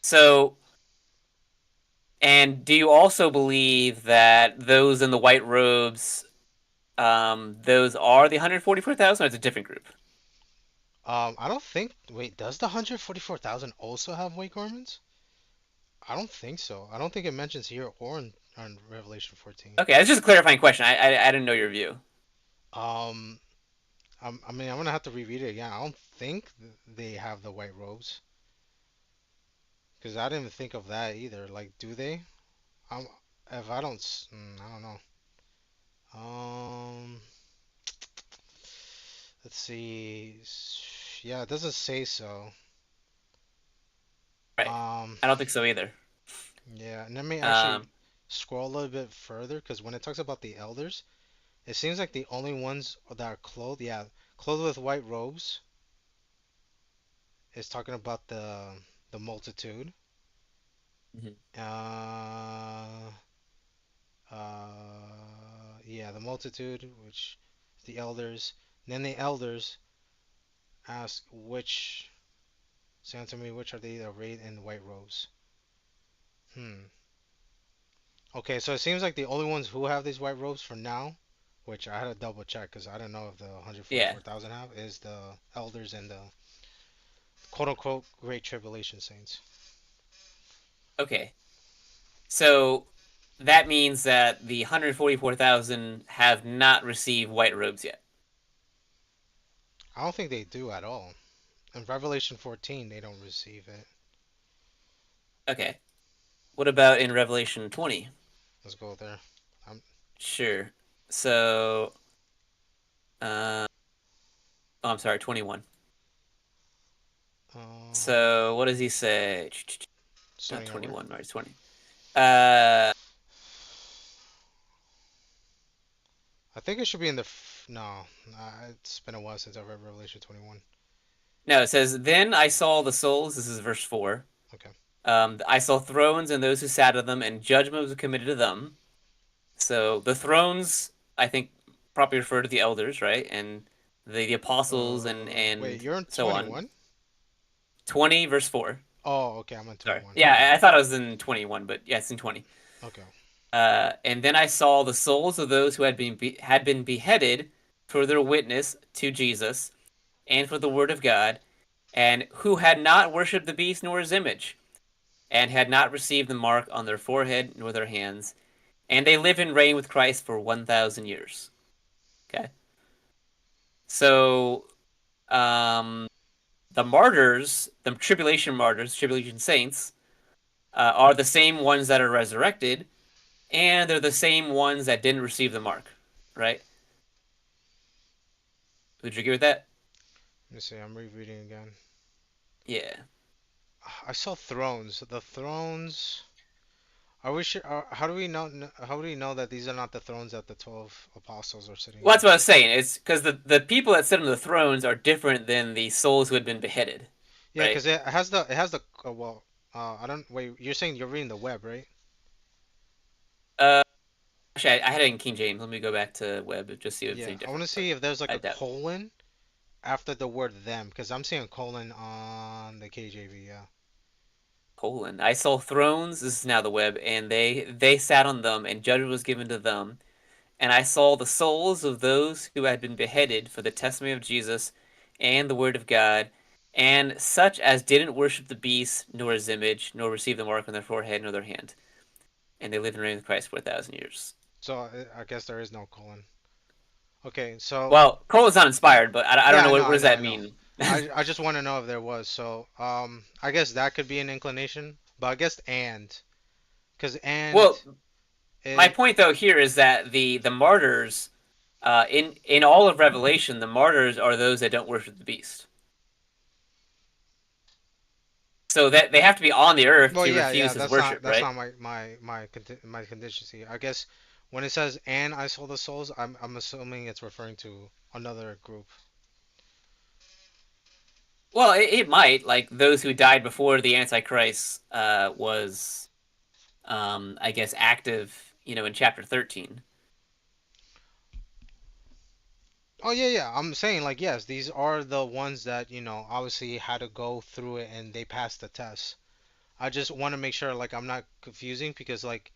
So, and do you also believe that those in the white robes, those are the 144,000, or it's a different group? I don't think. Wait, does the 144,000 also have white garments? I don't think so. I don't think it mentions here or on Revelation 14. Okay, that's just a clarifying question. I didn't know your view. Um, I mean, I'm gonna have to reread it again. I don't think they have the white robes because I didn't think of that either. Like, do they? Um, if I don't, I don't know. Um, let's see. Yeah, it doesn't say so. Right. Um, I don't think so either. yeah, and let me actually Um, scroll a little bit further because when it talks about the elders, it seems like the only ones that are clothed, yeah, clothed with white robes, is talking about the multitude. Mhm. Uh, yeah, the multitude, which is the elders. And then the elders ask, which, say unto me, which are they arrayed in white robes? Hmm. Okay, so it seems like the only ones who have these white robes for now, which I had to double check because I don't know if the Yeah. 144,000 have, is the elders and the quote unquote Great Tribulation Saints. Okay. So that means that the 144,000 have not received white robes yet. I don't think they do at all. In Revelation 14, they don't receive it. Okay. What about in Revelation 20? Let's go there. Sure. So, oh, I'm sorry, 21. So what does he say? Not Starting at where? 21, right? It's 20. Uh, I think it should be in the. No, it's been a while since I read Revelation 21. no, it says, "Then I saw the souls." This is verse 4. Okay. I saw thrones and those who sat on them, and judgment was committed to them. So the thrones, I think, probably refer to the elders, right? And the apostles and Wait, you're in so on. 21? 20 verse 4. Oh, okay, I'm on Sorry. 21. Yeah, I thought I was in 21, but yeah, it's in 20. Okay. And then I saw the souls of those who had been beheaded for their witness to Jesus and for the word of God, and who had not worshipped the beast nor his image, and had not received the mark on their forehead nor their hands, and they live and reign with Christ for 1,000 years. Okay. So, the martyrs, the tribulation martyrs, tribulation saints, are the same ones that are resurrected, and they're the same ones that didn't receive the mark, right? Would you agree with that? Let me see, I'm rereading again. Yeah. I saw thrones. The thrones. Are we sure? How do we know? How do we know that these are not the thrones that the 12 apostles are sitting Well, that's on? what I was saying. It's because the people that sit on the thrones are different than the souls who had been beheaded, Yeah, right? because it has the well. I don't wait. You're saying you're reading the web, right? Uh, Actually, I had it in King James. Let me go back to web just see if it's Yeah, any I want to different. see if there's like I a doubt. colon after the word them, because I'm seeing colon on the KJV. Yeah. Colon. I saw thrones. This is now the web, and they sat on them, and judgment was given to them. And I saw the souls of those who had been beheaded for the testimony of Jesus and the word of God, and such as didn't worship the beast nor his image, nor receive the mark on their forehead nor their hand. And they lived and reigned with Christ for 1,000 years. So I guess there is no colon. Okay, so Well, colon's not inspired, but I don't yeah, know I know, what I does know, I that know. mean. I just want to know if there was. So I guess that could be an inclination, but I guess because Well, my it, point though here is that the martyrs, in all of Revelation, the martyrs are those that don't worship the beast. So that they have to be on the earth well, to yeah, refuse his worship, that's right? not my contingency. I guess when it says and I saw the souls, I'm assuming it's referring to another group. Well, it might, like those who died before the Antichrist was, I guess, active, in chapter 13. Oh yeah, yeah. I'm saying like yes, these are the ones that obviously had to go through it and they passed the test. I just want to make sure like I'm not confusing because like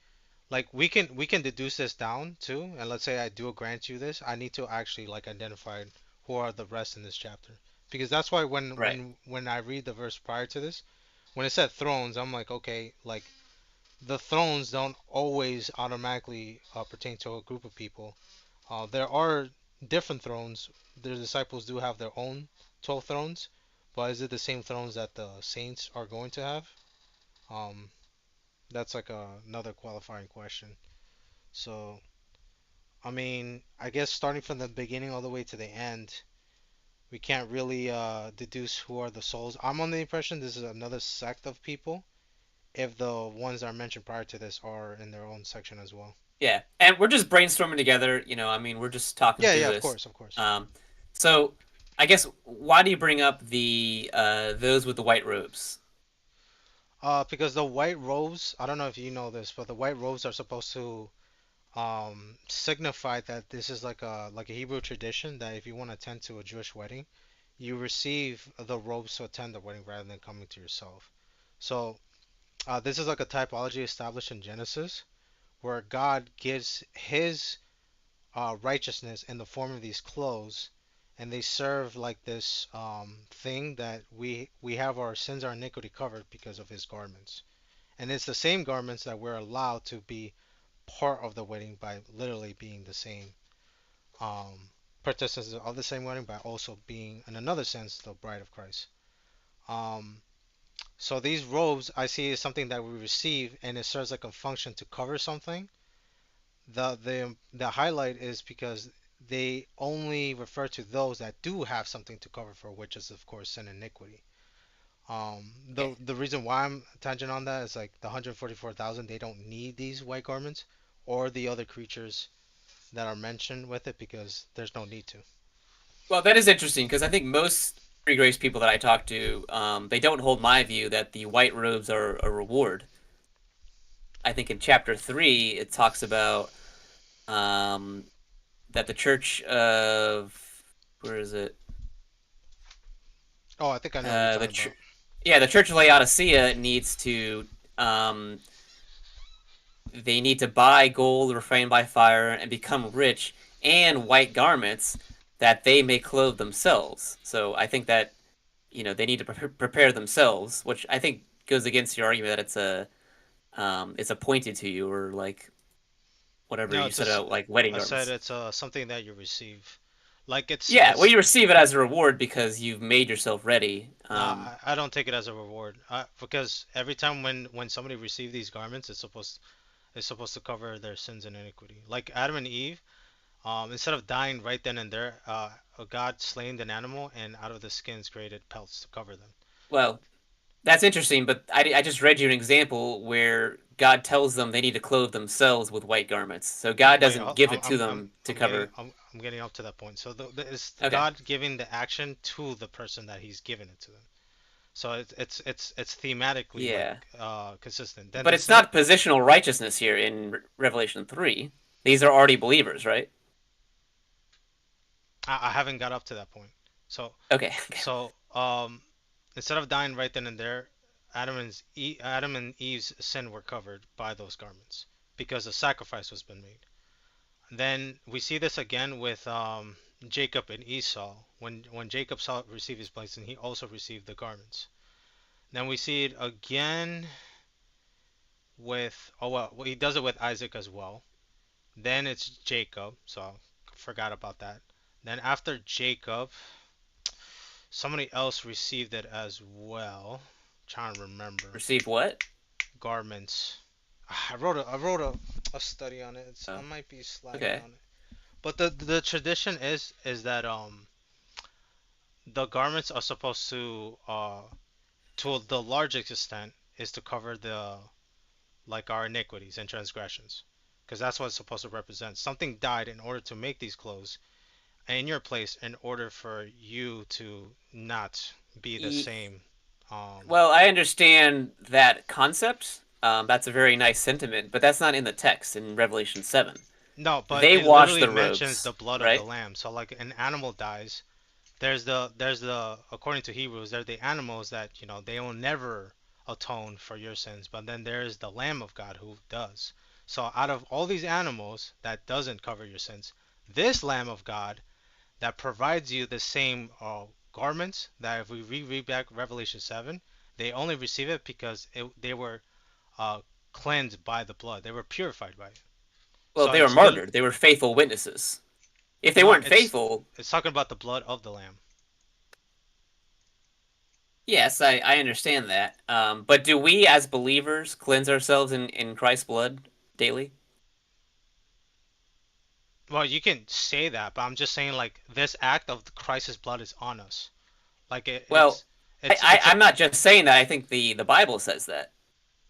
we can deduce this down too, and let's say I do grant you this, I need to actually like identify who are the rest in this chapter. Because that's why when Right. when when I read the verse prior to this, when it said thrones, I'm like, okay, like the thrones don't always automatically pertain to a group of people. There are different thrones. The disciples do have their own 12 thrones, but is it the same thrones that the saints are going to have? Um, that's like another qualifying question. So, I mean, I guess starting from the beginning all the way to the end, we can't really deduce who are the souls. I'm on the impression this is another sect of people, if the ones that are mentioned prior to this are in their own section as well. Yeah, and we're just brainstorming together. I mean, we're just talking Yeah, through yeah, of this. course, of course. So I guess why do you bring up the those with the white robes? Because the white robes, I don't know if you know this, but the white robes are supposed to signify that this is like a Hebrew tradition that if you want to attend to a Jewish wedding, you receive the robes to attend the wedding rather than coming to yourself. So this is like a typology established in Genesis, where God gives His righteousness in the form of these clothes, and they serve like this thing that we have our sins, our iniquity covered because of His garments, and it's the same garments that we're allowed to be part of the wedding by literally being the same participants of the same wedding, by also being in another sense the bride of Christ. Um, so these robes I see is something that we receive, and it serves like a function to cover something. The highlight is because they only refer to those that do have something to cover for, which is of course sin and iniquity. Yeah. The reason why I'm tangent on that is like the 144,000, they don't need these white garments or the other creatures that are mentioned with it because there's no need to. Well, that is interesting because I think most free grace people that I talk to, they don't hold my view that the white robes are a reward. I think in chapter 3 it talks about um, that the church of where is it? Oh, I think I know what you're The talking about. yeah, the church of Laodicea needs to um, they need to buy gold refined by fire and become rich and white garments that they may clothe themselves. So I think that they need to prepare themselves, which I think goes against your argument that it's appointed to you or like whatever No, you it's said just about like wedding I said garments. it's something that you receive. Like Yeah, well, it's you receive it as a reward because you've made yourself ready. no, I don't take it as a reward. Because every time when somebody receives these garments, it's supposed to cover their sins and iniquity. Like Adam and Eve, instead of dying right then and there, God slain an animal and out of the skins created pelts to cover them. Well, that's interesting, but I just read you an example where God tells them they need to clothe themselves with white garments. So God Wait, doesn't give it to them to cover. I'm getting up to that point. So it's Okay. God giving the action to the person that He's given it to them. So it's thematically like Yeah. consistent. Then But the it's second, not positional righteousness here in Revelation 3. These are already believers, right? I haven't got up to that point. So Okay. so instead of dying right then and there, Adam and Eve's sin were covered by those garments because a sacrifice was been made. Then we see this again with Jacob and Esau. When Jacob saw receive his blessing, he also received the garments. Then we see it again with he does it with Isaac as well. Then it's Jacob, so I forgot about that. Then after Jacob, somebody else received it as well. Trying to remember. Receive what? Garments. I wrote a study on it. I Oh, might be slacking okay. on it. But the tradition is that the garments are supposed to the largest extent is to cover the like our iniquities and transgressions, because that's what it's supposed to represent. Something died in order to make these clothes in your place in order for you to not be the E- same. Um, Well, I understand that concept. That's a very nice sentiment, but that's not in the text in Revelation 7. no, but They it wash literally the mentions robes, the blood of the right? lamb. So like an animal dies, there's the according to Hebrews, there are the animals that they will never atone for your sins, but then there is the Lamb of God who does. So out of all these animals that doesn't cover your sins, this Lamb of God that provides you the same garments that if we read back Revelation 7, they only receive it because they were uh, cleansed by the blood. They were purified by it. Well, So they were it's lit martyred. They were faithful witnesses. If they no, weren't faithful, it's talking about the blood of the lamb. yes, I understand that. But do we as believers cleanse ourselves in Christ's blood daily? Well, you can say that, but I'm just saying like this act of Christ's blood is on us. Like it, Well, it's it's I, it's a I'm not just saying that. I think the Bible says that.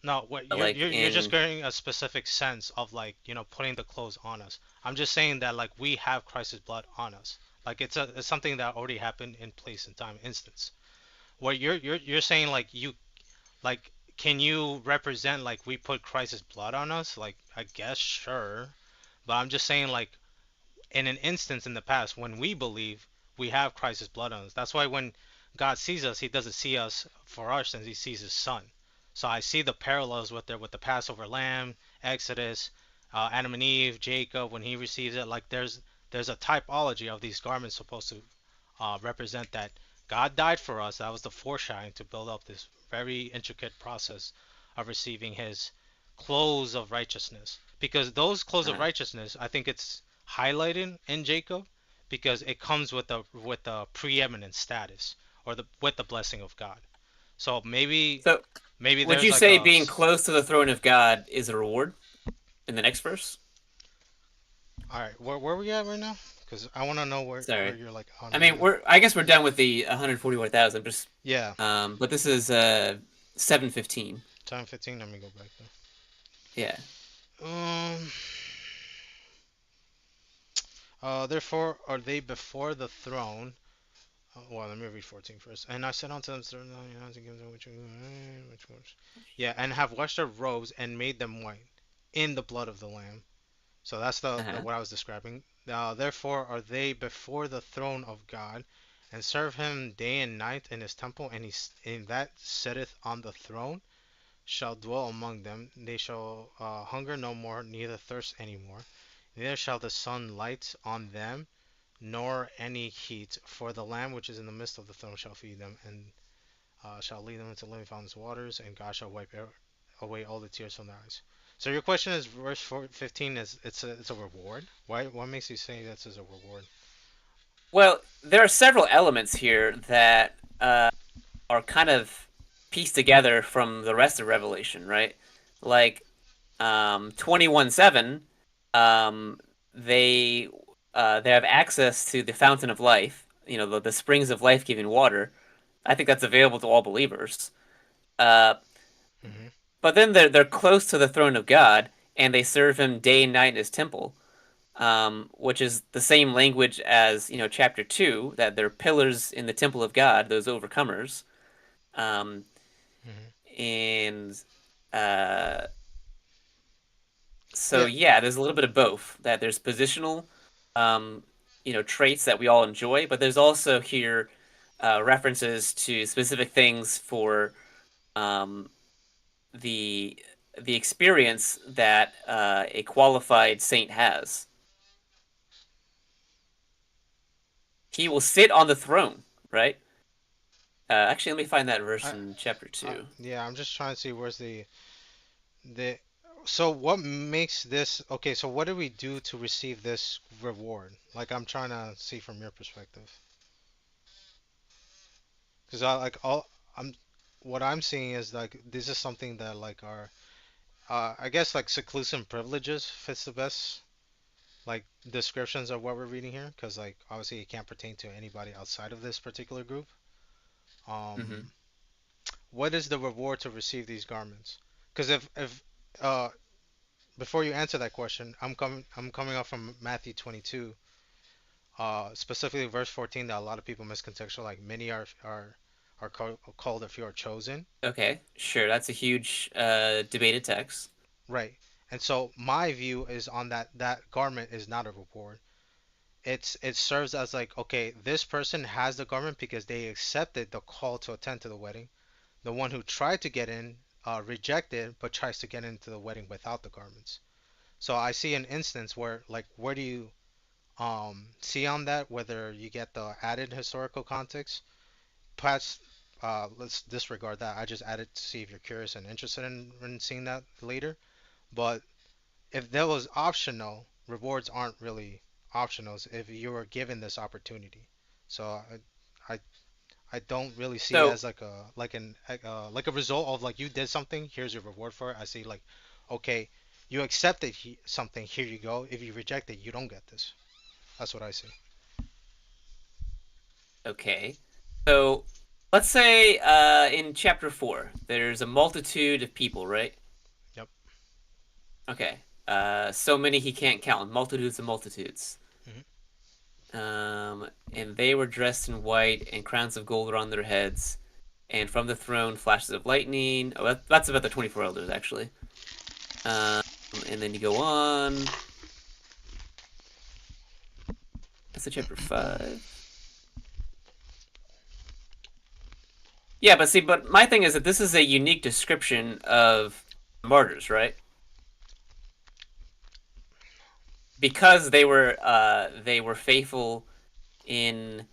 no. What Like you're just in getting a specific sense of like putting the clothes on us. I'm just saying that like we have Christ's blood on us. Like it's something that already happened in place and time instance. What you're saying like like can you represent like we put Christ's blood on us? Like I guess sure, but I'm just saying like in an instance in the past when we believe we have Christ's blood on us. That's why when God sees us, He doesn't see us for our sins. He sees His Son. So I see the parallels with the Passover lamb, Exodus, Adam and Eve, Jacob, when he receives it, like there's a typology of these garments supposed to represent that God died for us. That was the foreshadowing to build up this very intricate process of receiving His clothes of righteousness. Because those clothes of Uh, righteousness, I think it's highlighted in Jacob because it comes with the preeminent status or the with the blessing of God. So so, maybe would there's you like say a being close to the throne of God is a reward in the next verse? all right, where we at right now? Because I want to know where Sorry. you're like on I right mean, now. I guess we're done with the 141,000. Just Yeah, but this is 7:15. time 15. Let me go back Yeah. there. Therefore are they before the throne. Well, let me read 14 first. And I said unto them, to give them which was, yeah, and have washed their robes and made them white in the blood of the Lamb. So that's the Uh-huh. what I was describing. Therefore are they before the throne of God, and serve Him day and night in His temple, and He in that sitteth on the throne shall dwell among them. They shall hunger no more, neither thirst any more. Neither shall the sun light on them, nor any heat. For the Lamb which is in the midst of the throne shall feed them, and shall lead them into living fountains of waters, and God shall wipe away all the tears from their eyes. So your question is, verse 15 is it's a reward. Why what makes you say this is a reward? Well, there are several elements here that are kind of pieced together from the rest of Revelation, right? Like 21:7, they they have access to the fountain of life, the springs of life-giving water. I think that's available to all believers. Uh, Hmm. but then they're close to the throne of God, and they serve Him day and night in His temple, which is the same language as chapter 2, that they're pillars in the temple of God, those overcomers. Um, Hmm. and uh, so Yeah. yeah, there's a little bit of both. That there's positional, um, traits that we all enjoy, but there's also here references to specific things for um, the the experience that a qualified saint has. He will sit on the throne, right? Actually, let me find that verse I, in chapter 2. yeah, I'm just trying to see where's the so what makes this okay, so what do we do to receive this reward? Like I'm trying to see from your perspective. Because I like all I'm what I'm seeing is like this is something that like our I guess like seclusive privileges fits the best like descriptions of what we're reading here because like obviously it can't pertain to anybody outside of this particular group. Hmm. Um, what is the reward to receive these garments? Because if uh before you answer that question, I'm coming up from Matthew 22, specifically verse 14 that a lot of people miscontextual like many are called if you are chosen. Okay, sure. That's a huge debated text. Right. And so my view is on that garment is not a reward. It serves as like, okay, this person has the garment because they accepted the call to attend to the wedding. The one who tried to get in rejected but tries to get into the wedding without the garments. So I see an instance where like where do you see on that whether you get the added historical context? Perhaps let's disregard that. I just added to see if you're curious and interested in seeing that later. But if that was optional, rewards aren't really optionals if you were given this opportunity. So I I don't really see it So as like a result of like you did something, here's your reward for it. I see like, okay, you accepted something, here you go. If you reject it, you don't get this. That's what I see. okay. So let's say in chapter 4, there's a multitude of people, right? Yep. Okay. So many he can't count. Multitudes of multitudes. Hmm. And they were dressed in white, and crowns of gold were on their heads. And from the throne, flashes of lightning. Oh, that's about the 24 elders, actually. Um, and then you go on. That's the chapter 5. Yeah, but my thing is that this is a unique description of martyrs, right? because they were faithful in